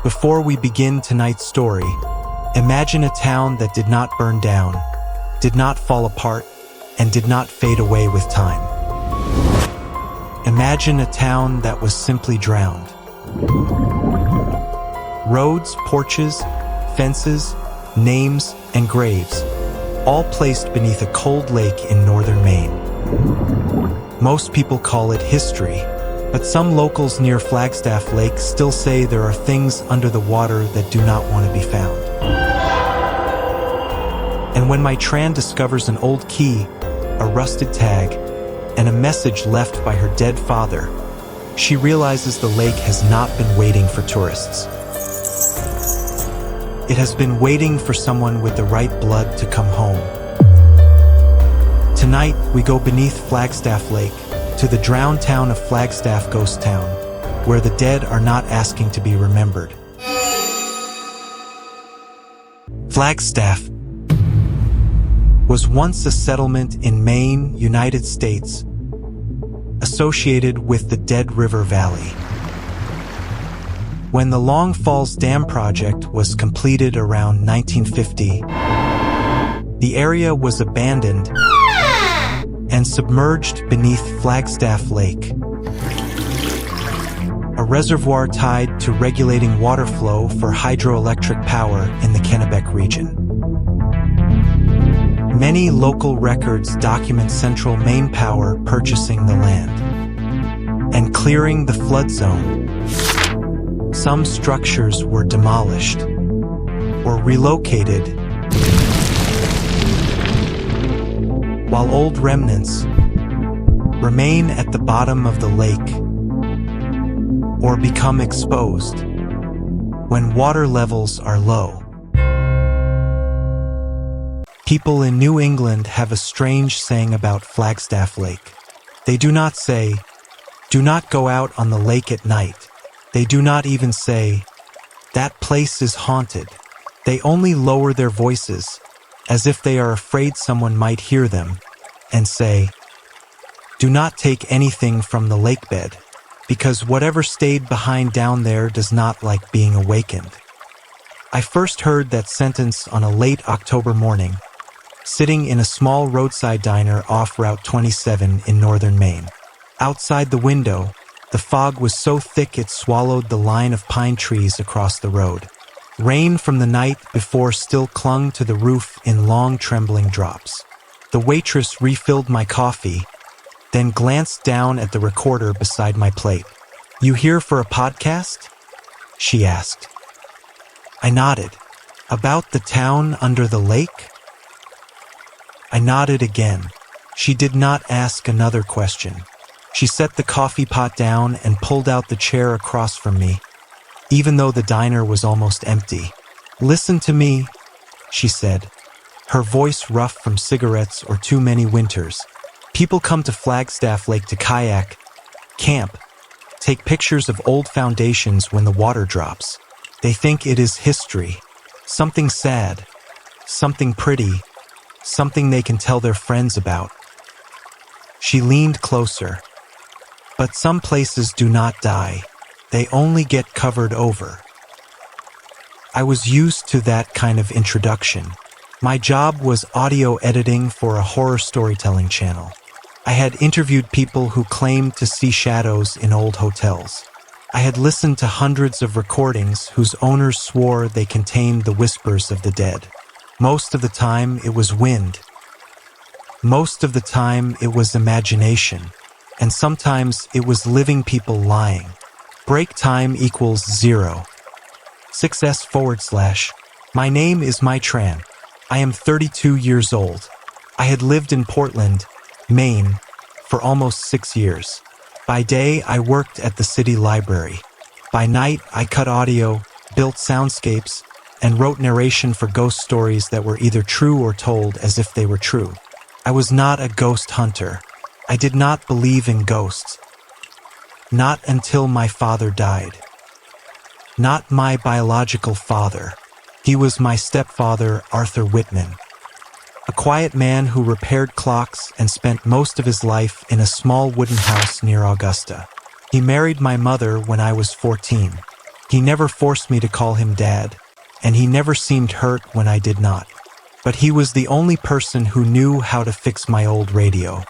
Before we begin tonight's story, imagine a town that did not burn down, did not fall apart, and did not fade away with time. Imagine a town that was simply drowned. Roads, porches, fences, names, and graves, all placed beneath a cold lake in northern Maine. Most people call it history, but some locals near Flagstaff Lake still say there are things under the water that do not want to be found. And when my Tran discovers an old key, a rusted tag, and a message left by her dead father, she realizes the lake has not been waiting for tourists. It has been waiting for someone with the right blood to come home. Tonight, we go beneath Flagstaff Lake to the drowned town of Flagstaff Ghost Town, where the dead are not asking to be remembered. Flagstaff was once a settlement in Maine, United States, associated with the Dead River Valley. When the Long Falls Dam project was completed around 1950, the area was abandoned and submerged beneath Flagstaff Lake, a reservoir tied to regulating water flow for hydroelectric power in the Kennebec region. Many local records document Central Maine Power purchasing the land and clearing the flood zone. Some structures were demolished or relocated, while old remnants remain at the bottom of the lake or become exposed when water levels are low. People in New England have a strange saying about Flagstaff Lake. They do not say, "Do not go out on the lake at night." They do not even say, "That place is haunted." They only lower their voices, as if they are afraid someone might hear them, and say, "Do not take anything from the lake bed, because whatever stayed behind down there does not like being awakened." I first heard that sentence on a late October morning, sitting in a small roadside diner off Route 27 in northern Maine. Outside the window, the fog was so thick it swallowed the line of pine trees across the road. Rain from the night before still clung to the roof in long trembling drops. The waitress refilled my coffee, then glanced down at the recorder beside my plate. "You here for a podcast?" she asked. I nodded. "About the town under the lake?" I nodded again. She did not ask another question. She set the coffee pot down and pulled out the chair across from me, even though the diner was almost empty. "Listen to me," she said, her voice rough from cigarettes or too many winters. "People come to Flagstaff Lake to kayak, camp, take pictures of old foundations when the water drops. They think it is history, something sad, something pretty, something they can tell their friends about." She leaned closer. "But some places do not die. They only get covered over." I was used to that kind of introduction. My job was audio editing for a horror storytelling channel. I had interviewed people who claimed to see shadows in old hotels. I had listened to hundreds of recordings whose owners swore they contained the whispers of the dead. Most of the time, it was wind. Most of the time, it was imagination. And sometimes it was living people lying. Break time equals 0. 6s/. My name is My Tran. I am 32 years old. I had lived in Portland, Maine, for almost 6 years. By day, I worked at the city library. By night, I cut audio, built soundscapes, and wrote narration for ghost stories that were either true or told as if they were true. I was not a ghost hunter. I did not believe in ghosts. Not until my father died. Not my biological father. He was my stepfather, Arthur Whitman. A quiet man who repaired clocks and spent most of his life in a small wooden house near Augusta. He married my mother when I was 14. He never forced me to call him Dad, and he never seemed hurt when I did not. But he was the only person who knew how to fix my old radio.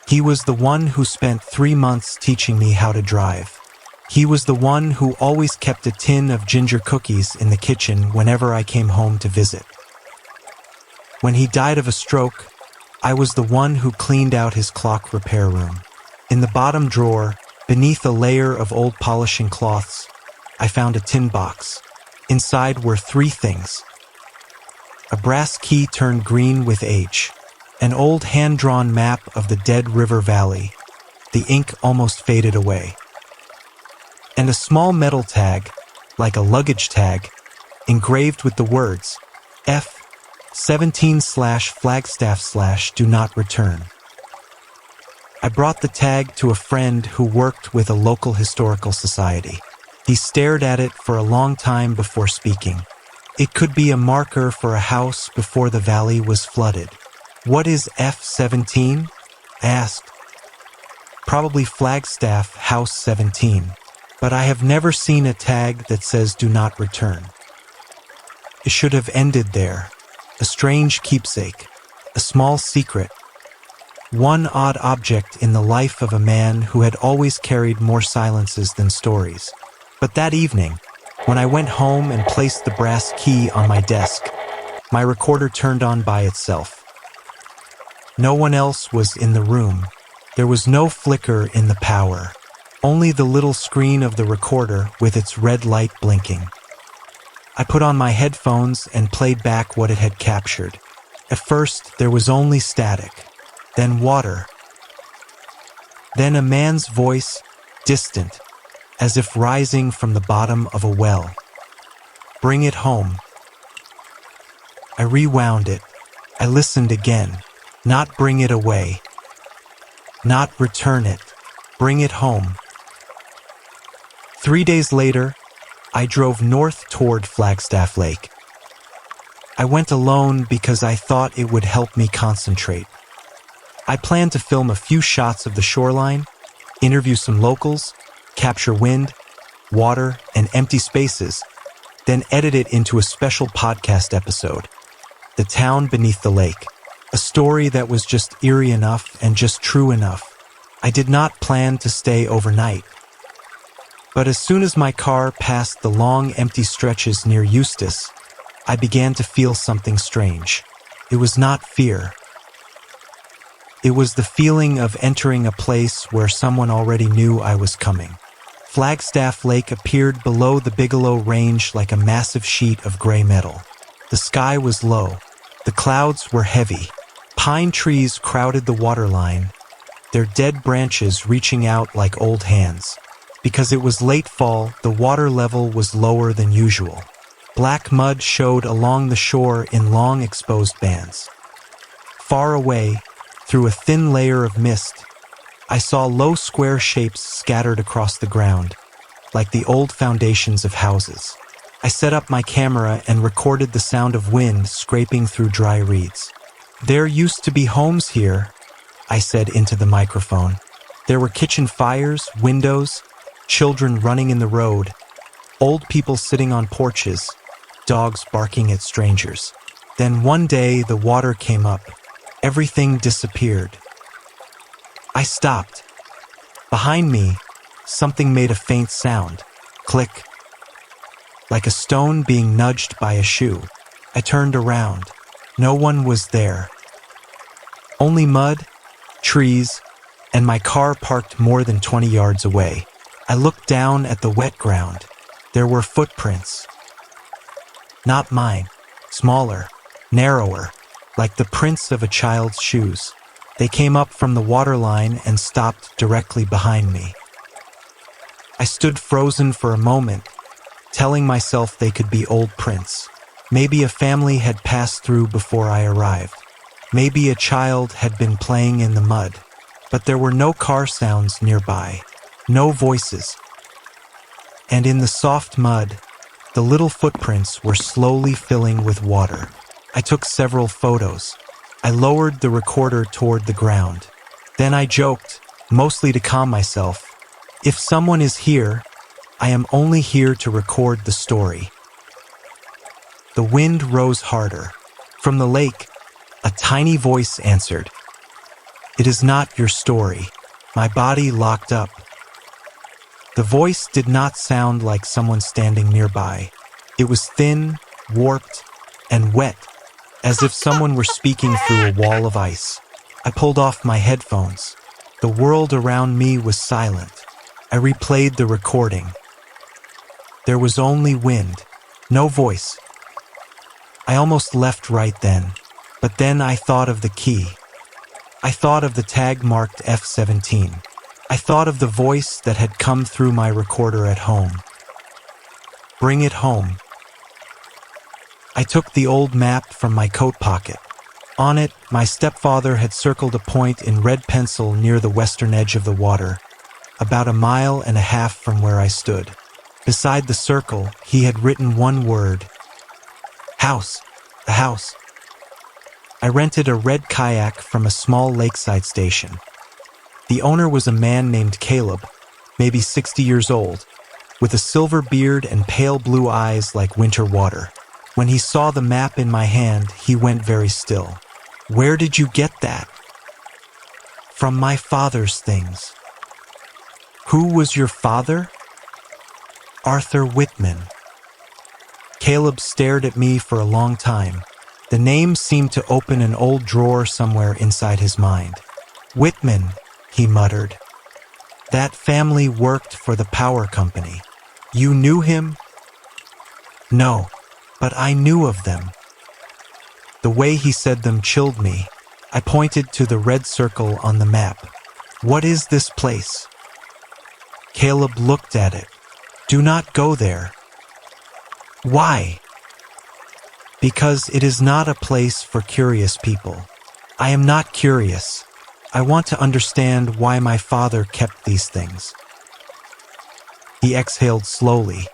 He was the one who spent 3 months teaching me how to drive. He was the one who always kept a tin of ginger cookies in the kitchen whenever I came home to visit. When he died of a stroke, I was the one who cleaned out his clock repair room. In the bottom drawer, beneath a layer of old polishing cloths, I found a tin box. Inside were 3 things: a brass key turned green with age, an old hand-drawn map of the Dead River Valley, the ink almost faded away, and a small metal tag, like a luggage tag, engraved with the words F17/Flagstaff/do not return. I brought the tag to a friend who worked with a local historical society. He stared at it for a long time before speaking. It could be a marker for a house before the valley was flooded. "What is F17? I asked. "Probably Flagstaff House 17. But I have never seen a tag that says do not return." It should have ended there. A strange keepsake. A small secret. One odd object in the life of a man who had always carried more silences than stories. But that evening, when I went home and placed the brass key on my desk, my recorder turned on by itself. No one else was in the room. There was no flicker in the power. Only the little screen of the recorder with its red light blinking. I put on my headphones and played back what it had captured. At first, there was only static, then water, then a man's voice, distant, as if rising from the bottom of a well. "Bring it home." I rewound it. I listened again. Not bring it away. Not return it. Bring it home. 3 days later, I drove north toward Flagstaff Lake. I went alone because I thought it would help me concentrate. I planned to film a few shots of the shoreline, interview some locals, capture wind, water, and empty spaces, then edit it into a special podcast episode, The Town Beneath the Lake, a story that was just eerie enough and just true enough. I did not plan to stay overnight. But as soon as my car passed the long, empty stretches near Eustis, I began to feel something strange. It was not fear. It was the feeling of entering a place where someone already knew I was coming. Flagstaff Lake appeared below the Bigelow Range like a massive sheet of gray metal. The sky was low. The clouds were heavy. Pine trees crowded the waterline, their dead branches reaching out like old hands. Because it was late fall, the water level was lower than usual. Black mud showed along the shore in long exposed bands. Far away, through a thin layer of mist, I saw low square shapes scattered across the ground, like the old foundations of houses. I set up my camera and recorded the sound of wind scraping through dry reeds. "There used to be homes here," I said into the microphone. "There were kitchen fires, windows, children running in the road, old people sitting on porches, dogs barking at strangers. Then one day the water came up. Everything disappeared." I stopped. Behind me, something made a faint sound. Click. Like a stone being nudged by a shoe. I turned around. No one was there. Only mud, trees, and my car parked more than 20 yards away. I looked down at the wet ground. There were footprints. Not mine. Smaller, narrower, like the prints of a child's shoes. They came up from the waterline and stopped directly behind me. I stood frozen for a moment, telling myself they could be old prints. Maybe a family had passed through before I arrived. Maybe a child had been playing in the mud. But there were no car sounds nearby, no voices. And in the soft mud, the little footprints were slowly filling with water. I took several photos. I lowered the recorder toward the ground. Then I joked, mostly to calm myself, "If someone is here, I am only here to record the story. The wind rose harder. From the lake, a tiny voice answered. It is not your story. My body locked up. The voice did not sound like someone standing nearby. It was thin, warped, and wet, as if someone were speaking through a wall of ice. I pulled off my headphones. The world around me was silent. I replayed the recording. There was only wind, no voice. I almost left right then, but then I thought of the key. I thought of the tag marked F-17. I thought of the voice that had come through my recorder at home. Bring it home. I took the old map from my coat pocket. On it, my stepfather had circled a point in red pencil near the western edge of the water, about 1.5 miles from where I stood. Beside the circle, he had written one word. House. A house. I rented a red kayak from a small lakeside station. The owner was a man named Caleb, maybe 60 years old, with a silver beard and pale blue eyes like winter water. When he saw the map in my hand, he went very still. Where did you get that? From my father's things. Who was your father? Arthur Whitman. Caleb stared at me for a long time. The name seemed to open an old drawer somewhere inside his mind. Whitman, he muttered. That family worked for the power company. You knew him? No, but I knew of them. The way he said them chilled me. I pointed to the red circle on the map. What is this place? Caleb looked at it. Do not go there. Why? Because it is not a place for curious people. I am not curious. I want to understand why my father kept these things. He exhaled slowly.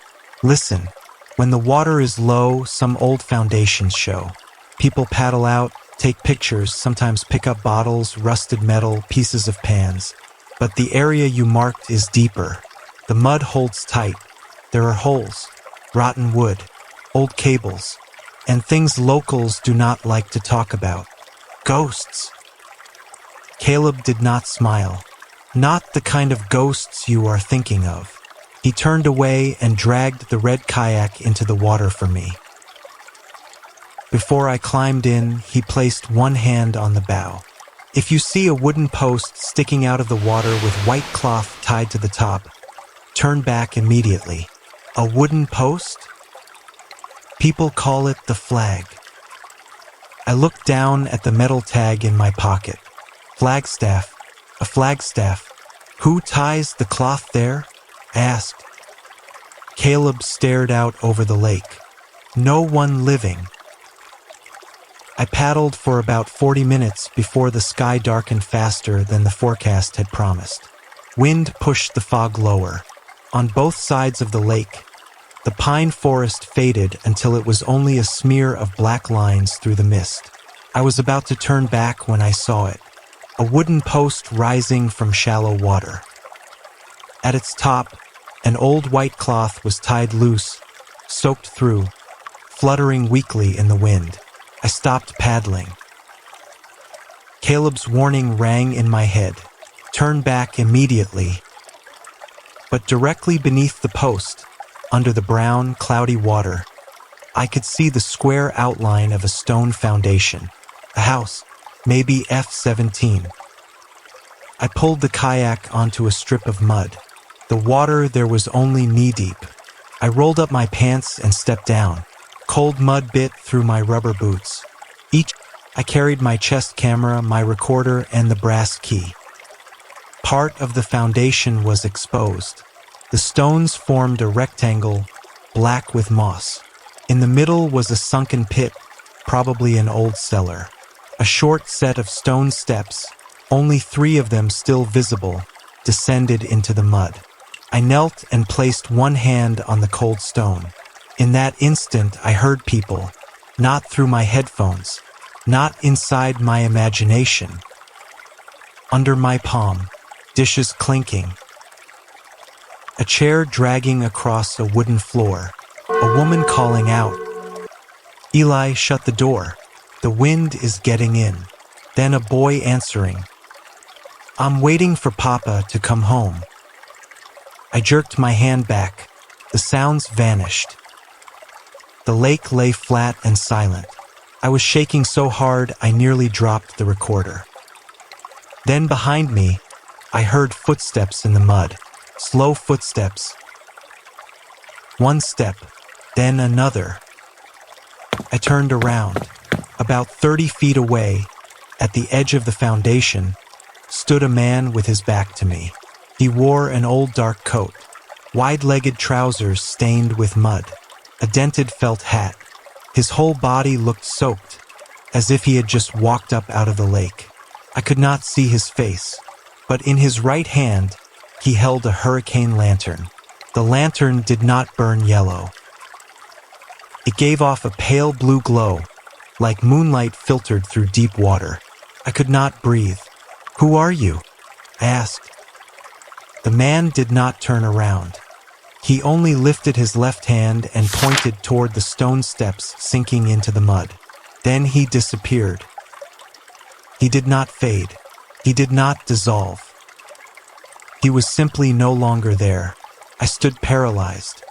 Listen, when the water is low, some old foundations show. People paddle out, take pictures, sometimes pick up bottles, rusted metal, pieces of pans. But the area you marked is deeper. The mud holds tight. There are holes, rotten wood, old cables, and things locals do not like to talk about. Ghosts. Caleb did not smile. Not the kind of ghosts you are thinking of. He turned away and dragged the red kayak into the water for me. Before I climbed in, he placed one hand on the bow. If you see a wooden post sticking out of the water with white cloth tied to the top, turn back immediately. A wooden post? People call it the flag. I looked down at the metal tag in my pocket. Flagstaff. A flagstaff. Who ties the cloth there? I asked. Caleb stared out over the lake. No one living. I paddled for about 40 minutes before the sky darkened faster than the forecast had promised. Wind pushed the fog lower. On both sides of the lake, the pine forest faded until it was only a smear of black lines through the mist. I was about to turn back when I saw it. A wooden post rising from shallow water. At its top, an old white cloth was tied loose, soaked through, fluttering weakly in the wind. I stopped paddling. Caleb's warning rang in my head. Turn back immediately. But directly beneath the post, under the brown, cloudy water, I could see the square outline of a stone foundation. A house, maybe F-17. I pulled the kayak onto a strip of mud. The water there was only knee-deep. I rolled up my pants and stepped down. Cold mud bit through my rubber boots. I carried my chest camera, my recorder, and the brass key. Part of the foundation was exposed. The stones formed a rectangle, black with moss. In the middle was a sunken pit, probably an old cellar. A short set of stone steps, only 3 of them still visible, descended into the mud. I knelt and placed one hand on the cold stone. In that instant, I heard people, not through my headphones, not inside my imagination. Under my palm, dishes clinking. A chair dragging across a wooden floor. A woman calling out. Eli, shut the door. The wind is getting in. Then a boy answering. I'm waiting for Papa to come home. I jerked my hand back. The sounds vanished. The lake lay flat and silent. I was shaking so hard I nearly dropped the recorder. Then behind me, I heard footsteps in the mud. Slow footsteps. One step, then another. I turned around. About 30 feet away, at the edge of the foundation, stood a man with his back to me. He wore an old dark coat, wide-legged trousers stained with mud, a dented felt hat. His whole body looked soaked, as if he had just walked up out of the lake. I could not see his face, but in his right hand, he held a hurricane lantern. The lantern did not burn yellow. It gave off a pale blue glow, like moonlight filtered through deep water. I could not breathe. Who are you? I asked. The man did not turn around. He only lifted his left hand and pointed toward the stone steps sinking into the mud. Then he disappeared. He did not fade. He did not dissolve. He was simply no longer there. I stood paralyzed.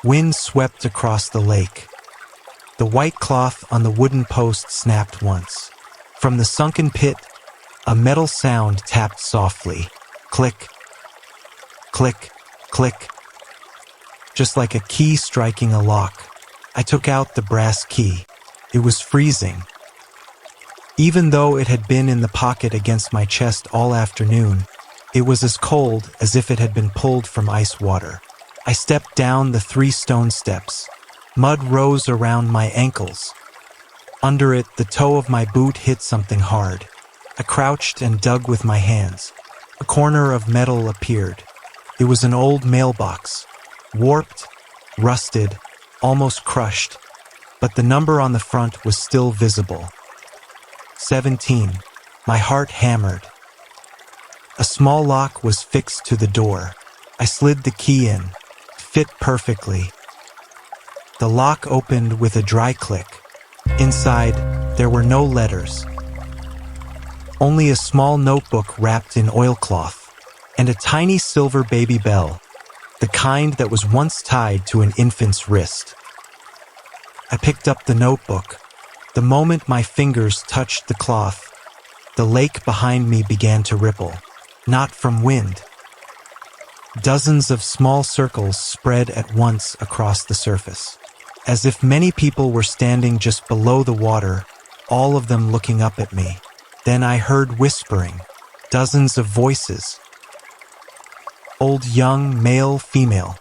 Wind swept across the lake. The white cloth on the wooden post snapped once. From the sunken pit, a metal sound tapped softly. Click, click, click. Just like a key striking a lock. I took out the brass key. It was freezing. Even though it had been in the pocket against my chest all afternoon, it was as cold as if it had been pulled from ice water. I stepped down the 3 stone steps. Mud rose around my ankles. Under it, the toe of my boot hit something hard. I crouched and dug with my hands. A corner of metal appeared. It was an old mailbox, warped, rusted, almost crushed, but the number on the front was still visible. 17. My heart hammered. A small lock was fixed to the door. I slid the key in. Fit perfectly. The lock opened with a dry click. Inside, there were no letters. Only a small notebook wrapped in oilcloth, and a tiny silver baby bell, the kind that was once tied to an infant's wrist. I picked up the notebook. The moment my fingers touched the cloth, the lake behind me began to ripple, not from wind. Dozens of small circles spread at once across the surface, as if many people were standing just below the water, all of them looking up at me. Then I heard whispering, dozens of voices. Old, young, male, female,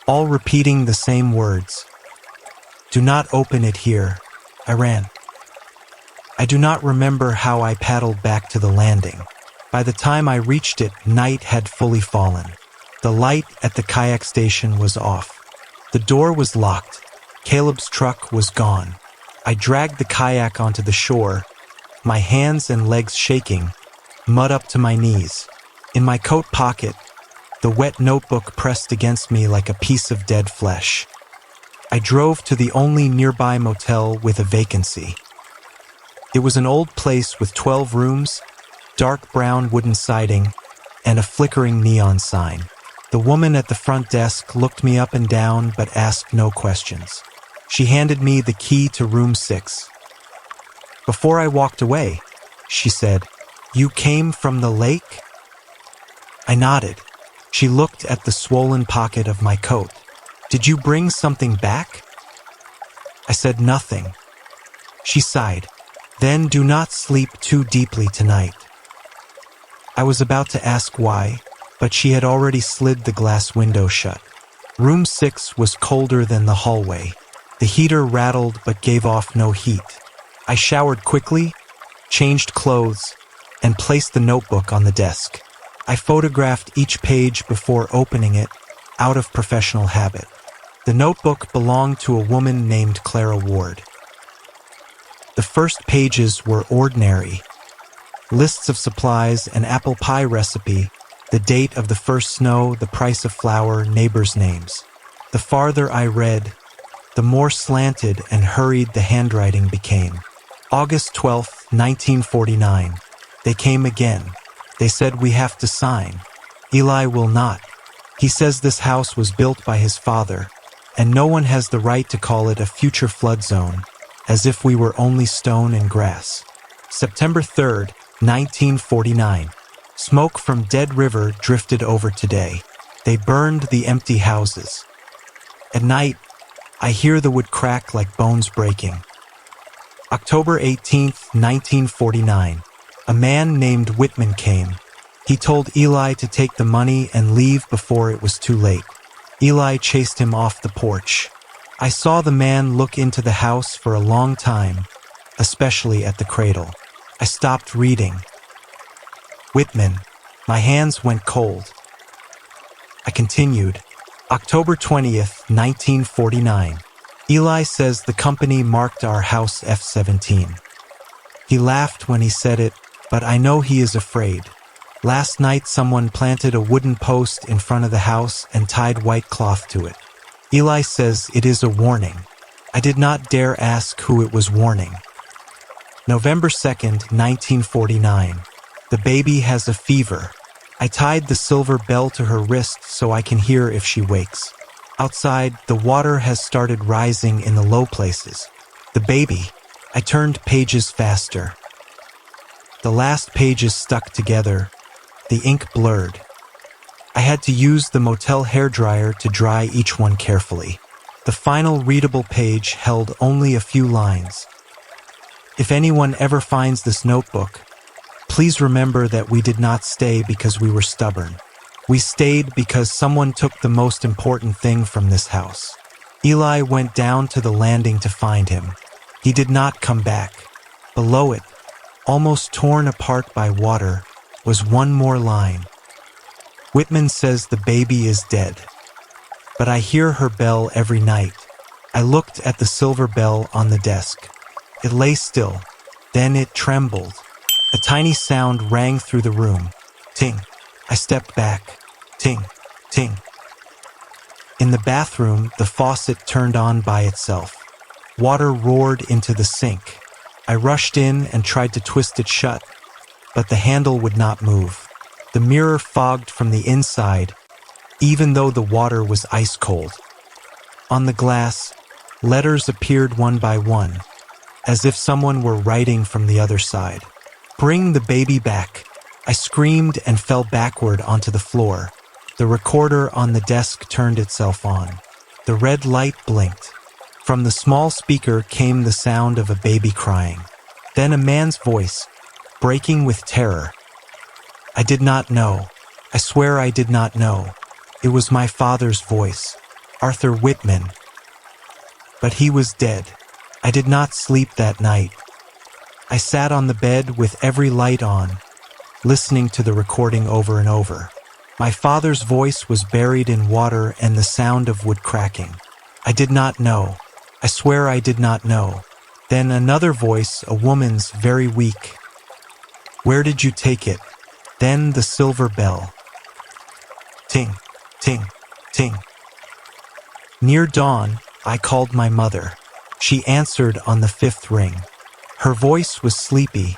all repeating the same words. Do not open it here. I ran. I do not remember how I paddled back to the landing. By the time I reached it, night had fully fallen. The light at the kayak station was off. The door was locked. Caleb's truck was gone. I dragged the kayak onto the shore, my hands and legs shaking, mud up to my knees. In my coat pocket, the wet notebook pressed against me like a piece of dead flesh. I drove to the only nearby motel with a vacancy. It was an old place with 12 rooms, dark brown wooden siding, and a flickering neon sign. The woman at the front desk looked me up and down but asked no questions. She handed me the key to room 6. Before I walked away, she said, "You came from the lake?" I nodded. She looked at the swollen pocket of my coat. "Did you bring something back?" I said nothing. She sighed. "Then do not sleep too deeply tonight." I was about to ask why, but she had already slid the glass window shut. Room 6 was colder than the hallway. The heater rattled but gave off no heat. I showered quickly, changed clothes, and placed the notebook on the desk. I photographed each page before opening it, out of professional habit. The notebook belonged to a woman named Clara Ward. The first pages were ordinary. Lists of supplies, an apple pie recipe, The date of the first snow, the price of flour, neighbors' names. The farther I read, the more slanted and hurried the handwriting became. August 12th, 1949. They came again. They said we have to sign. Eli will not. He says this house was built by his father, and no one has the right to call it a future flood zone, as if we were only stone and grass. September 3rd, 1949. Smoke from Dead River drifted over today. They burned the empty houses. At night, I hear the wood crack like bones breaking. October 18th, 1949. A man named Whitman came. He told Eli to take the money and leave before it was too late. Eli chased him off the porch. I saw the man look into the house for a long time, especially at the cradle. I stopped reading. Whitman. My hands went cold. I continued. October 20th, 1949. Eli says the company marked our house F-17. He laughed when he said it, but I know he is afraid. Last night someone planted a wooden post in front of the house and tied white cloth to it. Eli says it is a warning. I did not dare ask who it was warning. November 2nd, 1949. The baby has a fever. I tied the silver bell to her wrist so I can hear if she wakes. Outside, the water has started rising in the low places. The baby. I turned pages faster. The last pages stuck together. The ink blurred. I had to use the motel hairdryer to dry each one carefully. The final readable page held only a few lines. If anyone ever finds this notebook, please remember that we did not stay because we were stubborn. We stayed because someone took the most important thing from this house. Eli went down to the landing to find him. He did not come back. Below it, almost torn apart by water, was one more line. Whitman says the baby is dead. But I hear her bell every night. I looked at the silver bell on the desk. It lay still. Then it trembled. A tiny sound rang through the room. Ting. I stepped back. Ting, ting. In the bathroom, the faucet turned on by itself. Water roared into the sink. I rushed in and tried to twist it shut, but the handle would not move. The mirror fogged from the inside, even though the water was ice cold. On the glass, letters appeared one by one, as if someone were writing from the other side. Bring the baby back. I screamed and fell backward onto the floor. The recorder on the desk turned itself on. The red light blinked. From the small speaker came the sound of a baby crying. Then a man's voice, breaking with terror. I did not know. I swear I did not know. It was my father's voice, Arthur Whitman. But he was dead. I did not sleep that night. I sat on the bed with every light on, listening to the recording over and over. My father's voice was buried in water and the sound of wood cracking. I did not know. I swear I did not know. Then another voice, a woman's, very weak. Where did you take it? Then the silver bell. Ting, ting, ting. Near dawn, I called my mother. She answered on the fifth ring. Her voice was sleepy,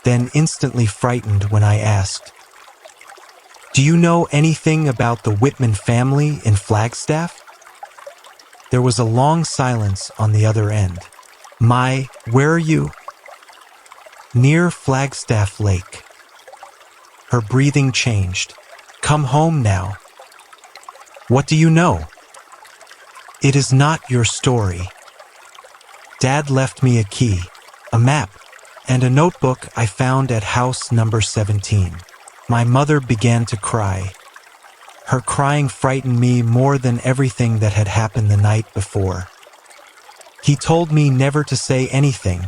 then instantly frightened when I asked, "Do you know anything about the Whitman family in Flagstaff?" There was a long silence on the other end. Where are you? Near Flagstaff Lake. Her breathing changed. Come home now. What do you know? It is not your story. Dad left me a key, a map, and a notebook I found at house number 17. My mother began to cry. Her crying frightened me more than everything that had happened the night before. He told me never to say anything,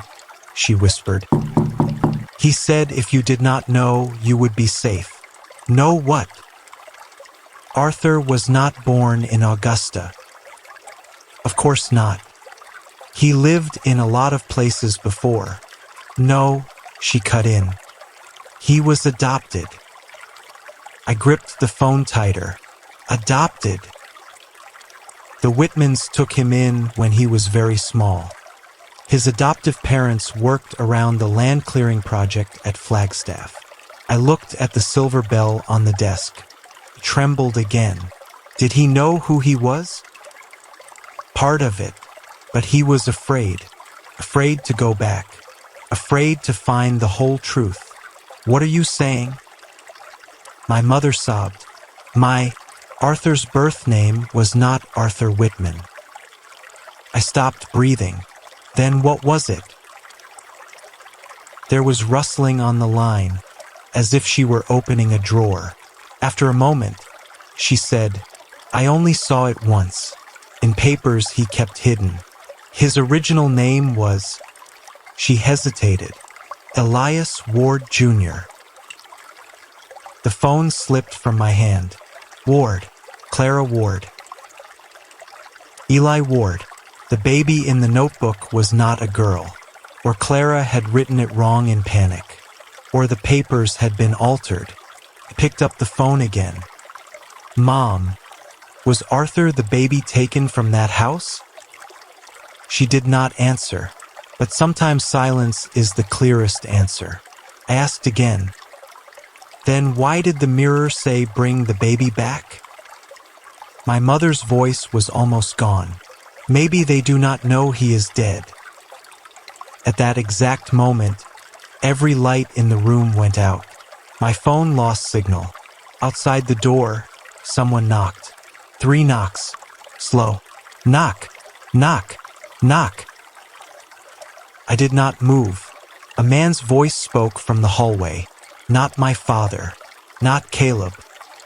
she whispered. He said if you did not know, you would be safe. Know what? Arthur was not born in Augusta. Of course not. He lived in a lot of places before. No, she cut in. He was adopted. I gripped the phone tighter. Adopted. The Whitmans took him in when he was very small. His adoptive parents worked around the land clearing project at Flagstaff. I looked at the silver bell on the desk. Trembled again. Did he know who he was? Part of it, but he was afraid. Afraid to go back. Afraid to find the whole truth. What are you saying? My mother sobbed. Arthur's birth name was not Arthur Whitman. I stopped breathing. Then what was it? There was rustling on the line, as if she were opening a drawer. After a moment, she said, I only saw it once. In papers he kept hidden. His original name was... She hesitated. Elias Ward, Jr. The phone slipped from my hand. Ward. Clara Ward. Eli Ward. The baby in the notebook was not a girl. Or Clara had written it wrong in panic. Or the papers had been altered. I picked up the phone again. Mom, was Arthur the baby taken from that house? She did not answer, but sometimes silence is the clearest answer. I asked again. Then why did the mirror say bring the baby back? My mother's voice was almost gone. Maybe they do not know he is dead. At that exact moment, every light in the room went out. My phone lost signal. Outside the door, someone knocked. 3 knocks. Slow. Knock. Knock. Knock. I did not move. A man's voice spoke from the hallway. Not my father. Not Caleb.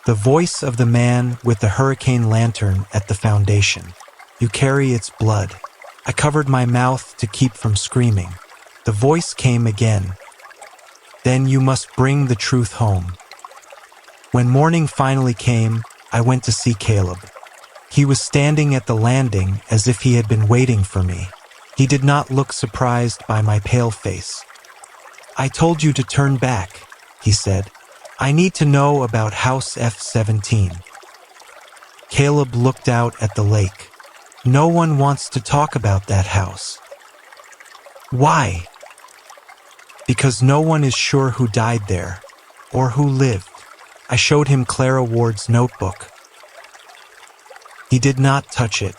The voice of the man with the hurricane lantern at the foundation. You carry its blood. I covered my mouth to keep from screaming. The voice came again. Then you must bring the truth home. When morning finally came, I went to see Caleb. He was standing at the landing as if he had been waiting for me. He did not look surprised by my pale face. I told you to turn back, he said. I need to know about House F-17. Caleb looked out at the lake. No one wants to talk about that house. Why? Because no one is sure who died there, or who lived. I showed him Clara Ward's notebook. He did not touch it.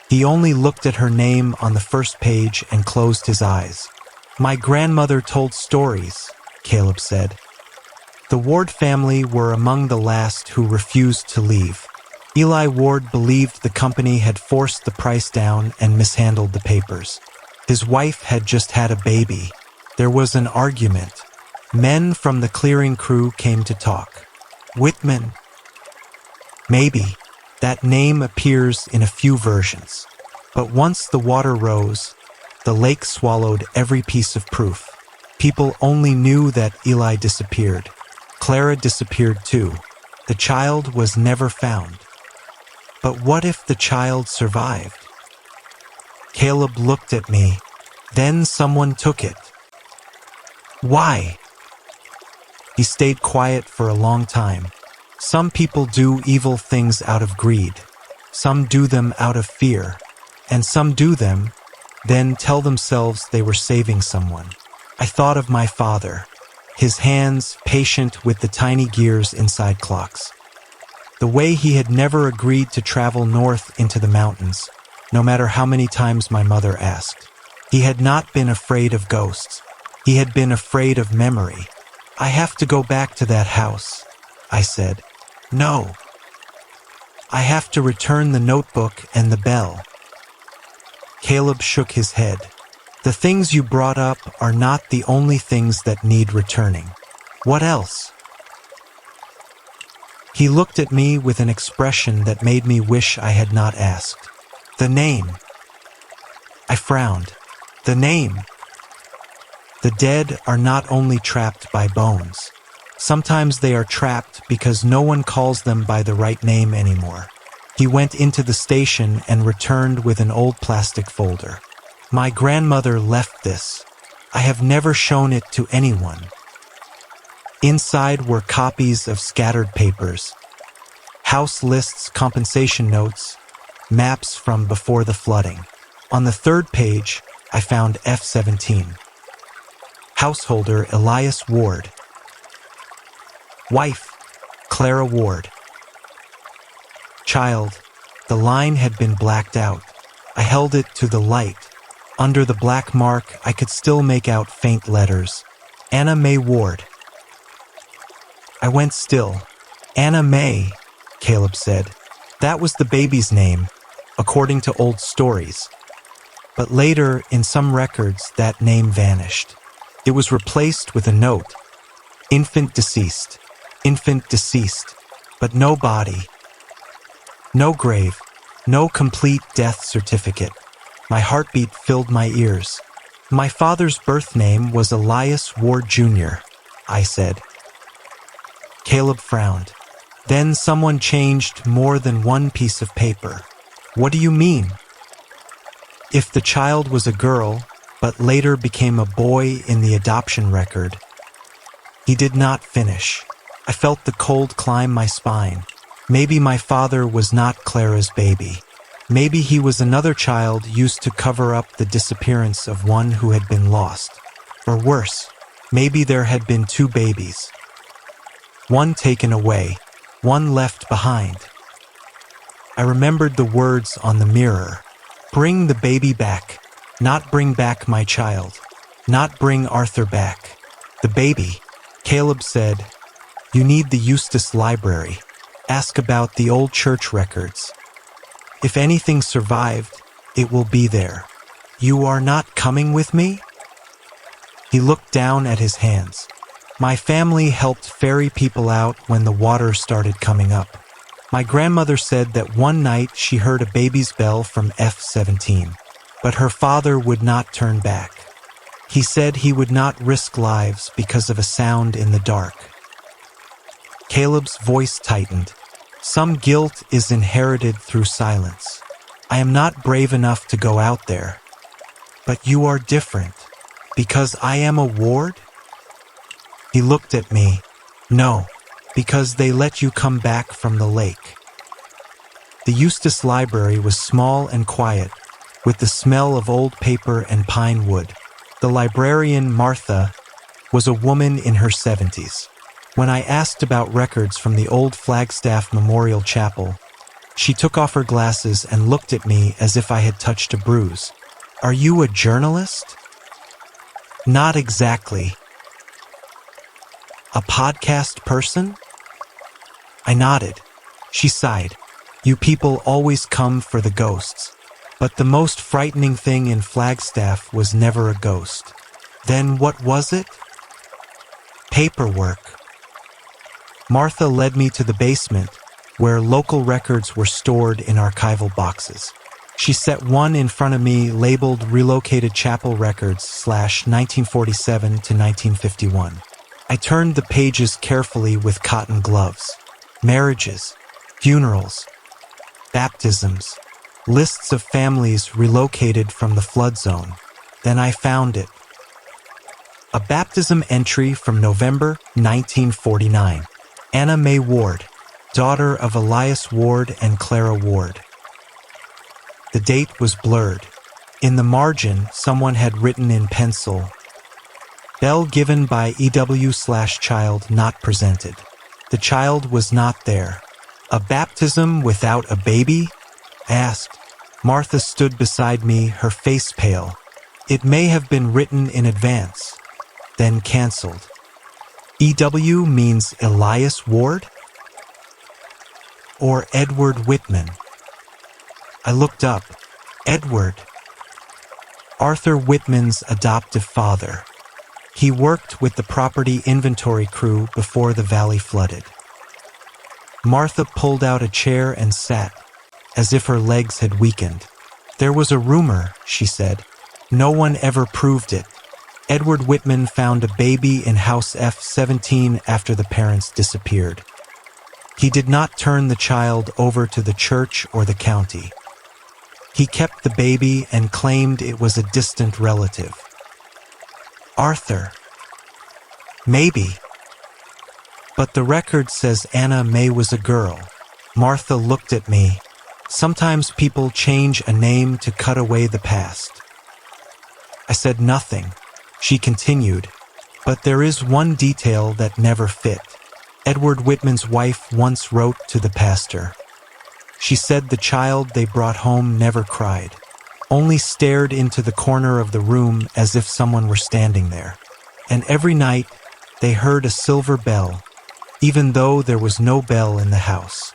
He only looked at her name on the first page and closed his eyes. My grandmother told stories, Caleb said. The Ward family were among the last who refused to leave. Eli Ward believed the company had forced the price down and mishandled the papers. His wife had just had a baby. There was an argument. Men from the clearing crew came to talk. Whitman. Maybe. That name appears in a few versions. But once the water rose, the lake swallowed every piece of proof. People only knew that Eli disappeared. Clara disappeared too. The child was never found. But what if the child survived? Caleb looked at me. Then someone took it. Why? He stayed quiet for a long time. Some people do evil things out of greed. Some do them out of fear. And some do them, then tell themselves they were saving someone. I thought of my father. His hands patient with the tiny gears inside clocks. The way he had never agreed to travel north into the mountains, no matter how many times my mother asked. He had not been afraid of ghosts. He had been afraid of memory. I have to go back to that house, I said. No. I have to return the notebook and the bell. Caleb shook his head. The things you brought up are not the only things that need returning. What else? He looked at me with an expression that made me wish I had not asked. The name. I frowned. The name. The dead are not only trapped by bones. Sometimes they are trapped because no one calls them by the right name anymore. He went into the station and returned with an old plastic folder. My grandmother left this. I have never shown it to anyone. Inside were copies of scattered papers, house lists, compensation notes, maps from before the flooding. On the third page, I found F-17. Householder Elias Ward. Wife, Clara Ward. Child, the line had been blacked out. I held it to the light. Under the black mark, I could still make out faint letters. Anna May Ward. I went still. Anna May, Caleb said. That was the baby's name, according to old stories. But later, in some records, that name vanished. It was replaced with a note. Infant deceased. Infant deceased. But no body. No grave. No complete death certificate. My heartbeat filled my ears. My father's birth name was Elias Ward Jr., I said. Caleb frowned. Then someone changed more than one piece of paper. What do you mean? If the child was a girl, but later became a boy in the adoption record. He did not finish. I felt the cold climb my spine. Maybe my father was not Clara's baby. Maybe he was another child used to cover up the disappearance of one who had been lost. Or worse, maybe there had been two babies. One taken away, one left behind. I remembered the words on the mirror. Bring the baby back. Not bring back my child. Not bring Arthur back. The baby, Caleb said, you need the Eustace Library. Ask about the old church records. If anything survived, it will be there. You are not coming with me? He looked down at his hands. My family helped ferry people out when the water started coming up. My grandmother said that one night she heard a baby's bell from F-17, but her father would not turn back. He said he would not risk lives because of a sound in the dark. Caleb's voice tightened. Some guilt is inherited through silence. I am not brave enough to go out there. But you are different. Because I am a Ward? He looked at me. No, because they let you come back from the lake. The Eustace Library was small and quiet, with the smell of old paper and pine wood. The librarian, Martha, was a woman in her 70s. When I asked about records from the old Flagstaff Memorial Chapel, she took off her glasses and looked at me as if I had touched a bruise. Are you a journalist? Not exactly. A podcast person? I nodded. She sighed. You people always come for the ghosts. But the most frightening thing in Flagstaff was never a ghost. Then what was it? Paperwork. Martha led me to the basement, where local records were stored in archival boxes. She set one in front of me labeled Relocated Chapel Records /1947 to 1951. I turned the pages carefully with cotton gloves. Marriages, funerals, baptisms, lists of families relocated from the flood zone. Then I found it. A baptism entry from November 1949. Anna May Ward, daughter of Elias Ward and Clara Ward. The date was blurred. In the margin, someone had written in pencil, bell given by EW/child not presented. The child was not there. A baptism without a baby? I asked. Martha stood beside me, her face pale. It may have been written in advance, then canceled. EW means Elias Ward? Or Edward Whitman? I looked up. Edward. Arthur Whitman's adoptive father. He worked with the property inventory crew before the valley flooded. Martha pulled out a chair and sat, as if her legs had weakened. There was a rumor, she said. No one ever proved it. Edward Whitman found a baby in House F-17 after the parents disappeared. He did not turn the child over to the church or the county. He kept the baby and claimed it was a distant relative. Arthur. Maybe. But the record says Anna May was a girl. Martha looked at me. Sometimes people change a name to cut away the past. I said nothing. She continued, but there is one detail that never fit. Edward Whitman's wife once wrote to the pastor. She said the child they brought home never cried, only stared into the corner of the room as if someone were standing there. And every night they heard a silver bell, even though there was no bell in the house.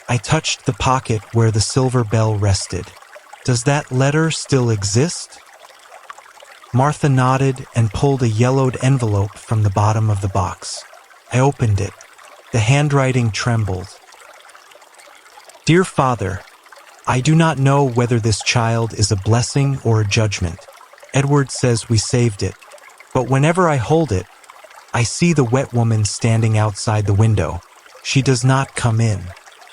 I touched the pocket where the silver bell rested. Does that letter still exist? Martha nodded and pulled a yellowed envelope from the bottom of the box. I opened it. The handwriting trembled. Dear Father, I do not know whether this child is a blessing or a judgment. Edward says we saved it, but whenever I hold it, I see the wet woman standing outside the window. She does not come in.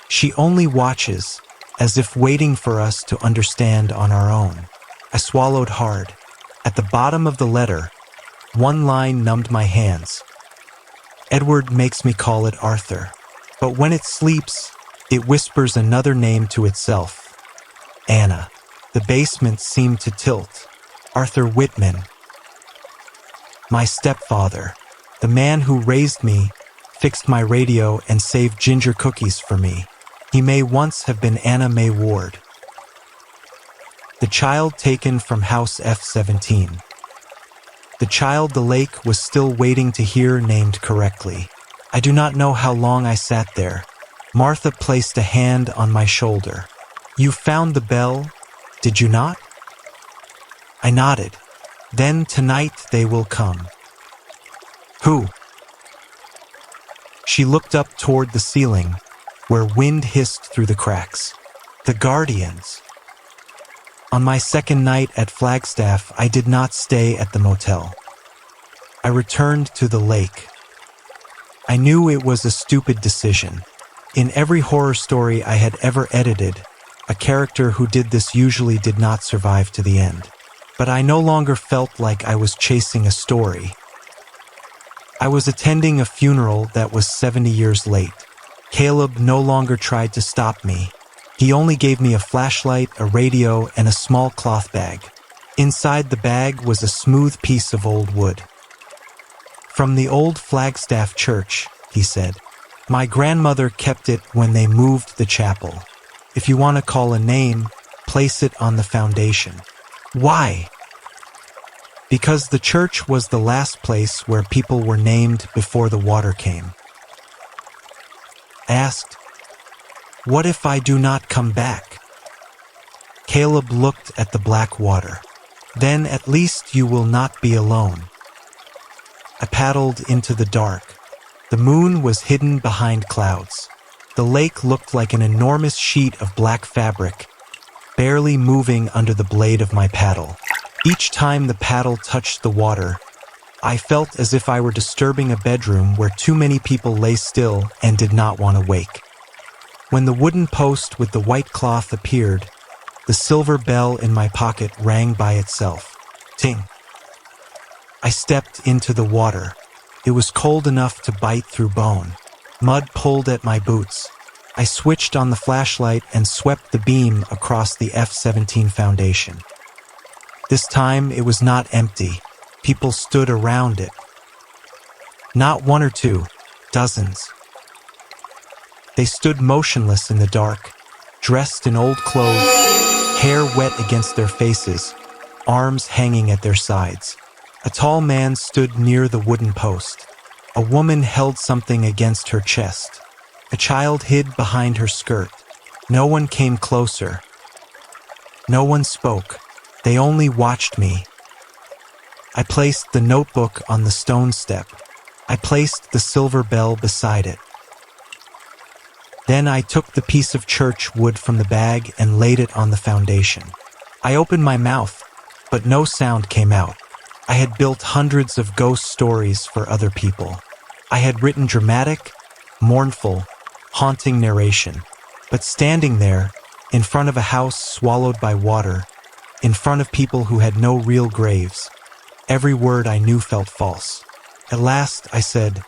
She only watches, as if waiting for us to understand on our own. I swallowed hard. At the bottom of the letter, one line numbed my hands. Edward makes me call it Arthur, but when it sleeps, it whispers another name to itself. Anna. The basement seemed to tilt. Arthur Whitman. My stepfather, the man who raised me, fixed my radio and saved ginger cookies for me. He may once have been Anna May Ward. The child taken from House F-17. The child the lake was still waiting to hear named correctly. I do not know how long I sat there. Martha placed a hand on my shoulder. You found the bell, did you not? I nodded. Then tonight they will come. Who? She looked up toward the ceiling, where wind hissed through the cracks. The Guardians. On my second night at Flagstaff, I did not stay at the motel. I returned to the lake. I knew it was a stupid decision. In every horror story I had ever edited, a character who did this usually did not survive to the end. But I no longer felt like I was chasing a story. I was attending a funeral that was 70 years late. Caleb no longer tried to stop me. He only gave me a flashlight, a radio, and a small cloth bag. Inside the bag was a smooth piece of old wood. From the old Flagstaff church, he said. My grandmother kept it when they moved the chapel. If you want to call a name, place it on the foundation. Why? Because the church was the last place where people were named before the water came. I asked, what if I do not come back? Caleb looked at the black water. Then at least you will not be alone. I paddled into the dark. The moon was hidden behind clouds. The lake looked like an enormous sheet of black fabric, barely moving under the blade of my paddle. Each time the paddle touched the water, I felt as if I were disturbing a bedroom where too many people lay still and did not want to wake. When the wooden post with the white cloth appeared, the silver bell in my pocket rang by itself. Ting! I stepped into the water. It was cold enough to bite through bone. Mud pulled at my boots. I switched on the flashlight and swept the beam across the F-17 foundation. This time it was not empty. People stood around it. Not one or two, dozens. They stood motionless in the dark, dressed in old clothes, hair wet against their faces, arms hanging at their sides. A tall man stood near the wooden post. A woman held something against her chest. A child hid behind her skirt. No one came closer. No one spoke. They only watched me. I placed the notebook on the stone step. I placed the silver bell beside it. Then I took the piece of church wood from the bag and laid it on the foundation. I opened my mouth, but no sound came out. I had built hundreds of ghost stories for other people. I had written dramatic, mournful, haunting narration. But standing there, in front of a house swallowed by water, in front of people who had no real graves, every word I knew felt false. At last, I said,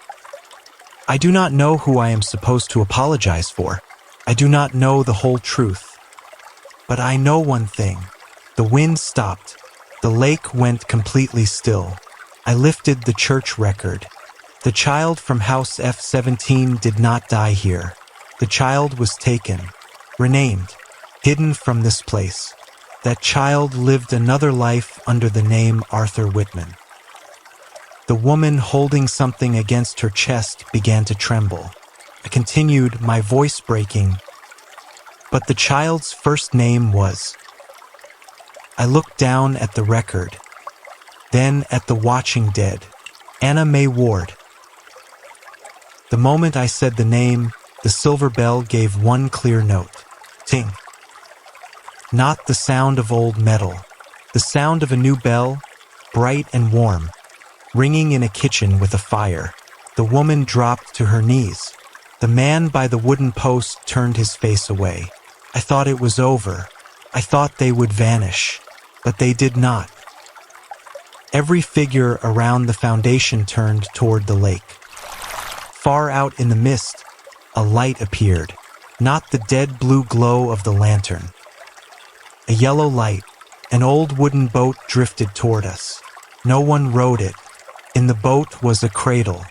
I do not know who I am supposed to apologize for. I do not know the whole truth. But I know one thing. The wind stopped. The lake went completely still. I lifted the church record. The child from House F-17 did not die here. The child was taken, renamed, hidden from this place. That child lived another life under the name Arthur Whitman. The woman holding something against her chest began to tremble. I continued, my voice breaking. But the child's first name was... I looked down at the record, then at the watching dead, Anna May Ward. The moment I said the name, the silver bell gave one clear note. Ting. Not the sound of old metal, the sound of a new bell, bright and warm, ringing in a kitchen with a fire. The woman dropped to her knees. The man by the wooden post turned his face away. I thought it was over. I thought they would vanish, but they did not. Every figure around the foundation turned toward the lake. Far out in the mist, a light appeared, not the dead blue glow of the lantern. A yellow light, an old wooden boat drifted toward us. No one rowed it. In the boat was a cradle,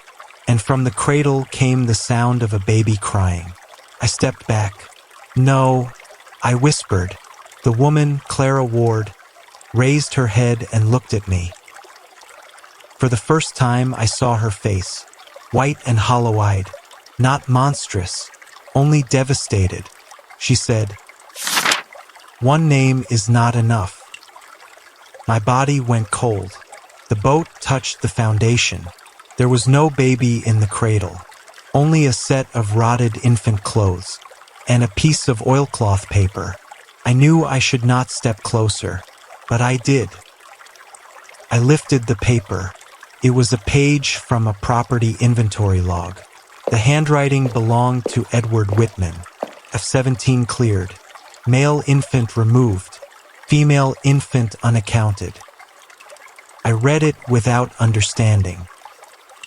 and from the cradle came the sound of a baby crying. I stepped back. No, I whispered. The woman, Clara Ward, raised her head and looked at me. For the first time, I saw her face, white and hollow-eyed, not monstrous, only devastated. She said, "One name is not enough." My body went cold. The boat touched the foundation. There was no baby in the cradle, only a set of rotted infant clothes and a piece of oilcloth paper. I knew I should not step closer, but I did. I lifted the paper. It was a page from a property inventory log. The handwriting belonged to Edward Whitman. F-17 cleared. Male infant removed. Female infant unaccounted. I read it without understanding.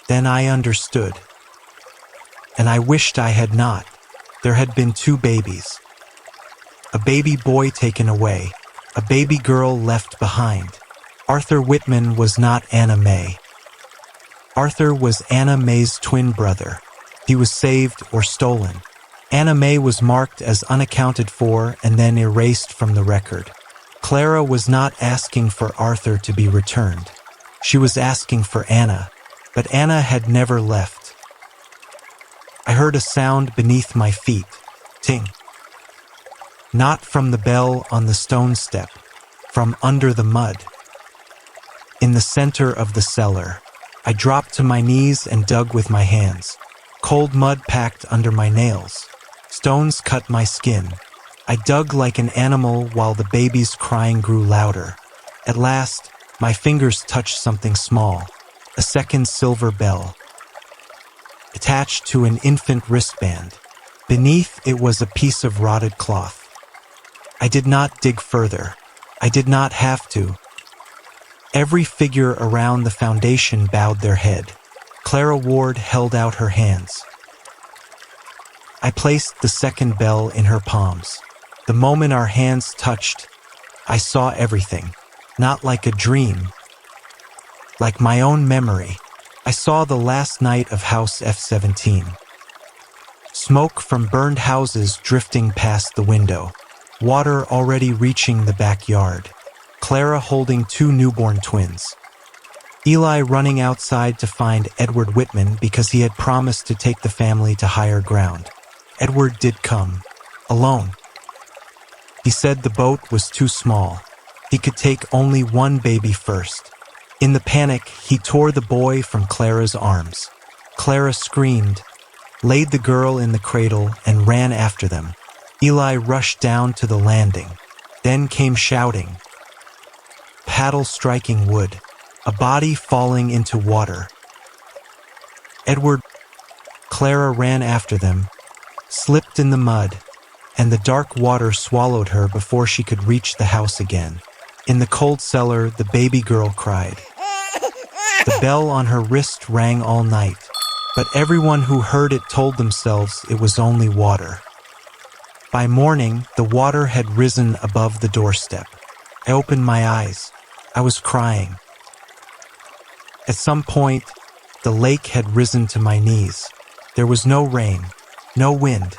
Then I understood. And I wished I had not. There had been 2 babies. A baby boy taken away. A baby girl left behind. Arthur Whitman was not Anna May. Arthur was Anna May's twin brother. He was saved or stolen. Anna May was marked as unaccounted for and then erased from the record. Clara was not asking for Arthur to be returned. She was asking for Anna, but Anna had never left. I heard a sound beneath my feet. Ting. Not from the bell on the stone step, from under the mud. In the center of the cellar, I dropped to my knees and dug with my hands. Cold mud packed under my nails. Stones cut my skin. I dug like an animal while the baby's crying grew louder. At last, my fingers touched something small, a second silver bell, attached to an infant wristband. Beneath it was a piece of rotted cloth. I did not dig further. I did not have to. Every figure around the foundation bowed their head. Clara Ward held out her hands. I placed the second bell in her palms. The moment our hands touched, I saw everything, not like a dream, like my own memory. I saw the last night of House F-17. Smoke from burned houses drifting past the window. Water already reaching the backyard. Clara holding 2 newborn twins. Eli running outside to find Edward Whitman because he had promised to take the family to higher ground. Edward did come, alone. He said the boat was too small. He could take only 1 baby first. In the panic, he tore the boy from Clara's arms. Clara screamed, laid the girl in the cradle, and ran after them. Eli rushed down to the landing, then came shouting, paddle striking wood, a body falling into water. Clara ran after them, slipped in the mud, and the dark water swallowed her before she could reach the house again. In the cold cellar, the baby girl cried. The bell on her wrist rang all night. but everyone who heard it told themselves it was only water. By morning, the water had risen above the doorstep. I opened my eyes. I was crying. At some point, the lake had risen to my knees. There was no rain, no wind,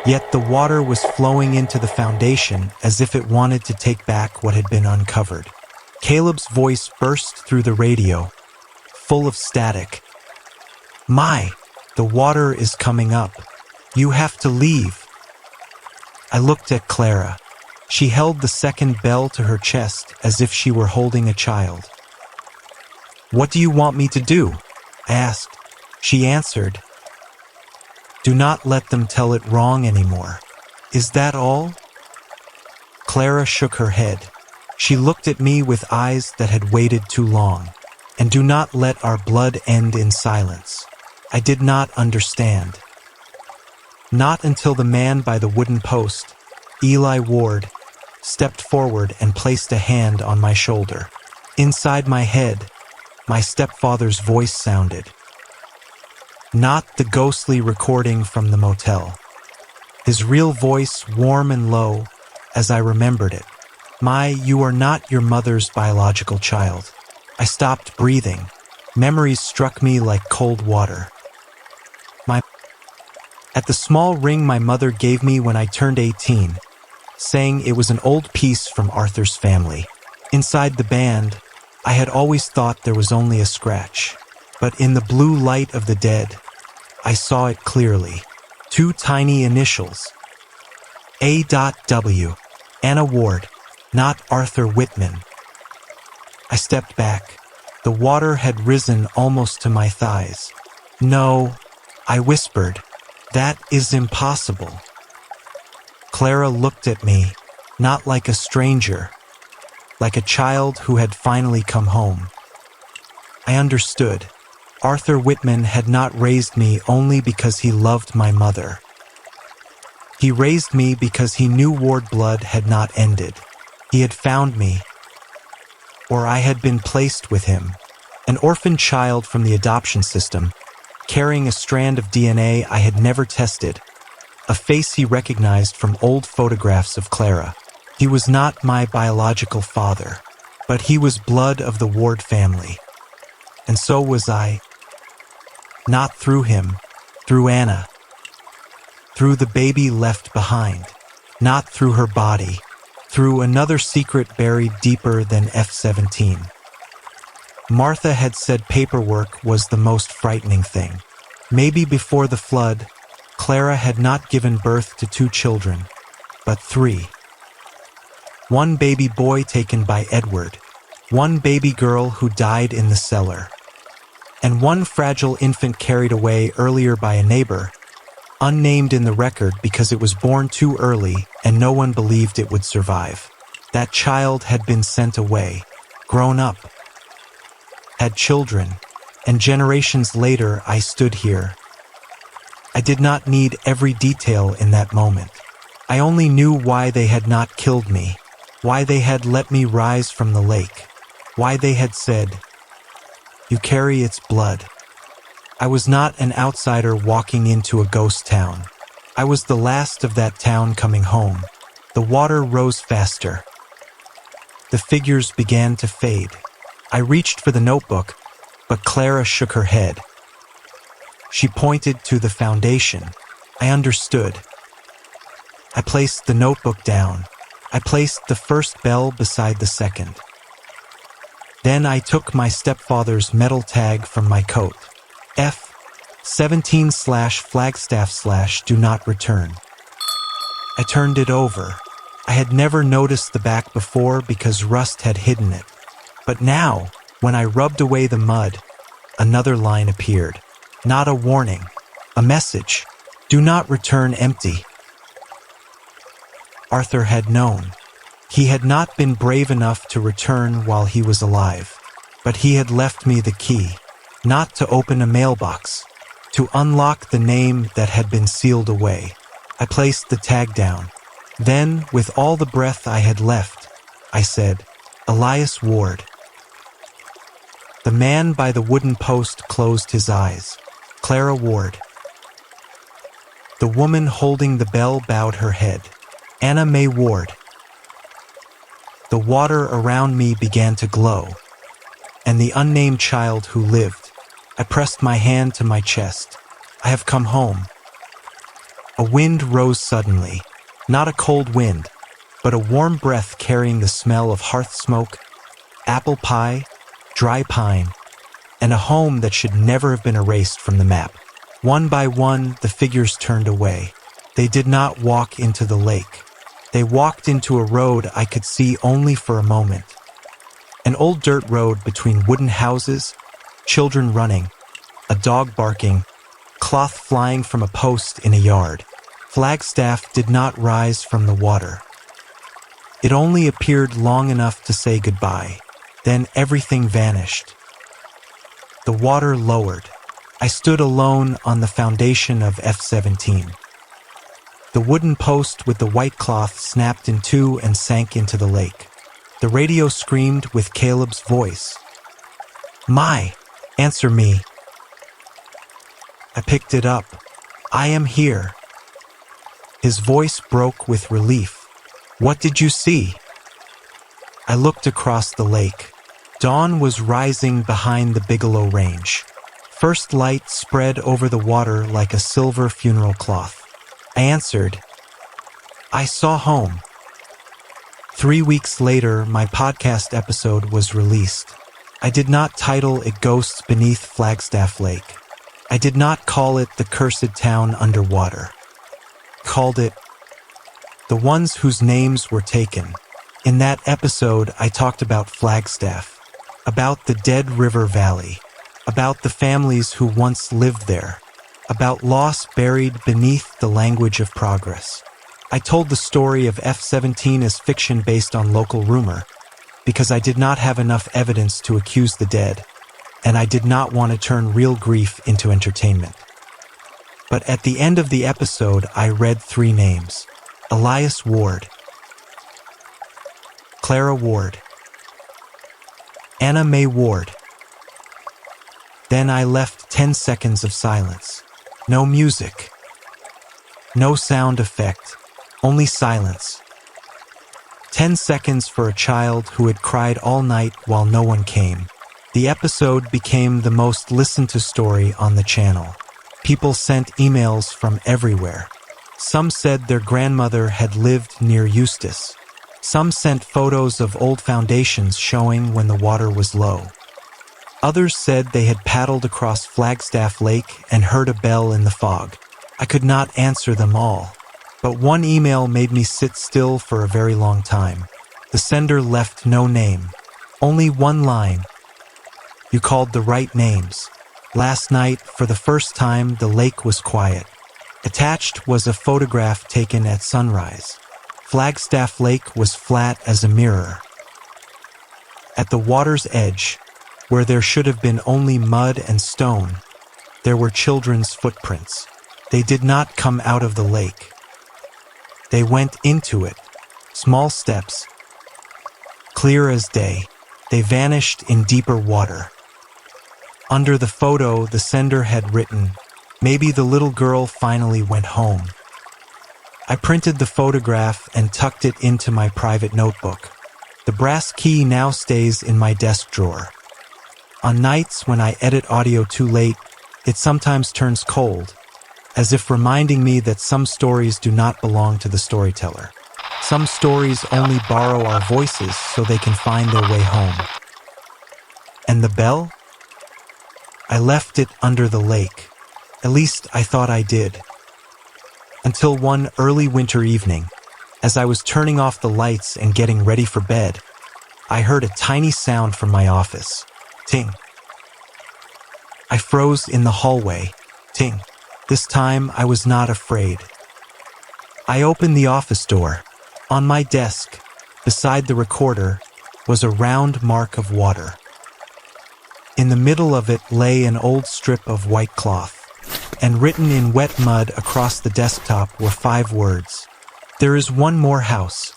yet the water was flowing into the foundation as if it wanted to take back what had been uncovered. Caleb's voice burst through the radio, full of static. "My, the water is coming up. You have to leave." I looked at Clara. She held the second bell to her chest as if she were holding a child. "What do you want me to do?" I asked. She answered, "Do not let them tell it wrong anymore. Is that all?" Clara shook her head. She looked at me with eyes that had waited too long. "And do not let our blood end in silence." I did not understand. Not until the man by the wooden post, Eli Ward, stepped forward and placed a hand on my shoulder. Inside my head, my stepfather's voice sounded. Not the ghostly recording from the motel. His real voice, warm and low, as I remembered it. You are not your mother's biological child." I stopped breathing. Memories struck me like cold water. At the small ring my mother gave me when I turned 18, saying it was an old piece from Arthur's family. Inside the band, I had always thought there was only a scratch, but in the blue light of the dead, I saw it clearly. 2 tiny initials. A.W. Anna Ward, not Arthur Whitman. I stepped back. The water had risen almost to my thighs. "No," I whispered. "That is impossible." Clara looked at me, not like a stranger, like a child who had finally come home. I understood. Arthur Whitman had not raised me only because he loved my mother. He raised me because he knew Ward blood had not ended. He had found me, or I had been placed with him, an orphan child from the adoption system, carrying a strand of DNA I had never tested, a face he recognized from old photographs of Clara. He was not my biological father, but he was blood of the Ward family. And so was I. Not through him, through Anna. Through the baby left behind. Not through her body. Through another secret buried deeper than F-17. Martha had said paperwork was the most frightening thing. Maybe before the flood, Clara had not given birth to 2 children, but 3. 1 baby boy taken by Edward, 1 baby girl who died in the cellar, and 1 fragile infant carried away earlier by a neighbor, unnamed in the record because it was born too early and no one believed it would survive. That child had been sent away, grown up, had children, and generations later I stood here. I did not need every detail in that moment. I only knew why they had not killed me, why they had let me rise from the lake, why they had said, "You carry its blood." I was not an outsider walking into a ghost town. I was the last of that town coming home. The water rose faster. The figures began to fade. I reached for the notebook, but Clara shook her head. She pointed to the foundation. I understood. I placed the notebook down. I placed the first bell beside the second. Then I took my stepfather's metal tag from my coat. F-17/Flagstaff/do not return. I turned it over. I had never noticed the back before because rust had hidden it. But now, when I rubbed away the mud, another line appeared. Not a warning, a message. Do not return empty. Arthur had known. He had not been brave enough to return while he was alive, but he had left me the key, not to open a mailbox, to unlock the name that had been sealed away. I placed the tag down. Then, with all the breath I had left, I said, "Elias Ward." The man by the wooden post closed his eyes. Clara Ward. The woman holding the bell bowed her head. Anna May Ward. The water around me began to glow, and the unnamed child who lived. I pressed my hand to my chest. I have come home. A wind rose suddenly, not a cold wind, but a warm breath carrying the smell of hearth smoke, apple pie, dry pine, and a home that should never have been erased from the map. One by one, the figures turned away. They did not walk into the lake. They walked into a road I could see only for a moment. An old dirt road between wooden houses, children running, a dog barking, cloth flying from a post in a yard. Flagstaff did not rise from the water. It only appeared long enough to say goodbye. Then everything vanished. The water lowered. I stood alone on the foundation of F-17. The wooden post with the white cloth snapped in two and sank into the lake. The radio screamed with Caleb's voice. "My, answer me." I picked it up. "I am here." His voice broke with relief. "What did you see?" I looked across the lake. Dawn was rising behind the Bigelow Range. First light spread over the water like a silver funeral cloth. I answered, "I saw home." 3 weeks later, my podcast episode was released. I did not title it Ghosts Beneath Flagstaff Lake. I did not call it The Cursed Town Underwater. I called it The Ones Whose Names Were Taken. In that episode, I talked about Flagstaff, about the Dead River Valley, about the families who once lived there, about loss buried beneath the language of progress. I told the story of F-17 as fiction based on local rumor, because I did not have enough evidence to accuse the dead, and I did not want to turn real grief into entertainment. But at the end of the episode, I read 3 names: Elias Ward, Clara Ward, Anna May Ward. Then I left 10 seconds of silence. No music. No sound effect. Only silence. 10 seconds for a child who had cried all night while no one came. The episode became the most listened to story on the channel. People sent emails from everywhere. Some said their grandmother had lived near Eustis. Some sent photos of old foundations showing when the water was low. Others said they had paddled across Flagstaff Lake and heard a bell in the fog. I could not answer them all, but one email made me sit still for a very long time. The sender left no name, only one line. "You called the right names. Last night, for the first time, the lake was quiet. Attached was a photograph taken at sunrise. Flagstaff Lake was flat as a mirror. At the water's edge, where there should have been only mud and stone, there were children's footprints. They did not come out of the lake. They went into it, small steps. Clear as day, they vanished in deeper water. Under the photo, the sender had written, 'Maybe the little girl finally went home.' I printed the photograph and tucked it into my private notebook. The brass key now stays in my desk drawer. On nights when I edit audio too late, it sometimes turns cold, as if reminding me that some stories do not belong to the storyteller. Some stories only borrow our voices so they can find their way home. And the bell? I left it under the lake. At least I thought I did. Until one early winter evening, as I was turning off the lights and getting ready for bed, I heard a tiny sound from my office. Ting. I froze in the hallway. Ting. This time I was not afraid. I opened the office door. On my desk, beside the recorder, was a round mark of water. In the middle of it lay an old strip of white cloth, and written in wet mud across the desktop were 5 words. "There is one more house."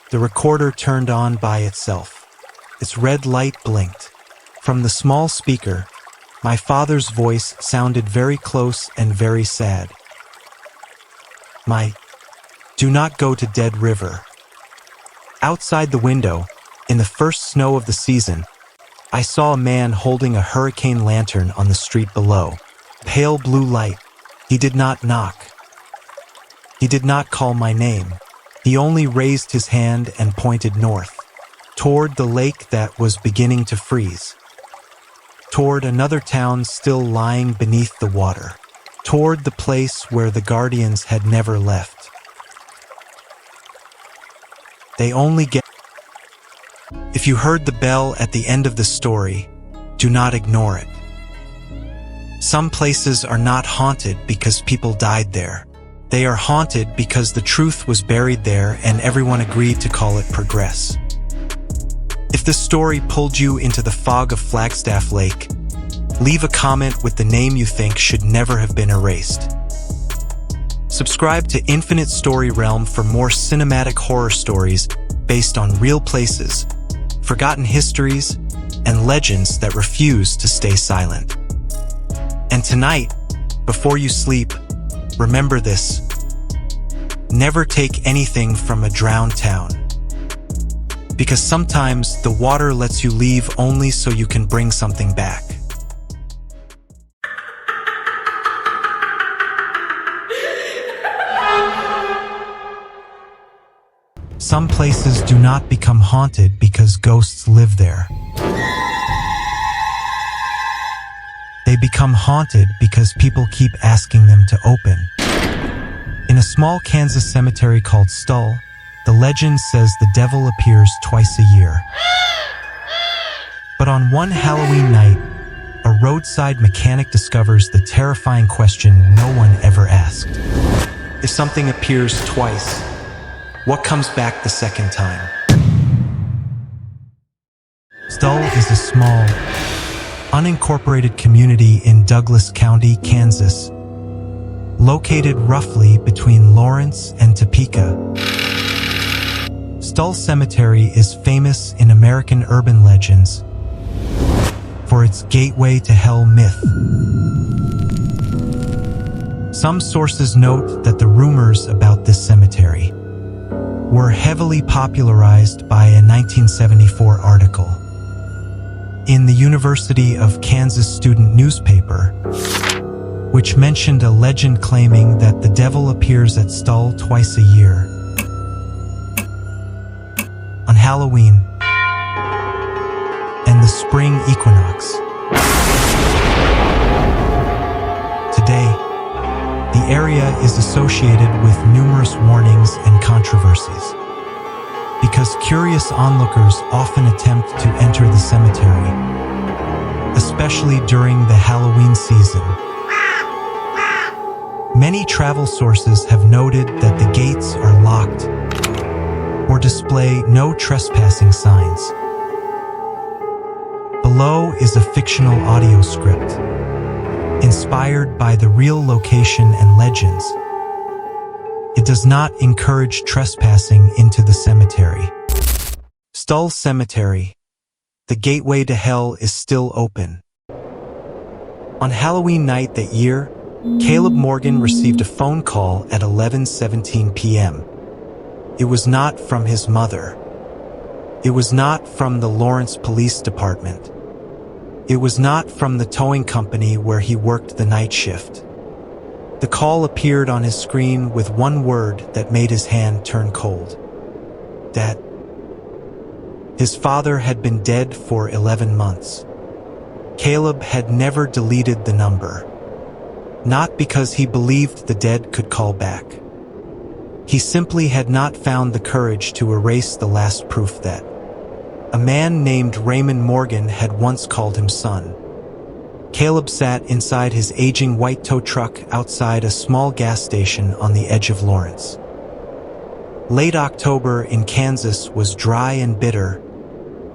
The recorder turned on by itself. Its red light blinked. From the small speaker, My father's voice sounded very close and very sad. Do not go to Dead River. Outside the window, in the first snow of the season, I saw a man holding a hurricane lantern on the street below. Pale blue light. He did not knock. He did not call my name. He only raised his hand and pointed north, toward the lake that was beginning to freeze, toward another town still lying beneath the water, toward the place where the guardians had never left. They only get. If you heard the bell at the end of the story, do not ignore it. Some places are not haunted because people died there. They are haunted because the truth was buried there and everyone agreed to call it progress. If this story pulled you into the fog of Flagstaff Lake, leave a comment with the name you think should never have been erased. Subscribe to Infinite Story Realm for more cinematic horror stories based on real places, forgotten histories, and legends that refuse to stay silent. And tonight, before you sleep, remember this: never take anything from a drowned town. Because sometimes the water lets you leave only so you can bring something back. Some places do not become haunted because ghosts live there. They become haunted because people keep asking them to open. In a small Kansas cemetery called Stull, the legend says the devil appears twice a year. But on one Halloween night, a roadside mechanic discovers the terrifying question no one ever asked. If something appears twice, what comes back the second time? Stull is a small, unincorporated community in Douglas County, Kansas, located roughly between Lawrence and Topeka. Stull Cemetery is famous in American urban legends for its gateway to hell myth. Some sources note that the rumors about this cemetery were heavily popularized by a 1974 article in the University of Kansas student newspaper, which mentioned a legend claiming that the devil appears at Stull twice a year. On Halloween and the spring equinox. Today, the area is associated with numerous warnings and controversies because curious onlookers often attempt to enter the cemetery, especially during the Halloween season. Many travel sources have noted that the gates are locked or display no trespassing signs. Below is a fictional audio script inspired by the real location and legends. It does not encourage trespassing into the cemetery. Stull Cemetery. The gateway to hell is still open. On Halloween night that year, Caleb Morgan received a phone call at 11:17 p.m. It was not from his mother. It was not from the Lawrence Police Department. It was not from the towing company where he worked the night shift. The call appeared on his screen with one word that made his hand turn cold. Dad. His father had been dead for 11 months. Caleb had never deleted the number. Not because he believed the dead could call back. He simply had not found the courage to erase the last proof that a man named Raymond Morgan had once called him son. Caleb sat inside his aging white tow truck outside a small gas station on the edge of Lawrence. Late October in Kansas was dry and bitter,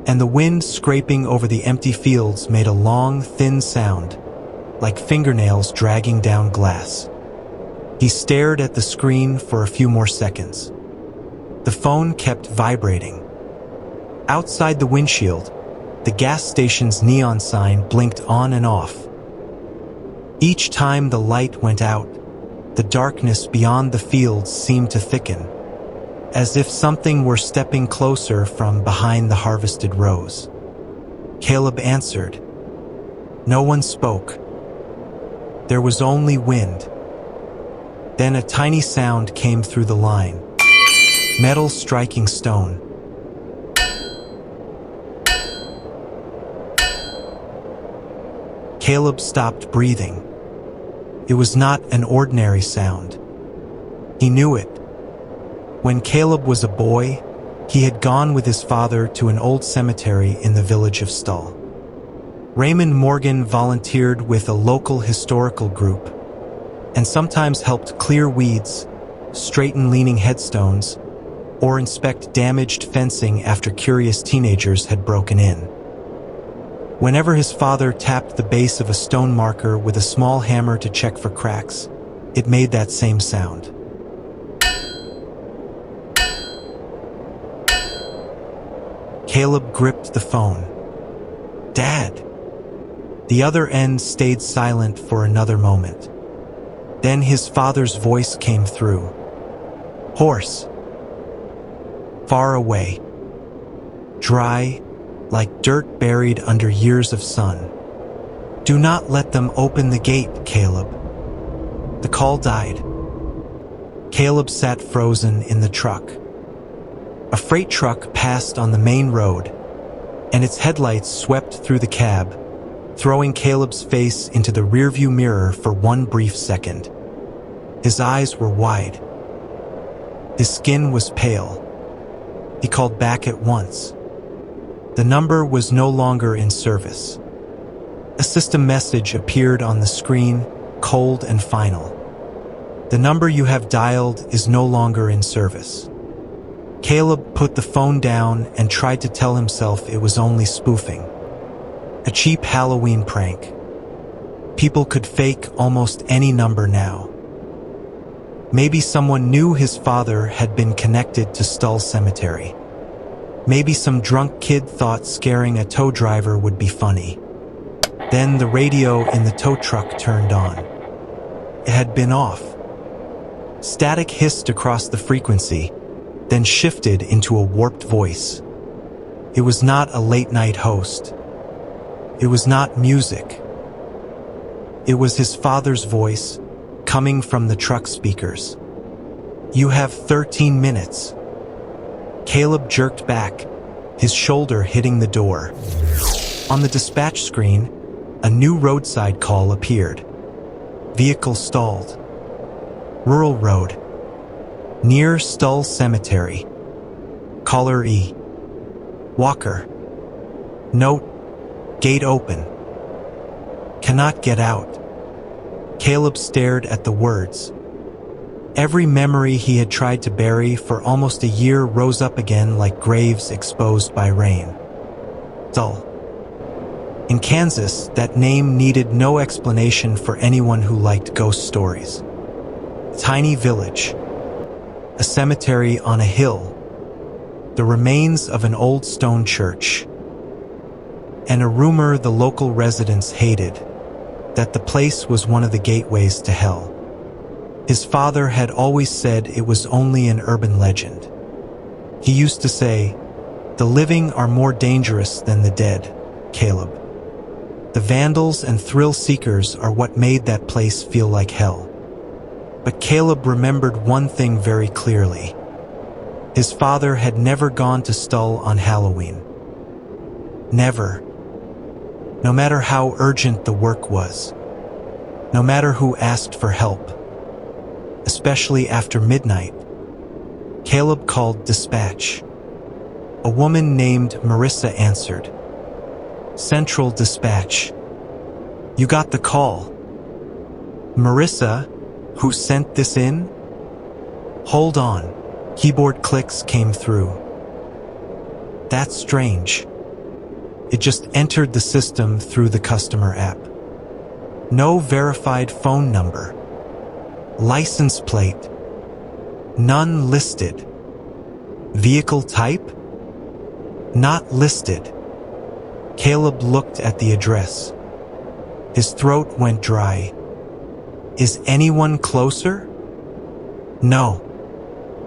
and the wind scraping over the empty fields made a long, thin sound, like fingernails dragging down glass. He stared at the screen for a few more seconds. The phone kept vibrating. Outside the windshield, the gas station's neon sign blinked on and off, Each time the light went out, the darkness beyond the fields seemed to thicken, as if something were stepping closer from behind the harvested rows. Caleb answered. No one spoke. There was only wind. Then a tiny sound came through the line. Metal striking stone. Caleb stopped breathing. It was not an ordinary sound. He knew it. When Caleb was a boy, he had gone with his father to an old cemetery in the village of Stull. Raymond Morgan volunteered with a local historical group and sometimes helped clear weeds, straighten leaning headstones, or inspect damaged fencing after curious teenagers had broken in. Whenever his father tapped the base of a stone marker with a small hammer to check for cracks, it made that same sound. Caleb gripped the phone. Dad! The other end stayed silent for another moment. Then his father's voice came through. Horse. Far away. Dry, like dirt buried under years of sun. Do not let them open the gate, Caleb. The call died. Caleb sat frozen in the truck. A freight truck passed on the main road, and its headlights swept through the cab, throwing Caleb's face into the rearview mirror for one brief second. His eyes were wide. His skin was pale. He called back at once. The number was no longer in service. A system message appeared on the screen, cold and final. The number you have dialed is no longer in service. Caleb put the phone down and tried to tell himself it was only spoofing. A cheap Halloween prank. People could fake almost any number now. Maybe someone knew his father had been connected to Stull Cemetery. Maybe some drunk kid thought scaring a tow driver would be funny. Then the radio in the tow truck turned on. It had been off. Static hissed across the frequency, then shifted into a warped voice. It was not a late-night host. It was not music. It was his father's voice, coming from the truck speakers. You have 13 minutes. Caleb jerked back, his shoulder hitting the door. On the dispatch screen, a new roadside call appeared. Vehicle stalled. Rural road. Near Stull Cemetery. Caller E. Walker. Note. Gate open. Cannot get out. Caleb stared at the words. Every memory he had tried to bury for almost a year rose up again like graves exposed by rain. Stull. In Kansas, that name needed no explanation for anyone who liked ghost stories. Tiny village. A cemetery on a hill. The remains of an old stone church. And a rumor the local residents hated, that the place was one of the gateways to hell. His father had always said it was only an urban legend. He used to say, "The living are more dangerous than the dead, Caleb. The vandals and thrill-seekers are what made that place feel like hell." But Caleb remembered one thing very clearly. His father had never gone to Stull on Halloween. Never. No matter how urgent the work was. No matter who asked for help. Especially after midnight. Caleb called dispatch. A woman named Marissa answered. Central Dispatch. You got the call. Marissa, who sent this in? Hold on. Keyboard clicks came through. That's strange. It just entered the system through the customer app. No verified phone number. License plate. None listed. Vehicle type? Not listed. Caleb looked at the address. His throat went dry. Is anyone closer? No.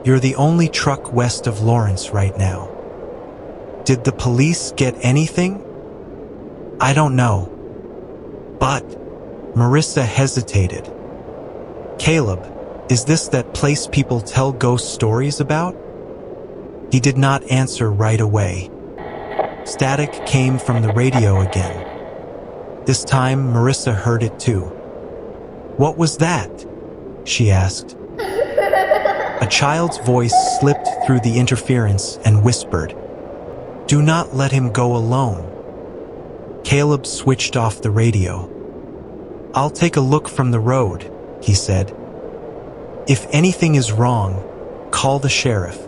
You're the only truck west of Lawrence right now. Did the police get anything? I don't know. But Marissa hesitated. Caleb, is this that place people tell ghost stories about? He did not answer right away. Static came from the radio again. This time, Marissa heard it too. What was that? She asked. A child's voice slipped through the interference and whispered, "Do not let him go alone." Caleb switched off the radio. "I'll take a look from the road," he said. "If anything is wrong, call the sheriff."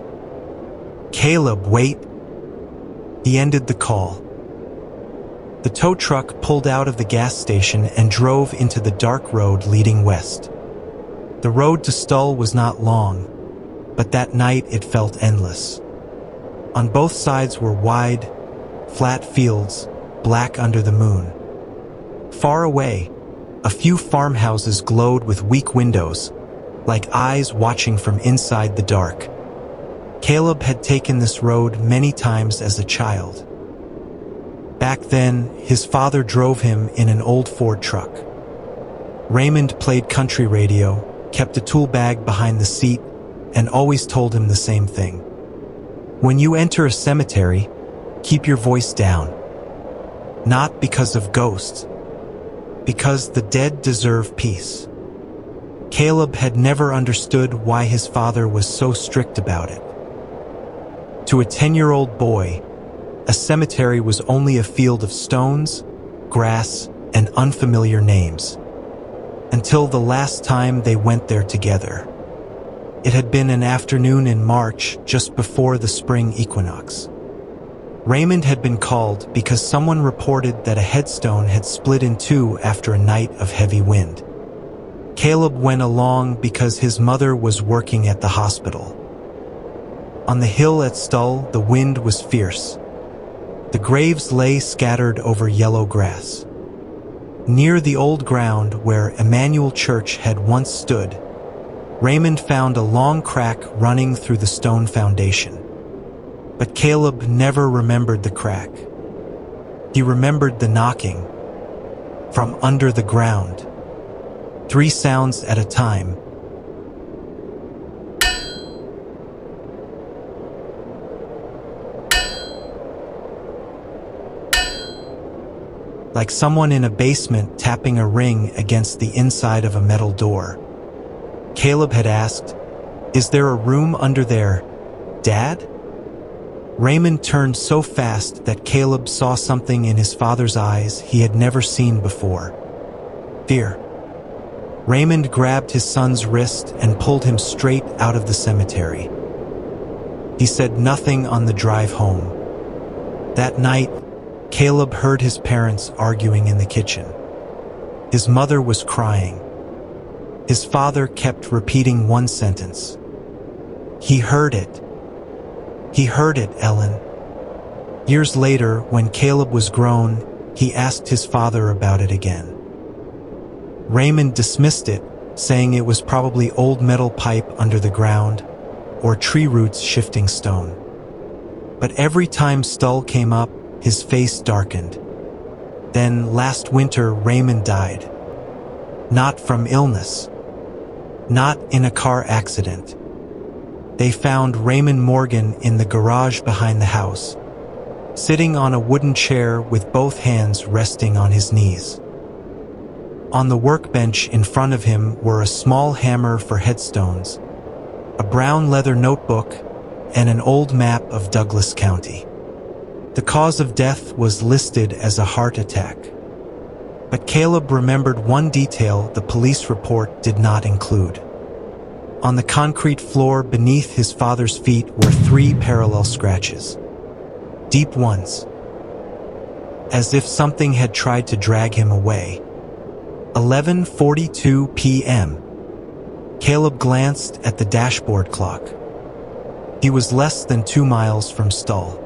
"Caleb, wait." He ended the call. The tow truck pulled out of the gas station and drove into the dark road leading west. The road to Stull was not long, but that night it felt endless. On both sides were wide, flat fields, black under the moon. Far away, a few farmhouses glowed with weak windows, like eyes watching from inside the dark. Caleb had taken this road many times as a child. Back then, his father drove him in an old Ford truck. Raymond played country radio, kept a tool bag behind the seat, and always told him the same thing. When you enter a cemetery, keep your voice down. Not because of ghosts, because the dead deserve peace. Caleb had never understood why his father was so strict about it. To a 10-year-old boy, a cemetery was only a field of stones, grass, and unfamiliar names. Until the last time they went there together. It had been an afternoon in March, just before the spring equinox. Raymond had been called because someone reported that a headstone had split in two after a night of heavy wind. Caleb went along because his mother was working at the hospital. On the hill at Stull, the wind was fierce. The graves lay scattered over yellow grass. Near the old ground where Emmanuel Church had once stood, Raymond found a long crack running through the stone foundation. But Caleb never remembered the crack. He remembered the knocking from under the ground. 3 sounds at a time. Like someone in a basement tapping a ring against the inside of a metal door. Caleb had asked, "Is there a room under there, Dad?" Raymond turned so fast that Caleb saw something in his father's eyes he had never seen before. Fear. Raymond grabbed his son's wrist and pulled him straight out of the cemetery. He said nothing on the drive home. That night, Caleb heard his parents arguing in the kitchen. His mother was crying. His father kept repeating one sentence. "He heard it. He heard it, Ellen." Years later, when Caleb was grown, he asked his father about it again. Raymond dismissed it, saying it was probably old metal pipe under the ground, or tree roots shifting stone. But every time Stull came up, his face darkened. Then last winter, Raymond died. Not from illness. Not in a car accident. They found Raymond Morgan in the garage behind the house, sitting on a wooden chair with both hands resting on his knees. On the workbench in front of him were a small hammer for headstones, a brown leather notebook, and an old map of Douglas County. The cause of death was listed as a heart attack. But Caleb remembered one detail the police report did not include. On the concrete floor beneath his father's feet were 3 parallel scratches. Deep ones. As if something had tried to drag him away. 11:42 p.m. Caleb glanced at the dashboard clock. He was less than 2 miles from Stull.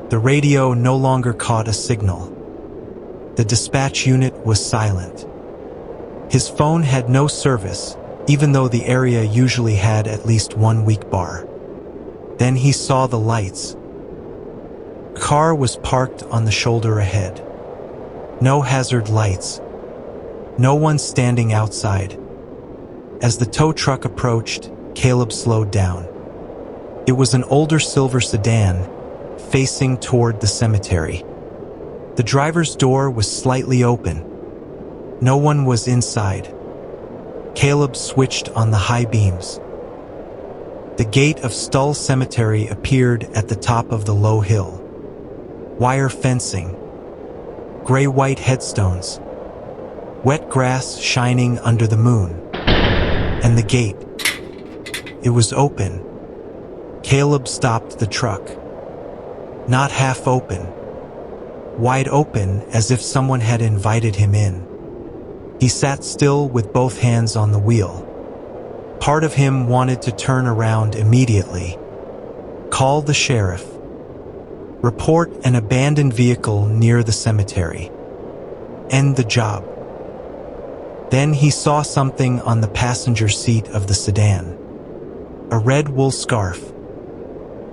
The radio no longer caught a signal. The dispatch unit was silent. His phone had no service, even though the area usually had at least one weak bar. Then he saw the lights. A car was parked on the shoulder ahead. No hazard lights. No one standing outside. As the tow truck approached, Caleb slowed down. It was an older silver sedan, facing toward the cemetery. The driver's door was slightly open. No one was inside. Caleb switched on the high beams. The gate of Stull Cemetery appeared at the top of the low hill. Wire fencing. Gray-white headstones. Wet grass shining under the moon. And the gate. It was open. Caleb stopped the truck. Not half open. Wide open, as if someone had invited him in. He sat still with both hands on the wheel. Part of him wanted to turn around immediately. Call the sheriff. Report an abandoned vehicle near the cemetery. End the job. Then he saw something on the passenger seat of the sedan. A red wool scarf.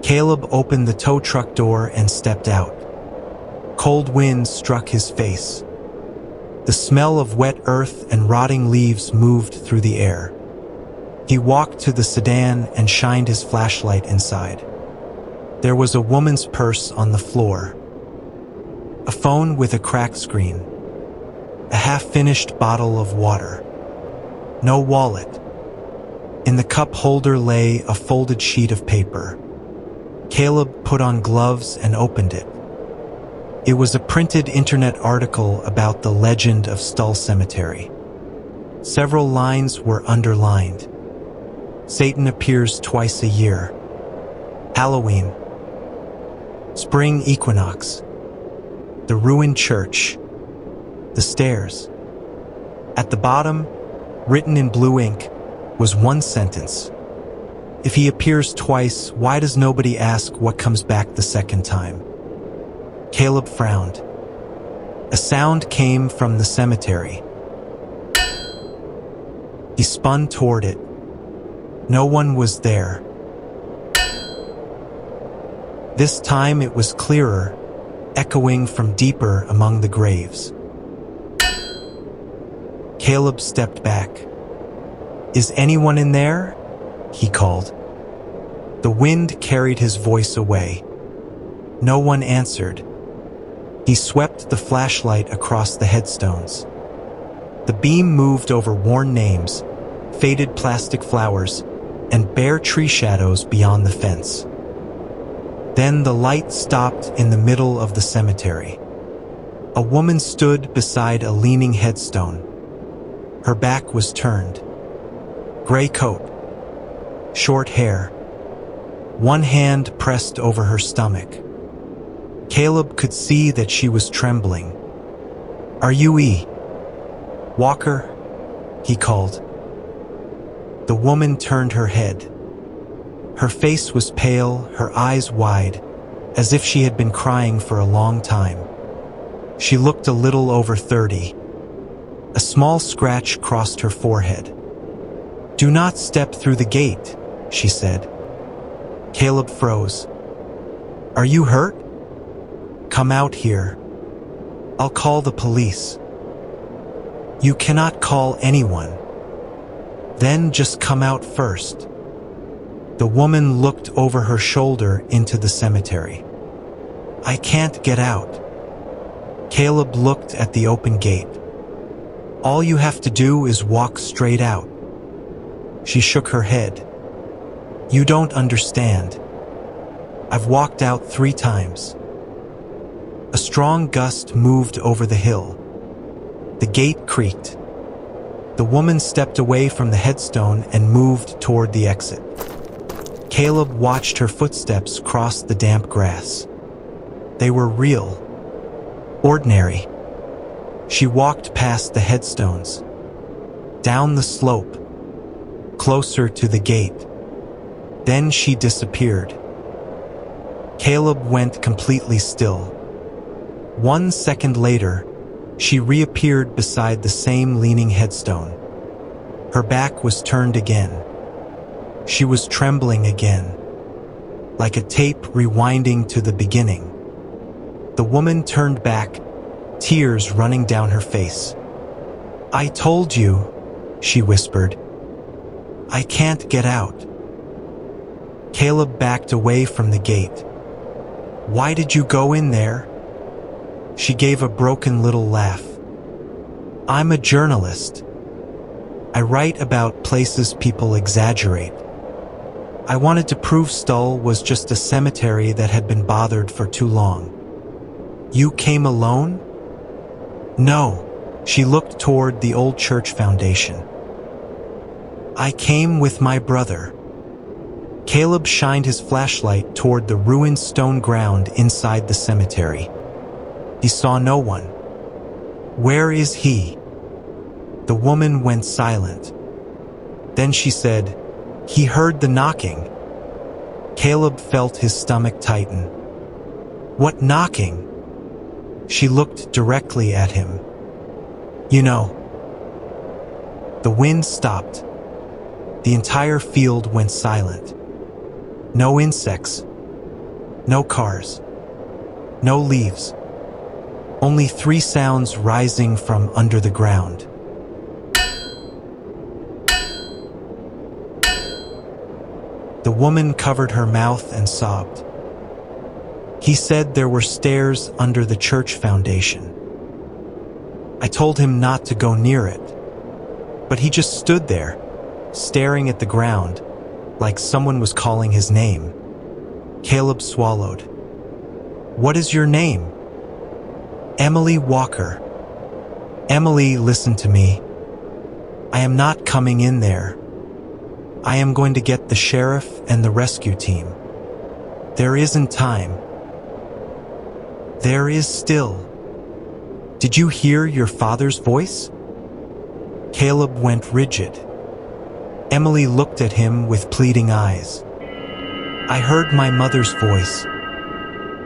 Caleb opened the tow truck door and stepped out. Cold wind struck his face. The smell of wet earth and rotting leaves moved through the air. He walked to the sedan and shined his flashlight inside. There was a woman's purse on the floor. A phone with a cracked screen. A half-finished bottle of water. No wallet. In the cup holder lay a folded sheet of paper. Caleb put on gloves and opened it. It was a printed internet article about the legend of Stull Cemetery. Several lines were underlined. Satan appears twice a year. Halloween. Spring equinox. The ruined church. The stairs. At the bottom, written in blue ink, was one sentence. If he appears twice, why does nobody ask what comes back the second time? Caleb frowned. A sound came from the cemetery. He spun toward it. No one was there. This time it was clearer, echoing from deeper among the graves. Caleb stepped back. Is anyone in there? He called. The wind carried his voice away. No one answered. He swept the flashlight across the headstones. The beam moved over worn names, faded plastic flowers, and bare tree shadows beyond the fence. Then the light stopped in the middle of the cemetery. A woman stood beside a leaning headstone. Her back was turned. Gray coat. Short hair. One hand pressed over her stomach. Caleb could see that she was trembling. Are you Walker? He called. The woman turned her head. Her face was pale, her eyes wide, as if she had been crying for a long time. She looked a little over 30. A small scratch crossed her forehead. Do not step through the gate, she said. Caleb froze. Are you hurt? Come out here. I'll call the police. You cannot call anyone. Then just come out first. The woman looked over her shoulder into the cemetery. I can't get out. Caleb looked at the open gate. All you have to do is walk straight out. She shook her head. You don't understand. I've walked out 3 times. A strong gust moved over the hill. The gate creaked. The woman stepped away from the headstone and moved toward the exit. Caleb watched her footsteps cross the damp grass. They were real. Ordinary. She walked past the headstones. Down the slope. Closer to the gate. Then she disappeared. Caleb went completely still. 1 second later, She reappeared beside the same leaning headstone. Her back was turned again. She was trembling again, like a tape rewinding to the beginning. The woman turned back, tears running down her face. "I told you," she whispered. "I can't get out." Caleb backed away from the gate. "Why did you go in there?" She gave a broken little laugh. "I'm a journalist. I write about places people exaggerate. I wanted to prove Stull was just a cemetery that had been bothered for too long." "You came alone?" "No." She looked toward the old church foundation. "I came with my brother." Caleb shined his flashlight toward the ruined stone ground inside the cemetery. He saw no one. "Where is he?" The woman went silent. Then she said, "He heard the knocking." Caleb felt his stomach tighten. "What knocking?" She looked directly at him. "You know." The wind stopped. The entire field went silent. No insects. No cars. No leaves. Only 3 sounds rising from under the ground. The woman covered her mouth and sobbed. "He said there were stairs under the church foundation. I told him not to go near it, but he just stood there, staring at the ground, like someone was calling his name." Caleb swallowed. "What is your name?" "Emily Walker." "Emily, listen to me. I am not coming in there. I am going to get the sheriff and the rescue team. There isn't time." "There is still. Did you hear your father's voice?" Caleb went rigid. Emily looked at him with pleading eyes. "I heard my mother's voice.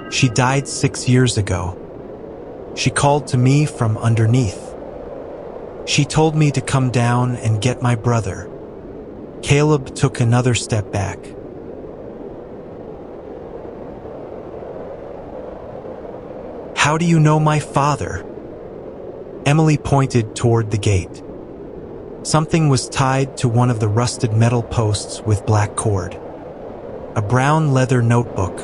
She died 6 years ago. She called to me from underneath. She told me to come down and get my brother." Caleb took another step back. "How do you know my father?" Emily pointed toward the gate. Something was tied to one of the rusted metal posts with black cord. A brown leather notebook.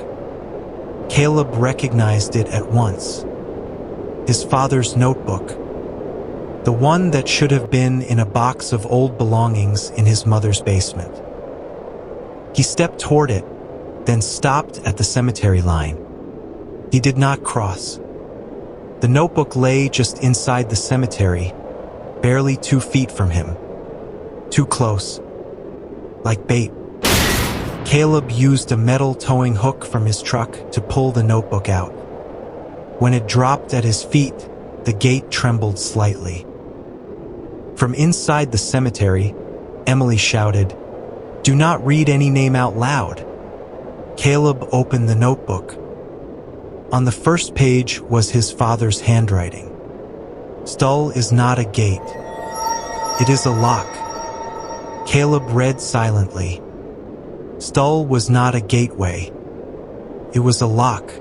Caleb recognized it at once. His father's notebook. The one that should have been in a box of old belongings in his mother's basement. He stepped toward it, then stopped at the cemetery line. He did not cross. The notebook lay just inside the cemetery, barely 2 feet from him. Too close. Like bait. Caleb used a metal towing hook from his truck to pull the notebook out. When it dropped at his feet, the gate trembled slightly. From inside the cemetery, Emily shouted, "Do not read any name out loud." Caleb opened the notebook. On the first page was his father's handwriting. "Stull is not a gate. It is a lock." Caleb read silently. Stull was not a gateway. It was a lock.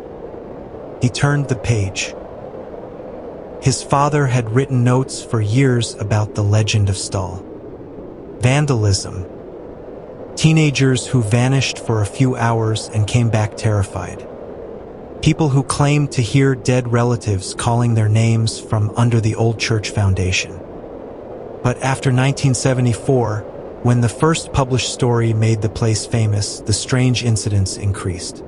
He turned the page. His father had written notes for years about the legend of Stull. Vandalism. Teenagers who vanished for a few hours and came back terrified. People who claimed to hear dead relatives calling their names from under the old church foundation. But after 1974, when the first published story made the place famous, the strange incidents increased.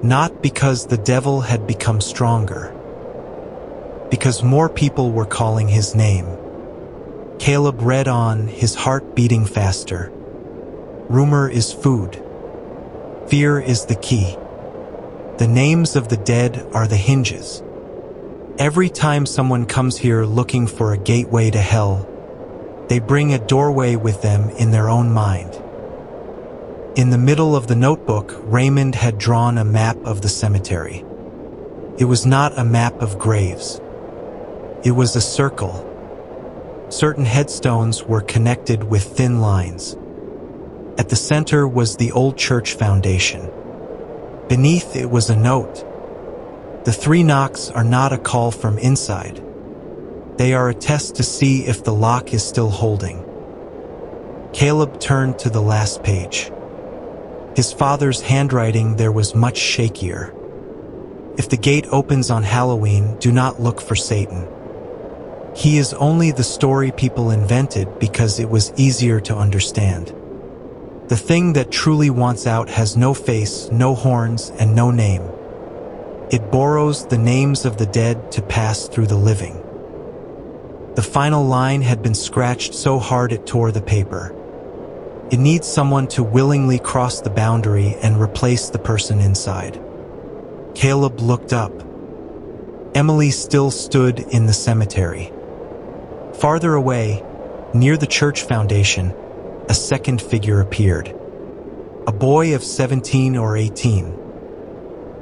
Not because the devil had become stronger, because more people were calling his name. Caleb read on, his heart beating faster. Rumor is food. Fear is the key. The names of the dead are the hinges. Every time someone comes here looking for a gateway to hell, they bring a doorway with them in their own mind. In the middle of the notebook, Raymond had drawn a map of the cemetery. It was not a map of graves. It was a circle. Certain headstones were connected with thin lines. At the center was the old church foundation. Beneath it was a note. The 3 knocks are not a call from inside. They are a test to see if the lock is still holding. Caleb turned to the last page. His father's handwriting there was much shakier. If the gate opens on Halloween, do not look for Satan. He is only the story people invented because it was easier to understand. The thing that truly wants out has no face, no horns, and no name. It borrows the names of the dead to pass through the living. The final line had been scratched so hard it tore the paper. It needs someone to willingly cross the boundary and replace the person inside. Caleb looked up. Emily still stood in the cemetery. Farther away, near the church foundation, a second figure appeared. A boy of 17 or 18.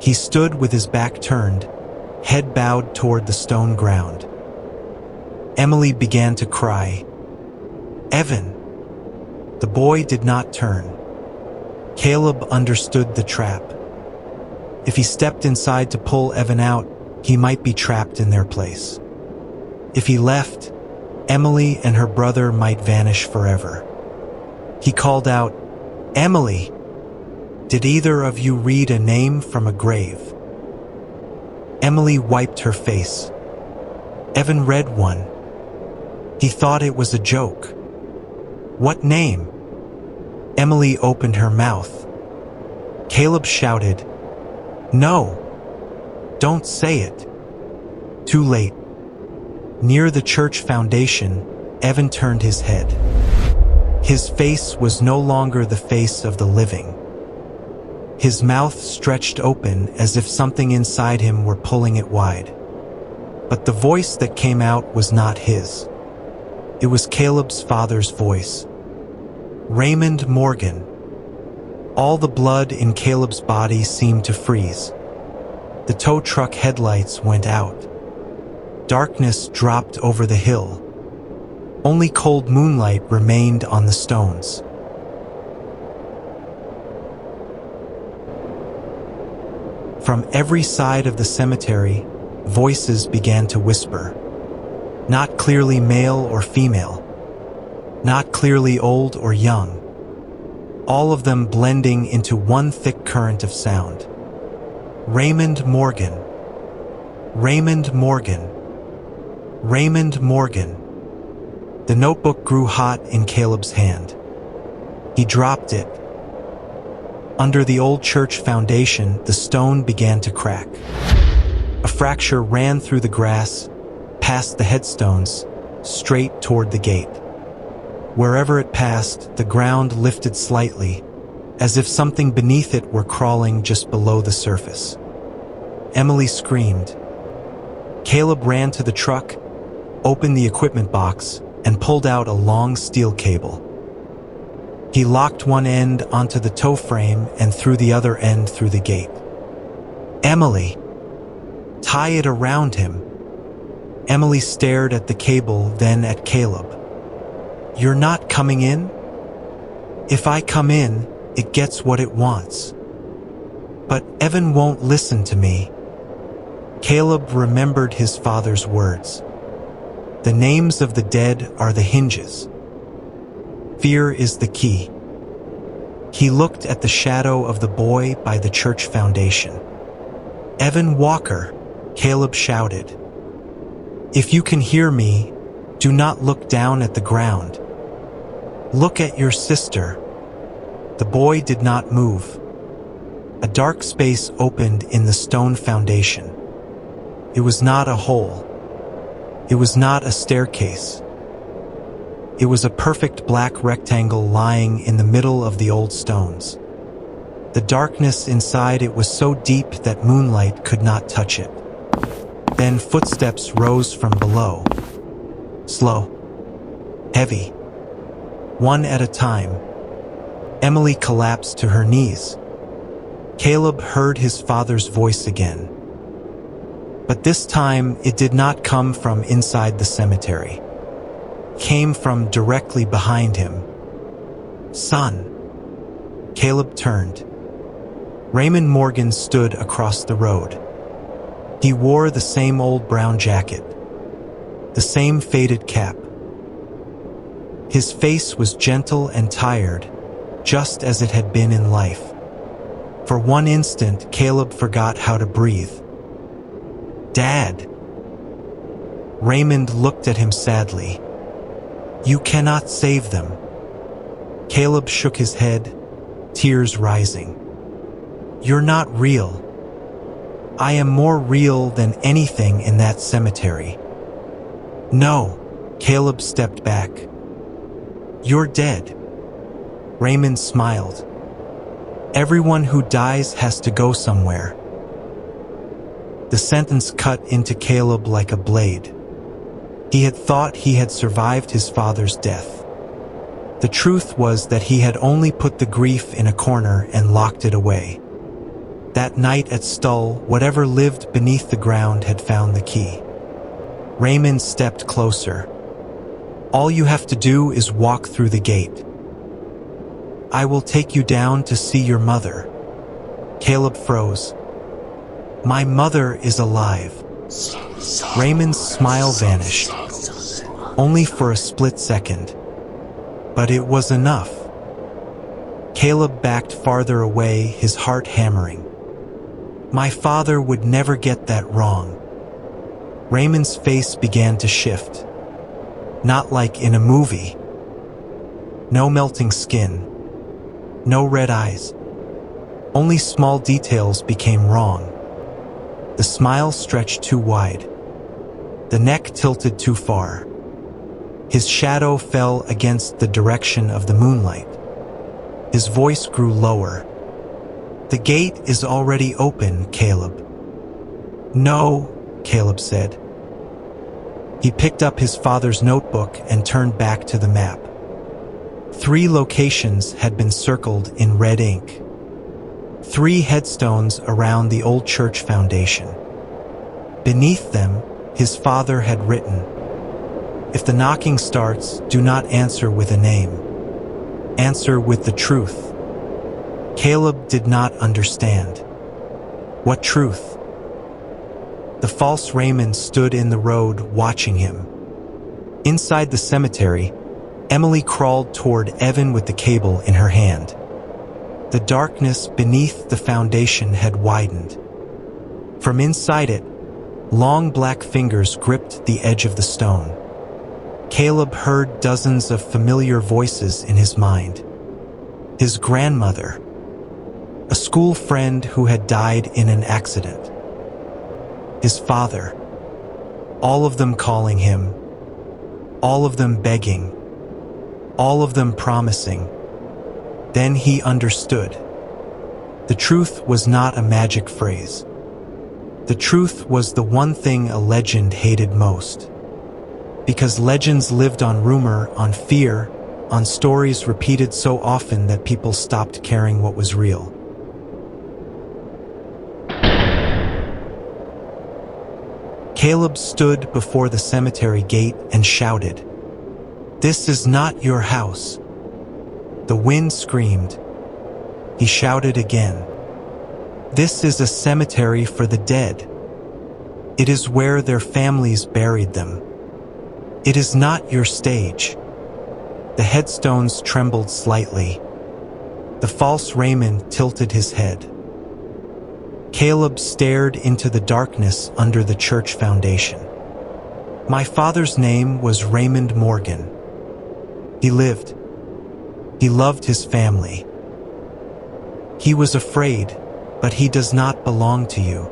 He stood with his back turned, head bowed toward the stone ground. Emily began to cry. "Evan!" The boy did not turn. Caleb understood the trap. If he stepped inside to pull Evan out, he might be trapped in their place. If he left, Emily and her brother might vanish forever. He called out, "Emily! Did either of you read a name from a grave?" Emily wiped her face. Evan read one. He thought it was a joke. "What name?" Emily opened her mouth. Caleb shouted, "No! Don't say it!" Too late. Near the church foundation, Evan turned his head. His face was no longer the face of the living. His mouth stretched open as if something inside him were pulling it wide. But the voice that came out was not his. It was Caleb's father's voice. Raymond Morgan. All the blood in Caleb's body seemed to freeze. The tow truck headlights went out. Darkness dropped over the hill. Only cold moonlight remained on the stones. From every side of the cemetery, voices began to whisper. Not clearly male or female. Not clearly old or young. All of them blending into one thick current of sound. Raymond Morgan. Raymond Morgan. Raymond Morgan. The notebook grew hot in Caleb's hand. He dropped it. Under the old church foundation, the stone began to crack. A fracture ran through the grass, past the headstones, straight toward the gate. Wherever it passed, the ground lifted slightly, as if something beneath it were crawling just below the surface. Emily screamed. Caleb ran to the truck, opened the equipment box, and pulled out a long steel cable. He locked one end onto the tow frame and threw the other end through the gate. "Emily! Tie it around him." Emily stared at the cable, then at Caleb. "You're not coming in?" "If I come in, it gets what it wants." "But Evan won't listen to me." Caleb remembered his father's words. The names of the dead are the hinges. Fear is the key. He looked at the shadow of the boy by the church foundation. "Evan Walker," Caleb shouted. "If you can hear me, do not look down at the ground. Look at your sister." The boy did not move. A dark space opened in the stone foundation. It was not a hole. It was not a staircase. It was a perfect black rectangle lying in the middle of the old stones. The darkness inside it was so deep that moonlight could not touch it. Then footsteps rose from below. Slow. Heavy. One at a time. Emily collapsed to her knees. Caleb heard his father's voice again. But this time, it did not come from inside the cemetery. It came from directly behind him. "Son." Caleb turned. Raymond Morgan stood across the road. He wore the same old brown jacket, the same faded cap. His face was gentle and tired, just as it had been in life. For one instant, Caleb forgot how to breathe. "Dad." Raymond looked at him sadly. "You cannot save them." Caleb shook his head, tears rising. "You're not real. I am more real than anything in that cemetery." "No." Caleb stepped back. "You're dead." Raymond smiled. "Everyone who dies has to go somewhere." The sentence cut into Caleb like a blade. He had thought he had survived his father's death. The truth was that he had only put the grief in a corner and locked it away. That night at Stull, whatever lived beneath the ground had found the key. Raymond stepped closer. "All you have to do is walk through the gate. I will take you down to see your mother." Caleb froze. "My mother is alive." Raymond's smile vanished, only for a split second. But it was enough. Caleb backed farther away, his heart hammering. "My father would never get that wrong." Raymond's face began to shift. Not like in a movie. No melting skin. No red eyes. Only small details became wrong. The smile stretched too wide. The neck tilted too far. His shadow fell against the direction of the moonlight. His voice grew lower. "The gate is already open, Caleb." "No," Caleb said. He picked up his father's notebook and turned back to the map. 3 locations had been circled in red ink. 3 headstones around the old church foundation. Beneath them, his father had written, "If the knocking starts, do not answer with a name. Answer with the truth." Caleb did not understand. What truth? The false Raymond stood in the road watching him. Inside the cemetery, Emily crawled toward Evan with the cable in her hand. The darkness beneath the foundation had widened. From inside it, long black fingers gripped the edge of the stone. Caleb heard dozens of familiar voices in his mind. His grandmother, a school friend who had died in an accident. His father, all of them calling him, all of them begging, all of them promising. Then he understood. The truth was not a magic phrase. The truth was the one thing a legend hated most. Because legends lived on rumor, on fear, on stories repeated so often that people stopped caring what was real. Caleb stood before the cemetery gate and shouted, "This is not your house." The wind screamed. He shouted again, "This is a cemetery for the dead. It is where their families buried them. It is not your stage." The headstones trembled slightly. The false Raymond tilted his head. Caleb stared into the darkness under the church foundation. "My father's name was Raymond Morgan. He lived. He loved his family. He was afraid, but he does not belong to you."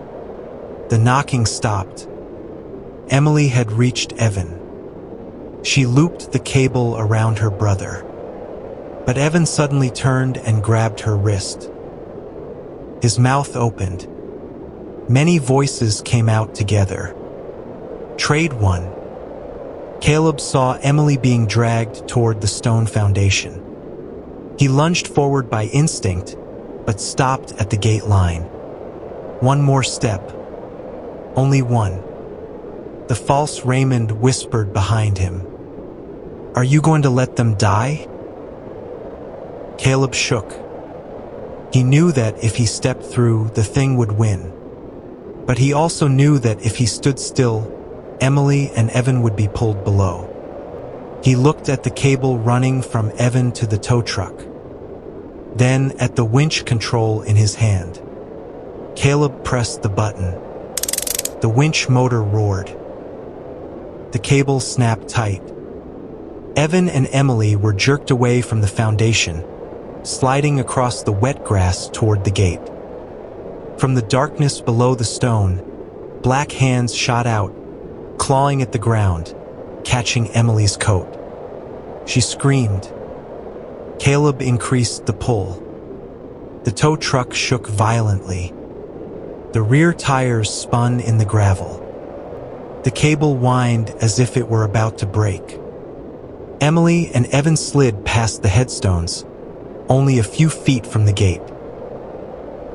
The knocking stopped. Emily had reached Evan. She looped the cable around her brother. But Evan suddenly turned and grabbed her wrist. His mouth opened. Many voices came out together. "Trade one." Caleb saw Emily being dragged toward the stone foundation. He lunged forward by instinct, but stopped at the gate line. One more step. Only one. The false Raymond whispered behind him. Are you going to let them die? Caleb shook. He knew that if he stepped through, the thing would win. But he also knew that if he stood still, Emily and Evan would be pulled below. He looked at the cable running from Evan to the tow truck, then at the winch control in his hand. Caleb pressed the button. The winch motor roared. The cable snapped tight. Evan and Emily were jerked away from the foundation, sliding across the wet grass toward the gate. From the darkness below the stone, black hands shot out, clawing at the ground, catching Emily's coat. She screamed. Caleb increased the pull. The tow truck shook violently. The rear tires spun in the gravel. The cable whined as if it were about to break. Emily and Evan slid past the headstones, only a few feet from the gate.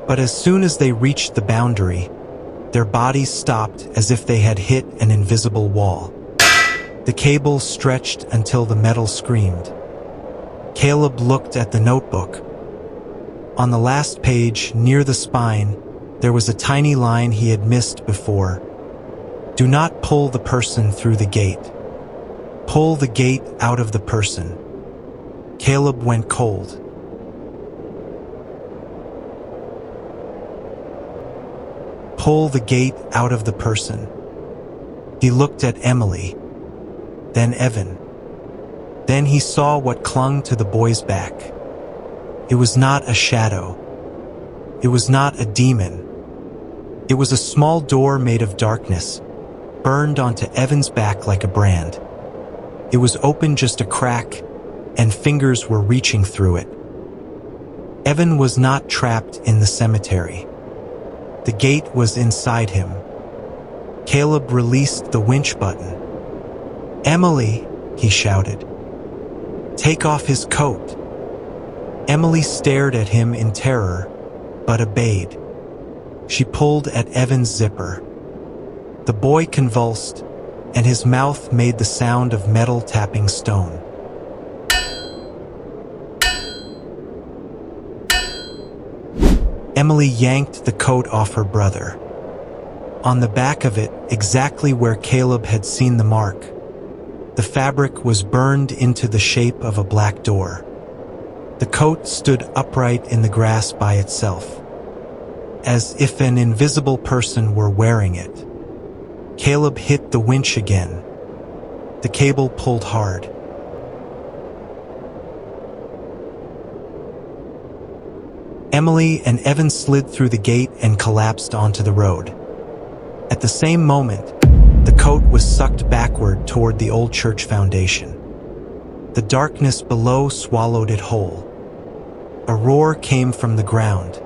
But as soon as they reached the boundary, their bodies stopped as if they had hit an invisible wall. The cable stretched until the metal screamed. Caleb looked at the notebook. On the last page, near the spine, there was a tiny line he had missed before. Do not pull the person through the gate. Pull the gate out of the person. Caleb went cold. Pull the gate out of the person. He looked at Emily, then Evan. Then he saw what clung to the boy's back. It was not a shadow. It was not a demon. It was a small door made of darkness, burned onto Evan's back like a brand. It was open just a crack, and fingers were reaching through it. Evan was not trapped in the cemetery. The gate was inside him. Caleb released the winch button. Emily, he shouted. Take off his coat. Emily stared at him in terror, but obeyed. She pulled at Evan's zipper. The boy convulsed, and his mouth made the sound of metal tapping stone. Emily yanked the coat off her brother. On the back of it, exactly where Caleb had seen the mark, the fabric was burned into the shape of a black door. The coat stood upright in the grass by itself, as if an invisible person were wearing it. Caleb hit the winch again. The cable pulled hard. Emily and Evan slid through the gate and collapsed onto the road. At the same moment, the coat was sucked backward toward the old church foundation. The darkness below swallowed it whole. A roar came from the ground.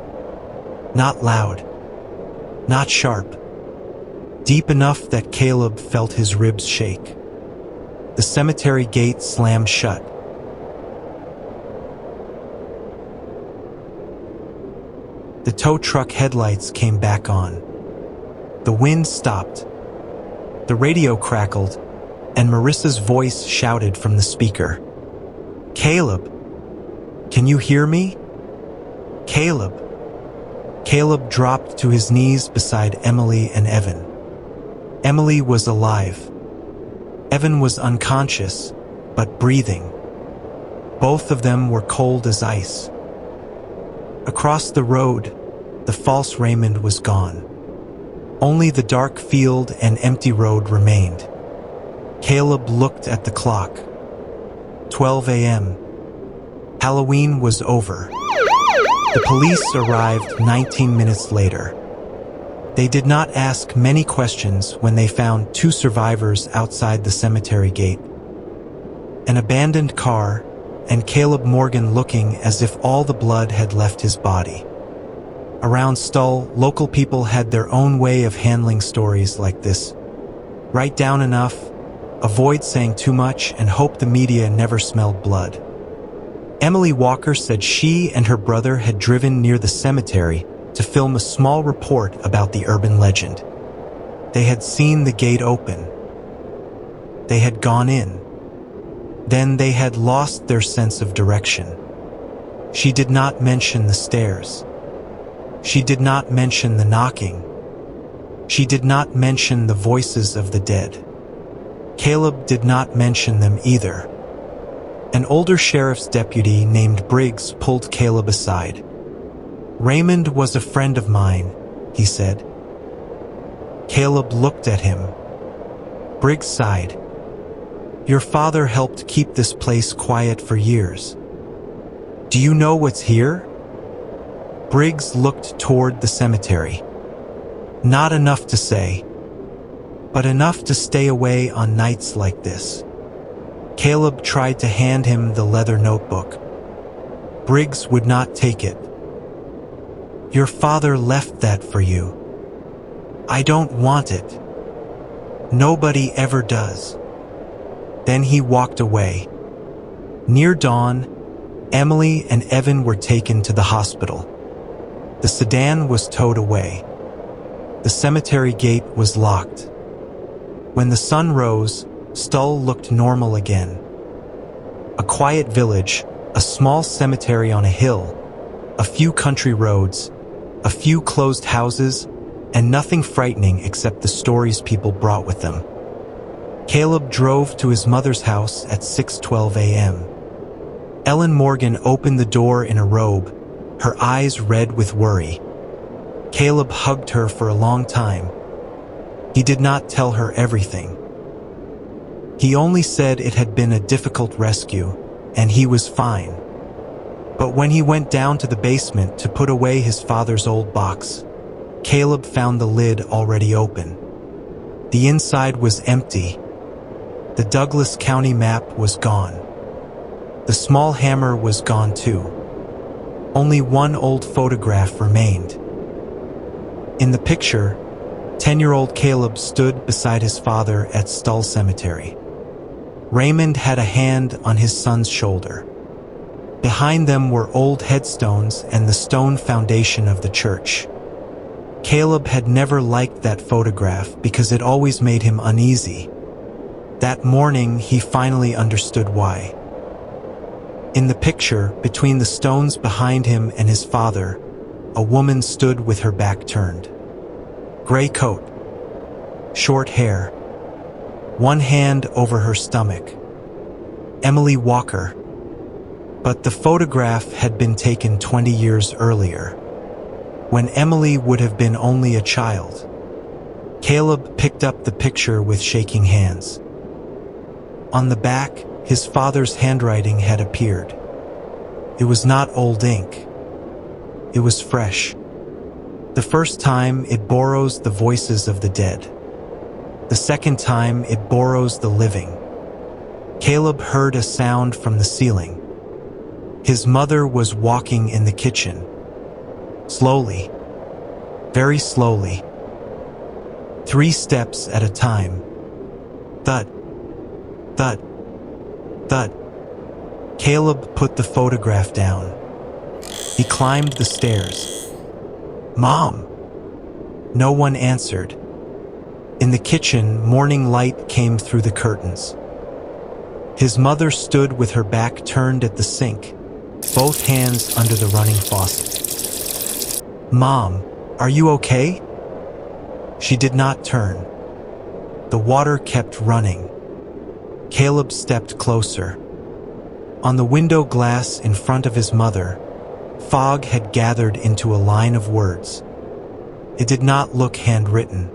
Not loud, not sharp, deep enough that Caleb felt his ribs shake. The cemetery gate slammed shut. The tow truck headlights came back on. The wind stopped. The radio crackled, and Marissa's voice shouted from the speaker. Caleb, can you hear me? Caleb. Caleb dropped to his knees beside Emily and Evan. Emily was alive. Evan was unconscious, but breathing. Both of them were cold as ice. Across the road, the false Raymond was gone. Only the dark field and empty road remained. Caleb looked at the clock. 12 a.m. Halloween was over. The police arrived 19 minutes later. They did not ask many questions when they found two survivors outside the cemetery gate. An abandoned car, and Caleb Morgan looking as if all the blood had left his body. Around Stull, local people had their own way of handling stories like this. Write down enough, avoid saying too much, and hope the media never smelled blood. Emily Walker said she and her brother had driven near the cemetery to film a small report about the urban legend. They had seen the gate open. They had gone in. Then they had lost their sense of direction. She did not mention the stairs. She did not mention the knocking. She did not mention the voices of the dead. Caleb did not mention them either. An older sheriff's deputy named Briggs pulled Caleb aside. "Raymond was a friend of mine," he said. Caleb looked at him. Briggs sighed. "Your father helped keep this place quiet for years. Do you know what's here?" Briggs looked toward the cemetery. "Not enough to say, but enough to stay away on nights like this." Caleb tried to hand him the leather notebook. Briggs would not take it. "Your father left that for you. I don't want it. Nobody ever does." Then he walked away. Near dawn, Emily and Evan were taken to the hospital. The sedan was towed away. The cemetery gate was locked. When the sun rose, Stull looked normal again. A quiet village, a small cemetery on a hill, a few country roads, a few closed houses, and nothing frightening except the stories people brought with them. Caleb drove to his mother's house at 6:12 a.m. Ellen Morgan opened the door in a robe, her eyes red with worry. Caleb hugged her for a long time. He did not tell her everything. He only said it had been a difficult rescue, and he was fine. But when he went down to the basement to put away his father's old box, Caleb found the lid already open. The inside was empty. The Douglas County map was gone. The small hammer was gone too. Only one old photograph remained. In the picture, 10-year-old Caleb stood beside his father at Stull Cemetery. Raymond had a hand on his son's shoulder. Behind them were old headstones and the stone foundation of the church. Caleb had never liked that photograph because it always made him uneasy. That morning, he finally understood why. In the picture, between the stones behind him and his father, a woman stood with her back turned. Gray coat, short hair, one hand over her stomach. Emily Walker. But the photograph had been taken 20 years earlier, when Emily would have been only a child. Caleb picked up the picture with shaking hands. On the back, his father's handwriting had appeared. It was not old ink. It was fresh. The first time, it borrows the voices of the dead. The second time, it borrows the living. Caleb heard a sound from the ceiling. His mother was walking in the kitchen. Slowly. Very slowly. 3 steps at a time. Thud. Thud. Thud. Caleb put the photograph down. He climbed the stairs. "Mom!" No one answered. In the kitchen, morning light came through the curtains. His mother stood with her back turned at the sink, both hands under the running faucet. "Mom, are you okay?" She did not turn. The water kept running. Caleb stepped closer. On the window glass in front of his mother, fog had gathered into a line of words. It did not look handwritten.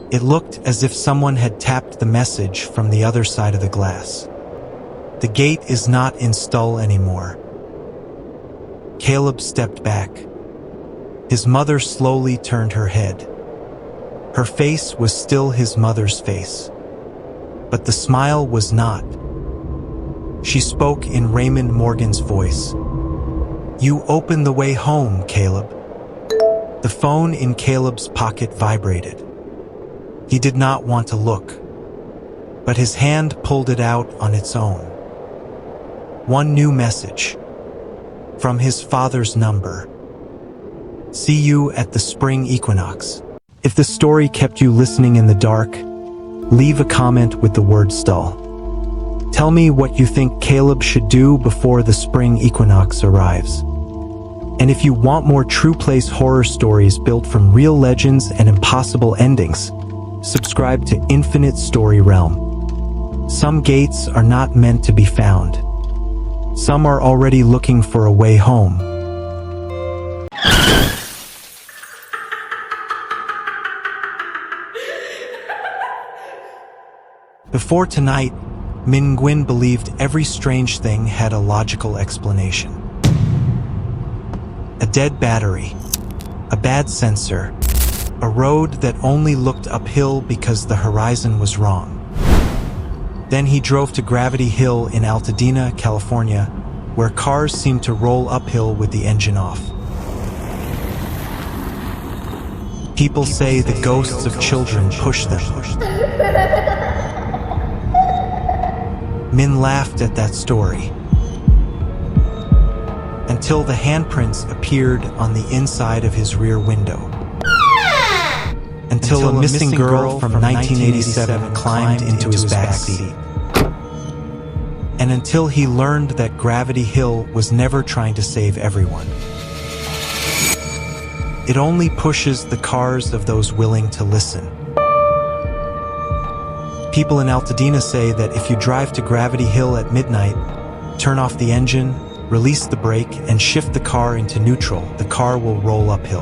It looked as if someone had tapped the message from the other side of the glass. "The gate is not in Stull anymore." Caleb stepped back. His mother slowly turned her head. Her face was still his mother's face, but the smile was not. She spoke in Raymond Morgan's voice. "You open the way home, Caleb." The phone in Caleb's pocket vibrated. He did not want to look, but his hand pulled it out on its own. One new message. From his father's number. "See you at the spring equinox." If the story kept you listening in the dark, leave a comment with the word stall. Tell me what you think Caleb should do before the spring equinox arrives. And if you want more true place horror stories built from real legends and impossible endings, subscribe to Infinite Story Realm. Some gates are not meant to be found. Some are already looking for a way home. Before tonight, Min Nguyen believed every strange thing had a logical explanation. A dead battery, a bad sensor, a road that only looked uphill because the horizon was wrong. Then he drove to Gravity Hill in Altadena, California, where cars seemed to roll uphill with the engine off. People say the ghosts of children push them. Min laughed at that story, until the handprints appeared on the inside of his rear window. Until a missing girl from 1987 climbed into his backseat. And until he learned that Gravity Hill was never trying to save everyone. It only pushes the cars of those willing to listen. People in Altadena say that if you drive to Gravity Hill at midnight, turn off the engine, release the brake, and shift the car into neutral, the car will roll uphill.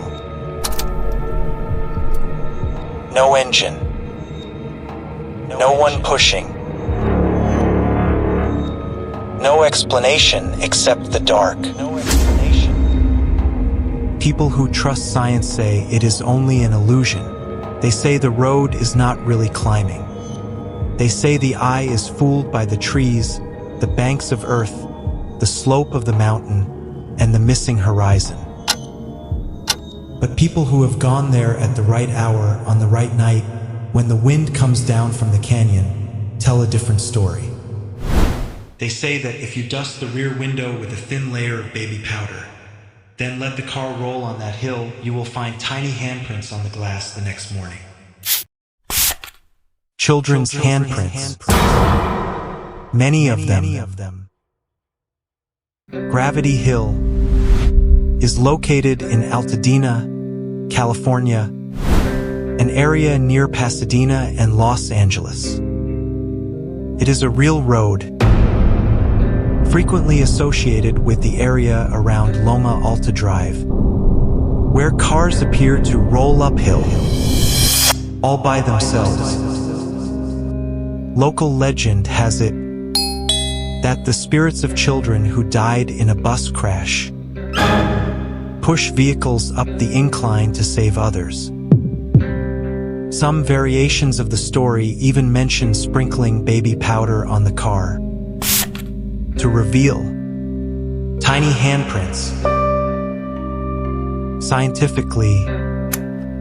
No engine. No one pushing. No explanation except the dark. No explanation. People who trust science say it is only an illusion. They say the road is not really climbing. They say the eye is fooled by the trees, the banks of earth, the slope of the mountain, and the missing horizon. But people who have gone there at the right hour on the right night, when the wind comes down from the canyon, tell a different story. They say that if you dust the rear window with a thin layer of baby powder, then let the car roll on that hill, you will find tiny handprints on the glass the next morning. Children's handprints. Many of them. Gravity Hill is located in Altadena, California, an area near Pasadena and Los Angeles. It is a real road, frequently associated with the area around Loma Alta Drive, where cars appear to roll uphill, all by themselves. Local legend has it that the spirits of children who died in a bus crash push vehicles up the incline to save others. Some variations of the story even mention sprinkling baby powder on the car to reveal tiny handprints. Scientifically,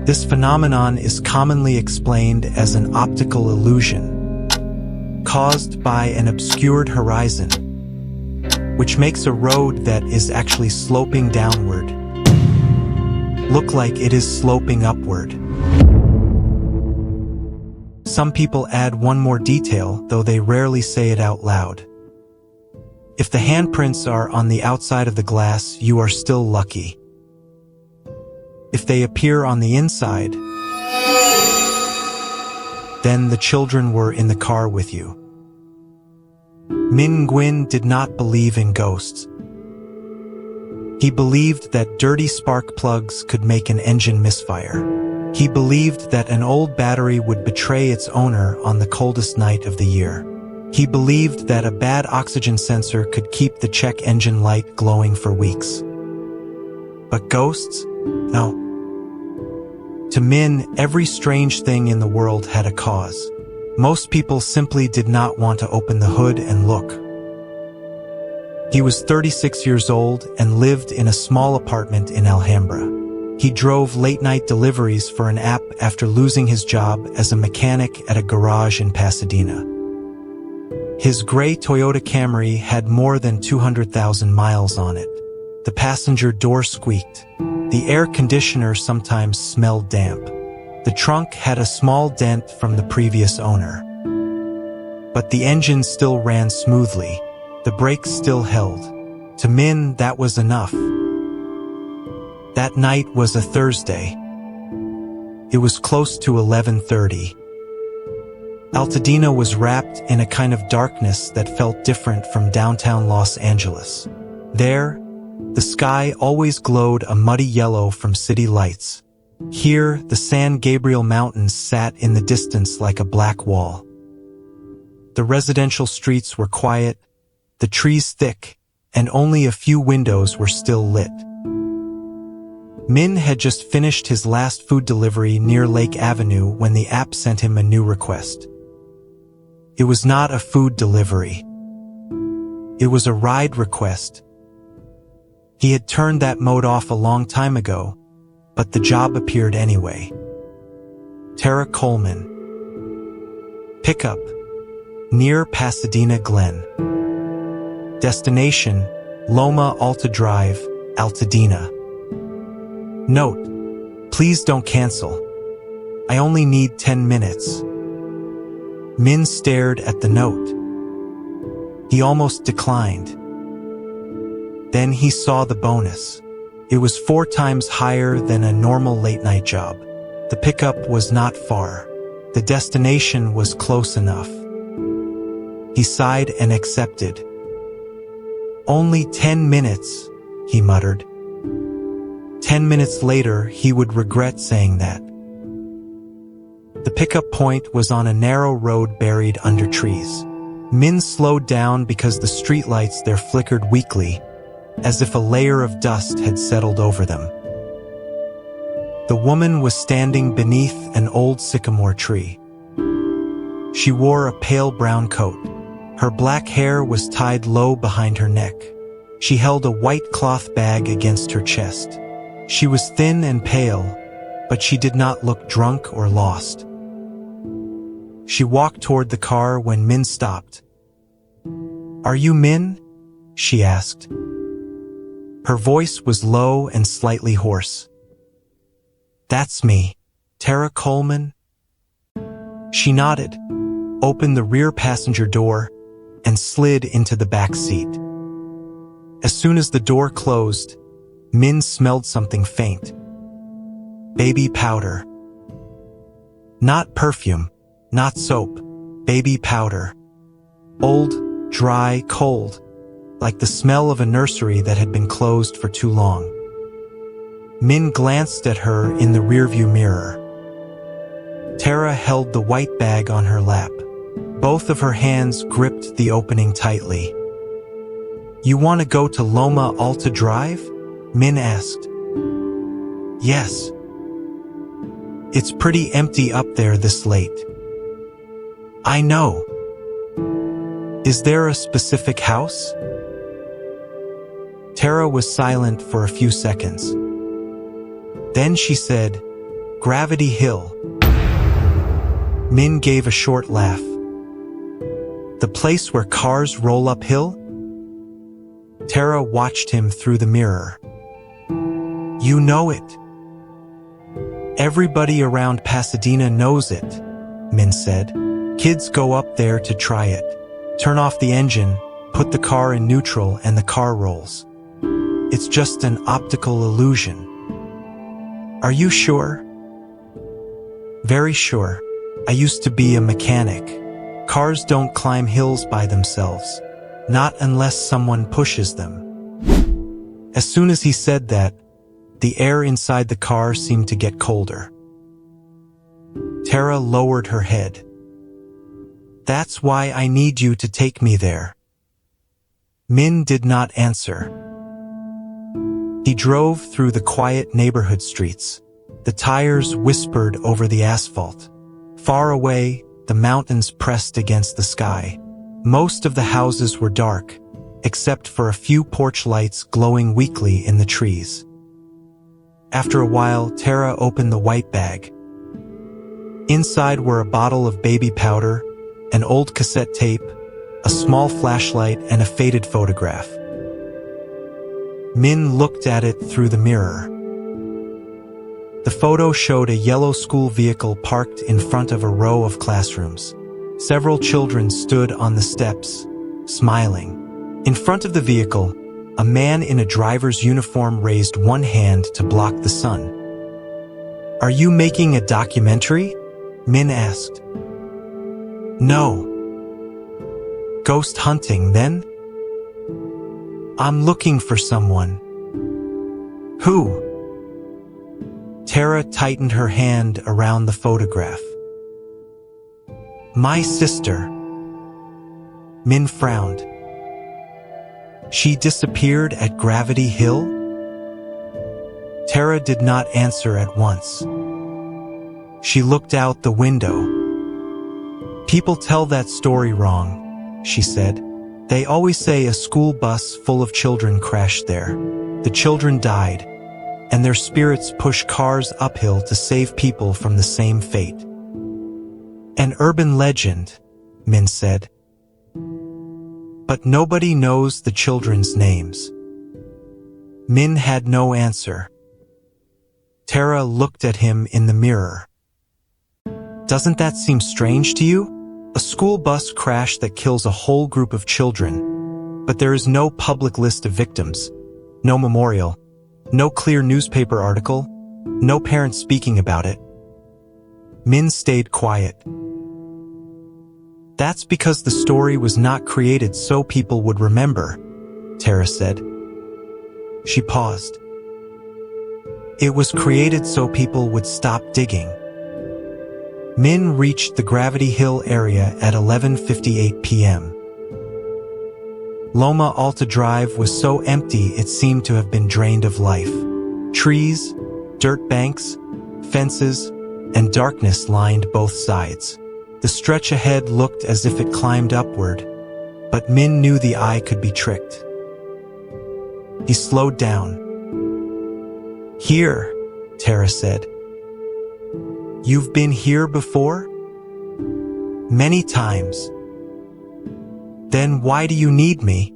this phenomenon is commonly explained as an optical illusion caused by an obscured horizon, which makes a road that is actually sloping downward look like it is sloping upward. Some people add one more detail, though they rarely say it out loud. If the handprints are on the outside of the glass, you are still lucky. If they appear on the inside, then the children were in the car with you. Min Nguyen did not believe in ghosts. He believed that dirty spark plugs could make an engine misfire. He believed that an old battery would betray its owner on the coldest night of the year. He believed that a bad oxygen sensor could keep the check engine light glowing for weeks. But ghosts? No. To Min, every strange thing in the world had a cause. Most people simply did not want to open the hood and look. He was 36 years old and lived in a small apartment in Alhambra. He drove late-night deliveries for an app after losing his job as a mechanic at a garage in Pasadena. His gray Toyota Camry had more than 200,000 miles on it. The passenger door squeaked. The air conditioner sometimes smelled damp. The trunk had a small dent from the previous owner. But the engine still ran smoothly. The brakes still held. To Min, that was enough. That night was a Thursday. It was close to 11:30. Altadena was wrapped in a kind of darkness that felt different from downtown Los Angeles. There, the sky always glowed a muddy yellow from city lights. Here, the San Gabriel Mountains sat in the distance like a black wall. The residential streets were quiet, the trees thick, and only a few windows were still lit. Min had just finished his last food delivery near Lake Avenue when the app sent him a new request. It was not a food delivery. It was a ride request. He had turned that mode off a long time ago, but the job appeared anyway. Tara Coleman. Pickup. Near Pasadena Glen. Destination, Loma Alta Drive, Altadena. Note, please don't cancel. I only need 10 minutes. Min stared at the note. He almost declined. Then he saw the bonus. It was 4 times higher than a normal late-night job. The pickup was not far. The destination was close enough. He sighed and accepted. Only 10 minutes, he muttered. 10 minutes later, he would regret saying that. The pickup point was on a narrow road buried under trees. Min slowed down because the streetlights there flickered weakly, as if a layer of dust had settled over them. The woman was standing beneath an old sycamore tree. She wore a pale brown coat. Her black hair was tied low behind her neck. She held a white cloth bag against her chest. She was thin and pale, but she did not look drunk or lost. She walked toward the car when Min stopped. "Are you Min?" she asked. Her voice was low and slightly hoarse. "That's me, Tara Coleman." She nodded, opened the rear passenger door, and slid into the back seat. As soon as the door closed, Min smelled something faint. Baby powder. Not perfume, not soap, baby powder. Old, dry, cold, like the smell of a nursery that had been closed for too long. Min glanced at her in the rearview mirror. Tara held the white bag on her lap. Both of her hands gripped the opening tightly. "You want to go to Loma Alta Drive?" Min asked. "Yes. It's pretty empty up there this late." "I know. Is there a specific house?" Tara was silent for a few seconds. Then she said, "Gravity Hill." Min gave a short laugh. "The place where cars roll uphill?" Tara watched him through the mirror. "You know it." "Everybody around Pasadena knows it," Min said. "Kids go up there to try it. Turn off the engine, put the car in neutral, and the car rolls. It's just an optical illusion." "Are you sure?" "Very sure. I used to be a mechanic. Cars don't climb hills by themselves. Not unless someone pushes them." As soon as he said that, the air inside the car seemed to get colder. Tara lowered her head. "That's why I need you to take me there." Min did not answer. He drove through the quiet neighborhood streets. The tires whispered over the asphalt. Far away, the mountains pressed against the sky. Most of the houses were dark, except for a few porch lights glowing weakly in the trees. After a while, Tara opened the white bag. Inside were a bottle of baby powder, an old cassette tape, a small flashlight, and a faded photograph. Min looked at it through the mirror. The photo showed a yellow school vehicle parked in front of a row of classrooms. Several children stood on the steps, smiling. In front of the vehicle, a man in a driver's uniform raised one hand to block the sun. "Are you making a documentary?" Min asked. "No." "Ghost hunting, then?" "I'm looking for someone." "Who?" Tara tightened her hand around the photograph. "My sister." Min frowned. "She disappeared at Gravity Hill?" Tara did not answer at once. She looked out the window. "People tell that story wrong," she said. "They always say a school bus full of children crashed there. The children died, and their spirits push cars uphill to save people from the same fate." "An urban legend," Min said. "But nobody knows the children's names." Min had no answer. Tara looked at him in the mirror. "Doesn't that seem strange to you? A school bus crash that kills a whole group of children, but there is no public list of victims, no memorial, no clear newspaper article, no parents speaking about it." Min stayed quiet. "That's because the story was not created so people would remember," Tara said. She paused. "It was created so people would stop digging." Min reached the Gravity Hill area at 11:58 p.m. Loma Alta Drive was so empty it seemed to have been drained of life. Trees, dirt banks, fences, and darkness lined both sides. The stretch ahead looked as if it climbed upward, but Min knew the eye could be tricked. He slowed down. "Here," Tara said. "You've been here before?" "Many times." "Then why do you need me?"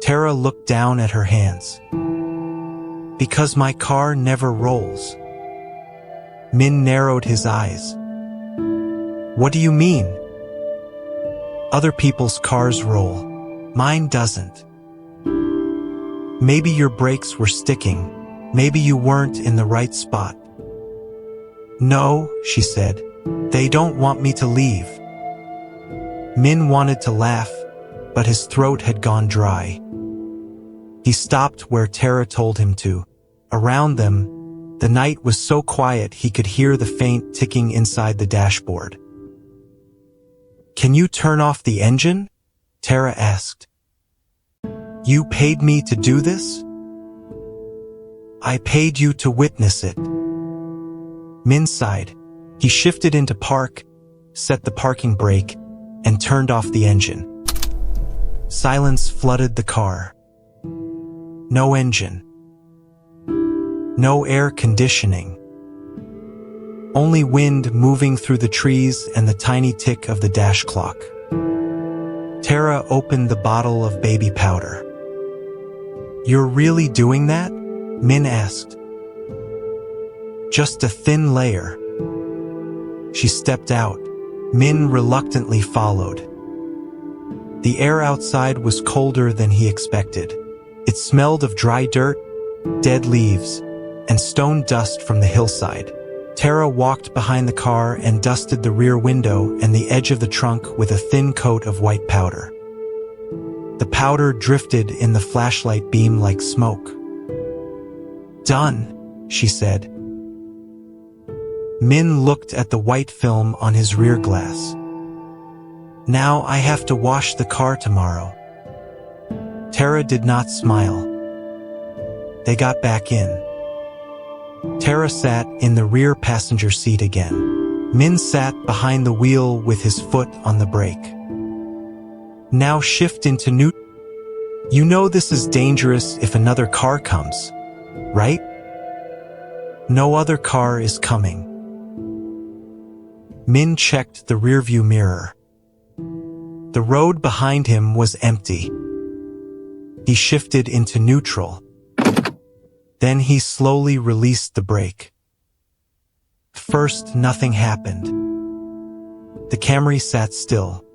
Tara looked down at her hands. "Because my car never rolls." Min narrowed his eyes. "What do you mean?" "Other people's cars roll. Mine doesn't." "Maybe your brakes were sticking. Maybe you weren't in the right spot." "No," she said. "They don't want me to leave." Min wanted to laugh, but his throat had gone dry. He stopped where Tara told him to. Around them, the night was so quiet he could hear the faint ticking inside the dashboard. "Can you turn off the engine?" Tara asked. "You paid me to do this?" "I paid you to witness it." Min sighed. He shifted into park, set the parking brake, and turned off the engine. Silence flooded the car. No engine. No air conditioning. Only wind moving through the trees and the tiny tick of the dash clock. Tara opened the bottle of baby powder. "You're really doing that?" Min asked. "Just a thin layer." She stepped out. Min reluctantly followed. The air outside was colder than he expected. It smelled of dry dirt, dead leaves, and stone dust from the hillside. Tara walked behind the car and dusted the rear window and the edge of the trunk with a thin coat of white powder. The powder drifted in the flashlight beam like smoke. "Done," she said. Min looked at the white film on his rear glass. "Now I have to wash the car tomorrow." Tara did not smile. They got back in. Tara sat in the rear passenger seat again. Min sat behind the wheel with his foot on the brake. "Now shift into neutral. You know this is dangerous if another car comes, right?" "No other car is coming." Min checked the rearview mirror. The road behind him was empty. He shifted into neutral. Then he slowly released the brake. First, nothing happened. The Camry sat still.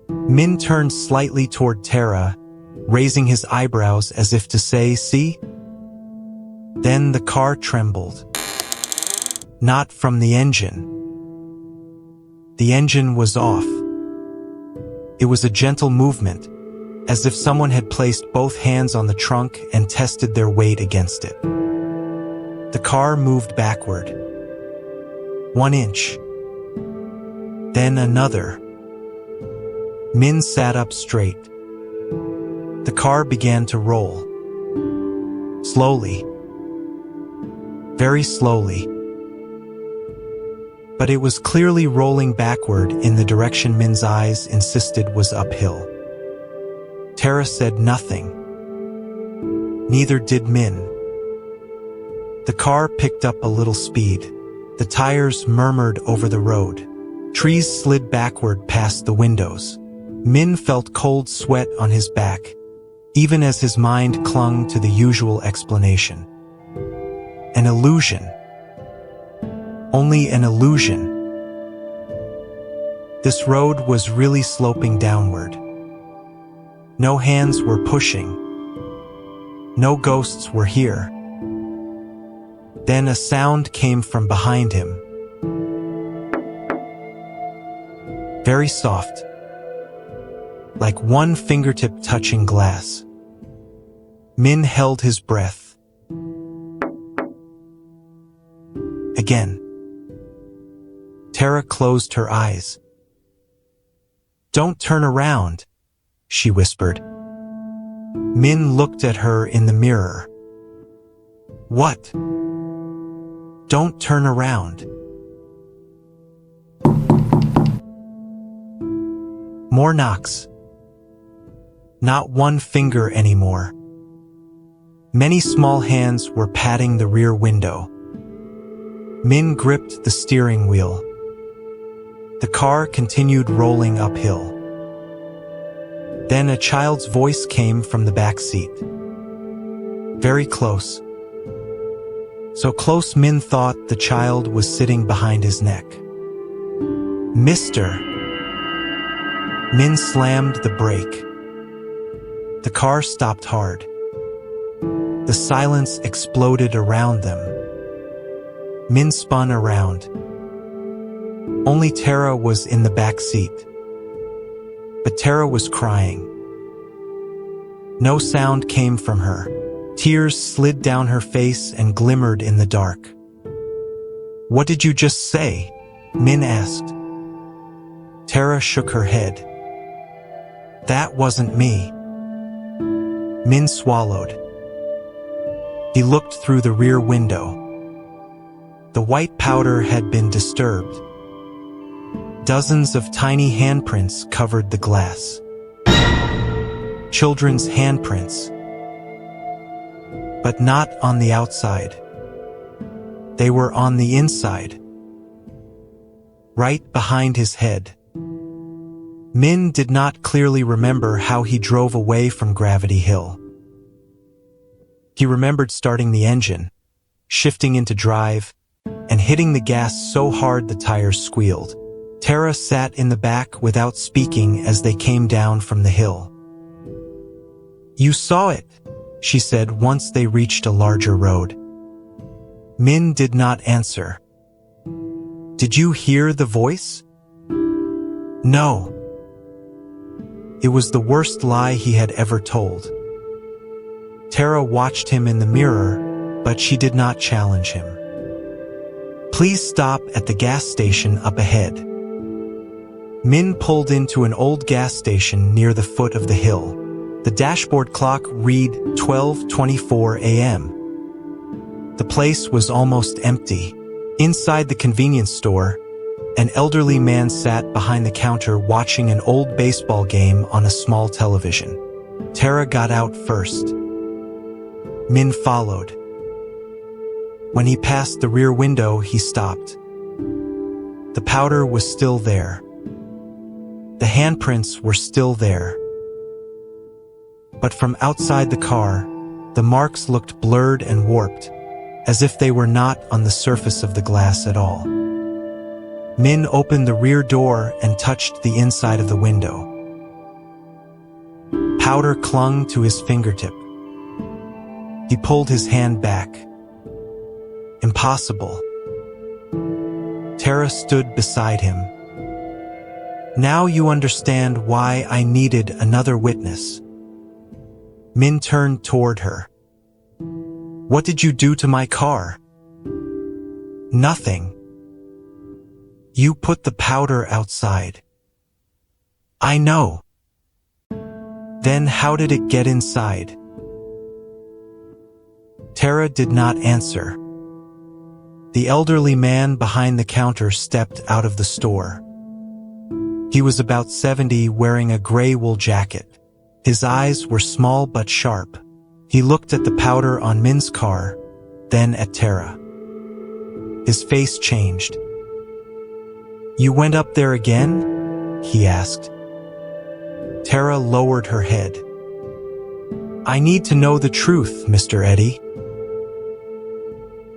Min turned slightly toward Tara, raising his eyebrows as if to say, "See?" Then the car trembled. Not from the engine. The engine was off. It was a gentle movement, as if someone had placed both hands on the trunk and tested their weight against it. The car moved backward. 1 inch. Then another. Min sat up straight. The car began to roll. Slowly. Very slowly. But it was clearly rolling backward in the direction Min's eyes insisted was uphill. Tara said nothing. Neither did Min. The car picked up a little speed. The tires murmured over the road. Trees slid backward past the windows. Min felt cold sweat on his back, even as his mind clung to the usual explanation. An illusion. Only an illusion. This road was really sloping downward. No hands were pushing. No ghosts were here. Then a sound came from behind him. Very soft. Like one fingertip touching glass. Min held his breath. Again. Tara closed her eyes. "Don't turn around," she whispered. Min looked at her in the mirror. "What?" "Don't turn around." More knocks. Not one finger anymore. Many small hands were patting the rear window. Min gripped the steering wheel. The car continued rolling uphill. Then a child's voice came from the back seat. Very close. So close Min thought the child was sitting behind his neck. "Mister." Min slammed the brake. The car stopped hard. The silence exploded around them. Min spun around. Only Tara was in the back seat. But Tara was crying. No sound came from her. Tears slid down her face and glimmered in the dark. "What did you just say?" Min asked. Tara shook her head. "That wasn't me." Min swallowed. He looked through the rear window. The white powder had been disturbed. Dozens of tiny handprints covered the glass. Children's handprints. But not on the outside. They were on the inside. Right behind his head. Min did not clearly remember how he drove away from Gravity Hill. He remembered starting the engine, shifting into drive, and hitting the gas so hard the tires squealed. Tara sat in the back without speaking as they came down from the hill. "You saw it," she said once they reached a larger road. Min did not answer. "Did you hear the voice?" "No." It was the worst lie he had ever told. Tara watched him in the mirror, but she did not challenge him. "Please stop at the gas station up ahead." Min pulled into an old gas station near the foot of the hill. The dashboard clock read 12:24 a.m. The place was almost empty. Inside the convenience store, an elderly man sat behind the counter watching an old baseball game on a small television. Tara got out first. Min followed. When he passed the rear window, he stopped. The powder was still there. The handprints were still there. But from outside the car, The marks looked blurred and warped, as if they were not on the surface of the glass at all. Min opened the rear door and touched the inside of the window. Powder clung to his fingertip. He pulled his hand back. Impossible. Tara stood beside him. Now you understand why I needed another witness. Min turned toward her. What did you do to my car? Nothing. You put the powder outside. I know. Then how did it get inside? Tara did not answer. The elderly man behind the counter stepped out of the store. He was about 70, wearing a gray wool jacket. His eyes were small but sharp. He looked at the powder on Min's car, then at Tara. His face changed. You went up there again? He asked. Tara lowered her head. I need to know the truth, Mr. Eddie.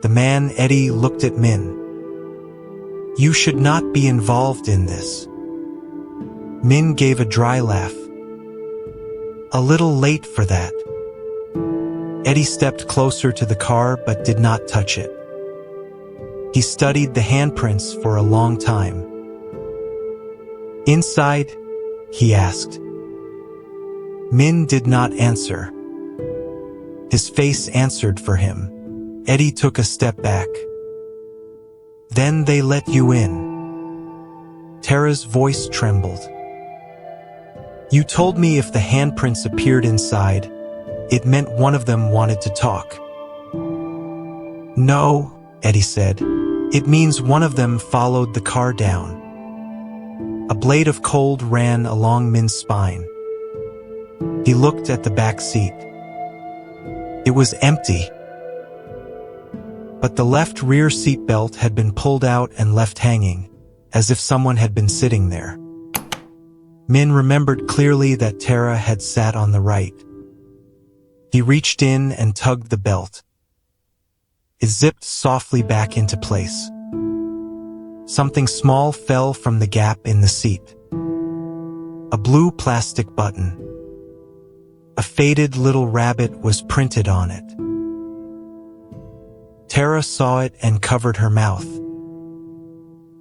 The man Eddie looked at Min. You should not be involved in this. Min gave a dry laugh. A little late for that. Eddie stepped closer to the car but did not touch it. He studied the handprints for a long time. Inside? He asked. Min did not answer. His face answered for him. Eddie took a step back. Then they let you in. Tara's voice trembled. You told me if the handprints appeared inside, it meant one of them wanted to talk. No, Eddie said. It means one of them followed the car down. A blade of cold ran along Min's spine. He looked at the back seat. It was empty. But the left rear seat belt had been pulled out and left hanging, as if someone had been sitting there. Min remembered clearly that Tara had sat on the right. He reached in and tugged the belt. It zipped softly back into place. Something small fell from the gap in the seat. A blue plastic button. A faded little rabbit was printed on it. Tara saw it and covered her mouth.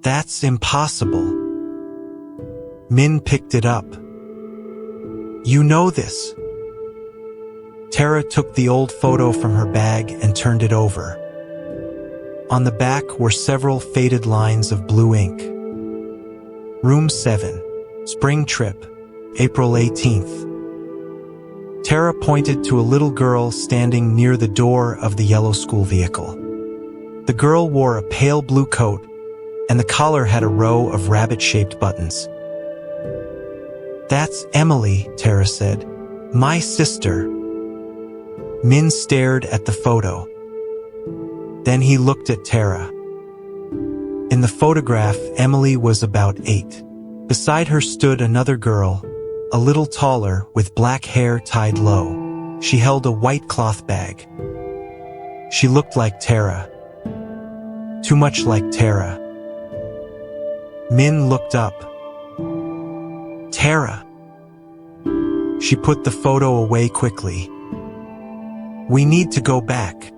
That's impossible. Min picked it up. You know this. Tara took the old photo from her bag and turned it over. On the back were several faded lines of blue ink. Room 7, Spring Trip, April 18th. Tara pointed to a little girl standing near the door of the yellow school vehicle. The girl wore a pale blue coat, and the collar had a row of rabbit-shaped buttons. That's Emily, Tara said. My sister. Min stared at the photo. Then he looked at Tara. In the photograph, Emily was about 8. Beside her stood another girl, a little taller, with black hair tied low. She held a white cloth bag. She looked like Tara. Too much like Tara. Min looked up. Tara. She put the photo away quickly. We need to go back.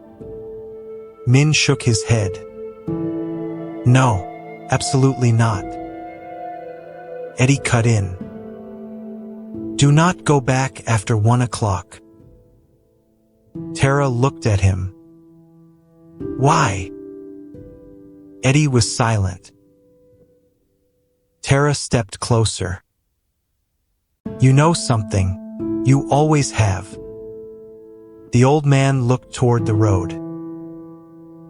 Min shook his head. No, absolutely not. Eddie cut in. Do not go back after 1 o'clock. Tara looked at him. Why? Eddie was silent. Tara stepped closer. You know something. You always have. The old man looked toward the road.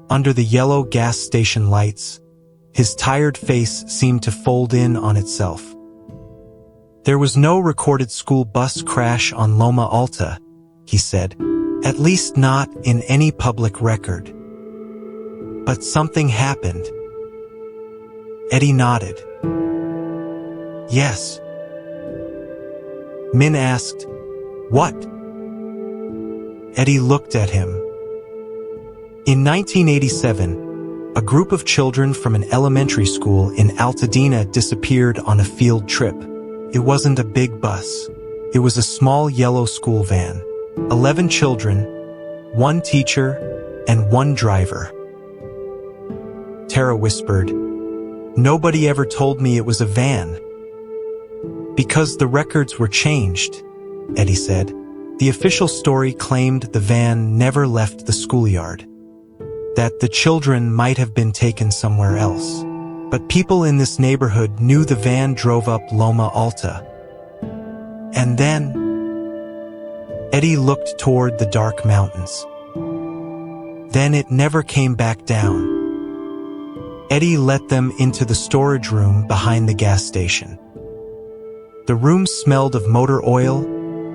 Under the yellow gas station lights, his tired face seemed to fold in on itself. There was no recorded school bus crash on Loma Alta, he said, at least not in any public record. But something happened. Eddie nodded. Yes. Min asked, what? Eddie looked at him. In 1987, a group of children from an elementary school in Altadena disappeared on a field trip. It wasn't a big bus. It was a small yellow school van. 11 children, 1 teacher, and 1 driver. Tara whispered, "Nobody ever told me it was a van." "Because the records were changed," Eddie said. "The official story claimed the van never left the schoolyard, that the children might have been taken somewhere else. But people in this neighborhood knew the van drove up Loma Alta. And then..." Eddie looked toward the dark mountains. "Then it never came back down." Eddie let them into the storage room behind the gas station. The room smelled of motor oil,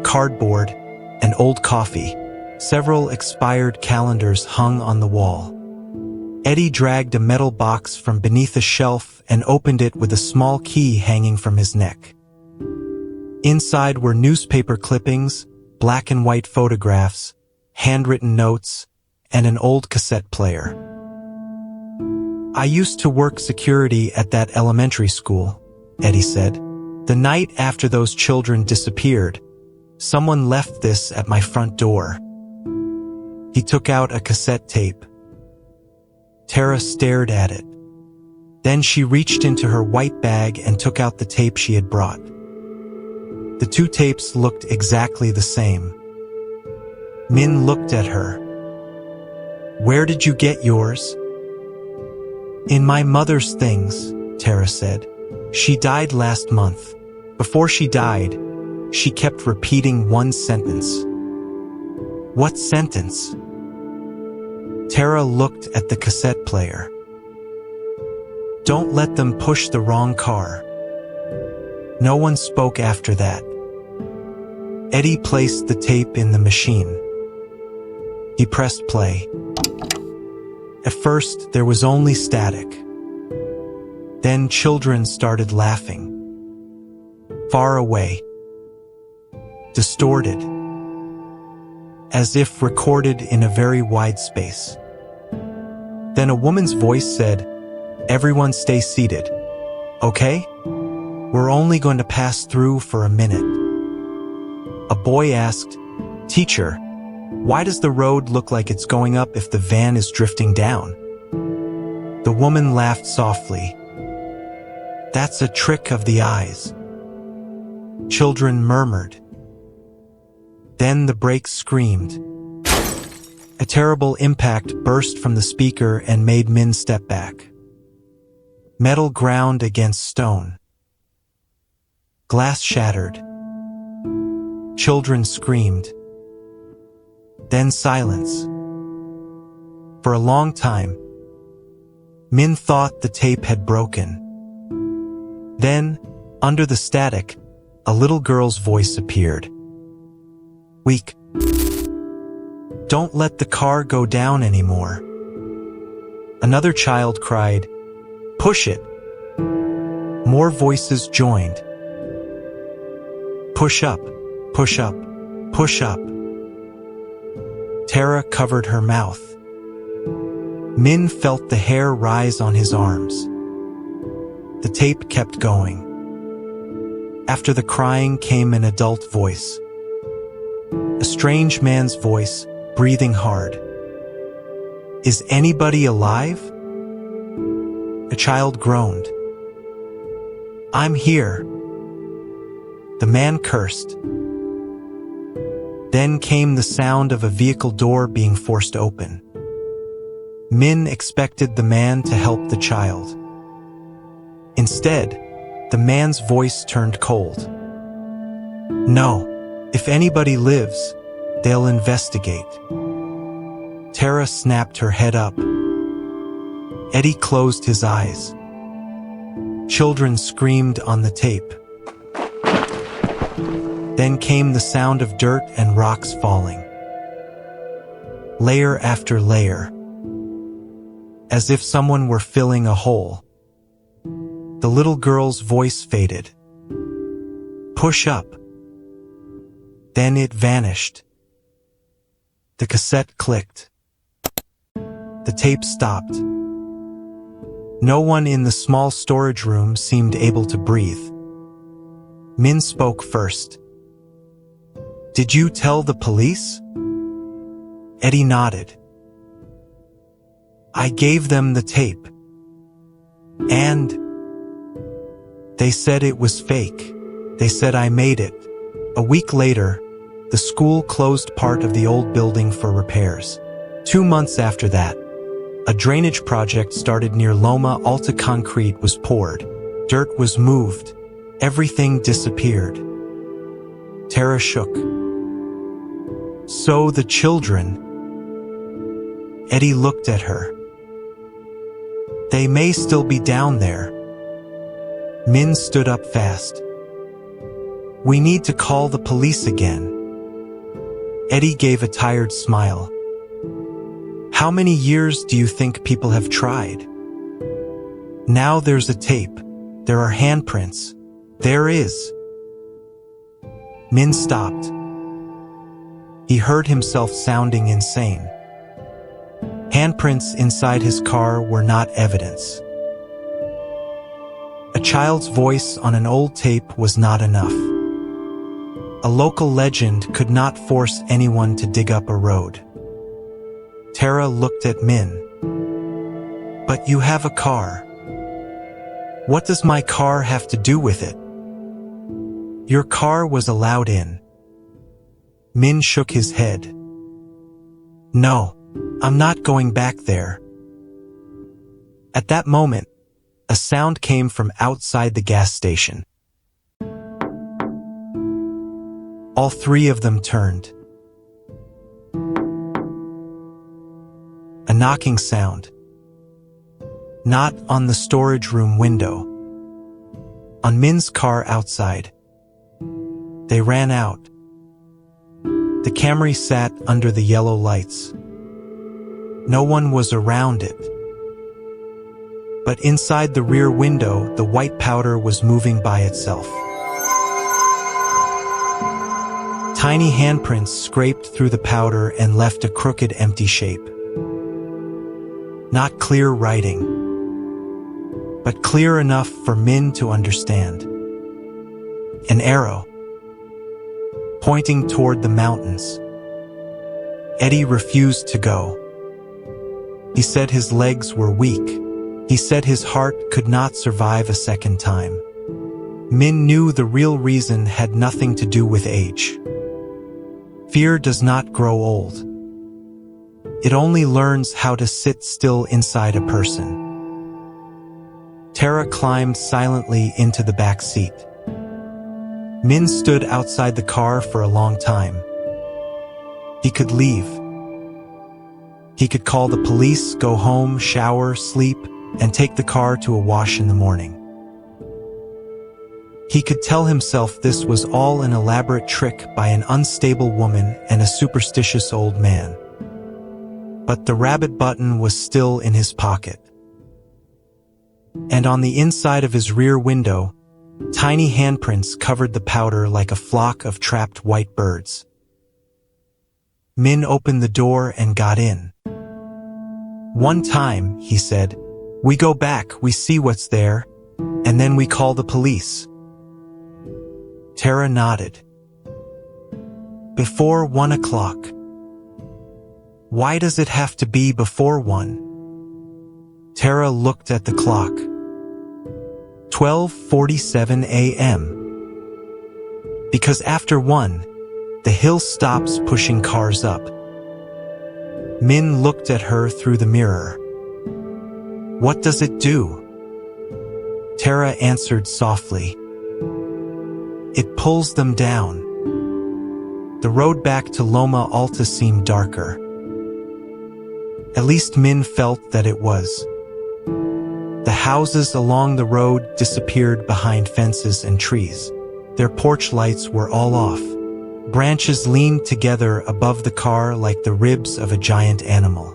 cardboard, and old coffee. Several expired calendars hung on the wall. Eddie dragged a metal box from beneath a shelf and opened it with a small key hanging from his neck. Inside were newspaper clippings, black and white photographs, handwritten notes, and an old cassette player. "I used to work security at that elementary school," Eddie said. "The night after those children disappeared, someone left this at my front door." He took out a cassette tape. Tara stared at it. Then she reached into her white bag and took out the tape she had brought. The 2 tapes looked exactly the same. Min looked at her. "Where did you get yours?" "In my mother's things," Tara said. "She died last month. Before she died, she kept repeating one sentence." "What sentence?" Tara looked at the cassette player. "Don't let them push the wrong car." No one spoke after that. Eddie placed the tape in the machine. He pressed play. At first, there was only static. Then children started laughing. Far away. Distorted. As if recorded in a very wide space. Then a woman's voice said, "Everyone stay seated. Okay? We're only going to pass through for a minute." A boy asked, "Teacher, why does the road look like it's going up if the van is drifting down?" The woman laughed softly. "That's a trick of the eyes." Children murmured. Then the brakes screamed. A terrible impact burst from the speaker and made Min step back. Metal ground against stone. Glass shattered. Children screamed. Then silence. For a long time, Min thought the tape had broken. Then, under the static, a little girl's voice appeared. "Weak. Don't let the car go down anymore." Another child cried, "Push it." More voices joined. "Push up, push up, push up." Tara covered her mouth. Min felt the hair rise on his arms. The tape kept going. After the crying came an adult voice. A strange man's voice, breathing hard. "Is anybody alive?" A child groaned. "I'm here." The man cursed. Then came the sound of a vehicle door being forced open. Min expected the man to help the child. Instead, the man's voice turned cold. "No, if anybody lives, they'll investigate." Tara snapped her head up. Eddie closed his eyes. Children screamed on the tape. Then came the sound of dirt and rocks falling. Layer after layer. As if someone were filling a hole. The little girl's voice faded. "Push up." Then it vanished. The cassette clicked. The tape stopped. No one in the small storage room seemed able to breathe. Min spoke first. "Did you tell the police?" Eddie nodded. "I gave them the tape. And they said it was fake. They said I made it." A week later, the school closed part of the old building for repairs. 2 months after that, a drainage project started near Loma Alta. Concrete was poured. Dirt was moved. Everything disappeared. Tara shook. "So the children..." Eddie looked at her. "They may still be down there." Min stood up fast. "We need to call the police again." Eddie gave a tired smile. "How many years do you think people have tried? Now there's a tape. There are handprints. There is." Min stopped. He heard himself sounding insane. Handprints inside his car were not evidence. A child's voice on an old tape was not enough. A local legend could not force anyone to dig up a road. Tara looked at Min. "But you have a car. What does my car have to do with it?" "Your car was allowed in." Min shook his head. "No, I'm not going back there." At that moment, a sound came from outside the gas station. All three of them turned. A knocking sound. Not on the storage room window. On Min's car outside. They ran out. The Camry sat under the yellow lights. No one was around it. But inside the rear window, the white powder was moving by itself. Tiny handprints scraped through the powder and left a crooked, empty shape. Not clear writing, but clear enough for Min to understand. An arrow, pointing toward the mountains. Eddie refused to go. He said his legs were weak. He said his heart could not survive a second time. Min knew the real reason had nothing to do with age. Fear does not grow old. It only learns how to sit still inside a person. Tara climbed silently into the back seat. Min stood outside the car for a long time. He could leave. He could call the police, go home, shower, sleep, and take the car to a wash in the morning. He could tell himself this was all an elaborate trick by an unstable woman and a superstitious old man. But the rabbit button was still in his pocket. And on the inside of his rear window, tiny handprints covered the powder like a flock of trapped white birds. Min opened the door and got in. "One time," he said, "we go back, we see what's there, and then we call the police." Tara nodded. "Before 1 o'clock. Why does it have to be before 1? Tara looked at the clock. 12:47 a.m. Because after 1, the hill stops pushing cars up. Min looked at her through the mirror. "What does it do?" Tara answered softly. "It pulls them down." The road back to Loma Alta seemed darker. At least Min felt that it was. The houses along the road disappeared behind fences and trees. Their porch lights were all off. Branches leaned together above the car like the ribs of a giant animal.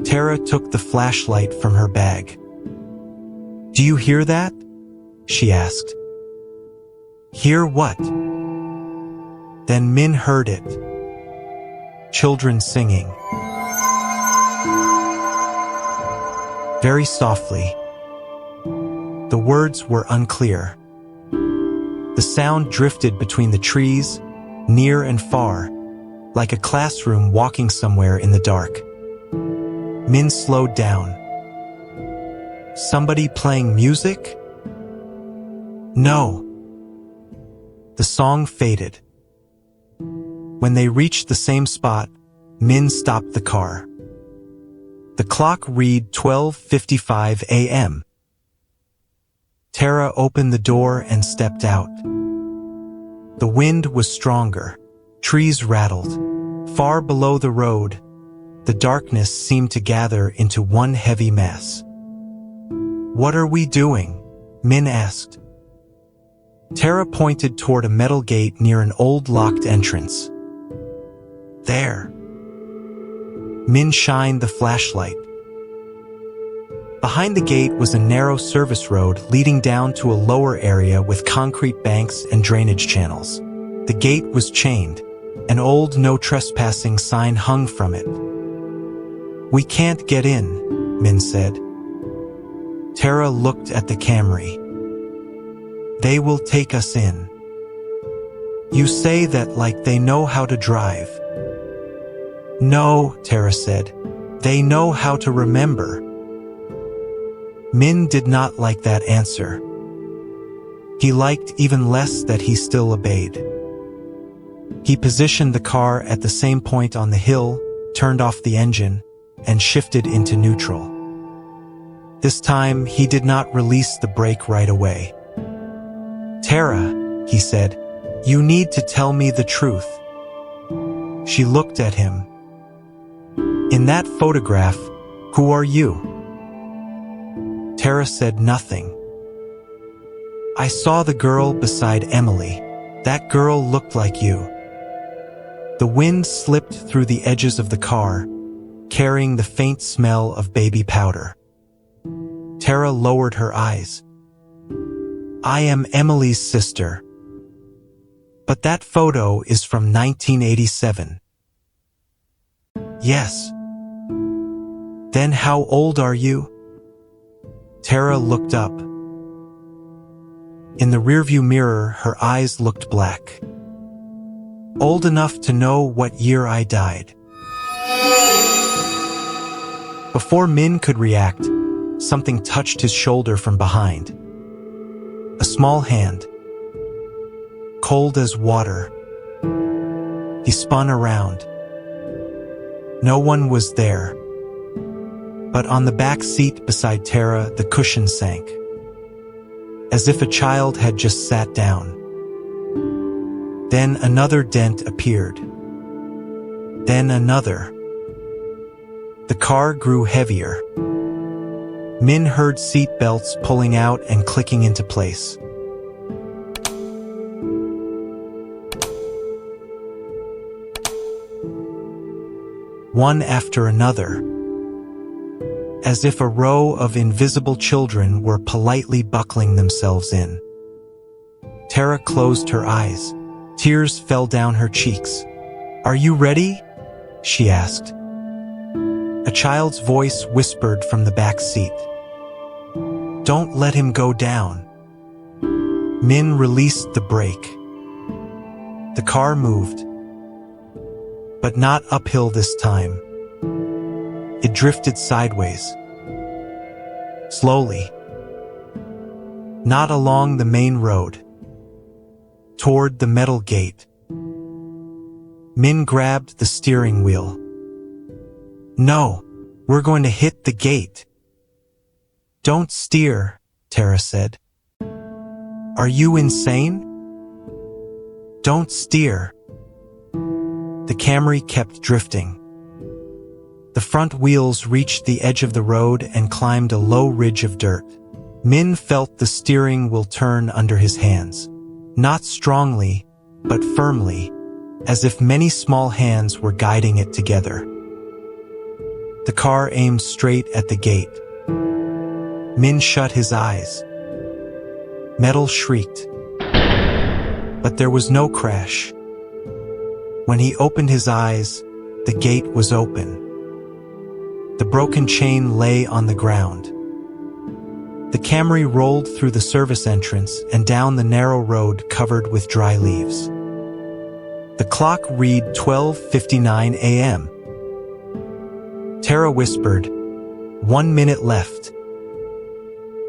Tara took the flashlight from her bag. "Do you hear that?" she asked. "Hear what?" Then Min heard it. children singing. Very softly. The words were unclear. The sound drifted between the trees, near and far, like a classroom walking somewhere in the dark. Min slowed down. Somebody playing music? No. The song faded. When they reached the same spot, Min stopped the car. The clock read 12:55 a.m. Tara opened the door and stepped out. The wind was stronger. Trees rattled. Far below the road, the darkness seemed to gather into one heavy mass. "What are we doing?" Min asked. Tara pointed toward a metal gate near an old locked entrance. There. Min shined the flashlight. Behind the gate was a narrow service road leading down to a lower area with concrete banks and drainage channels. The gate was chained. An old no trespassing sign hung from it. "We can't get in," Min said. Tara looked at the Camry. "They will take us in." "You say that like they know how to drive." "No," Tara said. "They know how to remember." Min did not like that answer. He liked even less that he still obeyed. He positioned the car at the same point on the hill, turned off the engine, and shifted into neutral. This time, he did not release the brake right away. "Tara," he said, "you need to tell me the truth." She looked at him. "In that photograph, who are you?" Tara said nothing. "I saw the girl beside Emily. That girl looked like you." The wind slipped through the edges of the car, carrying the faint smell of baby powder. Tara lowered her eyes. "I am Emily's sister. But that photo is from 1987. "Yes." "Then how old are you?" Tara looked up. In the rearview mirror, her eyes looked black. "Old enough to know what year I died." Before Min could react, something touched his shoulder from behind. A small hand. Cold as water. He spun around. No one was there. But on the back seat beside Tara, the cushion sank. As if a child had just sat down. Then another dent appeared. Then another. The car grew heavier. Min heard seat belts pulling out and clicking into place. One after another. As if a row of invisible children were politely buckling themselves in. Tara closed her eyes. Tears fell down her cheeks. "Are you ready?" she asked. A child's voice whispered from the back seat. "Don't let him go down." Min released the brake. The car moved. But not uphill this time. It drifted sideways. Slowly. Not along the main road. Toward the metal gate. Min grabbed the steering wheel. "No, we're going to hit the gate." "Don't steer," Tara said. "Are you insane?" "Don't steer." The Camry kept drifting. The front wheels reached the edge of the road and climbed a low ridge of dirt. Min felt the steering wheel turn under his hands. Not strongly, but firmly, as if many small hands were guiding it together. The car aimed straight at the gate. Min shut his eyes. Metal shrieked. But there was no crash. When he opened his eyes, The gate was open. The broken chain lay on the ground. The Camry rolled through the service entrance and down the narrow road covered with dry leaves. The clock read 12:59 a.m. Tara whispered, "1 minute left."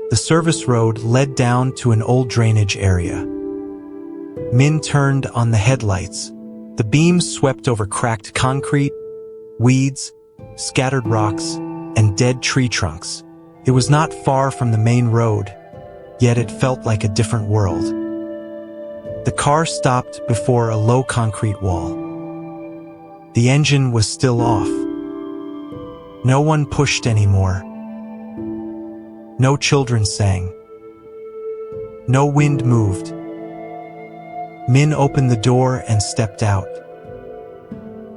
The service road led down to an old drainage area. Min turned on the headlights. The beams swept over cracked concrete, weeds, scattered rocks, and dead tree trunks. It was not far from the main road, yet it felt like a different world. The car stopped before a low concrete wall. The engine was still off. No one pushed anymore. No children sang. No wind moved. Min opened the door and stepped out.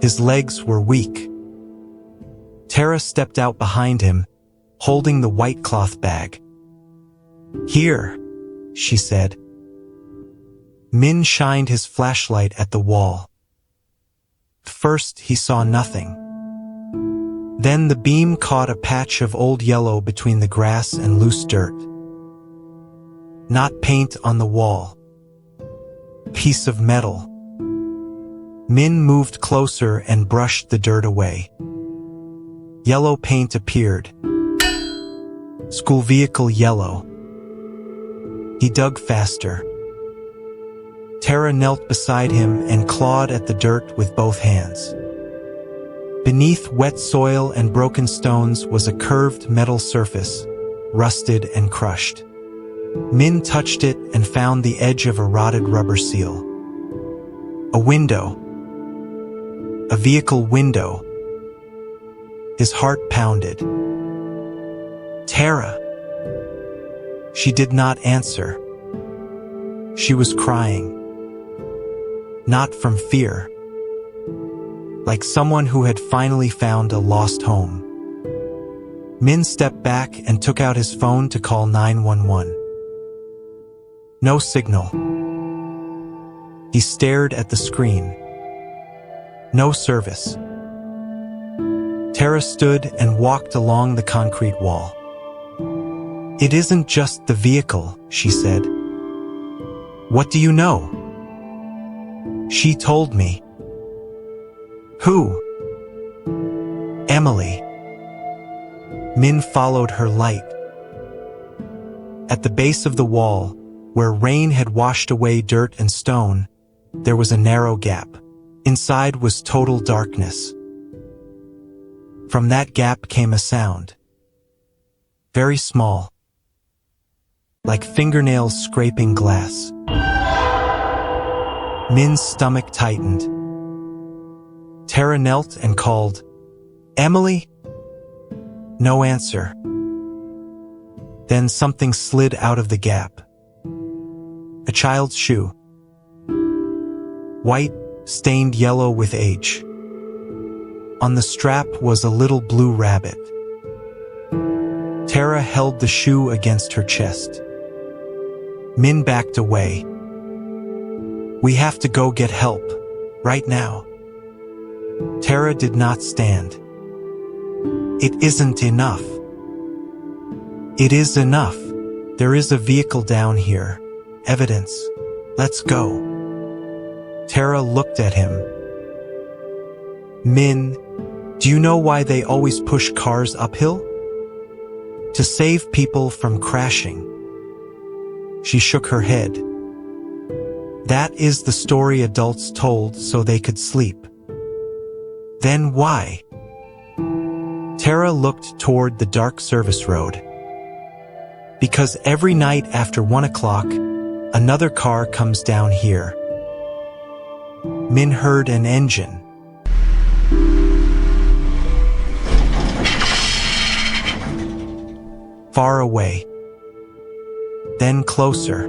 His legs were weak. Tara stepped out behind him, holding the white cloth bag. "Here," she said. Min shined his flashlight at the wall. First, he saw nothing. Then the beam caught a patch of old yellow between the grass and loose dirt. Not paint on the wall. Piece of metal. Min moved closer and brushed the dirt away. Yellow paint appeared. School vehicle yellow. He dug faster. Tara knelt beside him and clawed at the dirt with both hands. Beneath wet soil and broken stones was a curved metal surface, rusted and crushed. Min touched it and found the edge of a rotted rubber seal. A window. A vehicle window. His heart pounded. "Tara." She did not answer. She was crying. Not from fear. Like someone who had finally found a lost home. Min stepped back and took out his phone to call 911. No signal. He stared at the screen. No service. Tara stood and walked along the concrete wall. "It isn't just the vehicle," she said. "What do you know?" She told me. "Who?" "Emily." Min followed her light. At the base of the wall, where rain had washed away dirt and stone, there was a narrow gap. Inside was total darkness. From that gap came a sound. Very small. Like fingernails scraping glass. Min's stomach tightened. Tara knelt and called, "Emily?" No answer. Then something slid out of the gap. A child's shoe. White, stained yellow with age. On the strap was a little blue rabbit. Tara held the shoe against her chest. Min backed away. "We have to go get help. Right now." Tara did not stand. "It isn't enough." "It is enough. There is a vehicle down here. Evidence. Let's go." Tara looked at him. "Min, do you know why they always push cars uphill? To save people from crashing." She shook her head. "That is the story adults told so they could sleep." "Then why?" Tara looked toward the dark service road. "Because every night after 1 o'clock, another car comes down here." Min heard an engine. Far away. Then closer.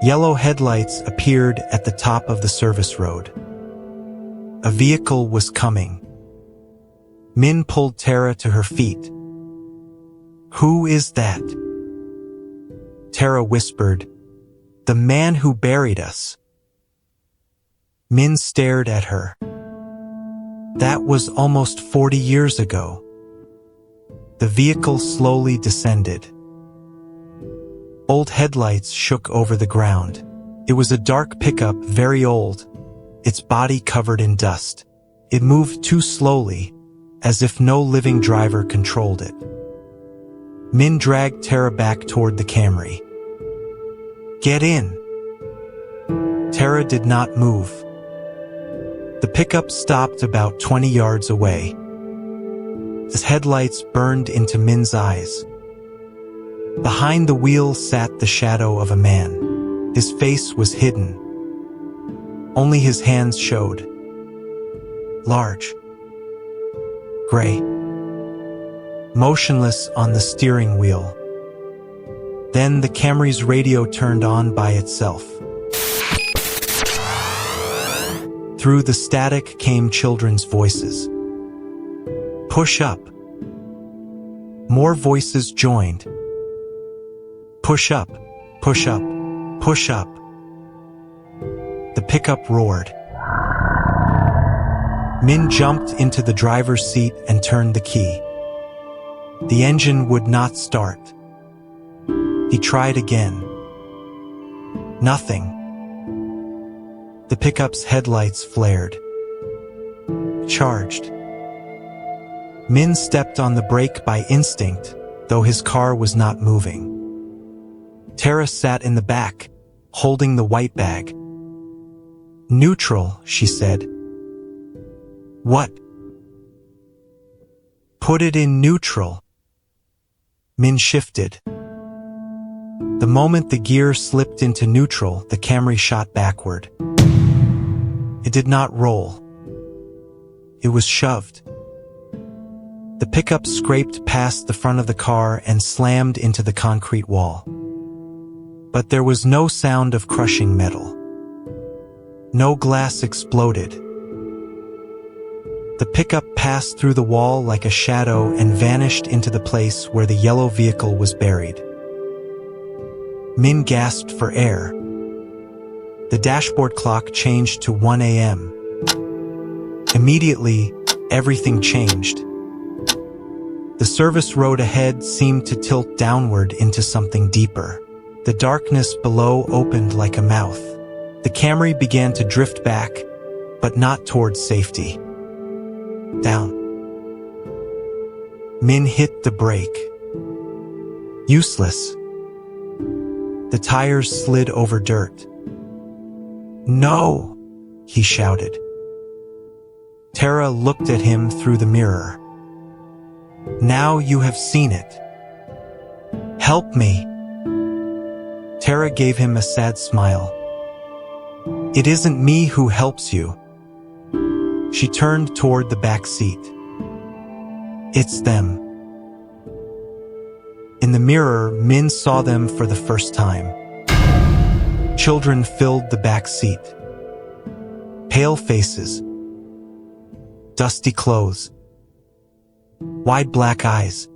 Yellow headlights appeared at the top of the service road. A vehicle was coming. Min pulled Tara to her feet. "Who is that?" Tara whispered, "The man who buried us." Min stared at her. That was almost 40 years ago. The vehicle slowly descended. Old headlights shook over the ground. It was a dark pickup, very old, its body covered in dust. It moved too slowly, as if no living driver controlled it. Min dragged Tara back toward the Camry. "Get in." Tara did not move. The pickup stopped about 20 yards away. His headlights burned into Min's eyes. Behind the wheel sat the shadow of a man. His face was hidden. Only his hands showed. Large. Gray. Motionless on the steering wheel. Then the Camry's radio turned on by itself. Through the static came children's voices. "Push up." More voices joined. "Push up, push up, push up." The pickup roared. Min jumped into the driver's seat and turned the key. The engine would not start. He tried again. Nothing. The pickup's headlights flared. Charged. Min stepped on the brake by instinct, though his car was not moving. Tara sat in the back, holding the white bag. "Neutral," she said. "What?" "Put it in neutral." Min shifted. The moment the gear slipped into neutral, the Camry shot backward. It did not roll. It was shoved. The pickup scraped past the front of the car and slammed into the concrete wall. But there was no sound of crushing metal. No glass exploded. The pickup passed through the wall like a shadow and vanished into the place where the yellow vehicle was buried. Min gasped for air. The dashboard clock changed to 1 a.m. Immediately, everything changed. The service road ahead seemed to tilt downward into something deeper. The darkness below opened like a mouth. The Camry began to drift back, but not towards safety. Down. Min hit the brake. Useless. The tires slid over dirt. "No!" he shouted. Tara looked at him through the mirror. "Now you have seen it. Help me." Tara gave him a sad smile. "It isn't me who helps you." She turned toward the back seat. "It's them." In the mirror, Min saw them for the first time. Children filled the back seat. Pale faces. Dusty clothes. Wide black eyes.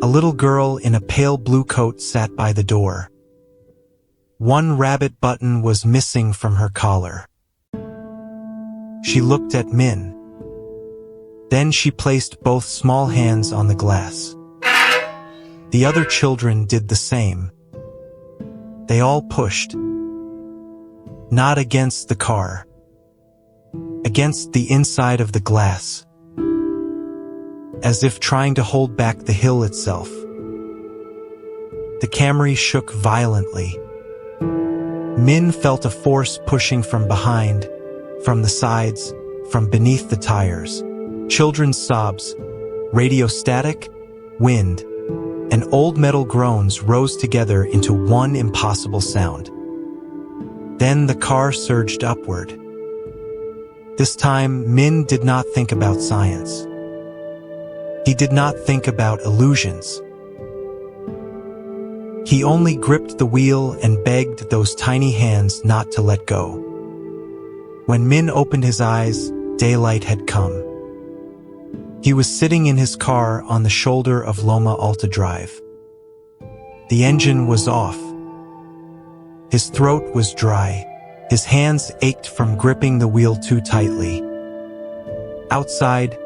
A little girl in a pale blue coat sat by the door. One rabbit button was missing from her collar. She looked at Min. Then she placed both small hands on the glass. The other children did the same. They all pushed. Not against the car. Against the inside of the glass. As if trying to hold back the hill itself. The Camry shook violently. Min felt a force pushing from behind, from the sides, from beneath the tires. Children's sobs, radio static, wind, and old metal groans rose together into one impossible sound. Then the car surged upward. This time, Min did not think about science. He did not think about illusions. He only gripped the wheel and begged those tiny hands not to let go. When Min opened his eyes, daylight had come. He was sitting in his car on the shoulder of Loma Alta Drive. The engine was off. His throat was dry. His hands ached from gripping the wheel too tightly. Outside,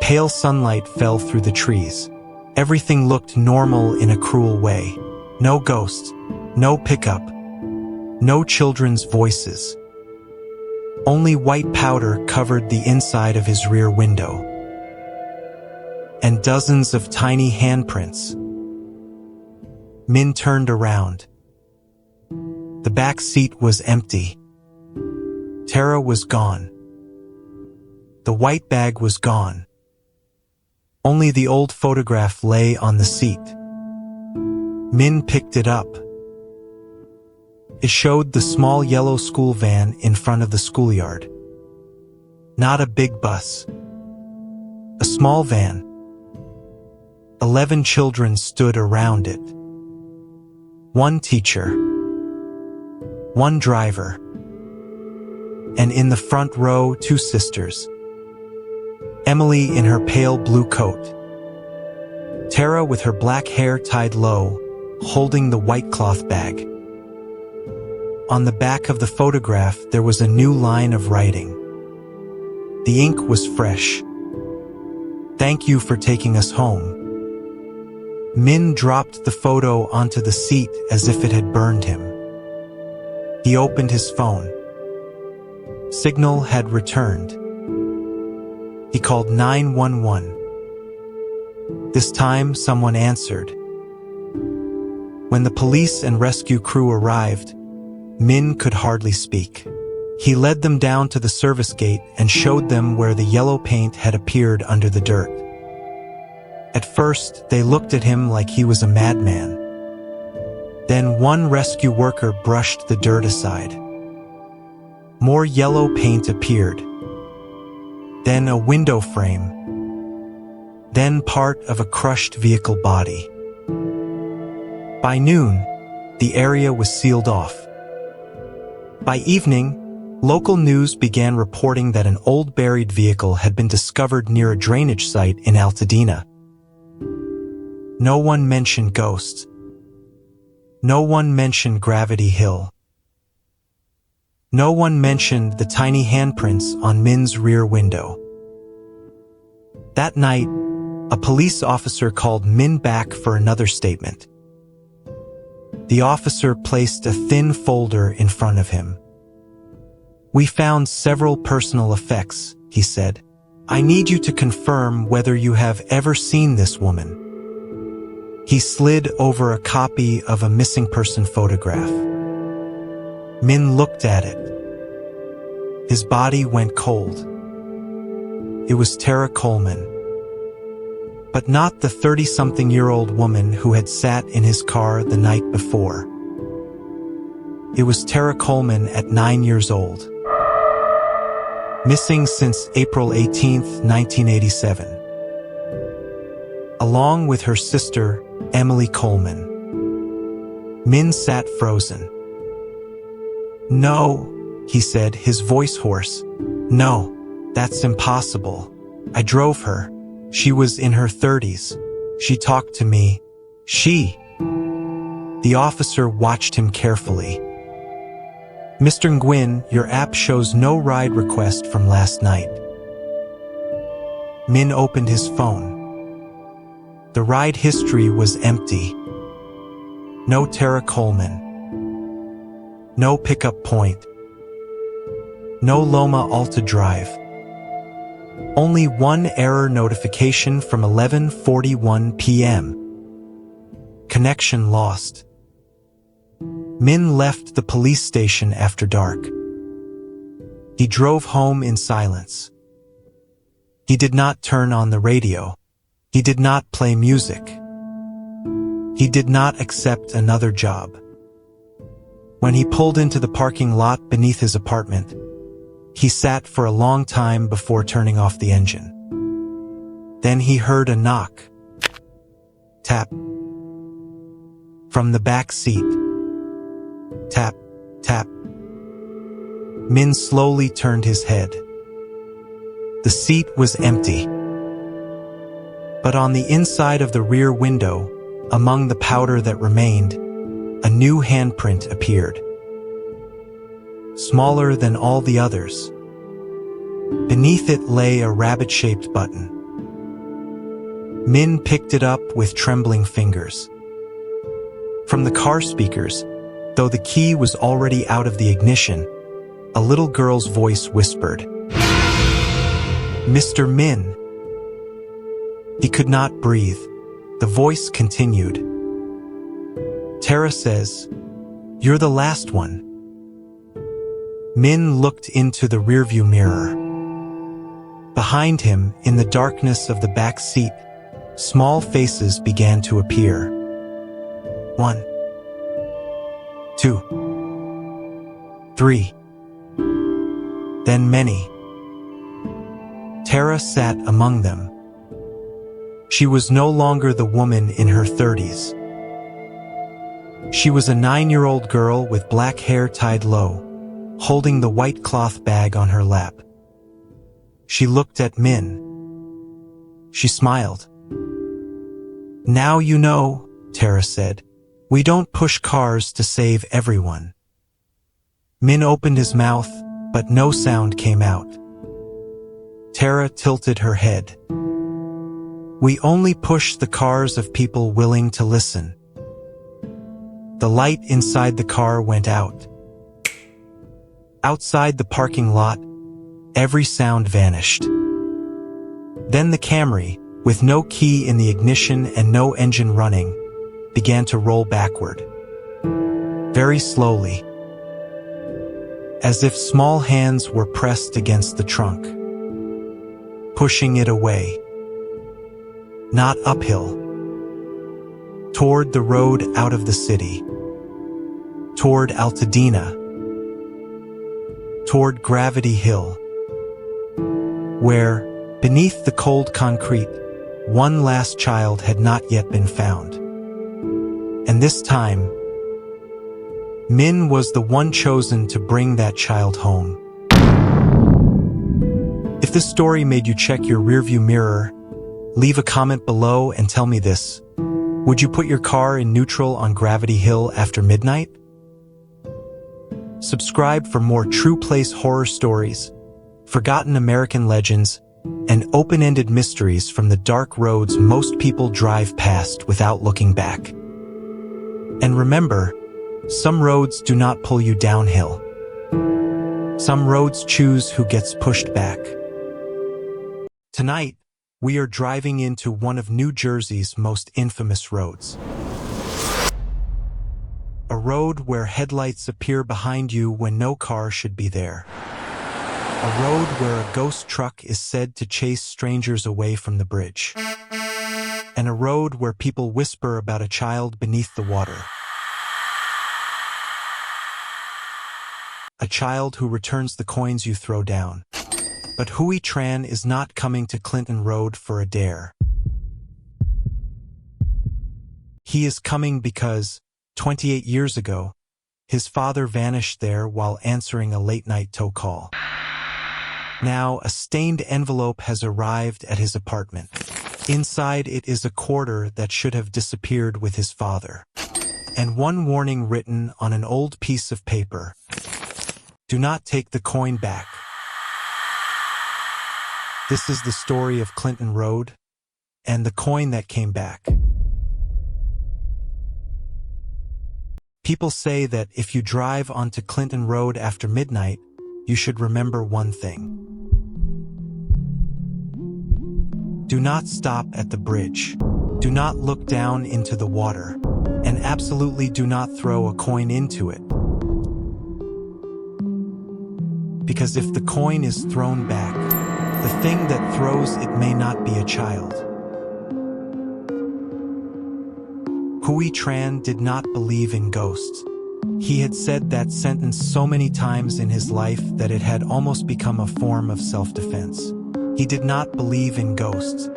pale sunlight fell through the trees. Everything looked normal in a cruel way. No ghosts, no pickup, no children's voices. Only white powder covered the inside of his rear window. And dozens of tiny handprints. Min turned around. The back seat was empty. Tara was gone. The white bag was gone. Only the old photograph lay on the seat. Min picked it up. It showed the small yellow school van in front of the schoolyard. Not a big bus. A small van. 11 children stood around it. One teacher. One driver. And in the front row, 2 sisters. Emily in her pale blue coat. Tara with her black hair tied low, holding the white cloth bag. On the back of the photograph, there was a new line of writing. The ink was fresh. "Thank you for taking us home." Min dropped the photo onto the seat as if it had burned him. He opened his phone. Signal had returned. He called 911. This time, someone answered. When the police and rescue crew arrived, Min could hardly speak. He led them down to the service gate and showed them where the yellow paint had appeared under the dirt. At first, they looked at him like he was a madman. Then one rescue worker brushed the dirt aside. More yellow paint appeared. Then a window frame. Then part of a crushed vehicle body. By noon, the area was sealed off. By evening, local news began reporting that an old buried vehicle had been discovered near a drainage site in Altadena. No one mentioned ghosts. No one mentioned Gravity Hill. No one mentioned the tiny handprints on Min's rear window. That night, a police officer called Min back for another statement. The officer placed a thin folder in front of him. "We found several personal effects," he said. "I need you to confirm whether you have ever seen this woman." He slid over a copy of a missing person photograph. Min looked at it. His body went cold. It was Tara Coleman. But not the 30-something-year-old woman who had sat in his car the night before. It was Tara Coleman at 9 years old. Missing since April 18, 1987. Along with her sister, Emily Coleman. Min sat frozen. "No," he said, his voice hoarse. "No, that's impossible. I drove her. She was in her 30s. She talked to me. She." The officer watched him carefully. "Mr. Nguyen, your app shows no ride request from last night." Min opened his phone. The ride history was empty. No Tara Coleman. No pickup point. No Loma Alta Drive. Only one error notification from 11:41 p.m. Connection lost. Min left the police station after dark. He drove home in silence. He did not turn on the radio. He did not play music. He did not accept another job. When he pulled into the parking lot beneath his apartment, he sat for a long time before turning off the engine. Then he heard a knock. Tap. From the back seat. Tap, tap. Min slowly turned his head. The seat was empty. But on the inside of the rear window, among the powder that remained, a new handprint appeared. Smaller than all the others. Beneath it lay a rabbit-shaped button. Min picked it up with trembling fingers. From the car speakers, though the key was already out of the ignition, a little girl's voice whispered, "Mr. Min." He could not breathe. The voice continued. "Tara says, you're the last one." Min looked into the rearview mirror. Behind him, in the darkness of the back seat, small faces began to appear. 1, 2, 3. Then many. Tara sat among them. She was no longer the woman in her 30s. She was a 9-year-old girl with black hair tied low, holding the white cloth bag on her lap. She looked at Min. She smiled. "Now you know," Tara said. "We don't push cars to save everyone." Min opened his mouth, but no sound came out. Tara tilted her head. "We only push the cars of people willing to listen." The light inside the car went out. Outside the parking lot, every sound vanished. Then the Camry, with no key in the ignition and no engine running, began to roll backward. Very slowly, as if small hands were pressed against the trunk, pushing it away. Not uphill. Toward the road out of the city. Toward Altadena. Toward Gravity Hill. Where, beneath the cold concrete, one last child had not yet been found. And this time, Min was the one chosen to bring that child home. If this story made you check your rearview mirror, leave a comment below and tell me this. Would you put your car in neutral on Gravity Hill after midnight? Subscribe for more true place horror stories, forgotten American legends, and open-ended mysteries from the dark roads most people drive past without looking back. And remember, some roads do not pull you downhill. Some roads choose who gets pushed back. Tonight, we are driving into one of New Jersey's most infamous roads. A road where headlights appear behind you when no car should be there. A road where a ghost truck is said to chase strangers away from the bridge. And a road where people whisper about a child beneath the water. A child who returns the coins you throw down. But Hui Tran is not coming to Clinton Road for a dare. He is coming because, 28 years ago, his father vanished there while answering a late-night tow call. Now, a stained envelope has arrived at his apartment. Inside it is a quarter that should have disappeared with his father. And one warning written on an old piece of paper. Do not take the coin back. This is the story of Clinton Road and the coin that came back. People say that if you drive onto Clinton Road after midnight, you should remember one thing. Do not stop at the bridge. Do not look down into the water. And absolutely do not throw a coin into it. Because if the coin is thrown back, the thing that throws it may not be a child. Hui Tran did not believe in ghosts. He had said that sentence so many times in his life that it had almost become a form of self-defense. He did not believe in ghosts.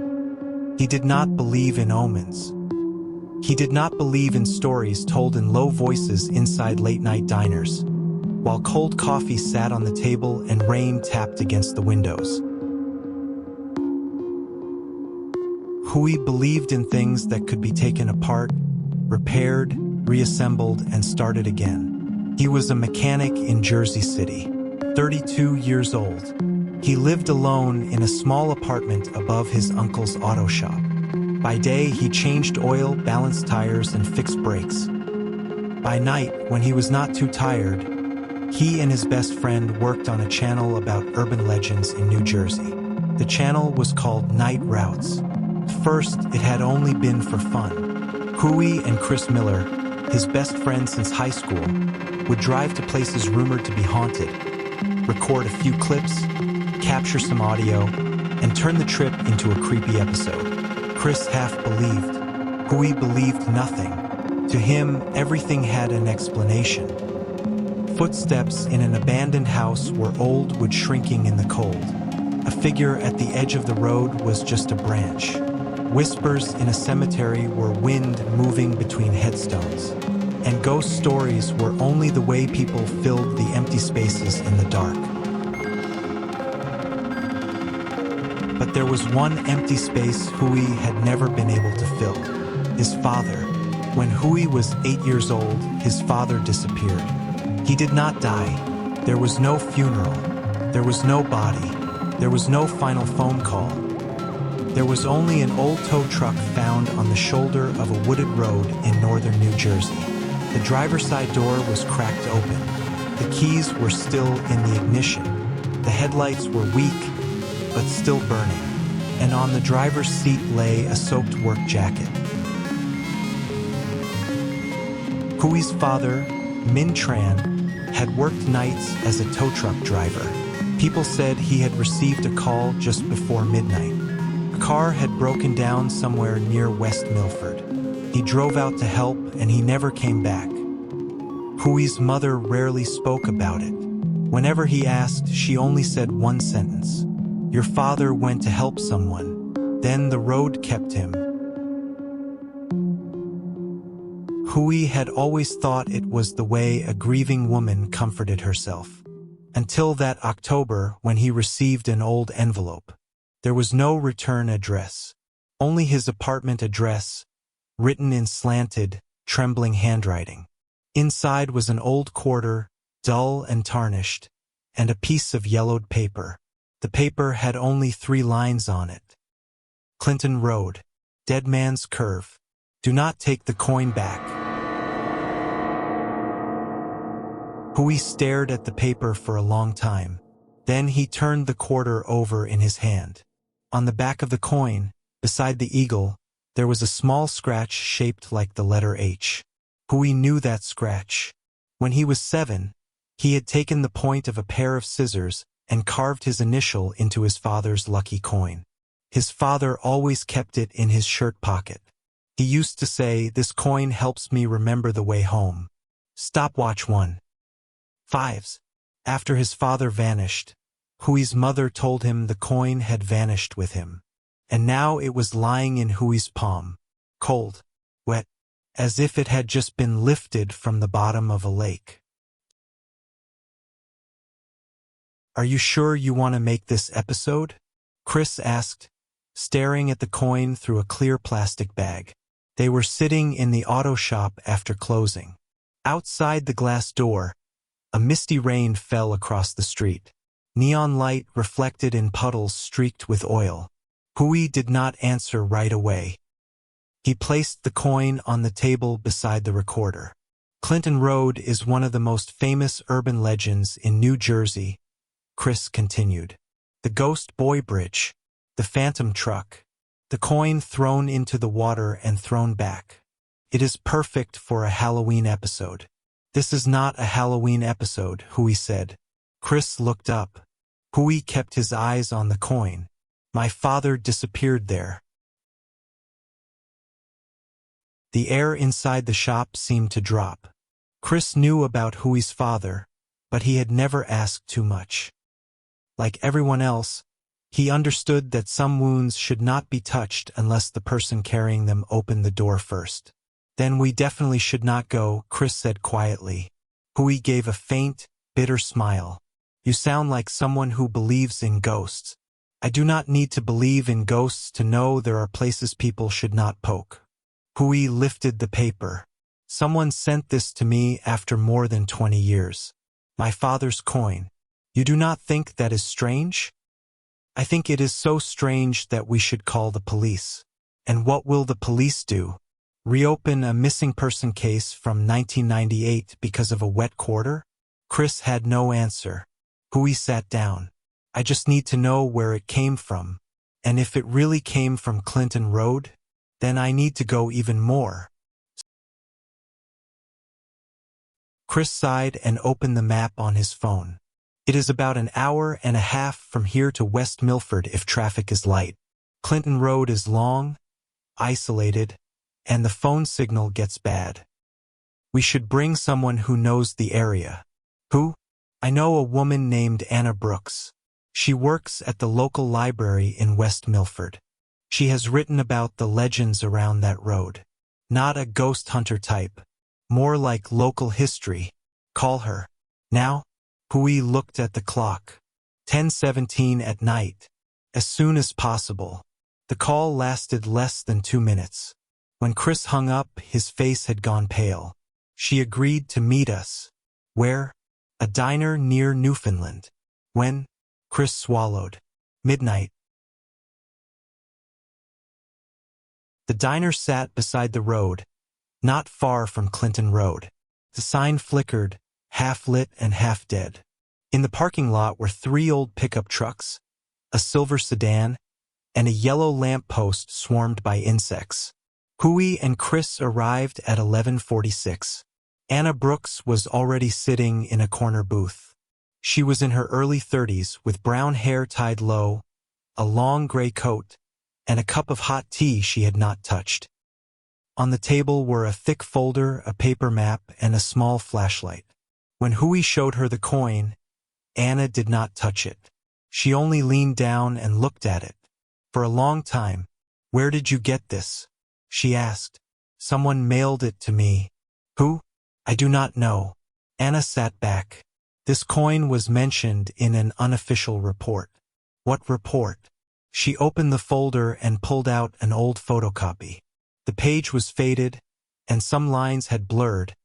He did not believe in omens. He did not believe in stories told in low voices inside late-night diners, while cold coffee sat on the table and rain tapped against the windows. Hui believed in things that could be taken apart, repaired, reassembled, and started again. He was a mechanic in Jersey City, 32 years old, He lived alone in a small apartment above his uncle's auto shop. By day, he changed oil, balanced tires, and fixed brakes. By night, when he was not too tired, he and his best friend worked on a channel about urban legends in New Jersey. The channel was called Night Routes. First, it had only been for fun. Huey and Chris Miller, his best friends since high school, would drive to places rumored to be haunted, record a few clips, capture some audio, and turn the trip into a creepy episode. Chris half believed. Huey believed nothing. To him, everything had an explanation. Footsteps in an abandoned house were old wood shrinking in the cold. A figure at the edge of the road was just a branch. Whispers in a cemetery were wind moving between headstones. And ghost stories were only the way people filled the empty spaces in the dark. But there was one empty space Huey had never been able to fill. His father. When Huey was 8 years old, his father disappeared. He did not die. There was no funeral. There was no body. There was no final phone call. There was only an old tow truck found on the shoulder of a wooded road in northern New Jersey. The driver's side door was cracked open. The keys were still in the ignition. The headlights were weak, but still burning. And on the driver's seat lay a soaked work jacket. Huey's father, Min Tran, had worked nights as a tow truck driver. People said he had received a call just before midnight. A car had broken down somewhere near West Milford. He drove out to help and he never came back. Huey's mother rarely spoke about it. Whenever he asked, she only said one sentence. Your father went to help someone. Then the road kept him. Huey had always thought it was the way a grieving woman comforted herself. Until that October when he received an old envelope. There was no return address. Only his apartment address, written in slanted, trembling handwriting. Inside was an old quarter, dull and tarnished, and a piece of yellowed paper. The paper had only 3 lines on it. Clinton Road, Dead Man's Curve. Do not take the coin back. Huey stared at the paper for a long time. Then he turned the quarter over in his hand. On the back of the coin, beside the eagle, there was a small scratch shaped like the letter H. Huey knew that scratch. When he was 7, he had taken the point of a pair of scissors and carved his initial into his father's lucky coin. His father always kept it in his shirt pocket. He used to say, "This coin helps me remember the way home." Stopwatch 1. 5s. After his father vanished, Huey's mother told him the coin had vanished with him. And now it was lying in Huey's palm, cold, wet, as if it had just been lifted from the bottom of a lake. Are you sure you want to make this episode? Chris asked, staring at the coin through a clear plastic bag. They were sitting in the auto shop after closing. Outside the glass door, a misty rain fell across the street. Neon light reflected in puddles streaked with oil. Huey did not answer right away. He placed the coin on the table beside the recorder. Clinton Road is one of the most famous urban legends in New Jersey, Chris continued. The Ghost Boy Bridge, the Phantom Truck, the coin thrown into the water and thrown back. It is perfect for a Halloween episode. This is not a Halloween episode, Huey said. Chris looked up. Huey kept his eyes on the coin. My father disappeared there. The air inside the shop seemed to drop. Chris knew about Huey's father, but he had never asked too much. Like everyone else, he understood that some wounds should not be touched unless the person carrying them opened the door first. Then we definitely should not go, Chris said quietly. Huey gave a faint, bitter smile. You sound like someone who believes in ghosts. I do not need to believe in ghosts to know there are places people should not poke. Huey lifted the paper. Someone sent this to me after more than 20 years. My father's coin. You do not think that is strange? I think it is so strange that we should call the police. And what will the police do? Reopen a missing person case from 1998 because of a wet quarter? Chris had no answer. Hui sat down. I just need to know where it came from. And if it really came from Clinton Road, then I need to go even more. Chris sighed and opened the map on his phone. It is about an hour and a half from here to West Milford if traffic is light. Clinton Road is long, isolated, and the phone signal gets bad. We should bring someone who knows the area. Who? I know a woman named Anna Brooks. She works at the local library in West Milford. She has written about the legends around that road. Not a ghost hunter type. More like local history. Call her. Now? Hui looked at the clock. 10:17 at night. As soon as possible. The call lasted less than 2 minutes. When Chris hung up, his face had gone pale. She agreed to meet us. Where? A diner near Newfoundland. When? Chris swallowed. Midnight. The diner sat beside the road, not far from Clinton Road. The sign flickered, half lit and half dead. In the parking lot were 3 old pickup trucks, a silver sedan, and a yellow lamp post swarmed by insects. Hui and Chris arrived at 11:46. Anna Brooks was already sitting in a corner booth. She was in her early 30s with brown hair tied low, a long gray coat, and a cup of hot tea she had not touched. On the table were a thick folder, a paper map, and a small flashlight. When Hui showed her the coin, Anna did not touch it. She only leaned down and looked at it. For a long time. Where did you get this? She asked. Someone mailed it to me. Who? I do not know. Anna sat back. This coin was mentioned in an unofficial report. What report? She opened the folder and pulled out an old photocopy. The page was faded, and some lines had blurred,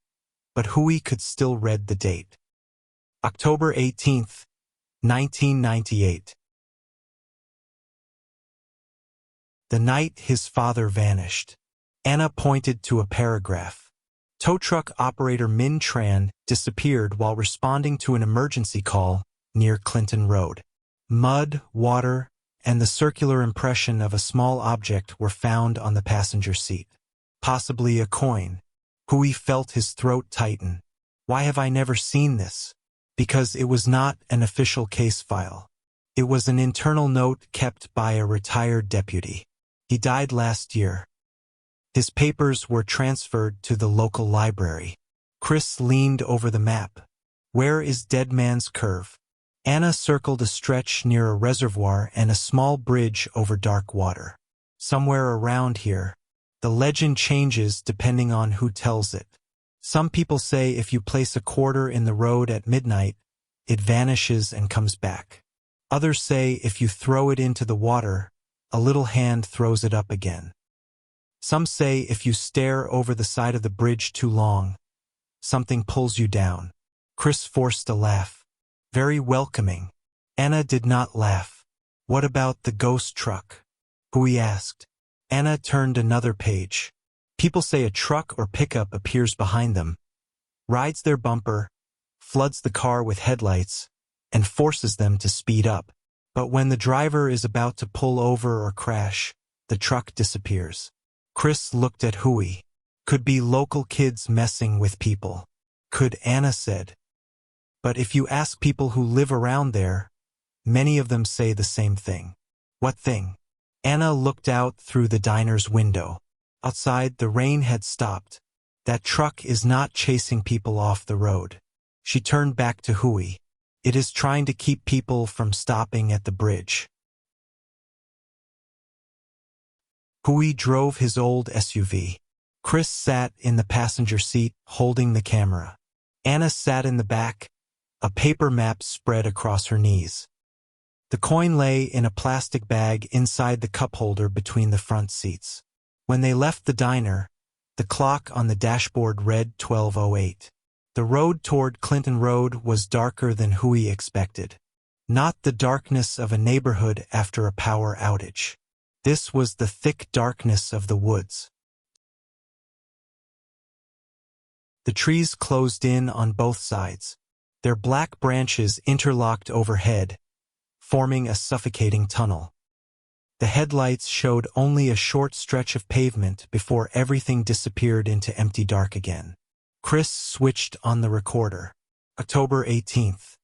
but Hui could still read the date. October 18th, 1998. The night his father vanished. Anna pointed to a paragraph. Tow truck operator Min Tran disappeared while responding to an emergency call near Clinton Road. Mud, water, and the circular impression of a small object were found on the passenger seat. Possibly a coin. Hui felt his throat tighten. Why have I never seen this? Because it was not an official case file. It was an internal note kept by a retired deputy. He died last year. His papers were transferred to the local library. Chris leaned over the map. Where is Dead Man's Curve? Anna circled a stretch near a reservoir and a small bridge over dark water. Somewhere around here. The legend changes depending on who tells it. Some people say if you place a quarter in the road at midnight, it vanishes and comes back. Others say if you throw it into the water, a little hand throws it up again. Some say if you stare over the side of the bridge too long, something pulls you down. Chris forced a laugh. Very welcoming. Anna did not laugh. What about the ghost truck? Hui asked. Anna turned another page. People say a truck or pickup appears behind them, rides their bumper, floods the car with headlights, and forces them to speed up. But when the driver is about to pull over or crash, the truck disappears. Chris looked at Hui. Could be local kids messing with people. Could, Anna said. But if you ask people who live around there, many of them say the same thing. What thing? Anna looked out through the diner's window. Outside, the rain had stopped. That truck is not chasing people off the road. She turned back to Hui. It is trying to keep people from stopping at the bridge. Hui drove his old SUV. Chris sat in the passenger seat, holding the camera. Anna sat in the back, a paper map spread across her knees. The coin lay in a plastic bag inside the cup holder between the front seats. When they left the diner, the clock on the dashboard read 12:08. The road toward Clinton Road was darker than Hui expected. Not the darkness of a neighborhood after a power outage. This was the thick darkness of the woods. The trees closed in on both sides. Their black branches interlocked overhead, forming a suffocating tunnel. The headlights showed only a short stretch of pavement before everything disappeared into empty dark again. Chris switched on the recorder. October 18th,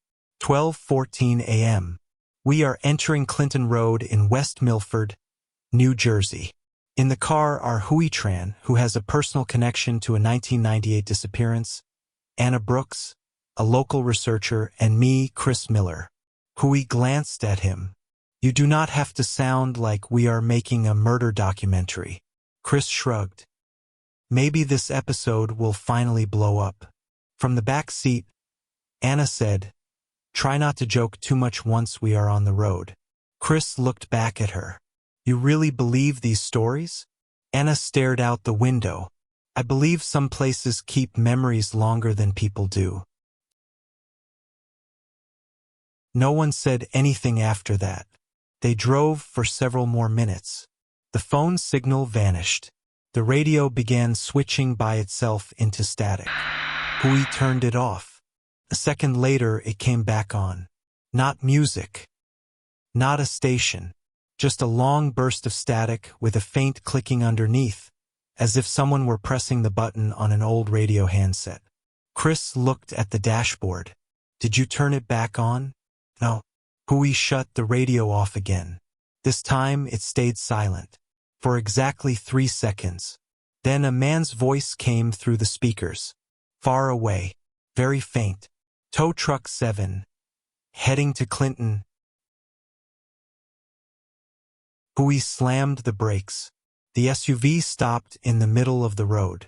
12:14 a.m. We are entering Clinton Road in West Milford, New Jersey. In the car are Hui Tran, who has a personal connection to a 1998 disappearance, Anna Brooks, a local researcher, and me, Chris Miller. Hui glanced at him. You do not have to sound like we are making a murder documentary. Chris shrugged. Maybe this episode will finally blow up. From the back seat, Anna said, try not to joke too much once we are on the road. Chris looked back at her. You really believe these stories? Anna stared out the window. I believe some places keep memories longer than people do. No one said anything after that. They drove for several more minutes. The phone signal vanished. The radio began switching by itself into static. Hui turned it off. A second later, it came back on. Not music. Not a station. Just a long burst of static with a faint clicking underneath, as if someone were pressing the button on an old radio handset. Chris looked at the dashboard. Did you turn it back on? No. Hui shut the radio off again. This time it stayed silent. For exactly 3 seconds. Then a man's voice came through the speakers. Far away. Very faint. Tow truck 7. Heading to Clinton. Hui slammed the brakes. The SUV stopped in the middle of the road.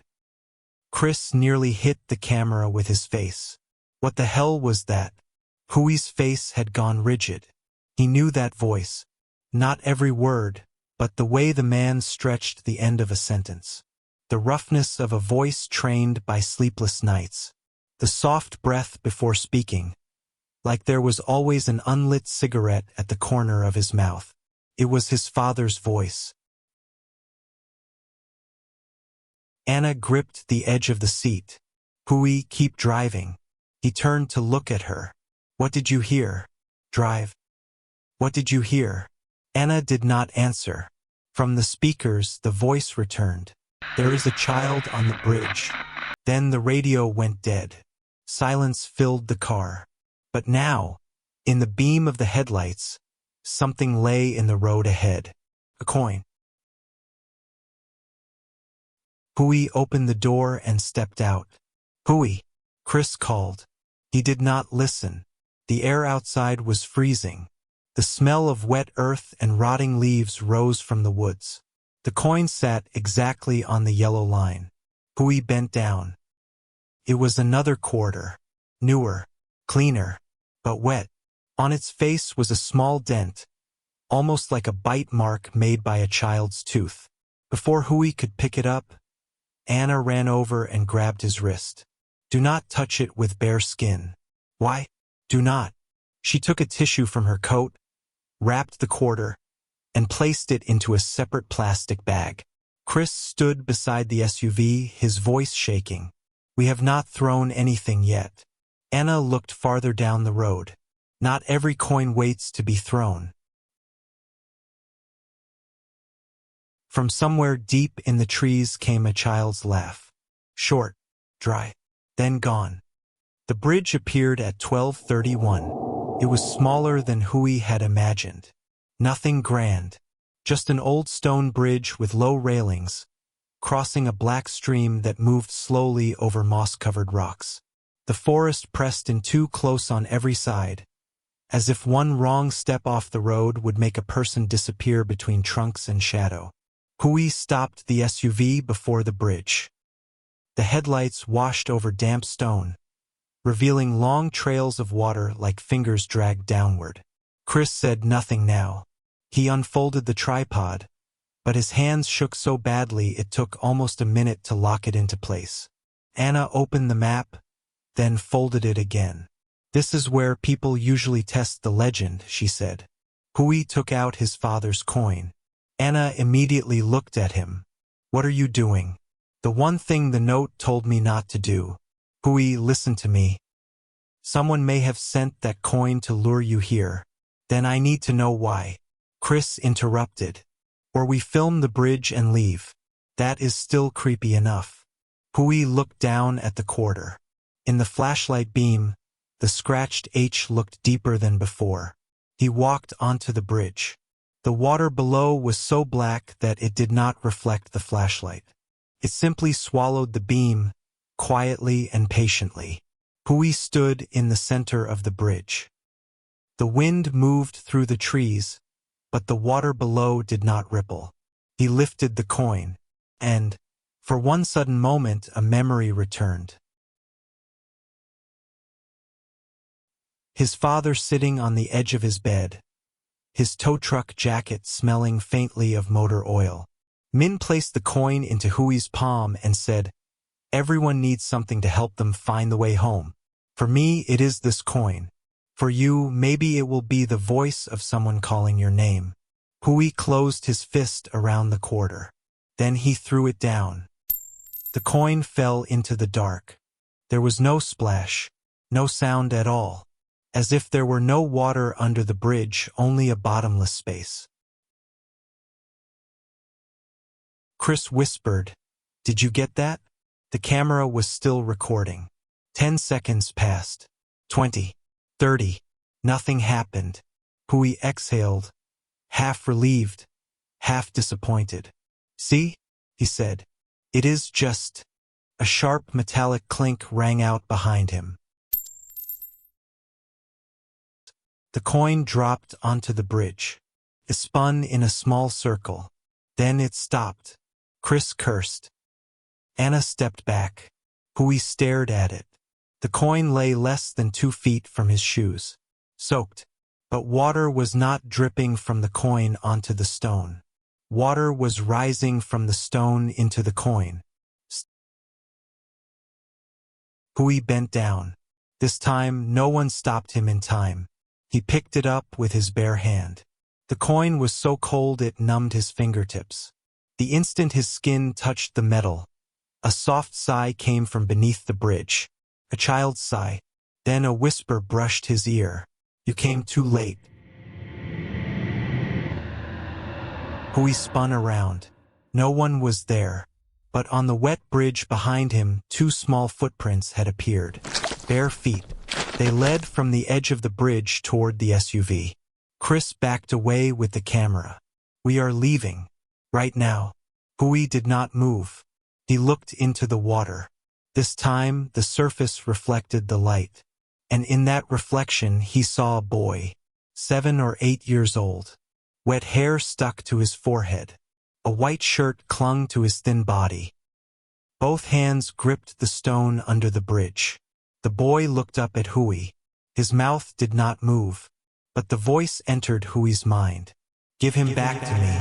Chris nearly hit the camera with his face. What the hell was that? Hui's face had gone rigid. He knew that voice. Not every word, but the way the man stretched the end of a sentence. The roughness of a voice trained by sleepless nights. The soft breath before speaking. Like there was always an unlit cigarette at the corner of his mouth. It was his father's voice. Anna gripped the edge of the seat. Hui, keep driving. He turned to look at her. What did you hear? Drive. What did you hear? Anna did not answer. From the speakers, the voice returned. There is a child on the bridge. Then the radio went dead. Silence filled the car. But now, in the beam of the headlights, something lay in the road ahead. A coin. Hui opened the door and stepped out. Hui, Chris called. He did not listen. The air outside was freezing. The smell of wet earth and rotting leaves rose from the woods. The coin sat exactly on the yellow line. Hui bent down. It was another quarter. Newer, cleaner, but wet. On its face was a small dent, almost like a bite mark made by a child's tooth. Before Hui could pick it up, Anna ran over and grabbed his wrist. Do not touch it with bare skin. Why? Do not. She took a tissue from her coat, wrapped the quarter, and placed it into a separate plastic bag. Chris stood beside the SUV, his voice shaking. We have not thrown anything yet. Anna looked farther down the road. Not every coin waits to be thrown. From somewhere deep in the trees came a child's laugh. Short, dry, then gone. The bridge appeared at 12:31. It was smaller than Hui had imagined. Nothing grand. Just an old stone bridge with low railings, crossing a black stream that moved slowly over moss-covered rocks. The forest pressed in too close on every side, as if one wrong step off the road would make a person disappear between trunks and shadow. Hui stopped the SUV before the bridge. The headlights washed over damp stone, revealing long trails of water like fingers dragged downward. Chris said nothing now. He unfolded the tripod, but his hands shook so badly it took almost a minute to lock it into place. Anna opened the map, then folded it again. This is where people usually test the legend, she said. Hui took out his father's coin. Anna immediately looked at him. What are you doing? The one thing the note told me not to do. Hui, listen to me. Someone may have sent that coin to lure you here. Then I need to know why. Chris interrupted. Or we film the bridge and leave. That is still creepy enough. Hui looked down at the quarter. In the flashlight beam, the scratched H looked deeper than before. He walked onto the bridge. The water below was so black that it did not reflect the flashlight. It simply swallowed the beam, quietly and patiently. Hui stood in the center of the bridge. The wind moved through the trees, but the water below did not ripple. He lifted the coin, and, for one sudden moment, a memory returned. His father sitting on the edge of his bed, his tow truck jacket smelling faintly of motor oil. Min placed the coin into Hui's palm and said, "Everyone needs something to help them find the way home. For me, it is this coin. For you, maybe it will be the voice of someone calling your name." Hui closed his fist around the quarter. Then he threw it down. The coin fell into the dark. There was no splash, no sound at all. As if there were no water under the bridge, only a bottomless space. Chris whispered, "Did you get that?" The camera was still recording. 10 seconds passed. 20. 30. Nothing happened. Hui exhaled, half relieved, half disappointed. "See?" he said. "It is just..." A sharp metallic clink rang out behind him. The coin dropped onto the bridge. It spun in a small circle. Then it stopped. Chris cursed. Anna stepped back. Hui stared at it. The coin lay less than 2 feet from his shoes. Soaked. But water was not dripping from the coin onto the stone. Water was rising from the stone into the coin. Hui bent down. This time, no one stopped him in time. He picked it up with his bare hand. The coin was so cold it numbed his fingertips. The instant his skin touched the metal, a soft sigh came from beneath the bridge. A child's sigh. Then a whisper brushed his ear. "You came too late." Hui spun around. No one was there. But on the wet bridge behind him, 2 small footprints had appeared. Bare feet. They led from the edge of the bridge toward the SUV. Chris backed away with the camera. "We are leaving. Right now." Hui did not move. He looked into the water. This time, the surface reflected the light. And in that reflection, he saw a boy, 7 or 8 years old. Wet hair stuck to his forehead. A white shirt clung to his thin body. Both hands gripped the stone under the bridge. The boy looked up at Hui. His mouth did not move, but the voice entered Hui's mind. "Give him back to me."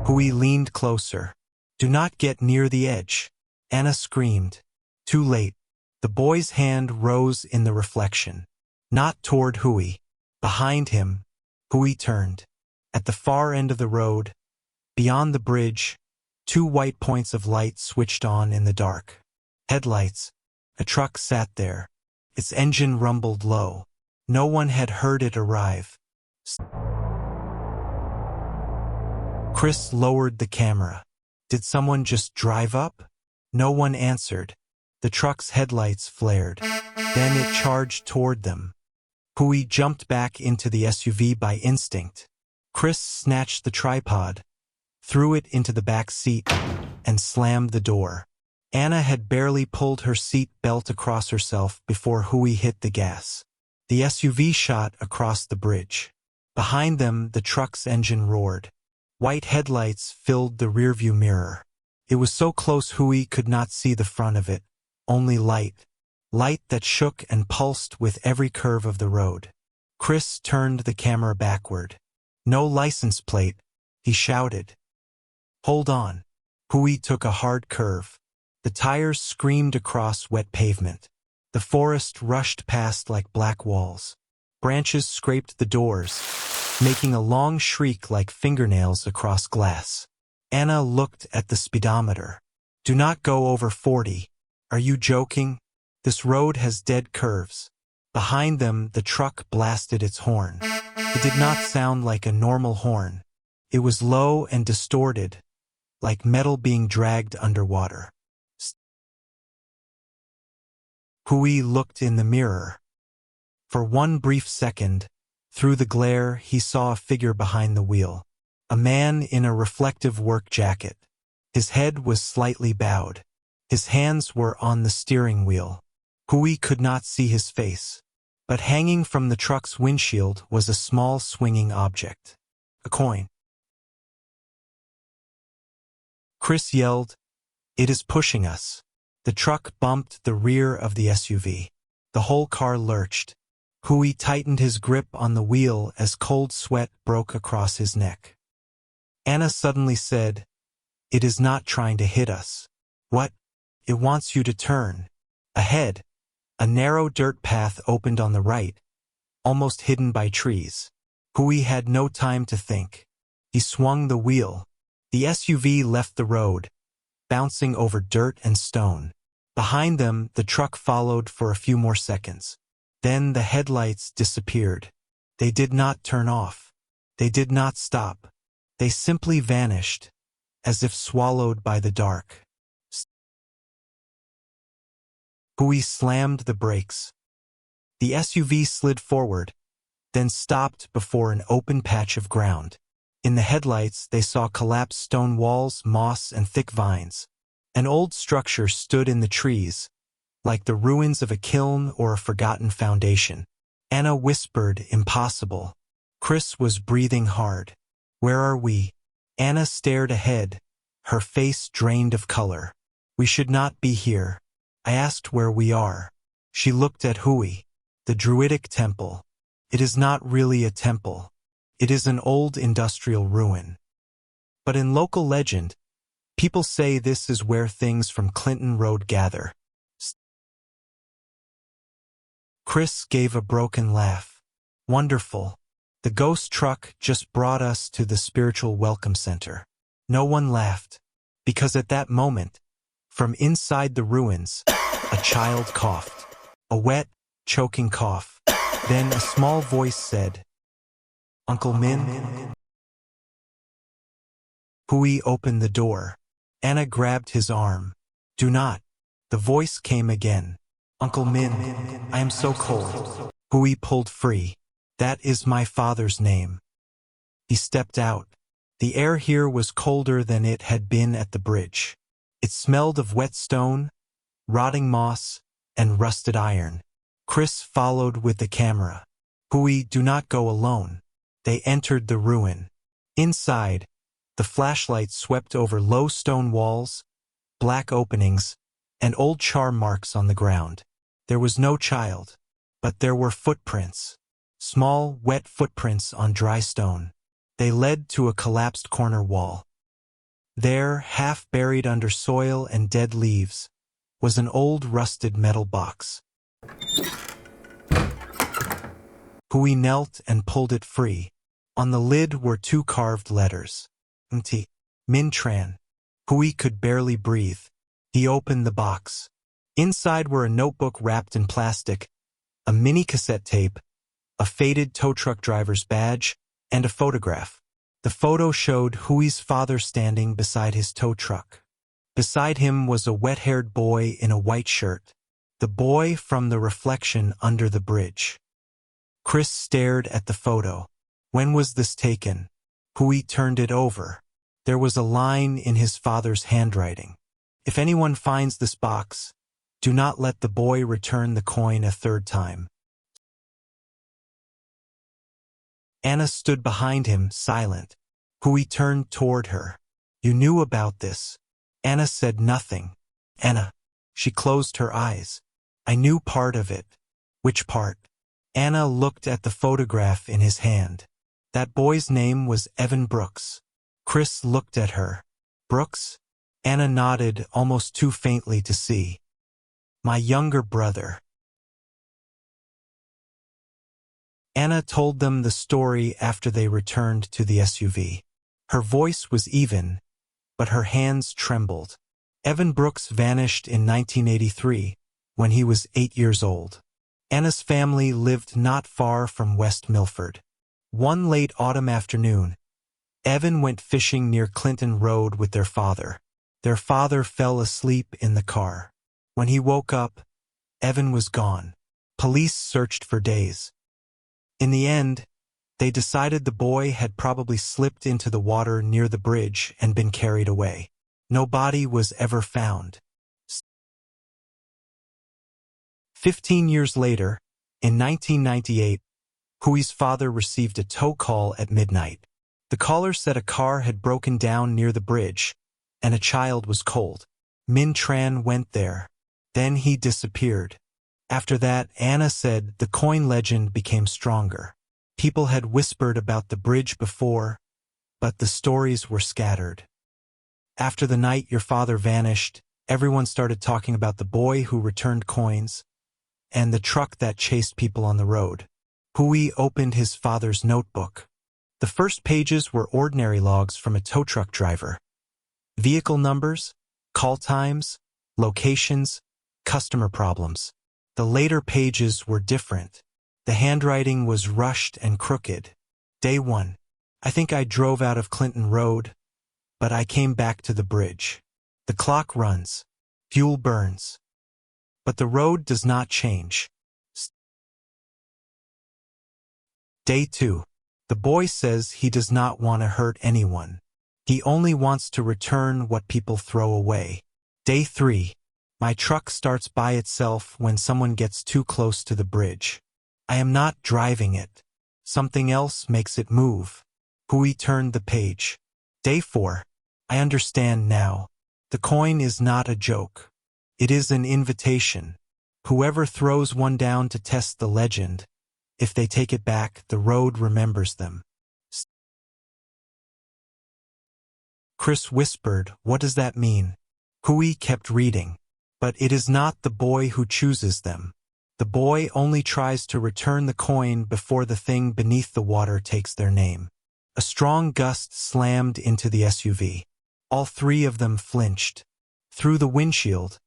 Hui leaned closer. "Do not get near the edge." Anna screamed. Too late. The boy's hand rose in the reflection. Not toward Hui. Behind him, Hui turned. At the far end of the road, beyond the bridge, 2 white points of light switched on in the dark. Headlights. A truck sat there. Its engine rumbled low. No one had heard it arrive. Chris lowered the camera. Did someone just drive up? No one answered. The truck's headlights flared. Then it charged toward them. Hui jumped back into the SUV by instinct. Chris snatched the tripod, threw it into the back seat, and slammed the door. Anna had barely pulled her seat belt across herself before Hui hit the gas. The SUV shot across the bridge. Behind them, the truck's engine roared. White headlights filled the rearview mirror. It was so close Hui could not see the front of it, only light. Light that shook and pulsed with every curve of the road. Chris turned the camera backward. "No license plate," he shouted. "Hold on." Hui took a hard curve. The tires screamed across wet pavement. The forest rushed past like black walls. Branches scraped the doors, making a long shriek like fingernails across glass. Anna looked at the speedometer. Do not go over 40. Are you joking? This road has dead curves. Behind them, the truck blasted its horn. It did not sound like a normal horn. It was low and distorted, like metal being dragged underwater. Hui looked in the mirror. For one brief second, through the glare, he saw a figure behind the wheel. A man in a reflective work jacket. His head was slightly bowed. His hands were on the steering wheel. Hui could not see his face, but hanging from the truck's windshield was a small swinging object. A coin. Chris yelled, "It is pushing us." The truck bumped the rear of the SUV. The whole car lurched. Hui tightened his grip on the wheel as cold sweat broke across his neck. Anna suddenly said, "It is not trying to hit us." "What?" "It wants you to turn." Ahead, a narrow dirt path opened on the right, almost hidden by trees. Hui had no time to think. He swung the wheel. The SUV left the road, bouncing over dirt and stone. Behind them, the truck followed for a few more seconds. Then the headlights disappeared. They did not turn off. They did not stop. They simply vanished, as if swallowed by the dark. Hui slammed the brakes. The SUV slid forward, then stopped before an open patch of ground. In the headlights, they saw collapsed stone walls, moss, and thick vines. An old structure stood in the trees, like the ruins of a kiln or a forgotten foundation. Anna whispered, "Impossible." Chris was breathing hard. "Where are we?" Anna stared ahead, her face drained of color. "We should not be here." I asked where we are. She looked at Hui. "The Druidic Temple." "It is not really a temple. It is an old industrial ruin. But in local legend, people say this is where things from Clinton Road gather." Chris gave a broken laugh. "Wonderful. The ghost truck just brought us to the spiritual welcome center." No one laughed, because at that moment, from inside the ruins, a child coughed. A wet, choking cough. Then a small voice said, "Uncle Min?" Hui opened the door. Anna grabbed his arm. "Do not." The voice came again. "Uncle Min, I am so cold." Hui pulled free. "That is my father's name." He stepped out. The air here was colder than it had been at the bridge. It smelled of wet stone, rotting moss, and rusted iron. Chris followed with the camera. "Hui, do not go alone." They entered the ruin. Inside, the flashlight swept over low stone walls, black openings, and old char marks on the ground. There was no child, but there were footprints. Small, wet footprints on dry stone. They led to a collapsed corner wall. There, half buried under soil and dead leaves, was an old rusted metal box. Hui knelt and pulled it free. On the lid were two carved letters. Mt. Min Tran. Hui could barely breathe. He opened the box. Inside were a notebook wrapped in plastic, a mini cassette tape, a faded tow truck driver's badge, and a photograph. The photo showed Hui's father standing beside his tow truck. Beside him was a wet-haired boy in a white shirt, the boy from the reflection under the bridge. Chris stared at the photo. When was this taken? Hui turned it over. There was a line in his father's handwriting. "If anyone finds this box, do not let the boy return the coin a third time." Anna stood behind him, silent. Hui turned toward her. "You knew about this." Anna said nothing. "Anna." She closed her eyes. "I knew part of it." "Which part?" Anna looked at the photograph in his hand. That boy's name was Evan Brooks. Chris looked at her. "Brooks?" Anna nodded almost too faintly to see. "My younger brother." Anna told them the story after they returned to the SUV. Her voice was even, but her hands trembled. Evan Brooks vanished in 1983, when he was 8 years old. Anna's family lived not far from West Milford. One late autumn afternoon, Evan went fishing near Clinton Road with their father. Their father fell asleep in the car. When he woke up, Evan was gone. Police searched for days. In the end, they decided the boy had probably slipped into the water near the bridge and been carried away. No body was ever found. 15 years later, in 1998, Hui's father received a tow call at midnight. The caller said a car had broken down near the bridge, and a child was cold. Min Tran went there. Then he disappeared. After that, Anna said the coin legend became stronger. People had whispered about the bridge before, but the stories were scattered. After the night your father vanished, everyone started talking about the boy who returned coins and the truck that chased people on the road. Hui opened his father's notebook. The first pages were ordinary logs from a tow truck driver. Vehicle numbers, call times, locations, customer problems. The later pages were different. The handwriting was rushed and crooked. Day 1. I think I drove out of Clinton Road, but I came back to the bridge. The clock runs. Fuel burns. But the road does not change. Day 2. The boy says he does not want to hurt anyone. He only wants to return what people throw away. Day 3. My truck starts by itself when someone gets too close to the bridge. I am not driving it. Something else makes it move. Hui turned the page. Day 4. I understand now. The coin is not a joke. It is an invitation. Whoever throws one down to test the legend, if they take it back, the road remembers them. Chris whispered, "What does that mean?" Hui kept reading. But it is not the boy who chooses them. The boy only tries to return the coin before the thing beneath the water takes their name. A strong gust slammed into the SUV. All three of them flinched. Through the windshield,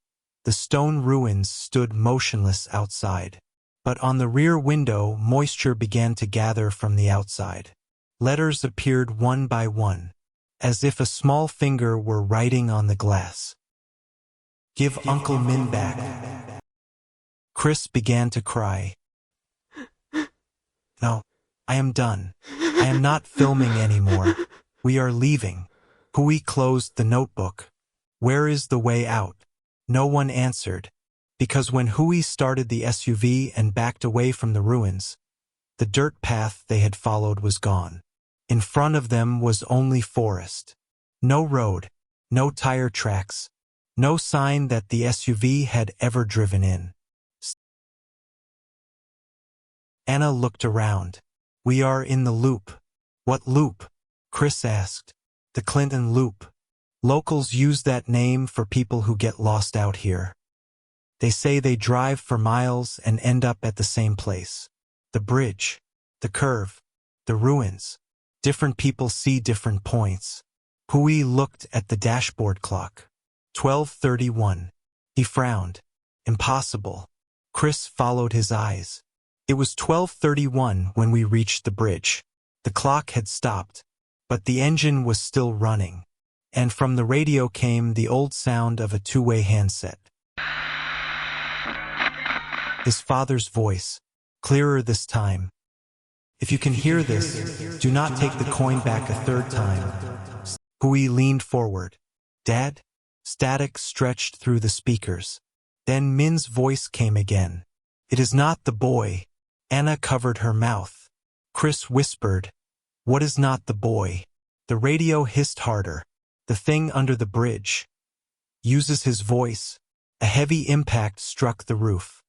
the stone ruins stood motionless outside. But on the rear window, moisture began to gather from the outside. Letters appeared one by one, as if a small finger were writing on the glass. Give Uncle Min back. Chris began to cry. No, I am done. I am not filming anymore. We are leaving. Hui closed the notebook. Where is the way out? No one answered, because when Hui started the SUV and backed away from the ruins, the dirt path they had followed was gone. In front of them was only forest. No road, no tire tracks, no sign that the SUV had ever driven in. Anna looked around. We are in the loop. What loop? Chris asked. The Clinton Loop. Locals use that name for people who get lost out here. They say they drive for miles and end up at the same place. The bridge, the curve, the ruins. Different people see different points. Hui looked at the dashboard clock. 12:31. He frowned. Impossible. Chris followed his eyes. It was 12:31 when we reached the bridge. The clock had stopped, but the engine was still running, and from the radio came the old sound of a two-way handset. His father's voice, clearer this time. If you can hear this, do not take the coin back a third time. Hui leaned forward. Dad? Static stretched through the speakers. Then Min's voice came again. It is not the boy. Anna covered her mouth. Chris whispered, What is not the boy? The radio hissed harder. The thing under the bridge uses his voice. A heavy impact struck the roof.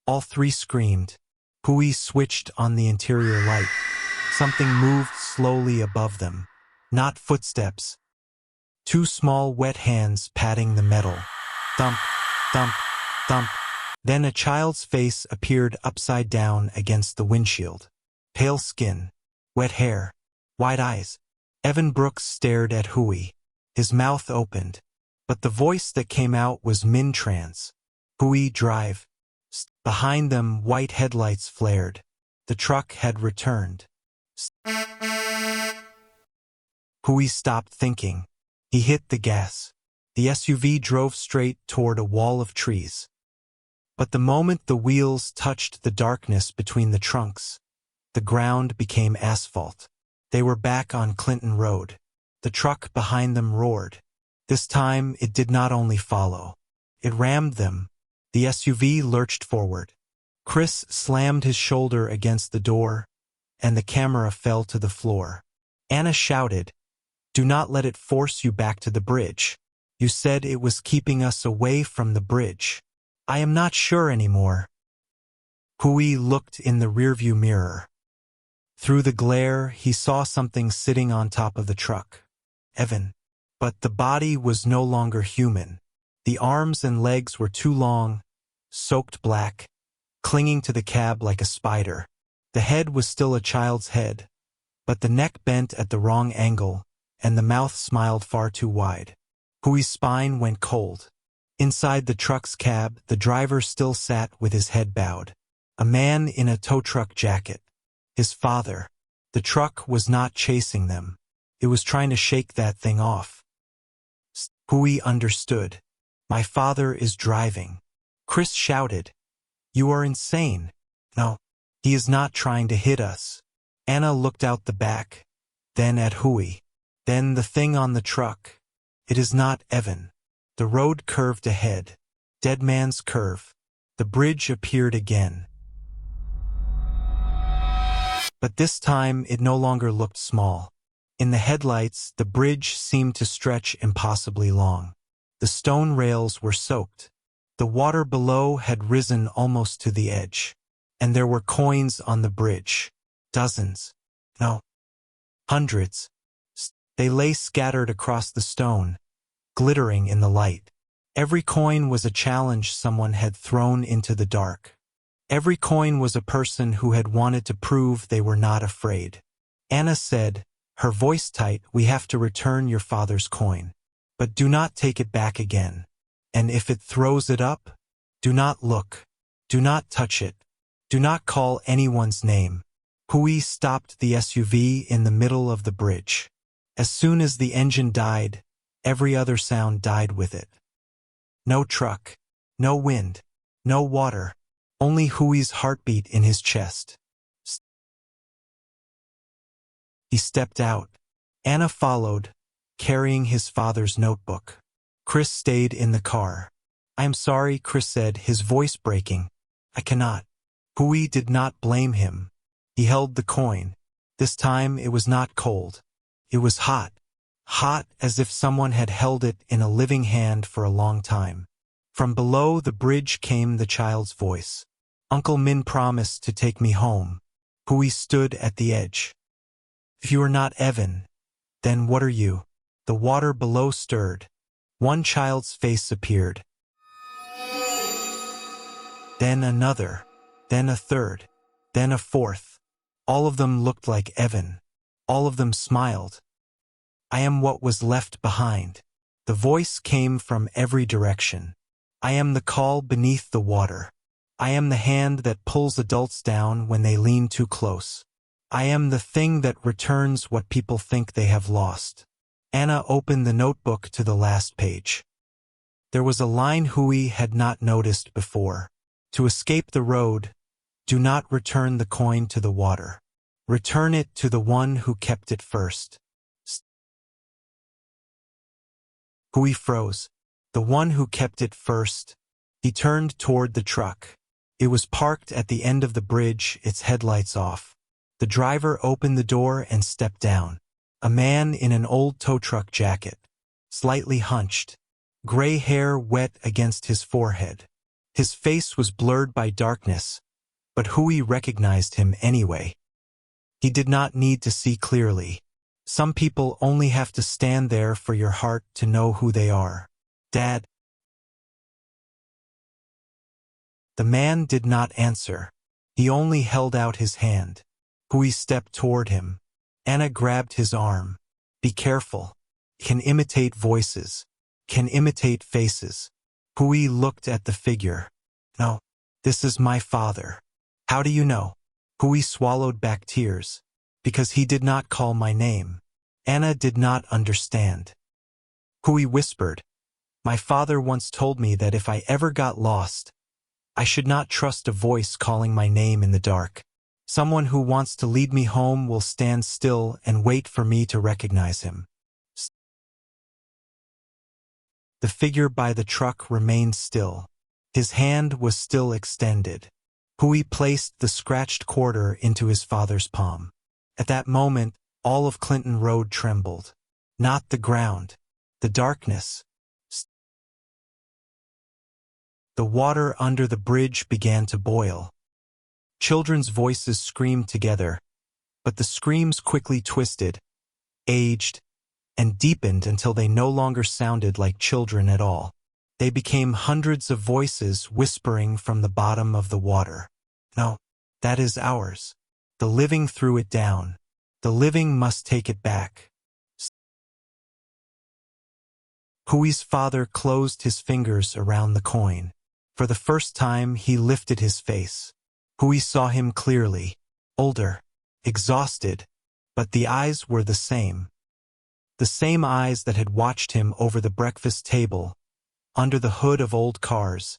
All three screamed. Hui switched on the interior light. Something moved slowly above them. Not footsteps. Two small wet hands patting the metal. Thump, thump, thump. Then a child's face appeared upside down against the windshield. Pale skin, wet hair, wide eyes. Evan Brooks stared at Huey. His mouth opened, but the voice that came out was Min-Trans. Huey, drive. Behind them, white headlights flared. The truck had returned. Huey stopped thinking. He hit the gas. The SUV drove straight toward a wall of trees. But the moment the wheels touched the darkness between the trunks, the ground became asphalt. They were back on Clinton Road. The truck behind them roared. This time it did not only follow. It rammed them. The SUV lurched forward. Chris slammed his shoulder against the door, and the camera fell to the floor. Anna shouted, "Do not let it force you back to the bridge. You said it was keeping us away from the bridge." "I am not sure anymore." Huey looked in the rearview mirror. Through the glare, he saw something sitting on top of the truck. Evan. But the body was no longer human. The arms and legs were too long, soaked black, clinging to the cab like a spider. The head was still a child's head, but the neck bent at the wrong angle, and the mouth smiled far too wide. Huey's spine went cold. Inside the truck's cab, the driver still sat with his head bowed. A man in a tow truck jacket. His father. The truck was not chasing them. It was trying to shake that thing off. Huey understood. "My father is driving." Chris shouted, "You are insane." "No, he is not trying to hit us." Anna looked out the back, then at Huey, then the thing on the truck. "It is not Evan." The road curved ahead. Dead man's curve. The bridge appeared again. But this time it no longer looked small. In the headlights, the bridge seemed to stretch impossibly long. The stone rails were soaked. The water below had risen almost to the edge. And there were coins on the bridge. Dozens. No. Hundreds. They lay scattered across the stone, glittering in the light. Every coin was a challenge someone had thrown into the dark. Every coin was a person who had wanted to prove they were not afraid. Anna said, her voice tight, "We have to return your father's coin. But do not take it back again. And if it throws it up, do not look. Do not touch it. Do not call anyone's name." Huey stopped the SUV in the middle of the bridge. As soon as the engine died, every other sound died with it. No truck, no wind, no water, only Huey's heartbeat in his chest. He stepped out. Anna followed, carrying his father's notebook. Chris stayed in the car. "I am sorry," Chris said, his voice breaking. "I cannot." Huey did not blame him. He held the coin. This time it was not cold. It was hot. Hot as if someone had held it in a living hand for a long time. From below the bridge came the child's voice. "Uncle Min promised to take me home." Huey stood at the edge. "If you are not Evan, then what are you?" The water below stirred. One child's face appeared. Then another. Then a third. Then a fourth. All of them looked like Evan. All of them smiled. "I am what was left behind." The voice came from every direction. "I am the call beneath the water. I am the hand that pulls adults down when they lean too close. I am the thing that returns what people think they have lost." Anna opened the notebook to the last page. There was a line Huey had not noticed before. "To escape the road, do not return the coin to the water. Return it to the one who kept it first." Huey froze. The one who kept it first. He turned toward the truck. It was parked at the end of the bridge, its headlights off. The driver opened the door and stepped down. A man in an old tow truck jacket, slightly hunched, gray hair wet against his forehead. His face was blurred by darkness, but Huey recognized him anyway. He did not need to see clearly. Some people only have to stand there for your heart to know who they are. "Dad." The man did not answer. He only held out his hand. Hui stepped toward him. Anna grabbed his arm. Be careful. Can imitate voices. Can imitate faces. Hui looked at the figure. No, this is my father. How do you know? Hui swallowed back tears. Because he did not call my name. Anna did not understand. Hui whispered, my father once told me that if I ever got lost, I should not trust a voice calling my name in the dark. Someone who wants to lead me home will stand still and wait for me to recognize him. The figure by the truck remained still. His hand was still extended. Hui placed the scratched quarter into his father's palm. At that moment, all of Clinton Road trembled. Not the ground. The darkness. The water under the bridge began to boil. Children's voices screamed together, but the screams quickly twisted, aged, and deepened until they no longer sounded like children at all. They became hundreds of voices whispering from the bottom of the water. No, that is ours. The living threw it down. The living must take it back. Hui's father closed his fingers around the coin. For the first time, he lifted his face. Hui saw him clearly, older, exhausted, but the eyes were the same. The same eyes that had watched him over the breakfast table, under the hood of old cars,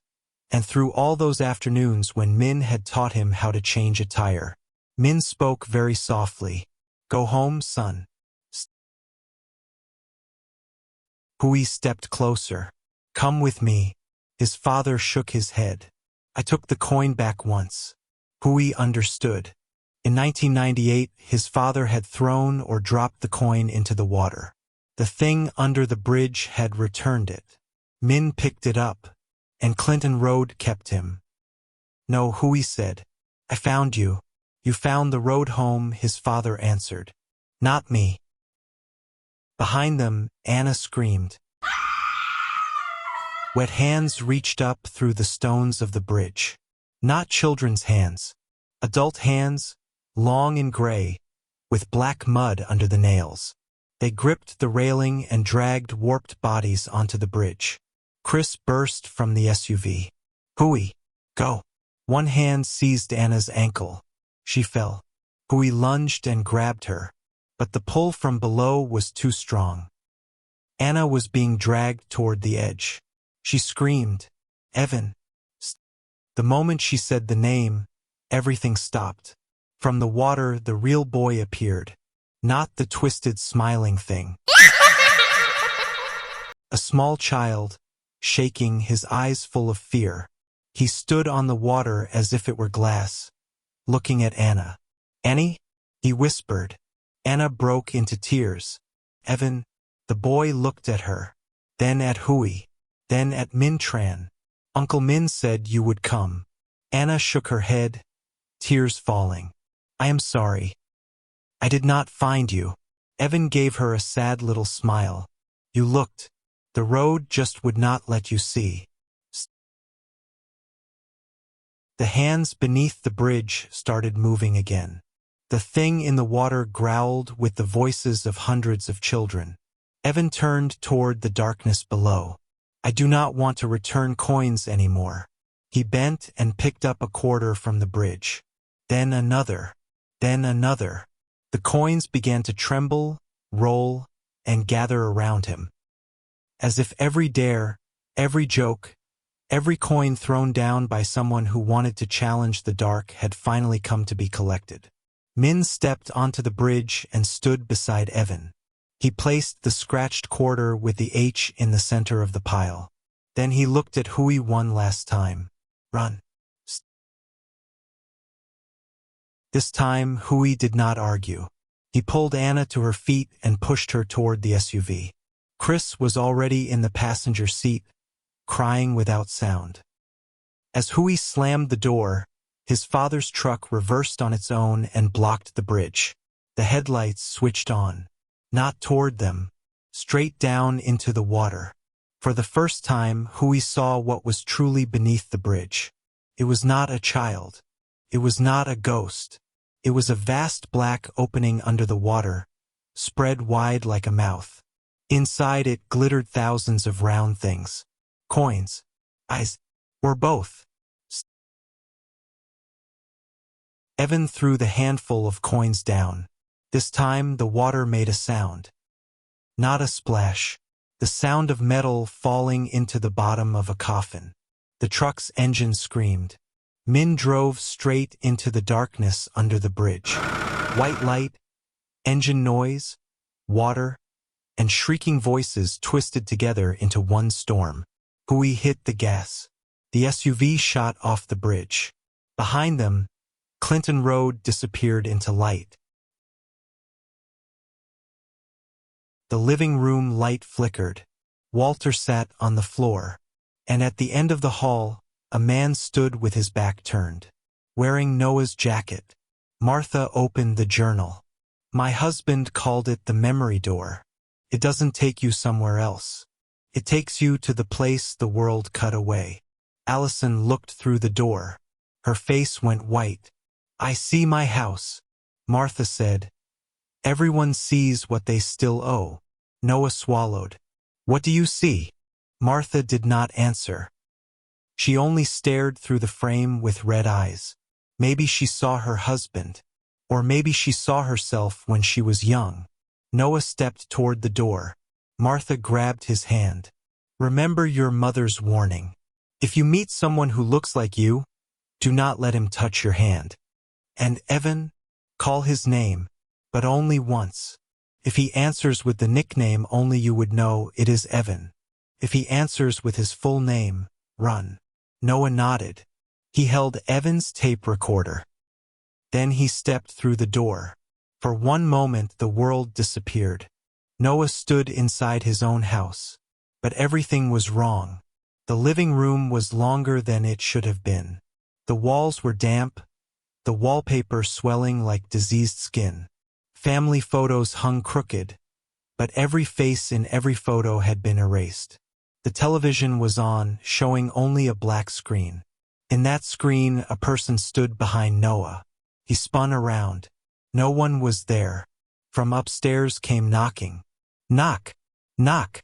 and through all those afternoons when Min had taught him how to change a tire. Min spoke very softly. Go home, son. Hui stepped closer. Come with me. His father shook his head. I took the coin back once. Hui understood. In 1998, his father had thrown or dropped the coin into the water. The thing under the bridge had returned it. Min picked it up, and Clinton Road kept him. No, Hui said. I found you. You found the road home, his father answered. Not me. Behind them, Anna screamed. Wet hands reached up through the stones of the bridge. Not children's hands. Adult hands, long and gray, with black mud under the nails. They gripped the railing and dragged warped bodies onto the bridge. Chris burst from the SUV. Hui, go. One hand seized Anna's ankle. She fell. Hui lunged and grabbed her, but the pull from below was too strong. Anna was being dragged toward the edge. She screamed, Evan. The moment she said the name, everything stopped. From the water, the real boy appeared, not the twisted, smiling thing. A small child, shaking, his eyes full of fear. He stood on the water as if it were glass, looking at Anna. Annie? He whispered. Anna broke into tears. Evan. The boy looked at her, then at Hui, then at Min Tran. Uncle Min said you would come. Anna shook her head, tears falling. I am sorry. I did not find you. Evan gave her a sad little smile. You looked. The road just would not let you see. The hands beneath the bridge started moving again. The thing in the water growled with the voices of hundreds of children. Evan turned toward the darkness below. I do not want to return coins anymore. He bent and picked up a quarter from the bridge. Then another. Then another. The coins began to tremble, roll, and gather around him. As if every dare, every joke, every coin thrown down by someone who wanted to challenge the dark had finally come to be collected. Min stepped onto the bridge and stood beside Evan. He placed the scratched quarter with the H in the center of the pile. Then he looked at Hui one last time. Run. This time, Hui did not argue. He pulled Anna to her feet and pushed her toward the SUV. Chris was already in the passenger seat, crying without sound. As Hui slammed the door, his father's truck reversed on its own and blocked the bridge. The headlights switched on. Not toward them, straight down into the water. For the first time, Hui saw what was truly beneath the bridge. It was not a child. It was not a ghost. It was a vast black opening under the water, spread wide like a mouth. Inside it glittered thousands of round things. Coins. Eyes. Or both. Evan threw the handful of coins down. This time the water made a sound. Not a splash. The sound of metal falling into the bottom of a coffin. The truck's engine screamed. Min drove straight into the darkness under the bridge. White light, engine noise, water, and shrieking voices twisted together into one storm. Hui hit the gas. The SUV shot off the bridge. Behind them, Clinton Road disappeared into light. The living room light flickered. Walter sat on the floor. And at the end of the hall, a man stood with his back turned, wearing Noah's jacket. Martha opened the journal. My husband called it the memory door. It doesn't take you somewhere else. It takes you to the place the world cut away. Allison looked through the door. Her face went white. I see my house, Martha said. Everyone sees what they still owe. Noah swallowed. What do you see? Martha did not answer. She only stared through the frame with red eyes. Maybe she saw her husband. Or maybe she saw herself when she was young. Noah stepped toward the door. Martha grabbed his hand. Remember your mother's warning. If you meet someone who looks like you, do not let him touch your hand. And Evan, call his name, but only once. If he answers with the nickname only you would know it is Evan. If he answers with his full name, run. Noah nodded. He held Evan's tape recorder. Then he stepped through the door. For one moment the world disappeared. Noah stood inside his own house. But everything was wrong. The living room was longer than it should have been. The walls were damp, the wallpaper swelling like diseased skin. Family photos hung crooked, but every face in every photo had been erased. The television was on, showing only a black screen. In that screen, a person stood behind Noah. He spun around. No one was there. From upstairs came knocking. Knock! Knock!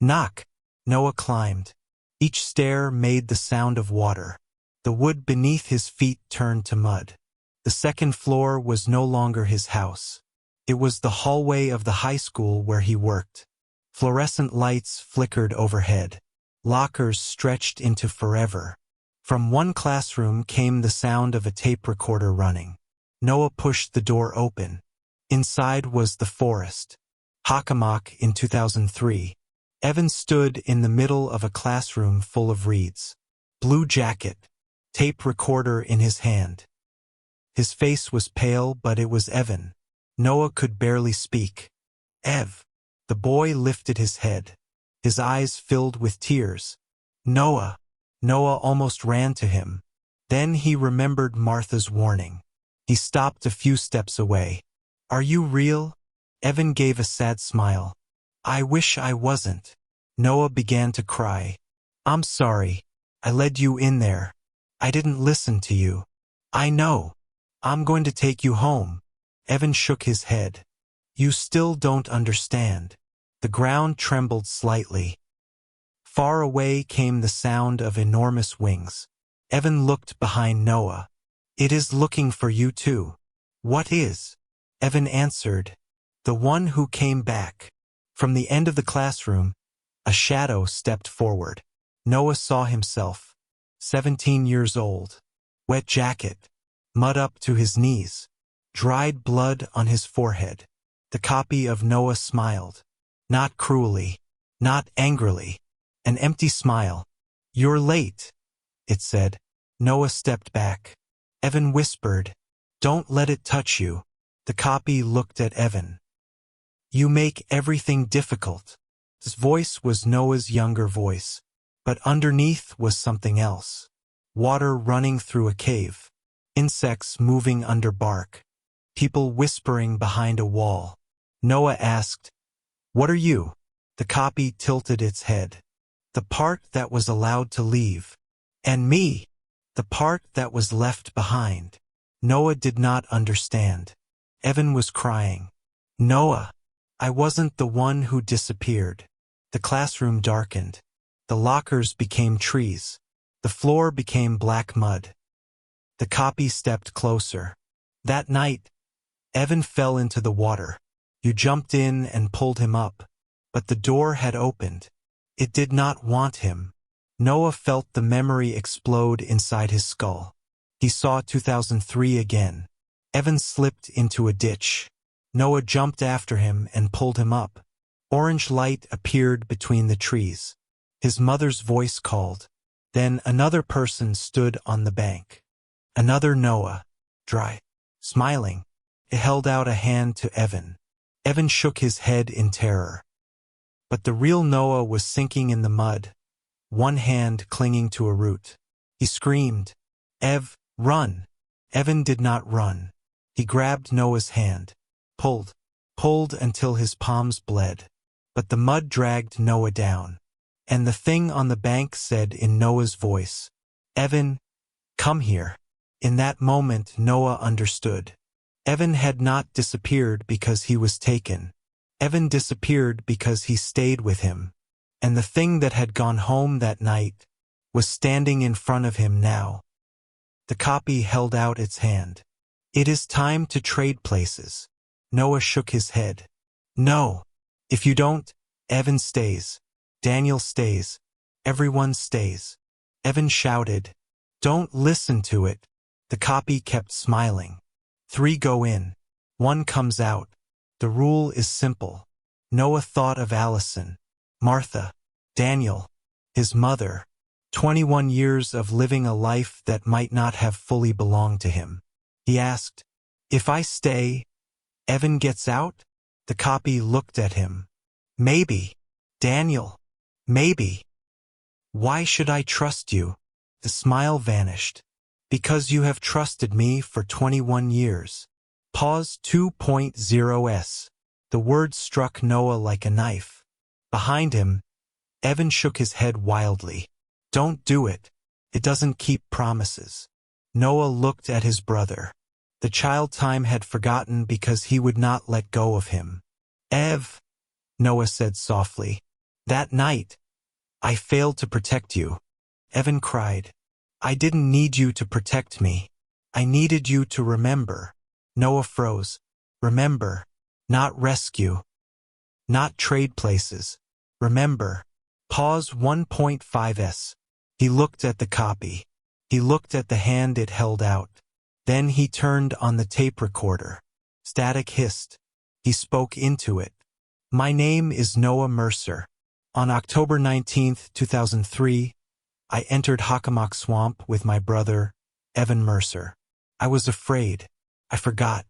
Knock! Noah climbed. Each stair made the sound of water. The wood beneath his feet turned to mud. The second floor was no longer his house. It was the hallway of the high school where he worked. Fluorescent lights flickered overhead. Lockers stretched into forever. From one classroom came the sound of a tape recorder running. Noah pushed the door open. Inside was the forest. Hockomock in 2003. Evan stood in the middle of a classroom full of reeds. Blue jacket. Tape recorder in his hand. His face was pale, but it was Evan. Noah could barely speak. Ev. The boy lifted his head. His eyes filled with tears. Noah. Noah almost ran to him. Then he remembered Martha's warning. He stopped a few steps away. Are you real? Evan gave a sad smile. I wish I wasn't. Noah began to cry. I'm sorry. I led you in there. I didn't listen to you. I know. I'm going to take you home. Evan shook his head. You still don't understand. The ground trembled slightly. Far away came the sound of enormous wings. Evan looked behind Noah. It is looking for you too. What is? Evan answered. The one who came back. From the end of the classroom, a shadow stepped forward. Noah saw himself. 17 years old. Wet jacket. Mud up to his knees. Dried blood on his forehead. The copy of Noah smiled. Not cruelly. Not angrily. An empty smile. You're late, it said. Noah stepped back. Evan whispered. Don't let it touch you. The copy looked at Evan. You make everything difficult. His voice was Noah's younger voice. But underneath was something else. Water running through a cave. Insects moving under bark. People whispering behind a wall. Noah asked, What are you? The copy tilted its head. The part that was allowed to leave. And me. The part that was left behind. Noah did not understand. Evan was crying. Noah, I wasn't the one who disappeared. The classroom darkened. The lockers became trees. The floor became black mud. The copy stepped closer. That night, Evan fell into the water. You jumped in and pulled him up. But the door had opened. It did not want him. Noah felt the memory explode inside his skull. He saw 2003 again. Evan slipped into a ditch. Noah jumped after him and pulled him up. Orange light appeared between the trees. His mother's voice called. Then another person stood on the bank. Another Noah, dry, smiling. It held out a hand to Evan. Evan shook his head in terror. But the real Noah was sinking in the mud, one hand clinging to a root. He screamed, "Ev, run!" Evan did not run. He grabbed Noah's hand, pulled until his palms bled. But the mud dragged Noah down. And the thing on the bank said in Noah's voice, "Evan, come here." In that moment, Noah understood. Evan had not disappeared because he was taken. Evan disappeared because he stayed with him. And the thing that had gone home that night was standing in front of him now. The copy held out its hand. "It is time to trade places." Noah shook his head. "No. If you don't, Evan stays. Daniel stays. Everyone stays." Evan shouted, "Don't listen to it." The copy kept smiling. 3 go in. 1 comes out. The rule is simple. Noah thought of Allison, Martha, Daniel, his mother, 21 years of living a life that might not have fully belonged to him. He asked, "If I stay, Evan gets out?" The copy looked at him. "Maybe, Daniel, maybe." "Why should I trust you?" The smile vanished. "Because you have trusted me for 21 years. Pause 2.0s. The word struck Noah like a knife. Behind him, Evan shook his head wildly. "Don't do it. It doesn't keep promises." Noah looked at his brother. The child time had forgotten because he would not let go of him. "Ev," Noah said softly, "that night, I failed to protect you." Evan cried, "I didn't need you to protect me. I needed you to remember." Noah froze. Remember, not rescue. Not trade places. Remember. Pause 1.5s. He looked at the copy. He looked at the hand it held out. Then he turned on the tape recorder. Static hissed. He spoke into it. "My name is Noah Mercer. On October 19, 2003, I entered Hockomock Swamp with my brother, Evan Mercer. I was afraid. I forgot.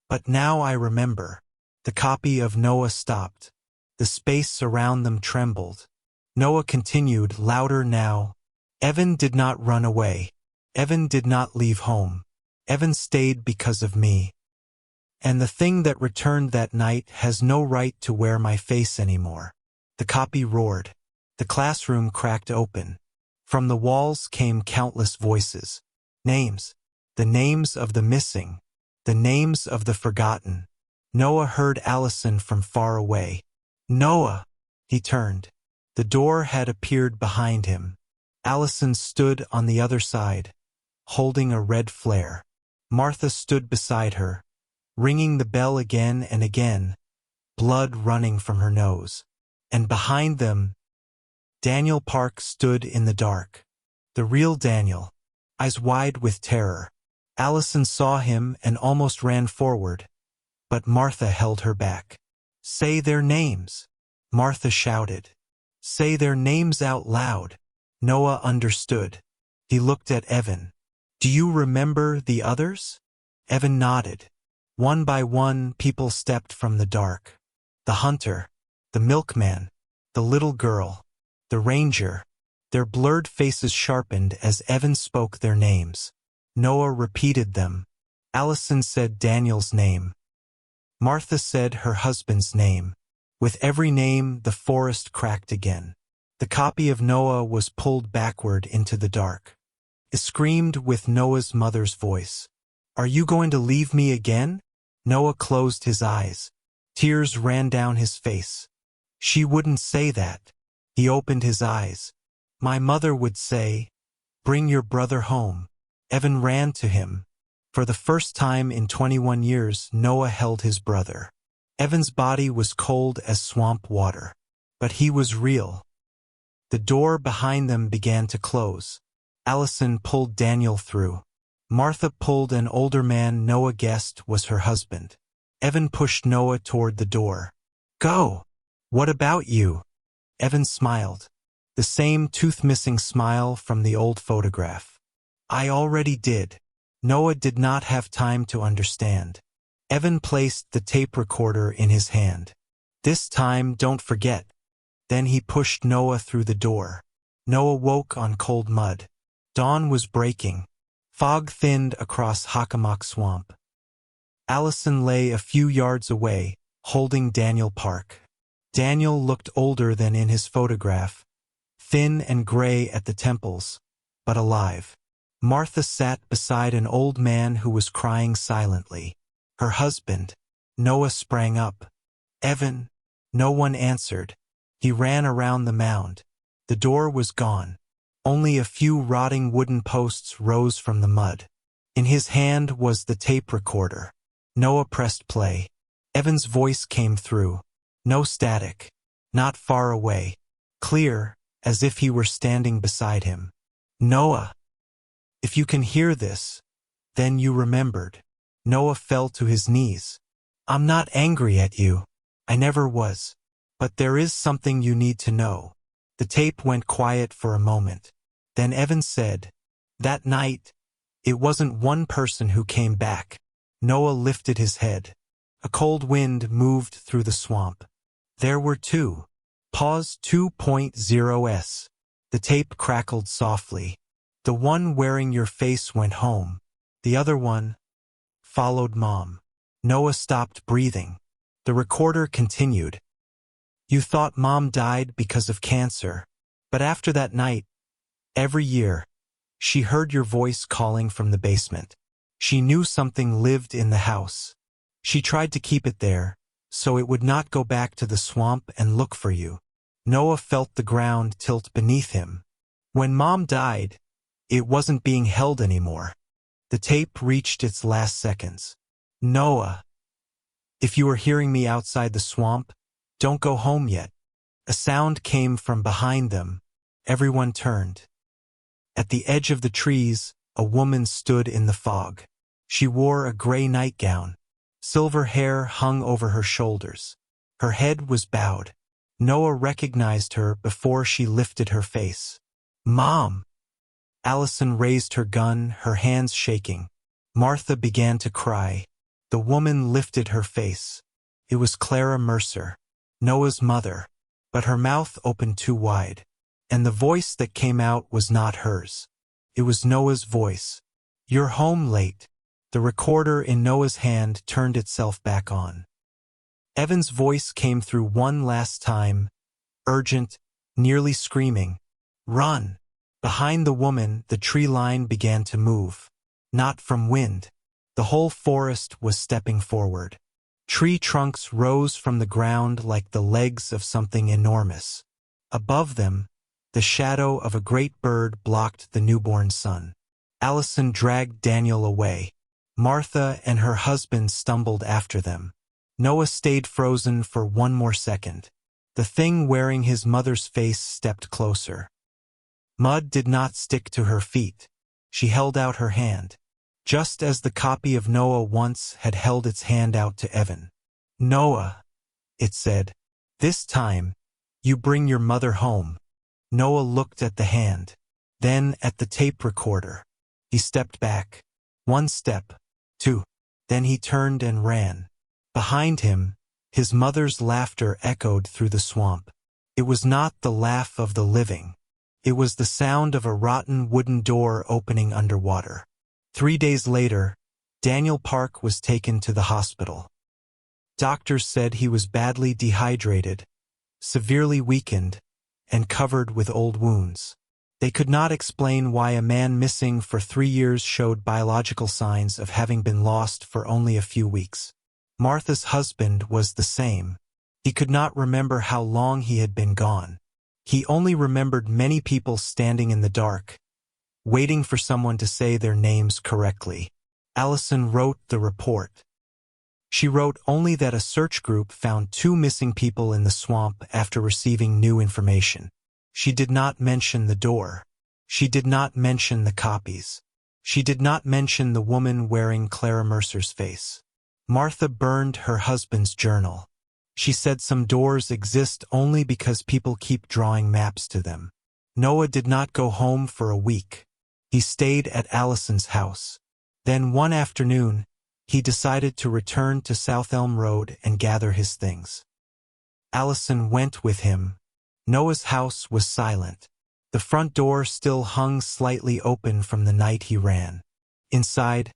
But now I remember." The copy of Noah stopped. The space around them trembled. Noah continued, louder now. "Evan did not run away. Evan did not leave home. Evan stayed because of me. And the thing that returned that night has no right to wear my face anymore." The copy roared. The classroom cracked open. From the walls came countless voices. Names. The names of the missing. The names of the forgotten. Noah heard Allison from far away. "Noah!" He turned. The door had appeared behind him. Allison stood on the other side, holding a red flare. Martha stood beside her, ringing the bell again and again, blood running from her nose. And behind them, Daniel Park stood in the dark. The real Daniel, eyes wide with terror. Allison saw him and almost ran forward, but Martha held her back. "Say their names," Martha shouted. "Say their names out loud." Noah understood. He looked at Evan. "Do you remember the others?" Evan nodded. One by one, people stepped from the dark. The hunter, the milkman, the little girl, the ranger. Their blurred faces sharpened as Evan spoke their names. Noah repeated them. Allison said Daniel's name. Martha said her husband's name. With every name, the forest cracked again. The copy of Noah was pulled backward into the dark. It screamed with Noah's mother's voice. Are you going to leave me again? Noah closed his eyes. Tears ran down his face. She wouldn't say that. He opened his eyes. My mother would say, bring your brother home. Evan ran to him. For the first time in 21 years, Noah held his brother. Evan's body was cold as swamp water. But he was real. The door behind them began to close. Allison pulled Daniel through. Martha pulled an older man Noah guessed was her husband. Evan pushed Noah toward the door. Go! What about you? Evan smiled. The same tooth-missing smile from the old photograph. I already did. Noah did not have time to understand. Evan placed the tape recorder in his hand. This time, don't forget. Then he pushed Noah through the door. Noah woke on cold mud. Dawn was breaking. Fog thinned across Hockomock Swamp. Allison lay a few yards away, holding Daniel Park. Daniel looked older than in his photograph, thin and gray at the temples, but alive. Martha sat beside an old man who was crying silently. Her husband. Noah sprang up. Evan. No one answered. He ran around the mound. The door was gone. Only a few rotting wooden posts rose from the mud. In his hand was the tape recorder. Noah pressed play. Evan's voice came through. No static. Not far away. Clear, as if he were standing beside him. Noah. If you can hear this, then you remembered. Noah fell to his knees. I'm not angry at you. I never was. But there is something you need to know. The tape went quiet for a moment. Then Evan said, that night, it wasn't one person who came back. Noah lifted his head. A cold wind moved through the swamp. There were two. Pause 2.0s. The tape crackled softly. The one wearing your face went home. The other one followed Mom. Noah stopped breathing. The recorder continued. You thought Mom died because of cancer. But after that night, every year, she heard your voice calling from the basement. She knew something lived in the house. She tried to keep it there, so it would not go back to the swamp and look for you. Noah felt the ground tilt beneath him. When Mom died, it wasn't being held anymore. The tape reached its last seconds. Noah, if you are hearing me outside the swamp, don't go home yet. A sound came from behind them. Everyone turned. At the edge of the trees, a woman stood in the fog. She wore a gray nightgown. Silver hair hung over her shoulders. Her head was bowed. Noah recognized her before she lifted her face. Mom! Allison raised her gun, her hands shaking. Martha began to cry. The woman lifted her face. It was Clara Mercer, Noah's mother, but her mouth opened too wide. And the voice that came out was not hers. It was Noah's voice. You're home late. The recorder in Noah's hand turned itself back on. Evan's voice came through one last time, urgent, nearly screaming. Run! Behind the woman, the tree line began to move. Not from wind. The whole forest was stepping forward. Tree trunks rose from the ground like the legs of something enormous. Above them, the shadow of a great bird blocked the newborn sun. Allison dragged Daniel away. Martha and her husband stumbled after them. Noah stayed frozen for one more second. The thing wearing his mother's face stepped closer. Mud did not stick to her feet. She held out her hand, just as the copy of Noah once had held its hand out to Evan. Noah, it said, this time, you bring your mother home. Noah looked at the hand, then at the tape recorder. He stepped back. One step, two. Then he turned and ran. Behind him, his mother's laughter echoed through the swamp. It was not the laugh of the living. It was the sound of a rotten wooden door opening underwater. 3 days later, Daniel Park was taken to the hospital. Doctors said he was badly dehydrated, severely weakened, and covered with old wounds. They could not explain why a man missing for 3 years showed biological signs of having been lost for only a few weeks. Martha's husband was the same. He could not remember how long he had been gone. He only remembered many people standing in the dark, waiting for someone to say their names correctly. Allison wrote the report. She wrote only that a search group found 2 missing people in the swamp after receiving new information. She did not mention the door. She did not mention the copies. She did not mention the woman wearing Clara Mercer's face. Martha burned her husband's journal. She said some doors exist only because people keep drawing maps to them. Noah did not go home for a week. He stayed at Allison's house. Then one afternoon, he decided to return to South Elm Road and gather his things. Allison went with him. Noah's house was silent. The front door still hung slightly open from the night he ran. Inside,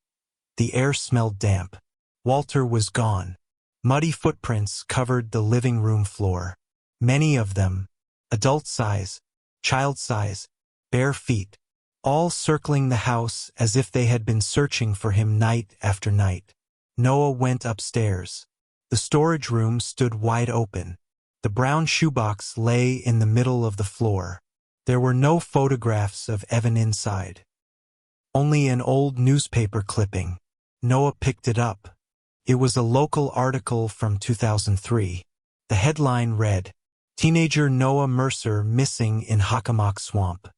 the air smelled damp. Walter was gone. Muddy footprints covered the living room floor. Many of them, adult size, child size, bare feet, all circling the house as if they had been searching for him night after night. Noah went upstairs. The storage room stood wide open. The brown shoebox lay in the middle of the floor. There were no photographs of Evan inside. Only an old newspaper clipping. Noah picked it up. It was a local article from 2003. The headline read, "Teenager Noah Mercer Missing in Hockomock Swamp."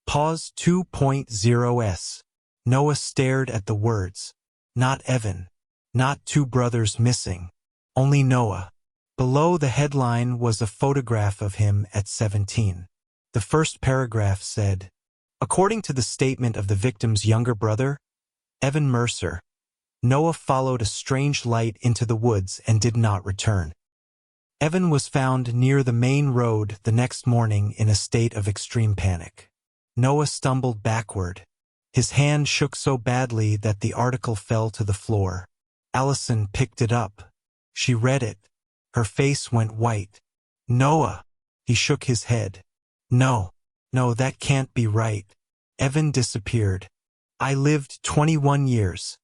Pause 2.0s. Noah stared at the words. Not Evan. Not 2 brothers missing. Only Noah. Below the headline was a photograph of him at 17. The first paragraph said, according to the statement of the victim's younger brother, Evan Mercer, Noah followed a strange light into the woods and did not return. Evan was found near the main road the next morning in a state of extreme panic. Noah stumbled backward. His hand shook so badly that the article fell to the floor. Allison picked it up. She read it. Her face went white. Noah! He shook his head. No, that can't be right. Evan disappeared. I lived 21 years.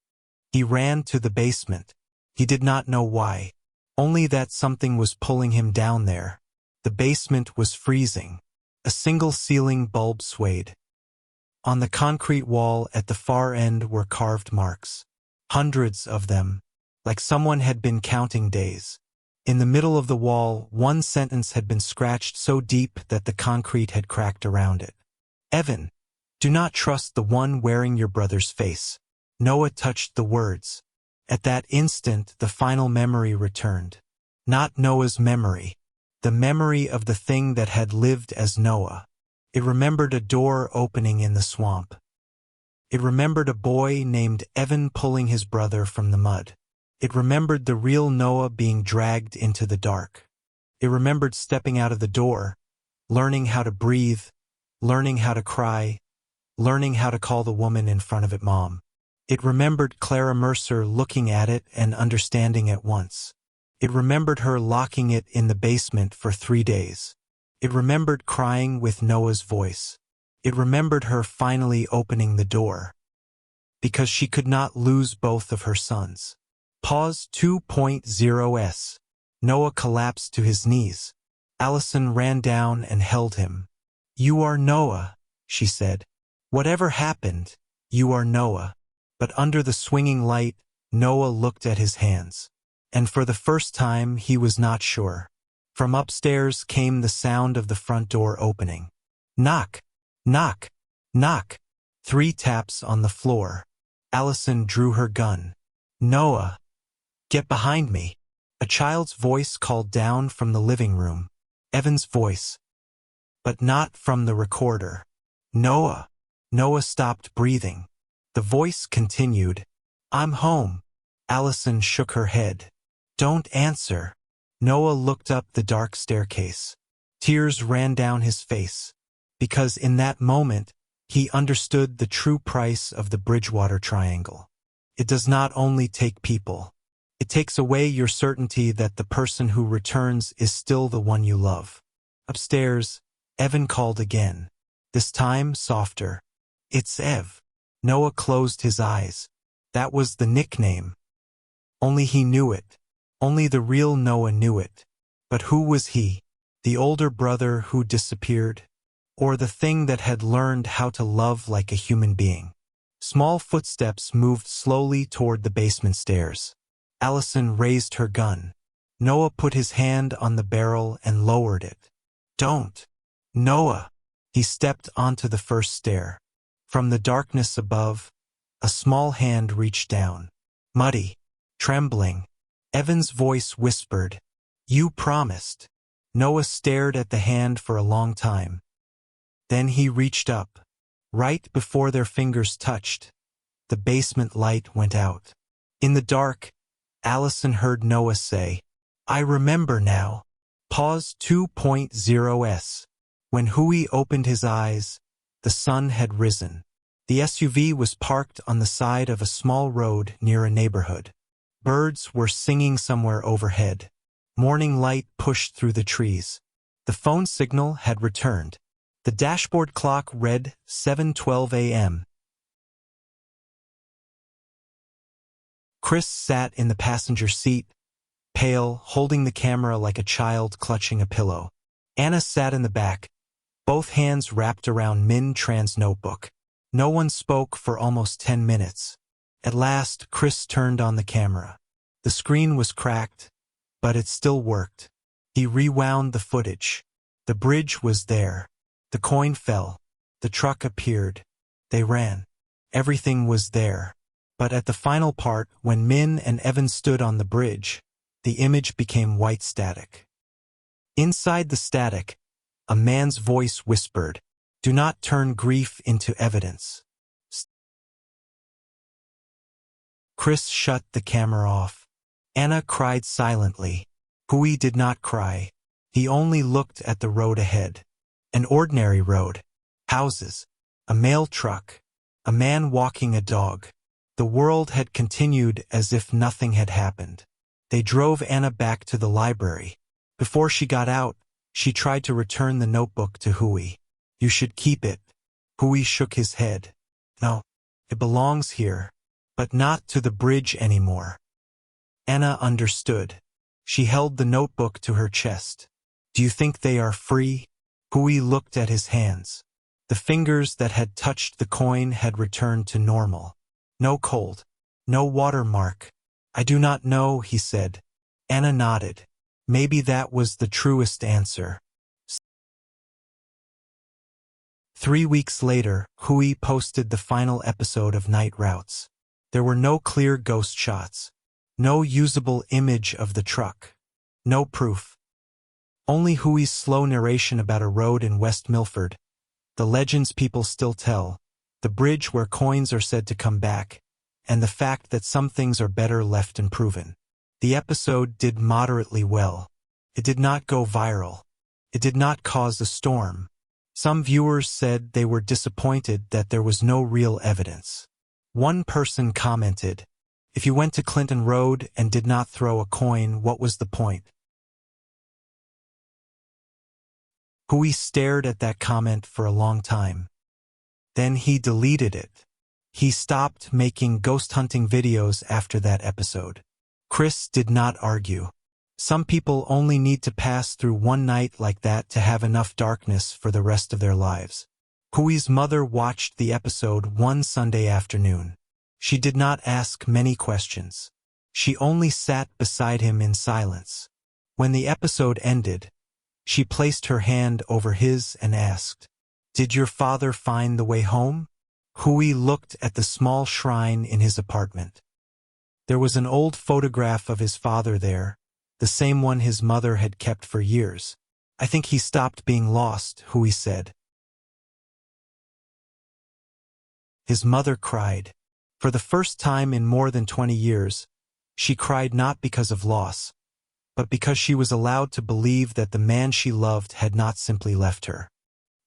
He ran to the basement. He did not know why. Only that something was pulling him down there. The basement was freezing. A single ceiling bulb swayed. On the concrete wall at the far end were carved marks. Hundreds of them, like someone had been counting days. In the middle of the wall, one sentence had been scratched so deep that the concrete had cracked around it. Evan, do not trust the one wearing your brother's face. Noah touched the words. At that instant, the final memory returned. Not Noah's memory. The memory of the thing that had lived as Noah. It remembered a door opening in the swamp. It remembered a boy named Evan pulling his brother from the mud. It remembered the real Noah being dragged into the dark. It remembered stepping out of the door, learning how to breathe, learning how to cry, learning how to call the woman in front of it Mom. It remembered Clara Mercer looking at it and understanding at once. It remembered her locking it in the basement for 3 days. It remembered crying with Noah's voice. It remembered her finally opening the door. Because she could not lose both of her sons. Pause 2.0s. Noah collapsed to his knees. Allison ran down and held him. You are Noah, she said. Whatever happened, you are Noah. But under the swinging light, Noah looked at his hands. And for the first time, he was not sure. From upstairs came the sound of the front door opening. Knock, knock, knock. 3 taps on the floor. Allison drew her gun. Noah, get behind me. A child's voice called down from the living room. Evan's voice. But not from the recorder. Noah. Noah stopped breathing. The voice continued. I'm home. Allison shook her head. Don't answer. Noah looked up the dark staircase. Tears ran down his face. Because in that moment, he understood the true price of the Bridgewater Triangle. It does not only take people. It takes away your certainty that the person who returns is still the one you love. Upstairs, Evan called again. this time softer. It's Ev. Noah closed his eyes. That was the nickname. Only he knew it. Only the real Noah knew it. But who was he? The older brother who disappeared? Or the thing that had learned how to love like a human being? Small footsteps moved slowly toward the basement stairs. Allison raised her gun. Noah put his hand on the barrel and lowered it. Don't. Noah. He stepped onto the first stair. From the darkness above, a small hand reached down. Muddy. Trembling. Evan's voice whispered, "You promised." Noah stared at the hand for a long time. Then he reached up. Right before their fingers touched, the basement light went out. In the dark, Allison heard Noah say, "I remember now." Pause 2.0s. When Huey opened his eyes, the sun had risen. The SUV was parked on the side of a small road near a neighborhood. Birds were singing somewhere overhead. Morning light pushed through the trees. The phone signal had returned. The dashboard clock read 7:12 a.m. Chris sat in the passenger seat, pale, holding the camera like a child clutching a pillow. Anna sat in the back, both hands wrapped around Min Tran's notebook. No one spoke for almost 10 minutes. At last, Chris turned on the camera. The screen was cracked, but it still worked. He rewound the footage. The bridge was there. The coin fell. The truck appeared. They ran. Everything was there. But at the final part, when Min and Evan stood on the bridge, the image became white static. Inside the static, a man's voice whispered, "Do not turn grief into evidence." Chris shut the camera off. Anna cried silently. Huey did not cry. He only looked at the road ahead. An ordinary road. Houses. A mail truck. A man walking a dog. The world had continued as if nothing had happened. They drove Anna back to the library. Before she got out, she tried to return the notebook to Huey. "You should keep it." Huey shook his head. "No, it belongs here, but not to the bridge anymore." Anna understood. She held the notebook to her chest. "Do you think they are free?" Huey looked at his hands. The fingers that had touched the coin had returned to normal. No cold. No watermark. "I do not know," he said. Anna nodded. Maybe that was the truest answer. 3 weeks later, Huey posted the final episode of Night Routes. There were no clear ghost shots. No usable image of the truck. No proof. Only Huey's slow narration about a road in West Milford. The legends people still tell. The bridge where coins are said to come back. And the fact that some things are better left unproven. The episode did moderately well. It did not go viral. It did not cause a storm. Some viewers said they were disappointed that there was no real evidence. One person commented, "If you went to Clinton Road and did not throw a coin, what was the point?" Huey stared at that comment for a long time. Then he deleted it. He stopped making ghost hunting videos after that episode. Chris did not argue. Some people only need to pass through one night like that to have enough darkness for the rest of their lives. Huey's mother watched the episode one Sunday afternoon. She did not ask many questions. She only sat beside him in silence. When the episode ended, she placed her hand over his and asked, "Did your father find the way home?" Huey looked at the small shrine in his apartment. There was an old photograph of his father there, the same one his mother had kept for years. "I think he stopped being lost," Huey said. His mother cried. For the first time in more than 20 years, she cried not because of loss, but because she was allowed to believe that the man she loved had not simply left her.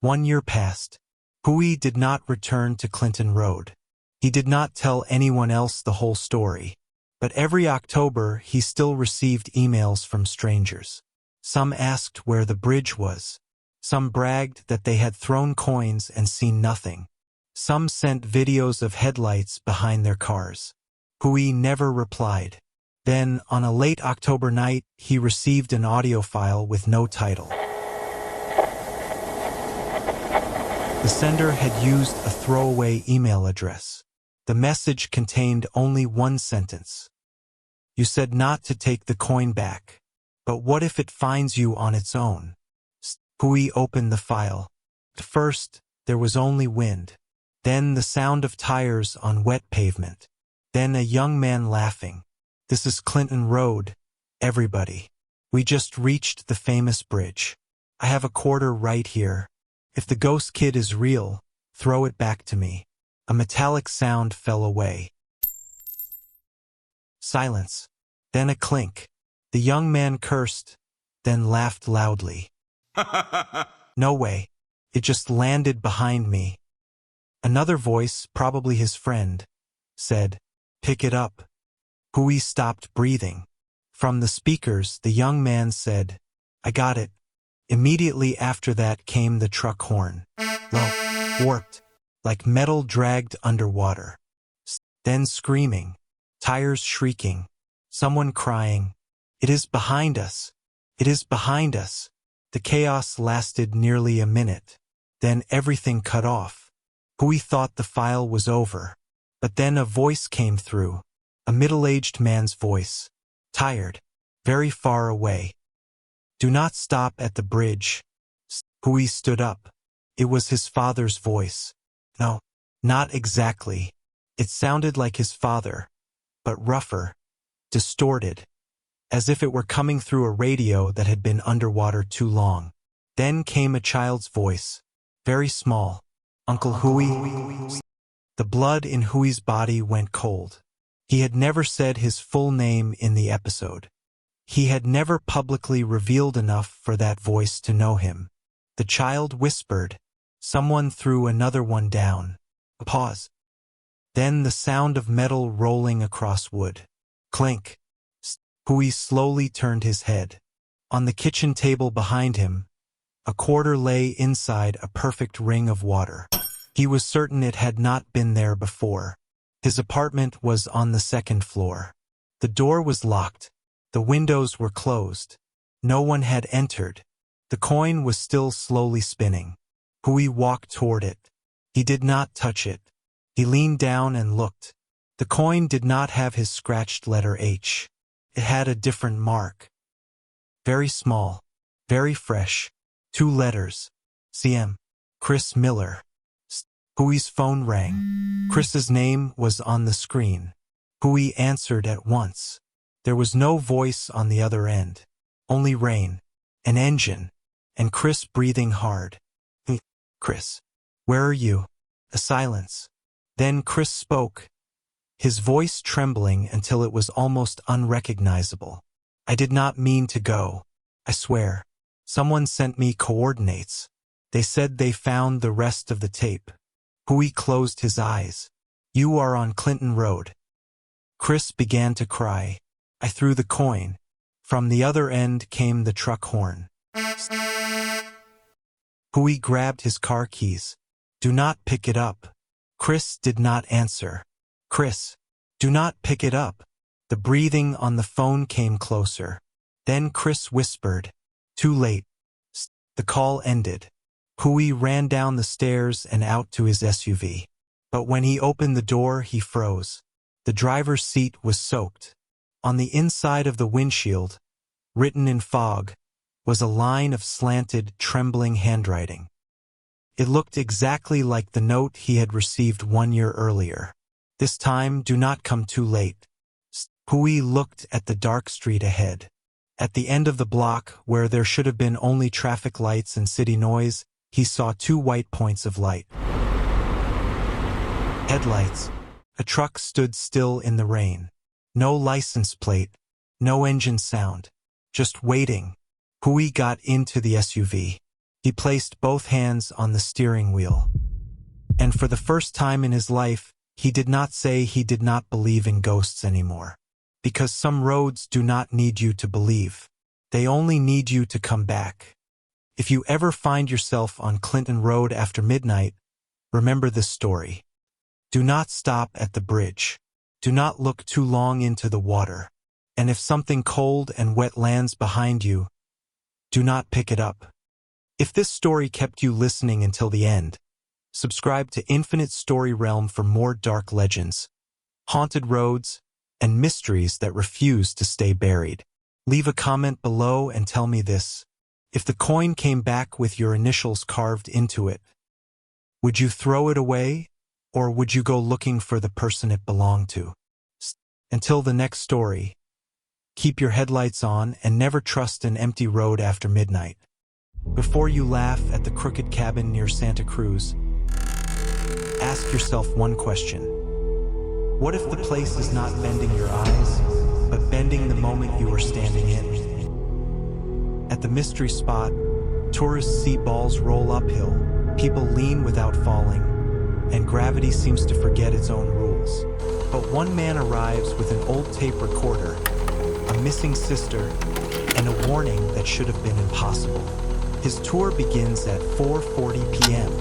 1 year passed. Huey did not return to Clinton Road. He did not tell anyone else the whole story. But every October, he still received emails from strangers. Some asked where the bridge was. Some bragged that they had thrown coins and seen nothing. Some sent videos of headlights behind their cars. Hui never replied. Then, on a late October night, he received an audio file with no title. The sender had used a throwaway email address. The message contained only one sentence. You said not to take the coin back. But what if it finds you on its own? Hui opened the file. At first, there was only wind. Then the sound of tires on wet pavement. Then a young man laughing. This is Clinton Road, everybody. We just reached the famous bridge. I have a quarter right here. If the ghost kid is real, throw it back to me. A metallic sound fell away. Silence. Then a clink. The young man cursed, then laughed loudly. No way. It just landed behind me. Another voice, probably his friend, said, Pick it up. Hui stopped breathing. From the speakers, the young man said, I got it. Immediately after that came the truck horn. Low, warped, like metal dragged underwater. Then screaming, tires shrieking, someone crying, It is behind us. It is behind us. The chaos lasted nearly a minute. Then everything cut off. Hui thought the file was over. But then a voice came through. A middle-aged man's voice. Tired. Very far away. Do not stop at the bridge. Hui stood up. It was his father's voice. No, not exactly. It sounded like his father, but rougher, distorted, as if it were coming through a radio that had been underwater too long. Then came a child's voice, very small. Uncle Hui. The blood in Hui's body went cold. He had never said his full name in the episode. He had never publicly revealed enough for that voice to know him. The child whispered. Someone threw another one down. A pause. Then the sound of metal rolling across wood. Clink. Hui slowly turned his head. On the kitchen table behind him, a quarter lay inside a perfect ring of water. He was certain it had not been there before. His apartment was on the second floor. The door was locked. The windows were closed. No one had entered. The coin was still slowly spinning. Hui walked toward it. He did not touch it. He leaned down and looked. The coin did not have his scratched letter H. It had a different mark. Very small. Very fresh. 2 letters. CM. Chris Miller. Hui's phone rang. Chris's name was on the screen. Hui answered at once. There was no voice on the other end. Only rain. An engine. And Chris breathing hard. Chris. Where are you? A silence. Then Chris spoke. His voice trembling until it was almost unrecognizable. I did not mean to go. I swear. Someone sent me coordinates. They said they found the rest of the tape. Hui closed his eyes. You are on Clinton Road. Chris began to cry. I threw the coin. From the other end came the truck horn. Hui grabbed his car keys. Do not pick it up. Chris did not answer. Chris, do not pick it up. The breathing on the phone came closer. Then Chris whispered. Too late. The call ended. Hui ran down the stairs and out to his SUV. But when he opened the door, he froze. The driver's seat was soaked. On the inside of the windshield, written in fog, was a line of slanted, trembling handwriting. It looked exactly like the note he had received 1 year earlier. This time, do not come too late. Hui looked at the dark street ahead. At the end of the block, where there should have been only traffic lights and city noise, he saw 2 white points of light. Headlights. A truck stood still in the rain. No license plate. No engine sound. Just waiting. Hui got into the SUV. He placed both hands on the steering wheel. And for the first time in his life, he did not say he did not believe in ghosts anymore. Because some roads do not need you to believe. They only need you to come back. If you ever find yourself on Clinton Road after midnight, remember this story. Do not stop at the bridge. Do not look too long into the water. And if something cold and wet lands behind you, do not pick it up. If this story kept you listening until the end, subscribe to Infinite Story Realm for more dark legends, haunted roads, and mysteries that refuse to stay buried. Leave a comment below and tell me this. If the coin came back with your initials carved into it, would you throw it away, or would you go looking for the person it belonged to? Until the next story, keep your headlights on and never trust an empty road after midnight. Before you laugh at the crooked cabin near Santa Cruz, ask yourself one question. What if the place is not bending your eyes, but bending the moment you are standing in? At the mystery spot, tourists see balls roll uphill, people lean without falling, and gravity seems to forget its own rules. But one man arrives with an old tape recorder, a missing sister, and a warning that should have been impossible. His tour begins at 4:40 p.m.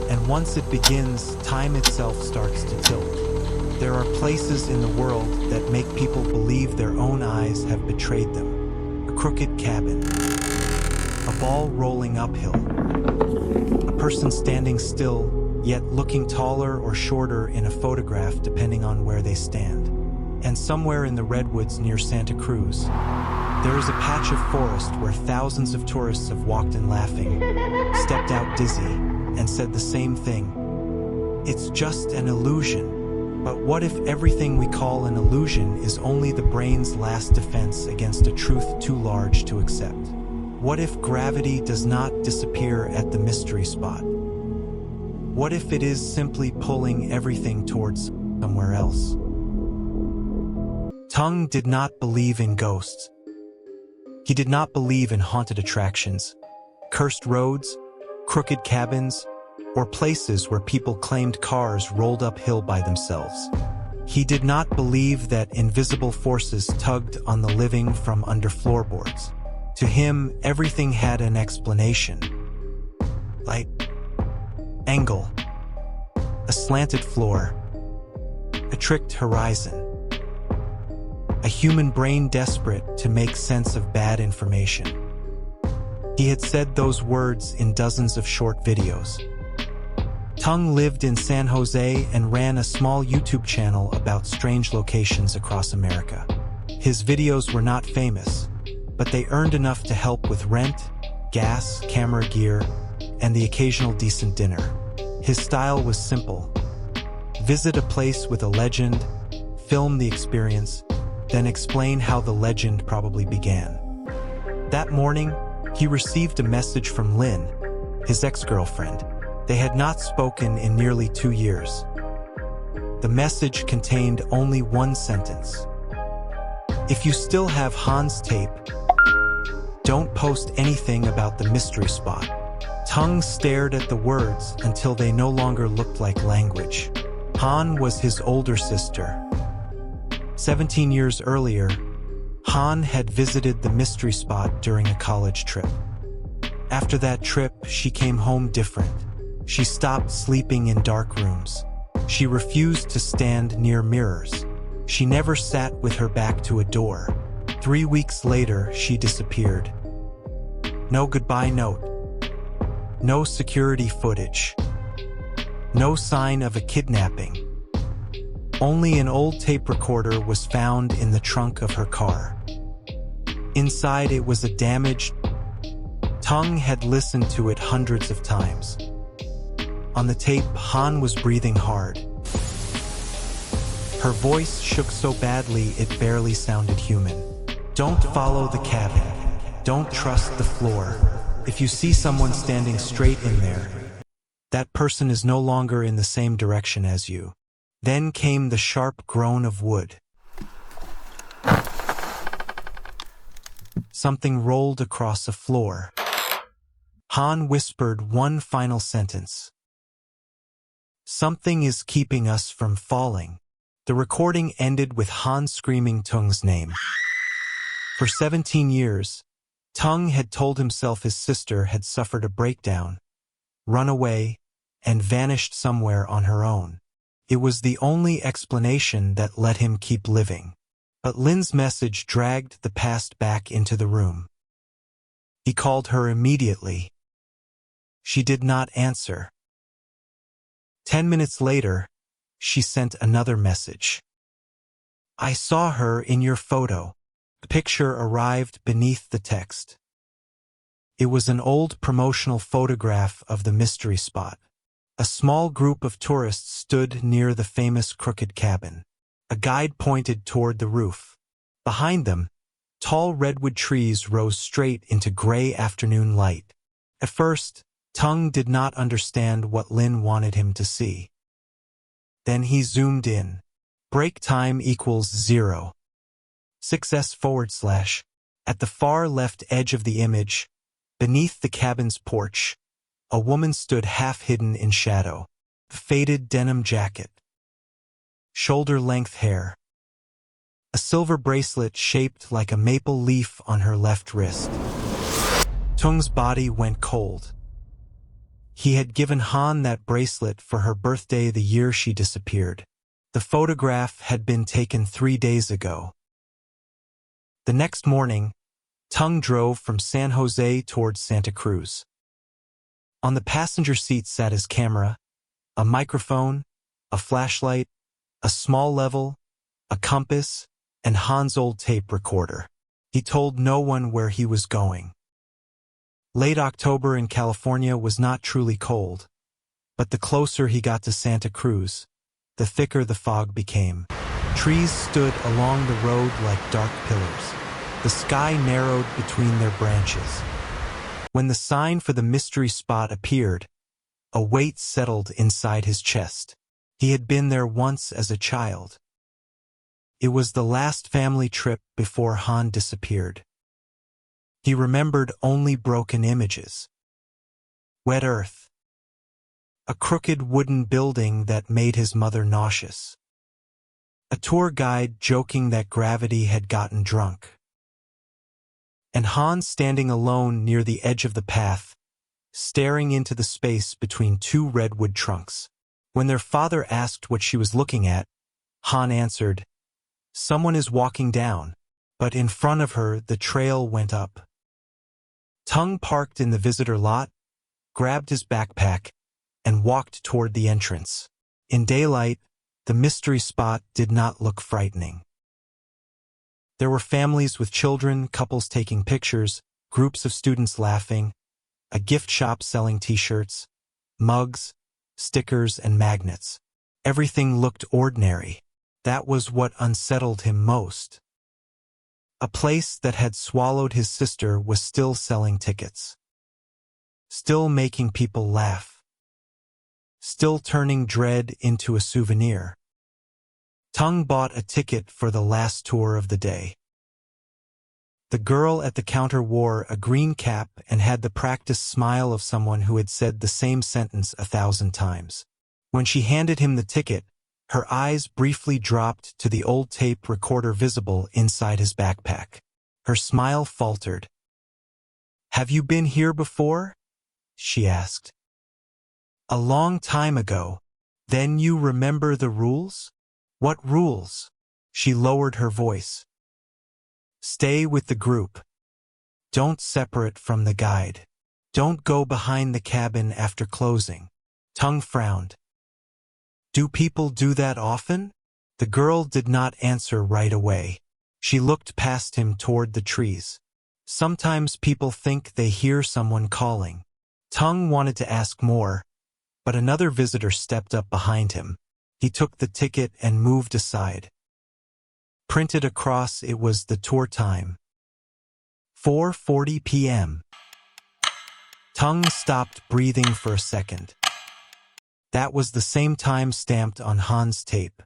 And once it begins, time itself starts to tilt. There are places in the world that make people believe their own eyes have betrayed them. A crooked cabin. A ball rolling uphill. A person standing still, yet looking taller or shorter in a photograph depending on where they stand. And somewhere in the redwoods near Santa Cruz, there is a patch of forest where thousands of tourists have walked in laughing, stepped out dizzy, and said the same thing. It's just an illusion. But what if everything we call an illusion is only the brain's last defense against a truth too large to accept? What if gravity does not disappear at the mystery spot? What if it is simply pulling everything towards somewhere else? Tung did not believe in ghosts. He did not believe in haunted attractions, cursed roads, crooked cabins, or places where people claimed cars rolled uphill by themselves. He did not believe that invisible forces tugged on the living from under floorboards. To him, everything had an explanation. Light, angle, a slanted floor, a tricked horizon. A human brain desperate to make sense of bad information. He had said those words in dozens of short videos. Tung lived in San Jose and ran a small YouTube channel about strange locations across America. His videos were not famous, but they earned enough to help with rent, gas, camera gear, and the occasional decent dinner. His style was simple. Visit a place with a legend, film the experience, then explain how the legend probably began. That morning, he received a message from Lynn, his ex-girlfriend. They had not spoken in nearly 2 years. The message contained only one sentence. If you still have Han's tape, don't post anything about the mystery spot. Tung stared at the words until they no longer looked like language. Han was his older sister. 17 years earlier, Han had visited the mystery spot during a college trip. After that trip, she came home different. She stopped sleeping in dark rooms. She refused to stand near mirrors. She never sat with her back to a door. 3 weeks later, she disappeared. No goodbye note. No security footage. No sign of a kidnapping. Only an old tape recorder was found in the trunk of her car. Inside it was a damaged. Tung had listened to it hundreds of times. On the tape, Han was breathing hard. Her voice shook so badly it barely sounded human. Don't follow the cabin. Don't trust the floor. If you see someone standing straight in there, that person is no longer in the same direction as you. Then came the sharp groan of wood. Something rolled across the floor. Han whispered one final sentence. Something is keeping us from falling. The recording ended with Han screaming Tung's name. For 17 years, Tung had told himself his sister had suffered a breakdown, run away, and vanished somewhere on her own. It was the only explanation that let him keep living. But Lin's message dragged the past back into the room. He called her immediately. She did not answer. 10 minutes later, she sent another message. I saw her in your photo. The picture arrived beneath the text. It was an old promotional photograph of the mystery spot. A small group of tourists stood near the famous crooked cabin. A guide pointed toward the roof. Behind them, tall redwood trees rose straight into gray afternoon light. At first, Tung did not understand what Lin wanted him to see. Then he zoomed in. Break time equals 0. 6s/. At the far left edge of the image, beneath the cabin's porch, a woman stood half-hidden in shadow. Faded denim jacket. Shoulder-length hair. A silver bracelet shaped like a maple leaf on her left wrist. Tung's body went cold. He had given Han that bracelet for her birthday the year she disappeared. The photograph had been taken 3 days ago. The next morning, Tung drove from San Jose towards Santa Cruz. On the passenger seat sat his camera, a microphone, a flashlight, a small level, a compass, and Han's old tape recorder. He told no one where he was going. Late October in California was not truly cold, but the closer he got to Santa Cruz, the thicker the fog became. Trees stood along the road like dark pillars. The sky narrowed between their branches. When the sign for the mystery spot appeared, a weight settled inside his chest. He had been there once as a child. It was the last family trip before Han disappeared. He remembered only broken images. Wet earth. A crooked wooden building that made his mother nauseous. A tour guide joking that gravity had gotten drunk. And Han standing alone near the edge of the path, staring into the space between 2 redwood trunks. When their father asked what she was looking at, Han answered, "Someone is walking down," but in front of her the trail went up. Tung parked in the visitor lot, grabbed his backpack, and walked toward the entrance. In daylight, the mystery spot did not look frightening. There were families with children, couples taking pictures, groups of students laughing, a gift shop selling t-shirts, mugs, stickers, and magnets. Everything looked ordinary. That was what unsettled him most. A place that had swallowed his sister was still selling tickets. Still making people laugh. Still turning dread into a souvenir. Tung bought a ticket for the last tour of the day. The girl at the counter wore a green cap and had the practiced smile of someone who had said the same sentence 1,000 times. When she handed him the ticket, her eyes briefly dropped to the old tape recorder visible inside his backpack. Her smile faltered. "Have you been here before?" she asked. "A long time ago. Then you remember the rules?" "What rules?" She lowered her voice. "Stay with the group. Don't separate from the guide. Don't go behind the cabin after closing." Tung frowned. "Do people do that often?" The girl did not answer right away. She looked past him toward the trees. "Sometimes people think they hear someone calling." Tung wanted to ask more, but another visitor stepped up behind him. He took the ticket and moved aside. Printed across it was the tour time. 4:40 p.m. Tung stopped breathing for a second. That was the same time stamped on Han's tape.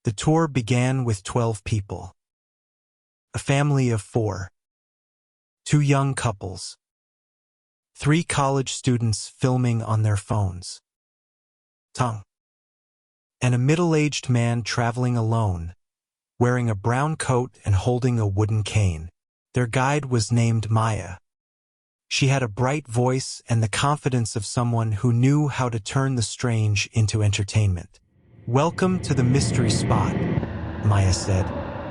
The tour began with 12 people. A family of 4. 2 young couples. 3 college students filming on their phones. Tung. And a middle-aged man traveling alone, wearing a brown coat and holding a wooden cane. Their guide was named Maya. She had a bright voice and the confidence of someone who knew how to turn the strange into entertainment. "Welcome to the mystery spot," Maya said.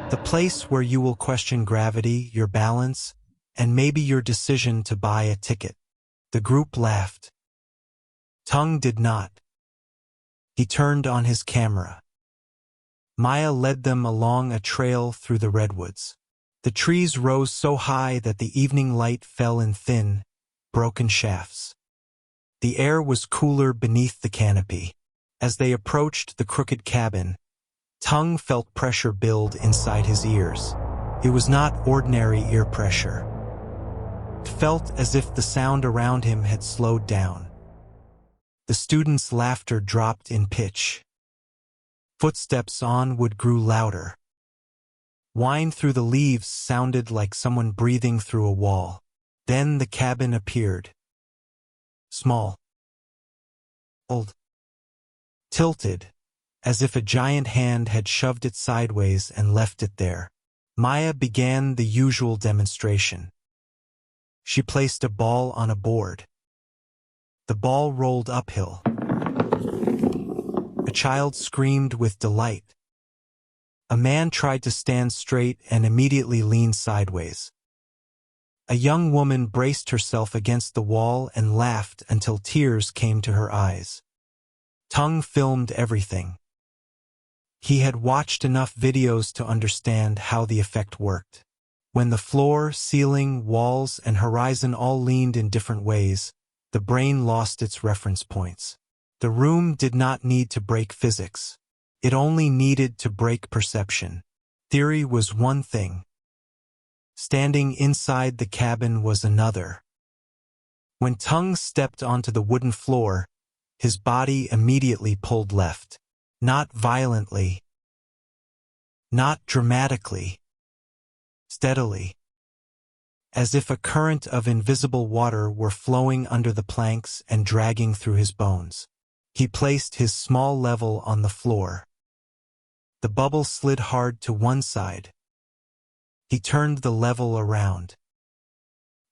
"The place where you will question gravity, your balance, and maybe your decision to buy a ticket." The group laughed. Tung did not. He turned on his camera. Maya led them along a trail through the redwoods. The trees rose so high that the evening light fell in thin, broken shafts. The air was cooler beneath the canopy. As they approached the crooked cabin, Tung felt pressure build inside his ears. It was not ordinary ear pressure. It felt as if the sound around him had slowed down. The students' laughter dropped in pitch. Footsteps onward grew louder. Whine through the leaves sounded like someone breathing through a wall. Then the cabin appeared. Small. Old. Tilted, as if a giant hand had shoved it sideways and left it there. Maya began the usual demonstration. She placed a ball on a board. The ball rolled uphill. A child screamed with delight. A man tried to stand straight and immediately leaned sideways. A young woman braced herself against the wall and laughed until tears came to her eyes. Tung filmed everything. He had watched enough videos to understand how the effect worked. When the floor, ceiling, walls, and horizon all leaned in different ways, the brain lost its reference points. The room did not need to break physics. It only needed to break perception. Theory was one thing. Standing inside the cabin was another. When Tung stepped onto the wooden floor, his body immediately pulled left. Not violently. Not dramatically. Steadily. As if a current of invisible water were flowing under the planks and dragging through his bones. He placed his small level on the floor. The bubble slid hard to one side. He turned the level around.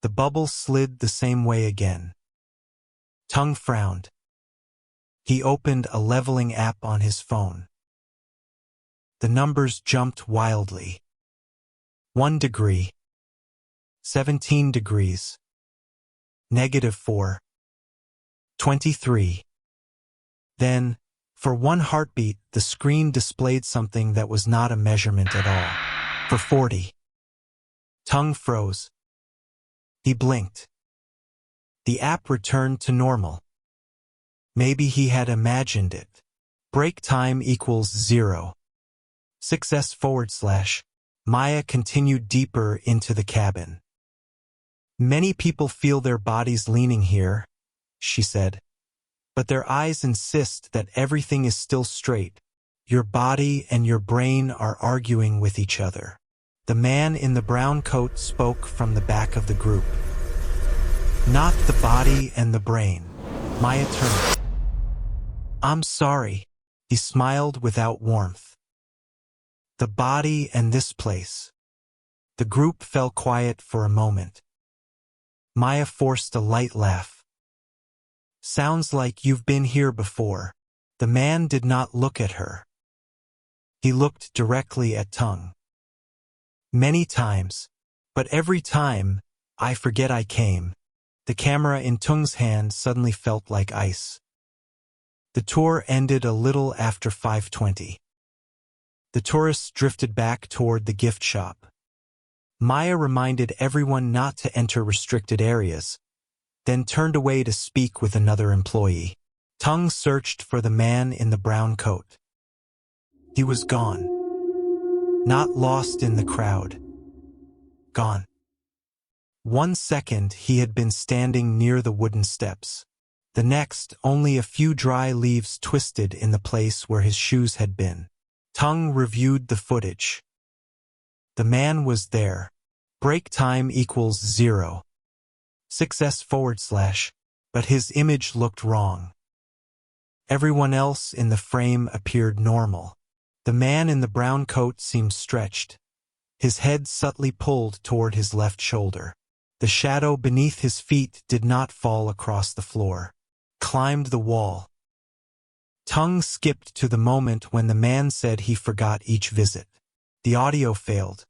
The bubble slid the same way again. Tung frowned. He opened a leveling app on his phone. The numbers jumped wildly. 1 degree. 17 degrees. -4. 23. Then, for one heartbeat, the screen displayed something that was not a measurement at all. For 40. Tung froze. He blinked. The app returned to normal. Maybe he had imagined it. Break time equals 0. Success/. Maya continued deeper into the cabin. Many people feel their bodies leaning here, she said. But their eyes insist that everything is still straight. Your body and your brain are arguing with each other. The man in the brown coat spoke from the back of the group. Not the body and the brain. Maya turned. "I'm sorry." He smiled without warmth. "The body and this place." The group fell quiet for a moment. Maya forced a light laugh. "Sounds like you've been here before." The man did not look at her. He looked directly at Tung. "Many times. But every time, I forget I came." The camera in Tung's hand suddenly felt like ice. The tour ended a little after 5:20. The tourists drifted back toward the gift shop. Maya reminded everyone not to enter restricted areas, then turned away to speak with another employee. Tung searched for the man in the brown coat. He was gone. Not lost in the crowd. Gone. 1 second he had been standing near the wooden steps. The next, only a few dry leaves twisted in the place where his shoes had been. Tung reviewed the footage. The man was there. Break time equals 0. Success/. But his image looked wrong. Everyone else in the frame appeared normal. The man in the brown coat seemed stretched. His head subtly pulled toward his left shoulder. The shadow beneath his feet did not fall across the floor. Climbed the wall. Tongue skipped to the moment when the man said he forgot each visit. The audio failed.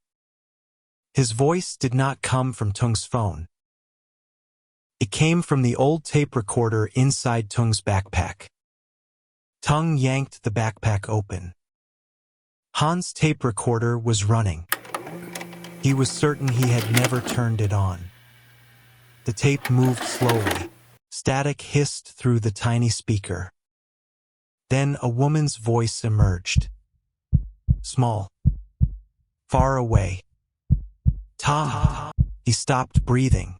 His voice did not come from Tung's phone. It came from the old tape recorder inside Tung's backpack. Tung yanked the backpack open. Han's tape recorder was running. He was certain he had never turned it on. The tape moved slowly. Static hissed through the tiny speaker. Then a woman's voice emerged. Small. Far away. Tom. He stopped breathing.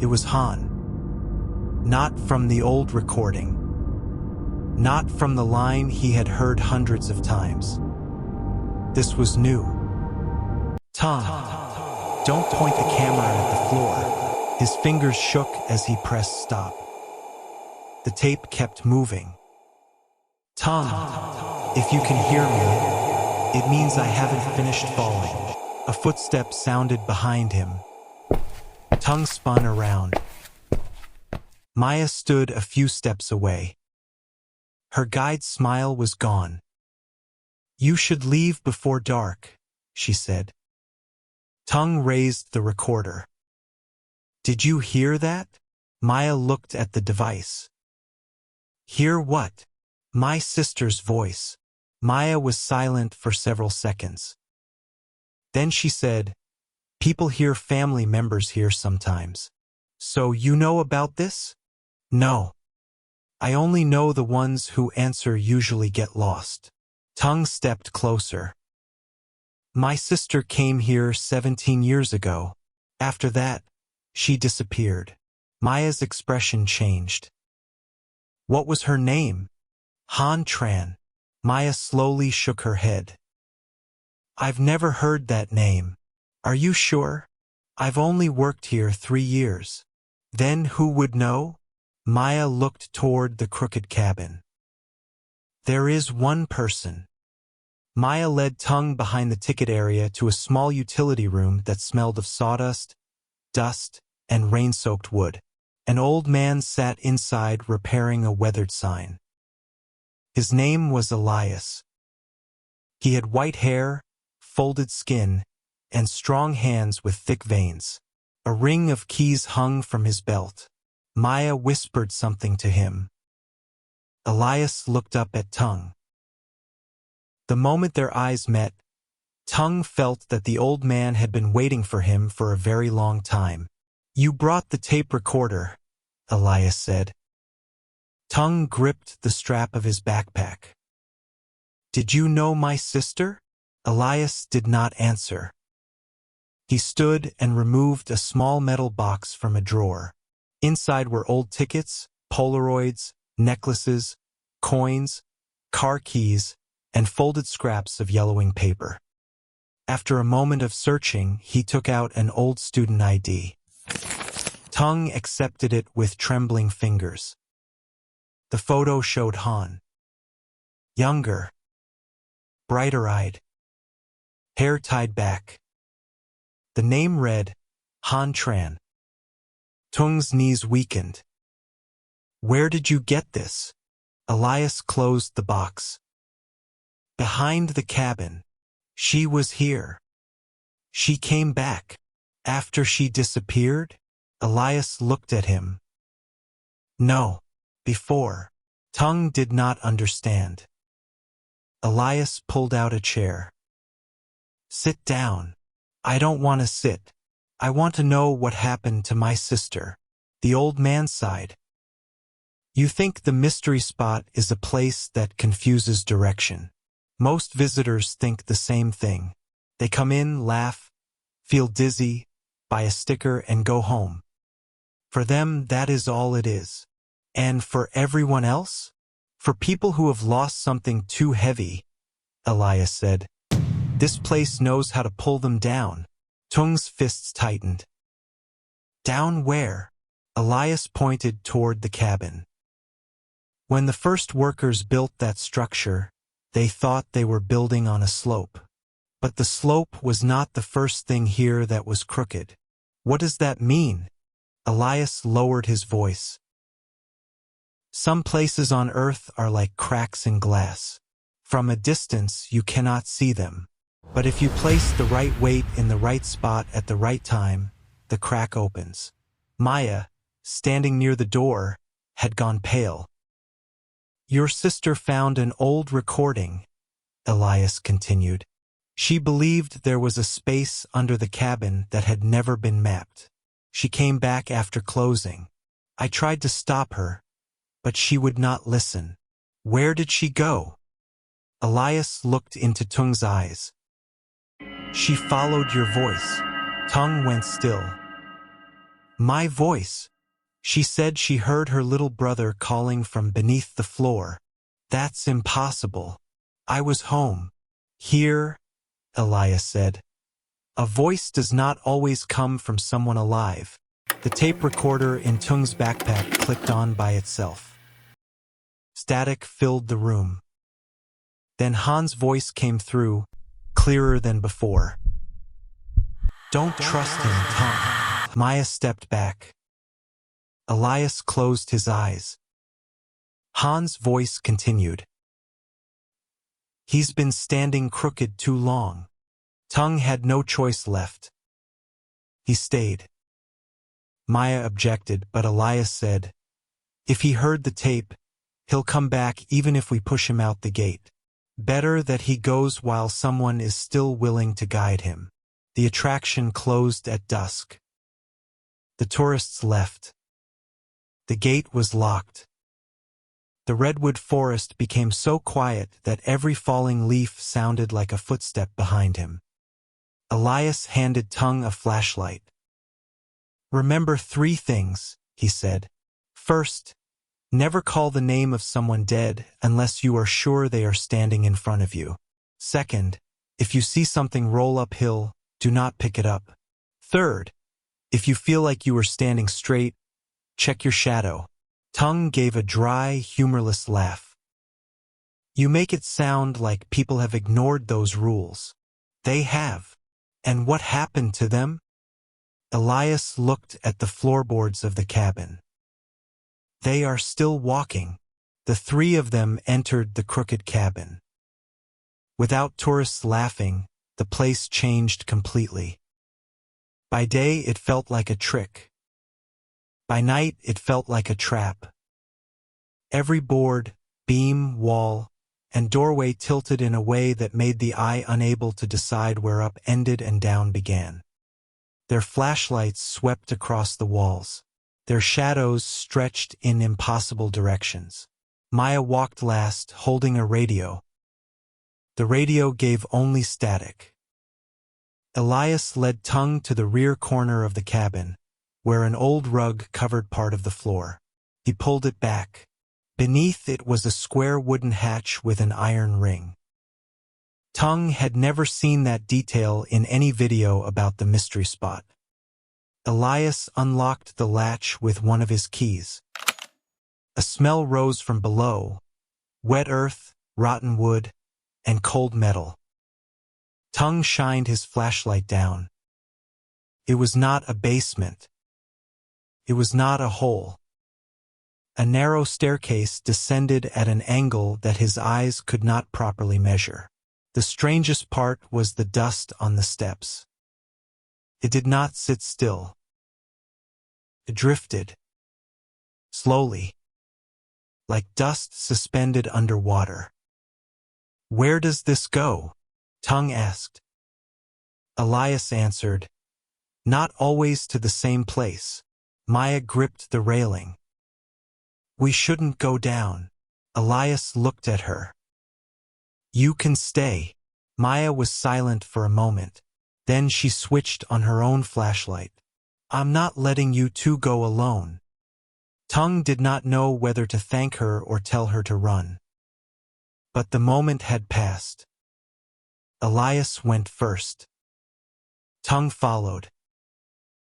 It was Han. Not from the old recording. Not from the line he had heard hundreds of times. This was new. Tom, don't point the camera at the floor. His fingers shook as he pressed stop. The tape kept moving. Tom, if you can hear me, it means I haven't finished falling. A footstep sounded behind him. Tongue spun around. Maya stood a few steps away. Her guide's smile was gone. You should leave before dark, she said. Tongue raised the recorder. Did you hear that? Maya looked at the device. Hear what? My sister's voice. Maya was silent for several seconds. Then she said, people hear family members here sometimes. So you know about this? No. I only know the ones who answer usually get lost. Tongue stepped closer. My sister came here 17 years ago. After that, she disappeared. Maya's expression changed. What was her name? Han Tran. Maya slowly shook her head. I've never heard that name. Are you sure? I've only worked here 3 years. Then who would know? Maya looked toward the crooked cabin. There is one person. Maya led Tongue behind the ticket area to a small utility room that smelled of sawdust, dust, and rain-soaked wood. An old man sat inside repairing a weathered sign. His name was Elias. He had white hair, folded skin, and strong hands with thick veins. A ring of keys hung from his belt. Maya whispered something to him. Elias looked up at Tongue. The moment their eyes met, Tongue felt that the old man had been waiting for him for a very long time. You brought the tape recorder, Elias said. Tongue gripped the strap of his backpack. Did you know my sister? Elias did not answer. He stood and removed a small metal box from a drawer. Inside were old tickets, Polaroids, necklaces, coins, car keys, and folded scraps of yellowing paper. After a moment of searching, he took out an old student ID. Tongue accepted it with trembling fingers. The photo showed Han. Younger. Brighter-eyed. Hair tied back. The name read, Han Tran. Tung's knees weakened. Where did you get this? Elias closed the box. Behind the cabin. She was here. She came back. After she disappeared? Elias looked at him. No. Before. Tongue did not understand. Elias pulled out a chair. Sit down. I don't want to sit. I want to know what happened to my sister. The old man sighed. You think the mystery spot is a place that confuses direction. Most visitors think the same thing. They come in, laugh, feel dizzy, buy a sticker, and go home. For them, that is all it is. And for everyone else? For people who have lost something too heavy, Elias said, this place knows how to pull them down. Tung's fists tightened. Down where? Elias pointed toward the cabin. When the first workers built that structure, They thought they were building on a slope. But the slope was not the first thing here that was crooked. What does that mean? Elias lowered his voice. Some places on Earth are like cracks in glass. From a distance you cannot see them. But if you place the right weight in the right spot at the right time, the crack opens. Maya, standing near the door, had gone pale. Your sister found an old recording, Elias continued. She believed there was a space under the cabin that had never been mapped. She came back after closing. I tried to stop her, but she would not listen. Where did she go? Elias looked into Tung's eyes. She followed your voice. Tung went still. My voice. She said she heard her little brother calling from beneath the floor. That's impossible. I was home. Here, Elias said. A voice does not always come from someone alive. The tape recorder in Tung's backpack clicked on by itself. Static filled the room. Then Han's voice came through, clearer than before. Don't trust him, Tung. Maya stepped back. Elias closed his eyes. Han's voice continued. He's been standing crooked too long. Tung had no choice left. He stayed. Maya objected, but Elias said, if he heard the tape, he'll come back even if we push him out the gate. Better that he goes while someone is still willing to guide him. The attraction closed at dusk. The tourists left. The gate was locked. The redwood forest became so quiet that every falling leaf sounded like a footstep behind him. Elias handed Tung a flashlight. Remember 3 things, he said. First, never call the name of someone dead unless you are sure they are standing in front of you. Second, if you see something roll uphill, do not pick it up. Third, if you feel like you are standing straight, check your shadow. Tung gave a dry, humorless laugh. You make it sound like people have ignored those rules. They have. And what happened to them? Elias looked at the floorboards of the cabin. They are still walking. The 3 of them entered the crooked cabin. Without tourists laughing, the place changed completely. By day it felt like a trick. By night it felt like a trap. Every board, beam, wall, and doorway tilted in a way that made the eye unable to decide where up ended and down began. Their flashlights swept across the walls. Their shadows stretched in impossible directions. Maya walked last, holding a radio. The radio gave only static. Elias led Tung to the rear corner of the cabin, where an old rug covered part of the floor. He pulled it back. Beneath it was a square wooden hatch with an iron ring. Tung had never seen that detail in any video about the mystery spot. Elias unlocked the latch with one of his keys. A smell rose from below, wet earth, rotten wood, and cold metal. Tung shined his flashlight down. It was not a basement. It was not a hole. A narrow staircase descended at an angle that his eyes could not properly measure. The strangest part was the dust on the steps. It did not sit still. It drifted. Slowly. Like dust suspended underwater. Where does this go? Tung asked. Elias answered, not always to the same place. Maya gripped the railing. We shouldn't go down. Elias looked at her. You can stay. Maya was silent for a moment. Then she switched on her own flashlight. I'm not letting you 2 go alone. Tung did not know whether to thank her or tell her to run. But the moment had passed. Elias went first. Tung followed.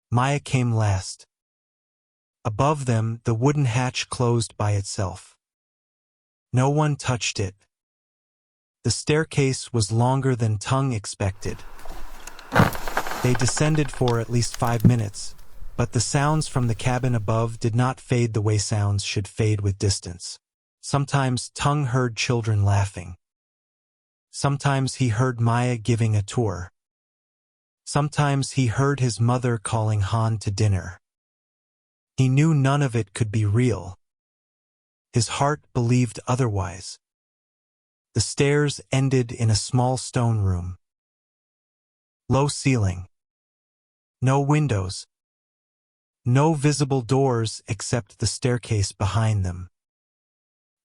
Maya came last. Above them, the wooden hatch closed by itself. No one touched it. The staircase was longer than Tung expected. They descended for at least 5 minutes, but the sounds from the cabin above did not fade the way sounds should fade with distance. Sometimes Tung heard children laughing. Sometimes he heard Maya giving a tour. Sometimes he heard his mother calling Han to dinner. He knew none of it could be real. His heart believed otherwise. The stairs ended in a small stone room. Low ceiling. No windows. No visible doors except the staircase behind them.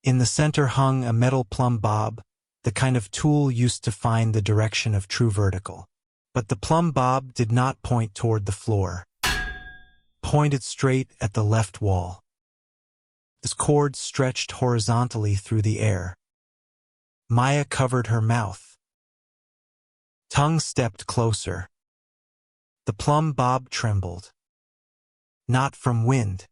In the center hung a metal plumb bob, the kind of tool used to find the direction of true vertical. But the plumb bob did not point toward the floor. Pointed straight at the left wall. Its cord stretched horizontally through the air. Maya covered her mouth. Tung stepped closer. The plumb bob trembled. Not from wind.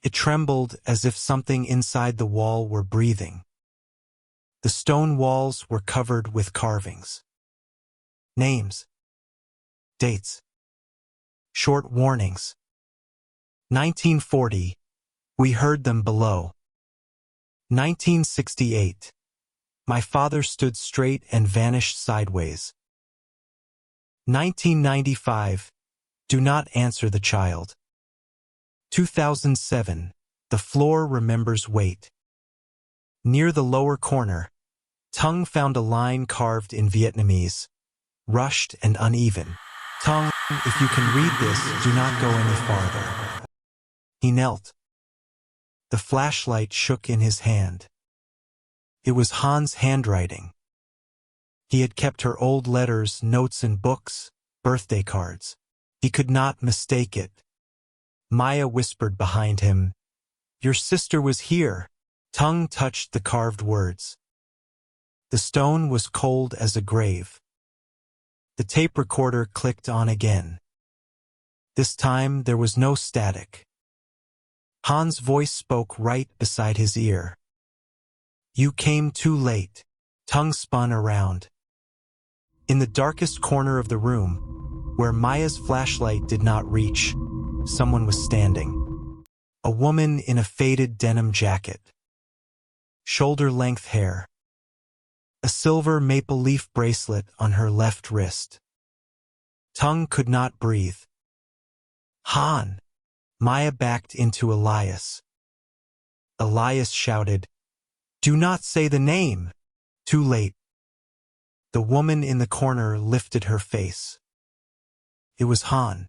It trembled as if something inside the wall were breathing. The stone walls were covered with carvings. Names. Dates. Short warnings. 1940. We heard them below. 1968. My father stood straight and vanished sideways. 1995. Do not answer the child. 2007. The floor remembers weight. Near the lower corner, Tung found a line carved in Vietnamese, rushed and uneven. Tung, if you can read this, do not go any farther. He knelt. The flashlight shook in his hand. It was Han's handwriting. He had kept her old letters, notes and books, birthday cards. He could not mistake it. Maya whispered behind him, "Your sister was here." Tung touched the carved words. The stone was cold as a grave. The tape recorder clicked on again. This time there was no static. Han's voice spoke right beside his ear. "You came too late." Tung spun around. In the darkest corner of the room, where Maya's flashlight did not reach, someone was standing. A woman in a faded denim jacket. Shoulder-length hair. A silver maple leaf bracelet on her left wrist. Tung could not breathe. "Han!" Maya backed into Elias. Elias shouted, "Do not say the name!" Too late. The woman in the corner lifted her face. It was Han.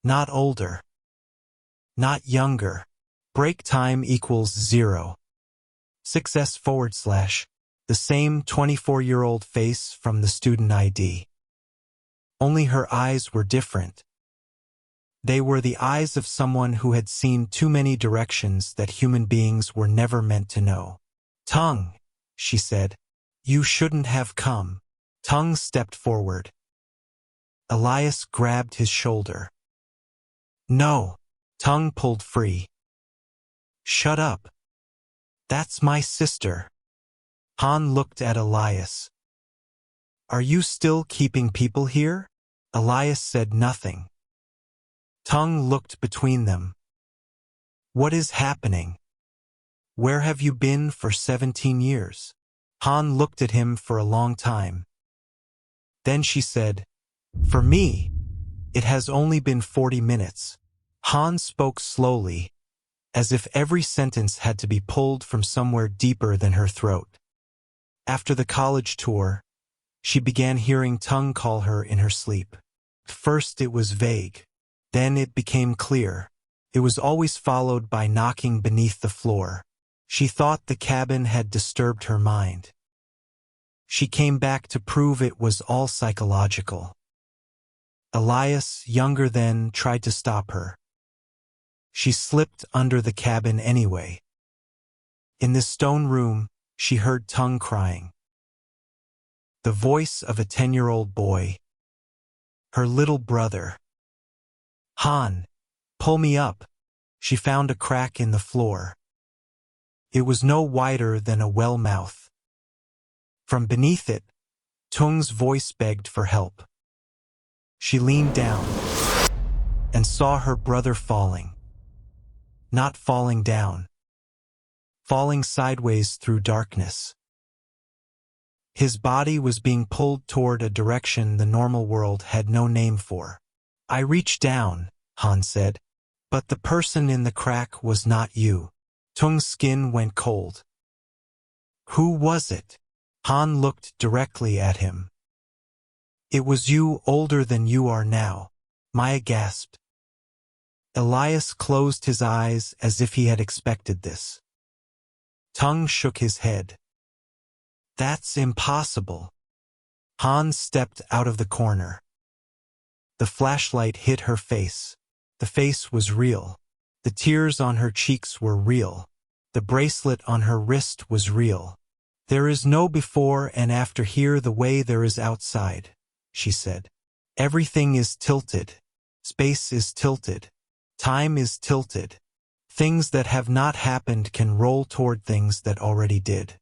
Not older. Not younger. Break time equals 0. 6S/. The same 24-year-old face from the student ID. Only her eyes were different. They were the eyes of someone who had seen too many directions that human beings were never meant to know. "Tung," she said, "you shouldn't have come." Tung stepped forward. Elias grabbed his shoulder. "No." Tung pulled free. "Shut up. That's my sister." Han looked at Elias. "Are you still keeping people here?" Elias said nothing. Tung looked between them. "What is happening? Where have you been for 17 years? Han looked at him for a long time. Then she said, "For me, it has only been 40 minutes. Han spoke slowly, as if every sentence had to be pulled from somewhere deeper than her throat. After the college tour, she began hearing Tung call her in her sleep. First it was vague. Then it became clear. It was always followed by knocking beneath the floor. She thought the cabin had disturbed her mind. She came back to prove it was all psychological. Elias, younger then, tried to stop her. She slipped under the cabin anyway. In this stone room, she heard Tung crying. The voice of a 10-year-old boy. Her little brother. "Han, pull me up." She found a crack in the floor. It was no wider than a well mouth. From beneath it, Tung's voice begged for help. She leaned down and saw her brother falling. Not falling down. Falling sideways through darkness. His body was being pulled toward a direction the normal world had no name for. I reached down, Han said. But the person in the crack was not you. Tung's skin went cold. Who was it? Han looked directly at him. It was you, older than you are now. Maya gasped. Elias closed his eyes as if he had expected this. Tung shook his head. That's impossible. Han stepped out of the corner. The flashlight hit her face. The face was real. The tears on her cheeks were real. The bracelet on her wrist was real. There is no before and after here the way there is outside, she said. Everything is tilted. Space is tilted. Time is tilted. Things that have not happened can roll toward things that already did.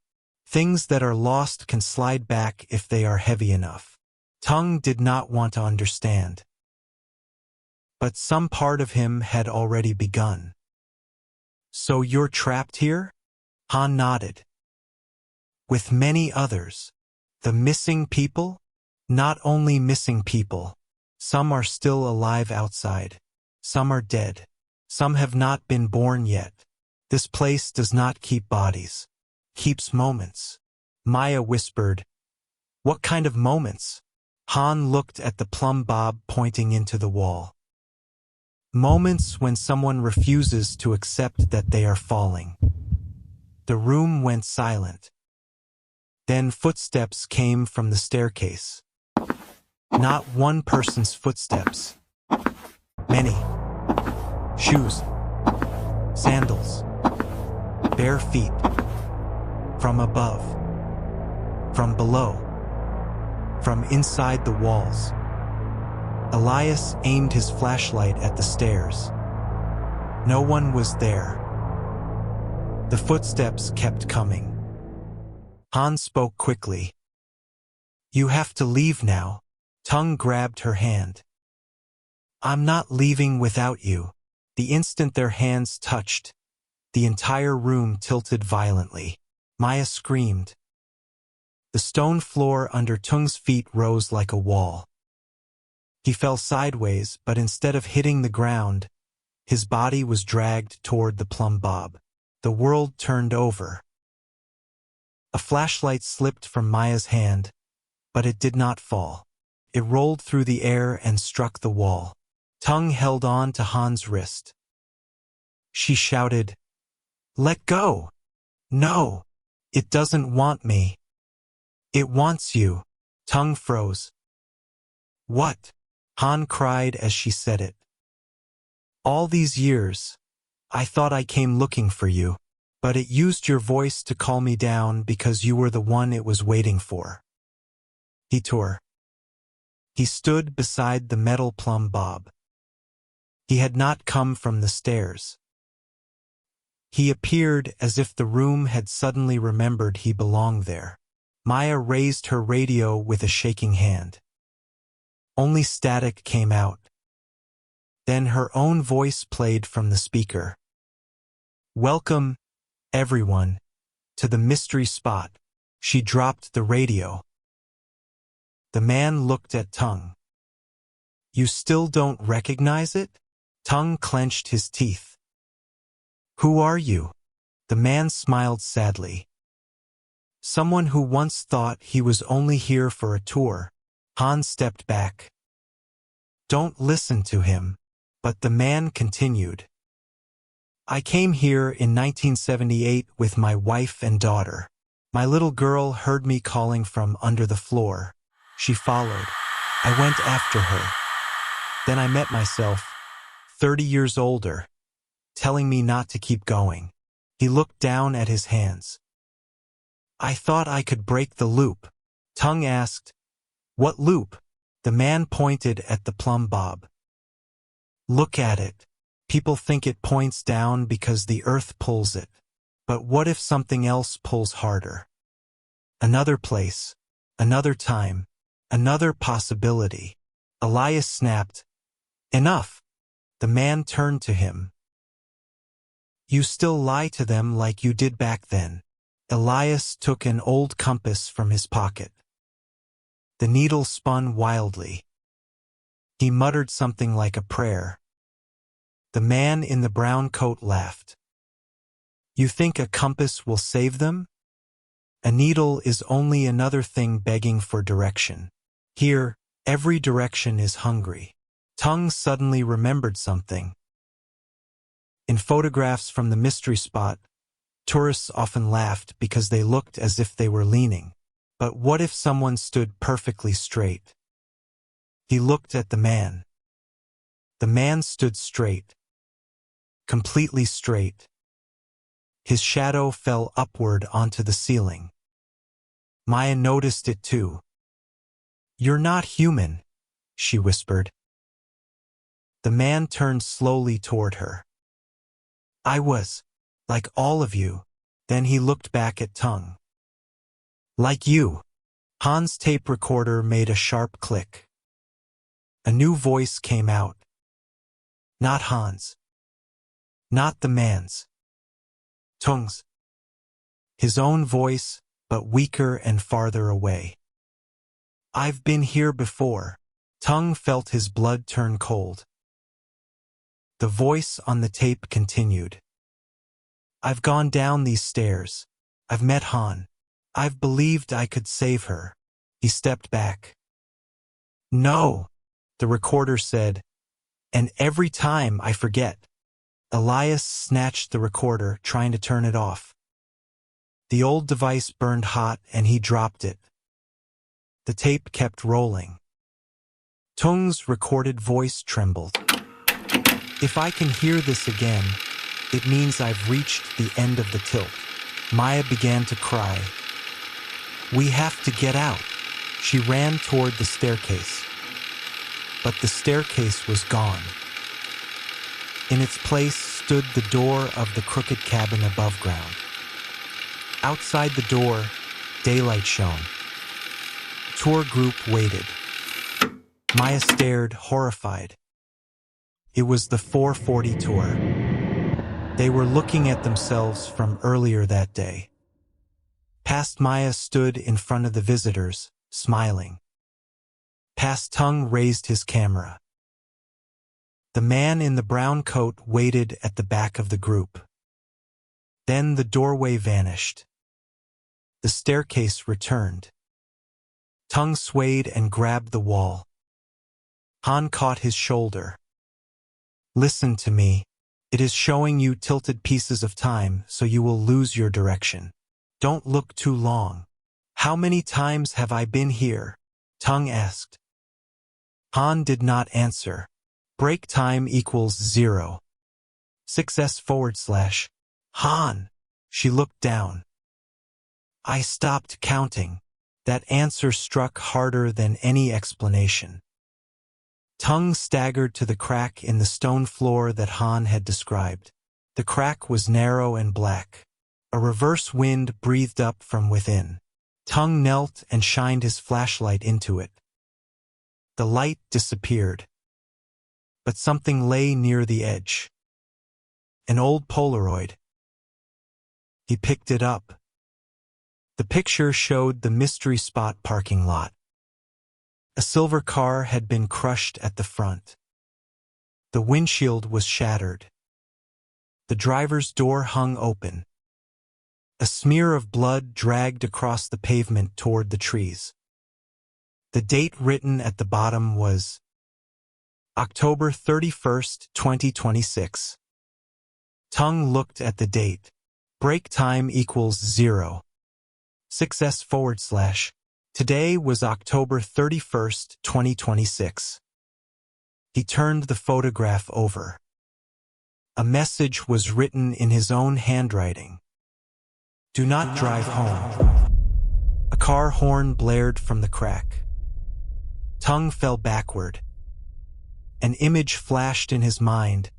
Things that are lost can slide back if they are heavy enough. Tung did not want to understand. But some part of him had already begun. So you're trapped here? Han nodded. With many others. The missing people? Not only missing people. Some are still alive outside. Some are dead. Some have not been born yet. This place does not keep bodies. Keeps moments. Maya whispered. What kind of moments? Han looked at the plumb bob pointing into the wall. Moments when someone refuses to accept that they are falling. The room went silent. Then footsteps came from the staircase. Not one person's footsteps. Many. Shoes. Sandals. Bare feet. From above. From below. From inside the walls. Elias aimed his flashlight at the stairs. No one was there. The footsteps kept coming. Han spoke quickly. You have to leave now. Tung grabbed her hand. I'm not leaving without you. The instant their hands touched, the entire room tilted violently. Maya screamed. The stone floor under Tung's feet rose like a wall. He fell sideways, but instead of hitting the ground, his body was dragged toward the plumb bob. The world turned over. A flashlight slipped from Maya's hand, but it did not fall. It rolled through the air and struck the wall. Tung held on to Han's wrist. She shouted, Let go! No! It doesn't want me. It wants you. Tung froze. What? Han cried as she said it. All these years, I thought I came looking for you, but it used your voice to call me down because you were the one it was waiting for. He tore. He stood beside the metal plumb bob. He had not come from the stairs. He appeared as if the room had suddenly remembered he belonged there. Maya raised her radio with a shaking hand. Only static came out. Then her own voice played from the speaker. Welcome, everyone, to the mystery spot. She dropped the radio. The man looked at Tung. You still don't recognize it? Tung clenched his teeth. Who are you? The man smiled sadly. Someone who once thought he was only here for a tour. Han stepped back. Don't listen to him. But the man continued. I came here in 1978 with my wife and daughter. My little girl heard me calling from under the floor. She followed. I went after her. Then I met myself, 30 years older, telling me not to keep going. He looked down at his hands. I thought I could break the loop. Tung asked, What loop? The man pointed at the plumb bob. Look at it. People think it points down because the earth pulls it. But what if something else pulls harder? Another place, another time, another possibility. Elias snapped, "Enough!" The man turned to him. "You still lie to them like you did back then." Elias took an old compass from his pocket. The needle spun wildly. He muttered something like a prayer. The man in the brown coat laughed. "You think a compass will save them? A needle is only another thing begging for direction. Here, every direction is hungry." Tung suddenly remembered something. In photographs from the mystery spot, tourists often laughed because they looked as if they were leaning. But what if someone stood perfectly straight? He looked at the man. The man stood straight. Completely straight. His shadow fell upward onto the ceiling. Maya noticed it too. "You're not human," she whispered. The man turned slowly toward her. "I was, like all of you." Then he looked back at Tung. "Like you." Han's tape recorder made a sharp click. A new voice came out. Not Han's. Not the man's. Tung's. His own voice, but weaker and farther away. "I've been here before." Tung felt his blood turn cold. The voice on the tape continued. "I've gone down these stairs. I've met Han. I've believed I could save her." He stepped back. "No," the recorder said, "and every time I forget." Elias snatched the recorder, trying to turn it off. The old device burned hot and he dropped it. The tape kept rolling. Tung's recorded voice trembled. "If I can hear this again, it means I've reached the end of the tilt." Maya began to cry. "We have to get out." She ran toward the staircase. But the staircase was gone. In its place stood the door of the crooked cabin above ground. Outside the door, daylight shone. The tour group waited. Maya stared, horrified. It was the 440 tour. They were looking at themselves from earlier that day. Past Maya stood in front of the visitors, smiling. Past Tung raised his camera. The man in the brown coat waited at the back of the group. Then the doorway vanished. The staircase returned. Tung swayed and grabbed the wall. Han caught his shoulder. "Listen to me. It is showing you tilted pieces of time, so you will lose your direction. Don't look too long." "How many times have I been here?" Tung asked. Han did not answer. "Break time equals 0. 6s/. Han." She looked down. "I stopped counting." That answer struck harder than any explanation. Tung staggered to the crack in the stone floor that Han had described. The crack was narrow and black. A reverse wind breathed up from within. Tung knelt and shined his flashlight into it. The light disappeared. But something lay near the edge. An old Polaroid. He picked it up. The picture showed the mystery spot parking lot. A silver car had been crushed at the front. The windshield was shattered. The driver's door hung open. A smear of blood dragged across the pavement toward the trees. The date written at the bottom was October 31st, 2026. Tung looked at the date. Break time equals 0. 6s/. Today was October 31st, 2026. He turned the photograph over. A message was written in his own handwriting. "Do not drive home." A car horn blared from the crack. Tung fell backward. An image flashed in his mind,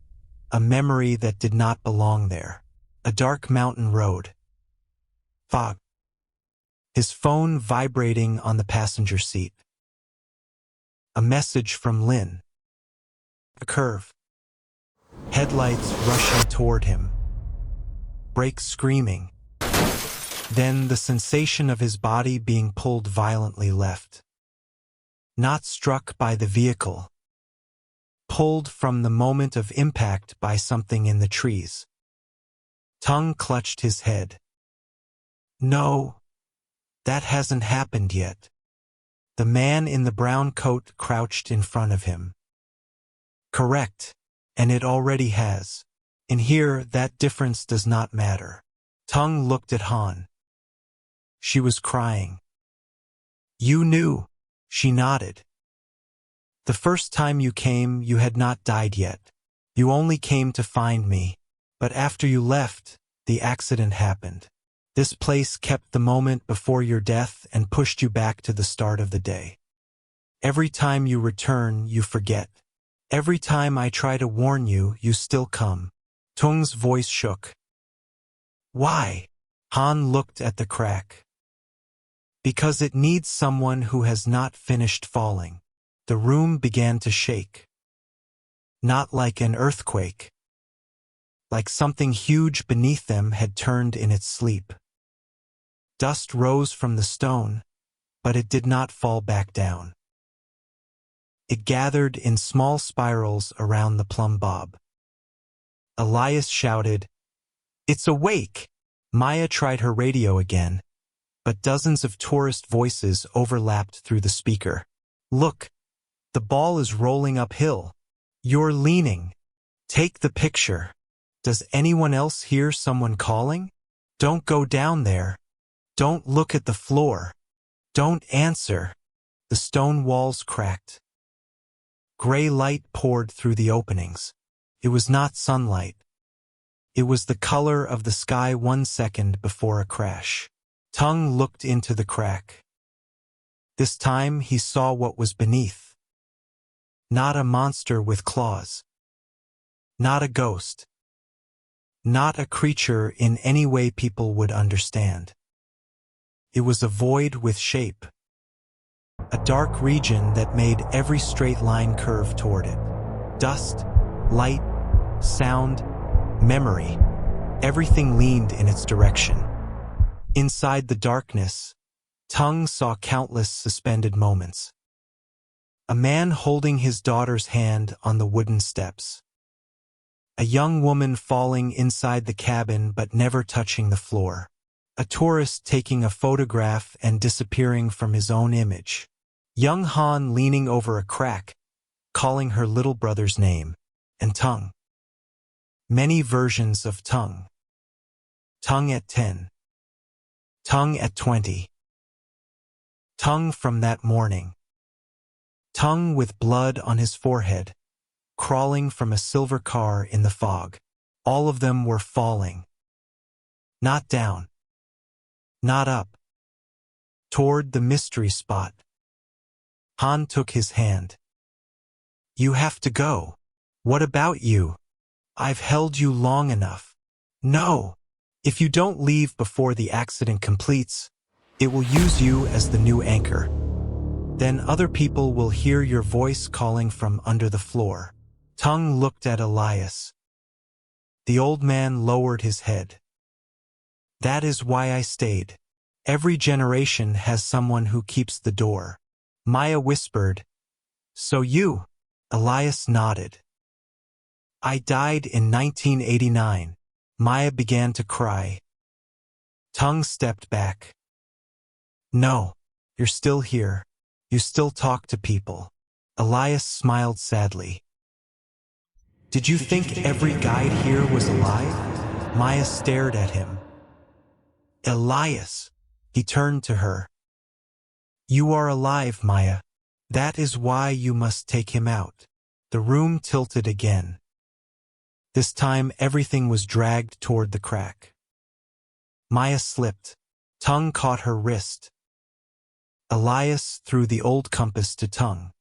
a memory that did not belong there. A dark mountain road. Fog. his phone vibrating on the passenger seat. A message from Lynn. A curve. Headlights rushing toward him. Brakes screaming. Then the sensation of his body being pulled violently left. Not struck by the vehicle. Pulled from the moment of impact by something in the trees. Tung clutched his head. No, that hasn't happened yet. The man in the brown coat crouched in front of him. Correct, and it already has. In here, that difference does not matter. Tung looked at Han. She was crying. You knew, she nodded. The first time you came, you had not died yet. You only came to find me. But after you left, the accident happened. This place kept the moment before your death and pushed you back to the start of the day. Every time you return, you forget. Every time I try to warn you, you still come. Tung's voice shook. Why? Han looked at the crack. Because it needs someone who has not finished falling. The room began to shake. Not like an earthquake. Like something huge beneath them had turned in its sleep. Dust rose from the stone, but it did not fall back down. It gathered in small spirals around the plumb bob. Elias shouted, "It's awake!" Maya tried her radio again, but dozens of tourist voices overlapped through the speaker. Look, the ball is rolling uphill. You're leaning. Take the picture. Does anyone else hear someone calling? Don't go down there. Don't look at the floor. Don't answer. The stone walls cracked. Gray light poured through the openings. It was not sunlight. It was the color of the sky 1 second before a crash. Tung looked into the crack. This time he saw what was beneath. Not a monster with claws. Not a ghost. Not a creature in any way people would understand. It was a void with shape. A dark region that made every straight line curve toward it. Dust, light, sound, memory. Everything leaned in its direction. Inside the darkness, Tung saw countless suspended moments. A man holding his daughter's hand on the wooden steps. A young woman falling inside the cabin but never touching the floor. A tourist taking a photograph and disappearing from his own image. Young Han leaning over a crack, calling her little brother's name. And Tung. Many versions of Tung. Tung at 10. Tung at 20. Tung from that morning. Tung with blood on his forehead, crawling from a silver car in the fog. All of them were falling. Not down. Not up. Toward the mystery spot. Han took his hand. You have to go. What about you? I've held you long enough. No. If you don't leave before the accident completes, it will use you as the new anchor. Then other people will hear your voice calling from under the floor. Tung looked at Elias. The old man lowered his head. That is why I stayed. Every generation has someone who keeps the door. Maya whispered. So you? Elias nodded. I died in 1989. Maya began to cry. Tung stepped back. No, you're still here. You still talk to people. Elias smiled sadly. Did you think every guide here was alive? Maya stared at him. Elias. He turned to her. You are alive, Maya. That is why you must take him out. The room tilted again. This time everything was dragged toward the crack. Maya slipped. Tung caught her wrist. Elias threw the old compass to Tung.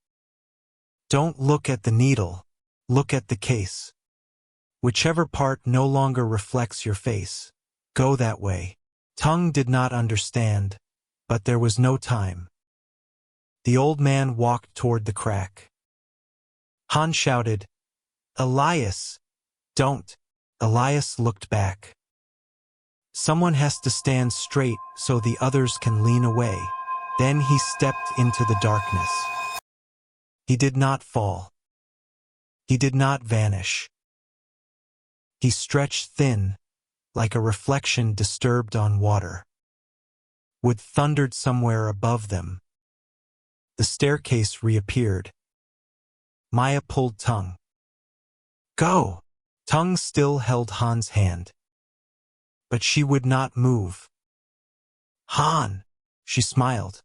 Don't look at the needle. Look at the case. Whichever part no longer reflects your face, go that way. Tung did not understand, But there was no time. The old man walked toward the crack. Han shouted, "Elias, don't!" Elias looked back. Someone has to stand straight so the others can lean away. Then he stepped into the darkness. He did not fall. He did not vanish. He stretched thin, like a reflection disturbed on water. Wood thundered somewhere above them. The staircase reappeared. Maya pulled Tongue. "Go!" Tongue still held Han's hand. But she would not move. "Han!" She smiled.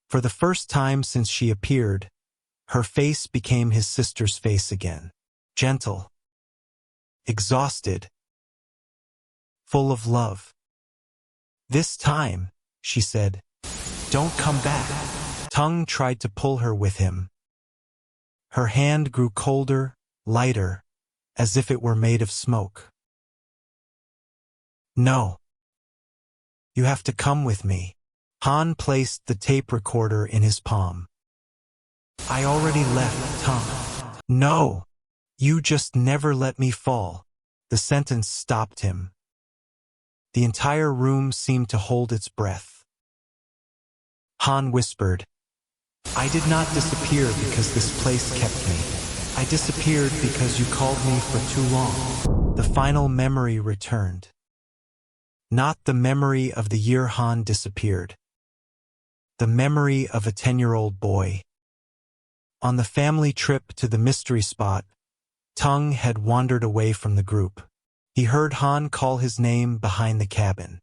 For the first time since she appeared, her face became his sister's face again. Gentle. Exhausted. Full of love. "This time," she said, "don't come back." Tongue tried to pull her with him. Her hand grew colder, lighter, as if it were made of smoke. "No. You have to come with me." Han placed the tape recorder in his palm. "I already left, Tongue." "No. You just never let me fall." The sentence stopped him. The entire room seemed to hold its breath. Han whispered, "I did not disappear because this place kept me. I disappeared because you called me for too long." The final memory returned. Not the memory of the year Han disappeared. The memory of a 10-year-old boy. On the family trip to the mystery spot, Tongue had wandered away from the group. He heard Han call his name behind the cabin.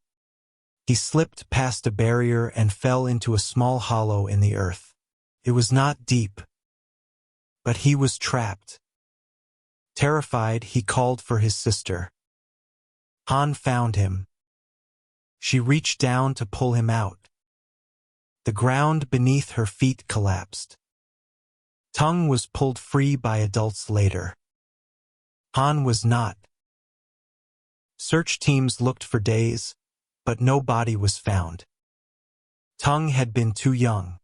He slipped past a barrier and fell into a small hollow in the earth. It was not deep, but he was trapped. Terrified, he called for his sister. Han found him. She reached down to pull him out. The ground beneath her feet collapsed. Tongue was pulled free by adults later. Han was not. Search teams looked for days, but no body was found. Tongue had been too young,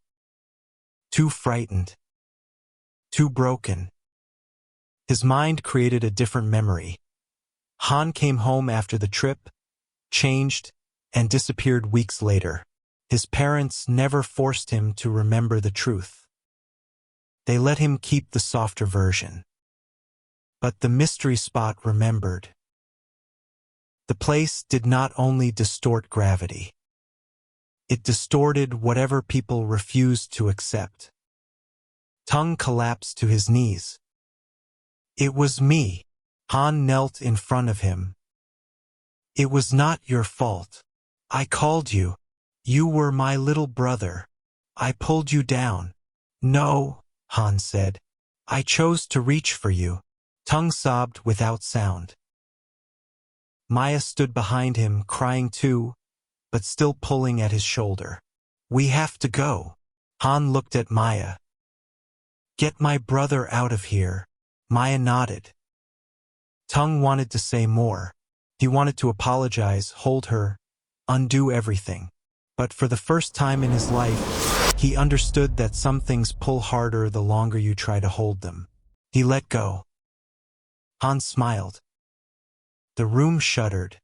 too frightened, too broken. His mind created a different memory. Han came home after the trip, changed, and disappeared weeks later. His parents never forced him to remember the truth. They let him keep the softer version. But the mystery spot remembered. The place did not only distort gravity. It distorted whatever people refused to accept. Tongue collapsed to his knees. "It was me." Han knelt in front of him. "It was not your fault. I called you. You were my little brother. I pulled you down." "No," Han said. "I chose to reach for you." Tongue sobbed without sound. Maya stood behind him, crying too, but still pulling at his shoulder. "We have to go." Han looked at Maya. "Get my brother out of here." Maya nodded. Tongue wanted to say more. He wanted to apologize, hold her, undo everything. But for the first time in his life, he understood that some things pull harder the longer you try to hold them. He let go. Han smiled. The room shuddered.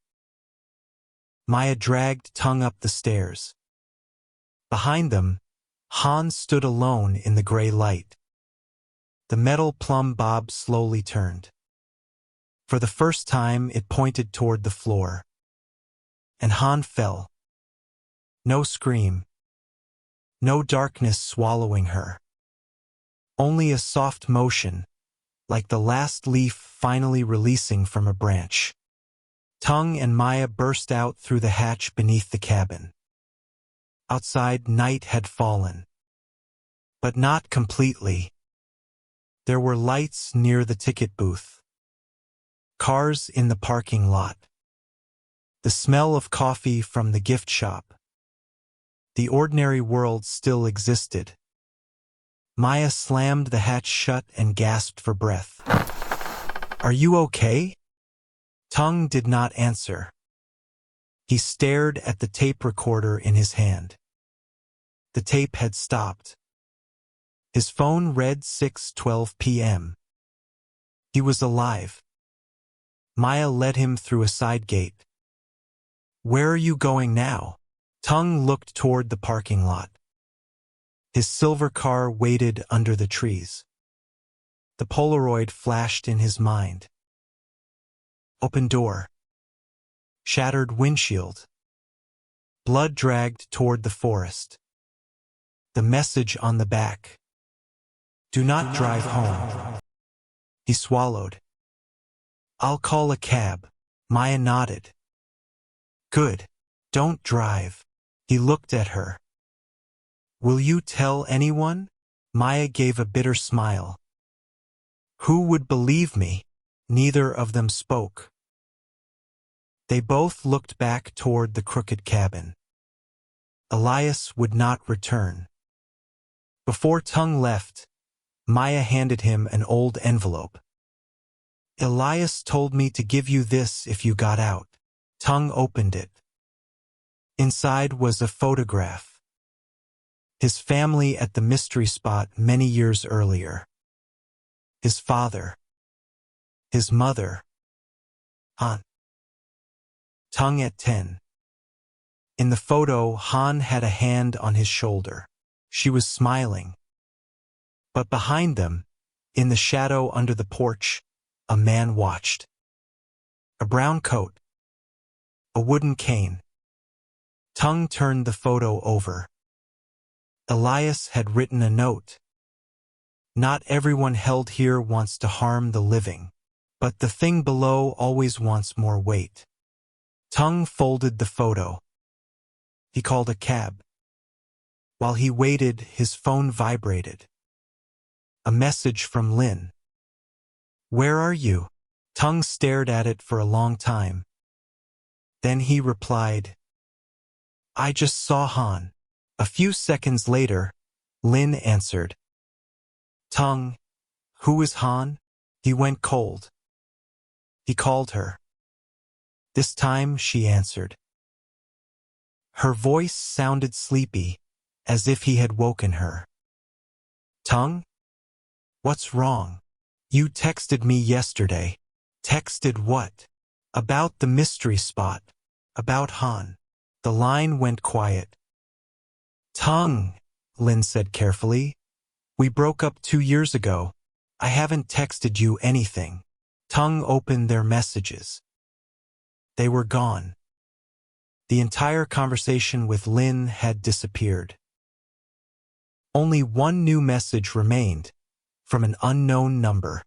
Maya dragged Tongue up the stairs. Behind them, Han stood alone in the gray light. The metal plumb bob slowly turned. For the first time, it pointed toward the floor. And Han fell. No scream. No darkness swallowing her. Only a soft motion, like the last leaf finally releasing from a branch. Tongue and Maya burst out through the hatch beneath the cabin. Outside, night had fallen. But not completely. There were lights near the ticket booth. Cars in the parking lot. The smell of coffee from the gift shop. The ordinary world still existed. Maya slammed the hatch shut and gasped for breath. "Are you okay?" Tongue did not answer. He stared at the tape recorder in his hand. The tape had stopped. His phone read 6:12 p.m. He was alive. Maya led him through a side gate. "Where are you going now?" Tung looked toward the parking lot. His silver car waited under the trees. The Polaroid flashed in his mind. Open door. Shattered windshield. Blood dragged toward the forest. The message on the back. "Do not drive home." He swallowed. "I'll call a cab." Maya nodded. "Good. Don't drive." He looked at her. "Will you tell anyone?" Maya gave a bitter smile. "Who would believe me?" Neither of them spoke. They both looked back toward the crooked cabin. Elias would not return. Before Tung left, Maya handed him an old envelope. "Elias told me to give you this if you got out." Tung opened it. Inside was a photograph. His family at the mystery spot many years earlier. His father. His mother. Han. Tung at 10. In the photo, Han had a hand on his shoulder. She was smiling. But behind them, in the shadow under the porch, a man watched. A brown coat. A wooden cane. Tung turned the photo over. Elias had written a note. "Not everyone held here wants to harm the living, but the thing below always wants more weight." Tung folded the photo. He called a cab. While he waited, his phone vibrated. A message from Lin. "Where are you?" Tung stared at it for a long time. Then he replied, "I just saw Han." A few seconds later, Lin answered. "Tung, who is Han?" He went cold. He called her. This time she answered. Her voice sounded sleepy, as if he had woken her. "Tung? What's wrong? You texted me yesterday." "Texted what?" "About the mystery spot. About Han." The line went quiet. "Tung," Lin said carefully. "We broke up 2 years ago. I haven't texted you anything." Tung opened their messages. They were gone. The entire conversation with Lin had disappeared. Only one new message remained, from an unknown number.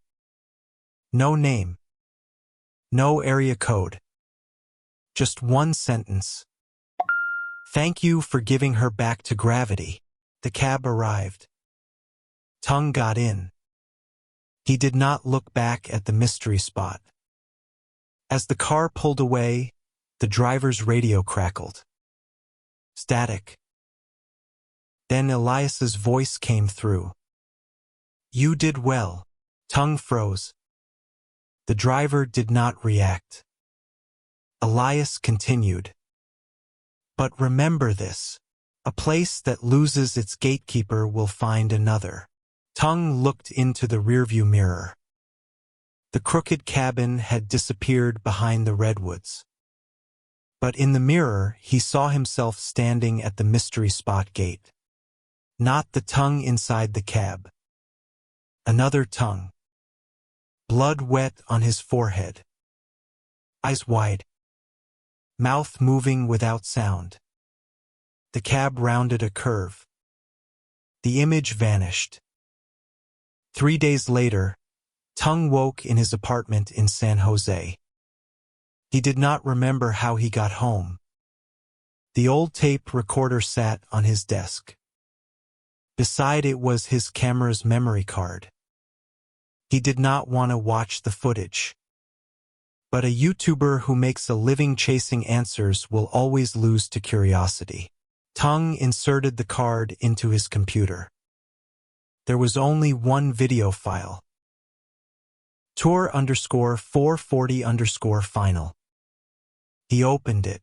No name. No area code. Just one sentence. "Thank you for giving her back to gravity." The cab arrived. Tung got in. He did not look back at the mystery spot. As the car pulled away, the driver's radio crackled. Static. Then Elias's voice came through. "You did well." Tung froze. The driver did not react. Elias continued. "But remember this. A place that loses its gatekeeper will find another." Tung looked into the rearview mirror. The crooked cabin had disappeared behind the redwoods. But in the mirror, he saw himself standing at the mystery spot gate. Not the Tung inside the cab. Another Tung. Blood wet on his forehead. Eyes wide. Mouth moving without sound. The cab rounded a curve. The image vanished. 3 days later, Tung woke in his apartment in San Jose. He did not remember how he got home. The old tape recorder sat on his desk. Beside it was his camera's memory card. He did not want to watch the footage. But a YouTuber who makes a living chasing answers will always lose to curiosity. Tung inserted the card into his computer. There was only one video file. Tour_440_final. He opened it.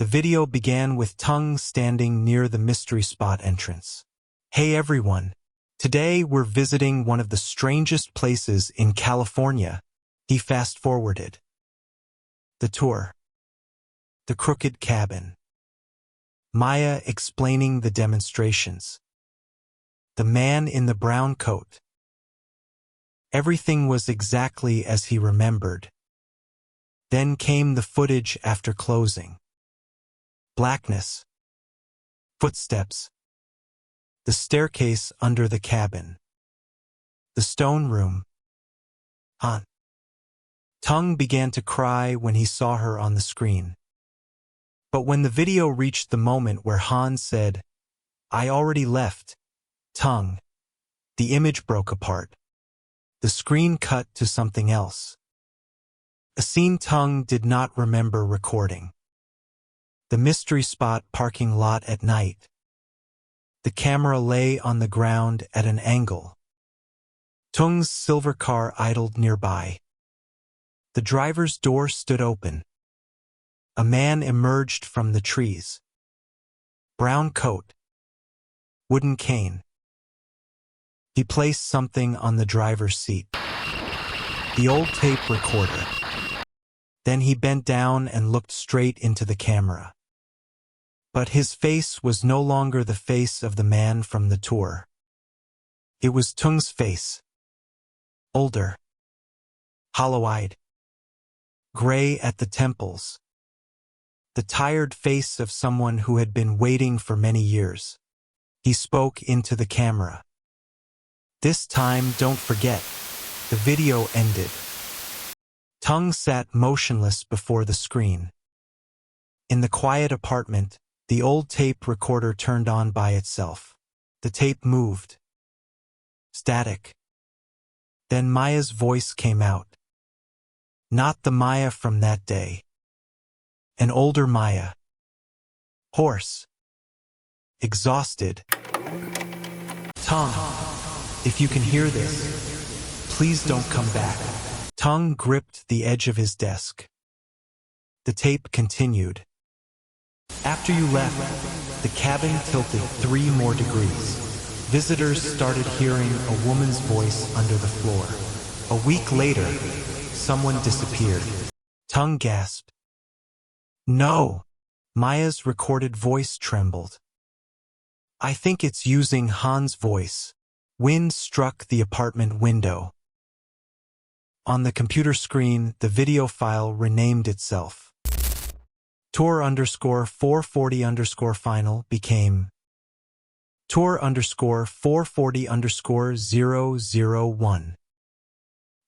The video began with Tung standing near the mystery spot entrance. Hey everyone! Today we're visiting one of the strangest places in California, he fast-forwarded. The tour. The crooked cabin. Maya explaining the demonstrations. The man in the brown coat. Everything was exactly as he remembered. Then came the footage after closing. Blackness. Footsteps. The staircase under the cabin. The stone room. Han. Tung began to cry when he saw her on the screen. But when the video reached the moment where Han said, "I already left," Tung, the image broke apart. The screen cut to something else. A scene Tung did not remember recording. The mystery spot parking lot at night. The camera lay on the ground at an angle. Tung's silver car idled nearby. The driver's door stood open. A man emerged from the trees. Brown coat. Wooden cane. He placed something on the driver's seat. The old tape recorder. Then he bent down and looked straight into the camera. But his face was no longer the face of the man from the tour. It was Tung's face. Older. Hollow-eyed. Gray at the temples. The tired face of someone who had been waiting for many years. He spoke into the camera. This time, don't forget. The video ended. Tung sat motionless before the screen. In the quiet apartment, the old tape recorder turned on by itself. The tape moved. Static. Then Maya's voice came out. Not the Maya from that day. An older Maya. Hoarse. Exhausted. Tung, if you can hear this, please don't come back. Tung gripped the edge of his desk. The tape continued. After you left, the cabin tilted 3 more degrees. Visitors started hearing a woman's voice under the floor. A week later, someone disappeared. Tung gasped. No! Maya's recorded voice trembled. I think it's using Han's voice. Wind struck the apartment window. On the computer screen, the video file renamed itself. Tour_440_final became Tour_440_001.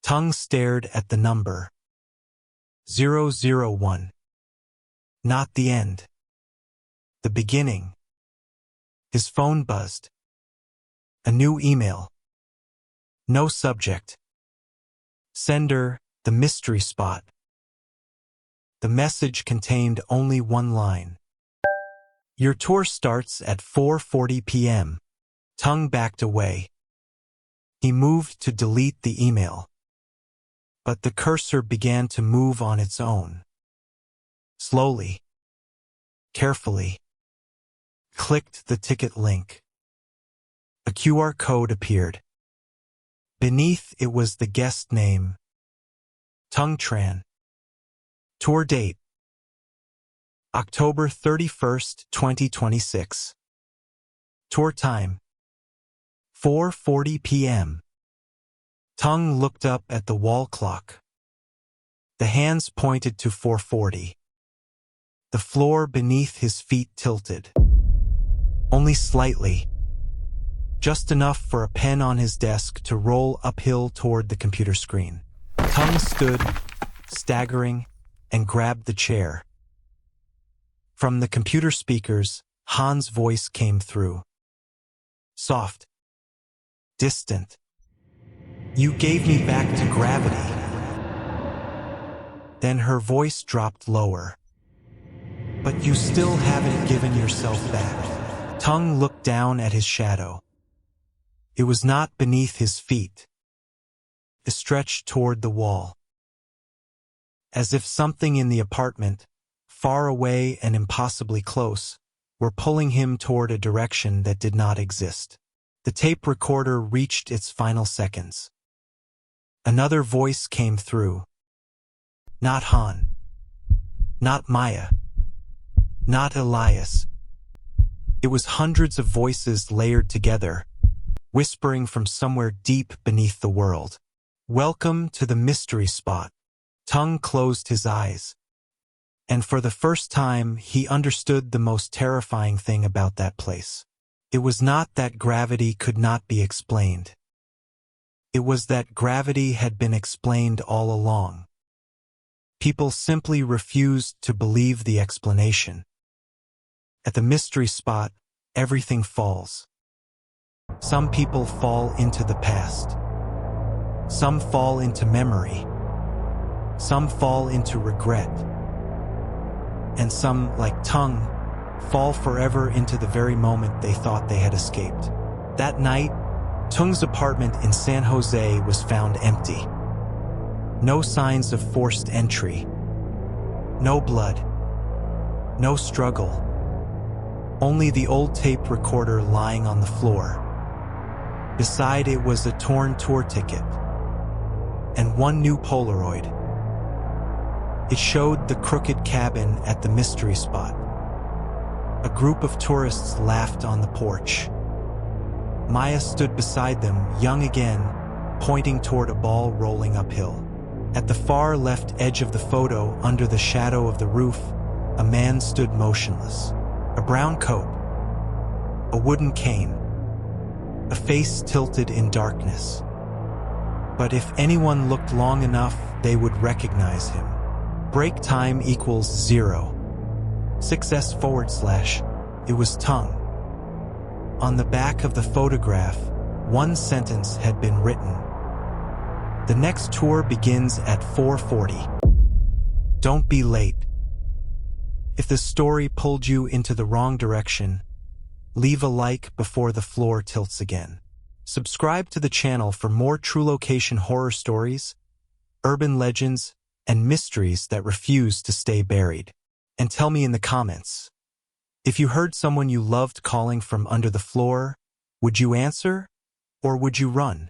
Tung stared at the number. 001. Not the end. The beginning. His phone buzzed. A new email. No subject. Sender, the mystery spot. The message contained only one line. Your tour starts at 4:40 p.m. Tung backed away. He moved to delete the email. But the cursor began to move on its own. Slowly. Carefully. Clicked the ticket link. A QR code appeared. Beneath it was the guest name. Tung Tran. Tour date. October 31st, 2026. Tour time. 4:40 p.m. Tung looked up at the wall clock. The hands pointed to 4:40. The floor beneath his feet tilted. Only slightly. Just enough for a pen on his desk to roll uphill toward the computer screen. Tung stood, staggering, and grabbed the chair. From the computer speakers, Han's voice came through. Soft. Distant. You gave me back to gravity. Then her voice dropped lower. But you still haven't given yourself back. Tung looked down at his shadow. It was not beneath his feet. It stretched toward the wall. As if something in the apartment, far away and impossibly close, were pulling him toward a direction that did not exist. The tape recorder reached its final seconds. Another voice came through. Not Han. Not Maya. Not Elias. It was hundreds of voices layered together, whispering from somewhere deep beneath the world. Welcome to the mystery spot. Tung closed his eyes. And for the first time, he understood the most terrifying thing about that place. It was not that gravity could not be explained. It was that gravity had been explained all along. People simply refused to believe the explanation. At the mystery spot, everything falls. Some people fall into the past. Some fall into memory. Some fall into regret. And some, like Tung, fall forever into the very moment they thought they had escaped. That night, Tung's apartment in San Jose was found empty. No signs of forced entry. No blood. No struggle. Only the old tape recorder lying on the floor. Beside it was a torn tour ticket. And one new Polaroid. It showed the crooked cabin at the mystery spot. A group of tourists laughed on the porch. Maya stood beside them, young again, pointing toward a ball rolling uphill. At the far left edge of the photo, under the shadow of the roof, a man stood motionless. A brown coat. A wooden cane. A face tilted in darkness. But if anyone looked long enough, they would recognize him. Break time equals 0. 6S/. It was Tung. On the back of the photograph, one sentence had been written. The next tour begins at 4:40. Don't be late. If the story pulled you into the wrong direction, leave a like before the floor tilts again. Subscribe to the channel for more true location horror stories, urban legends, and mysteries that refuse to stay buried. And tell me in the comments, if you heard someone you loved calling from under the floor, would you answer or would you run?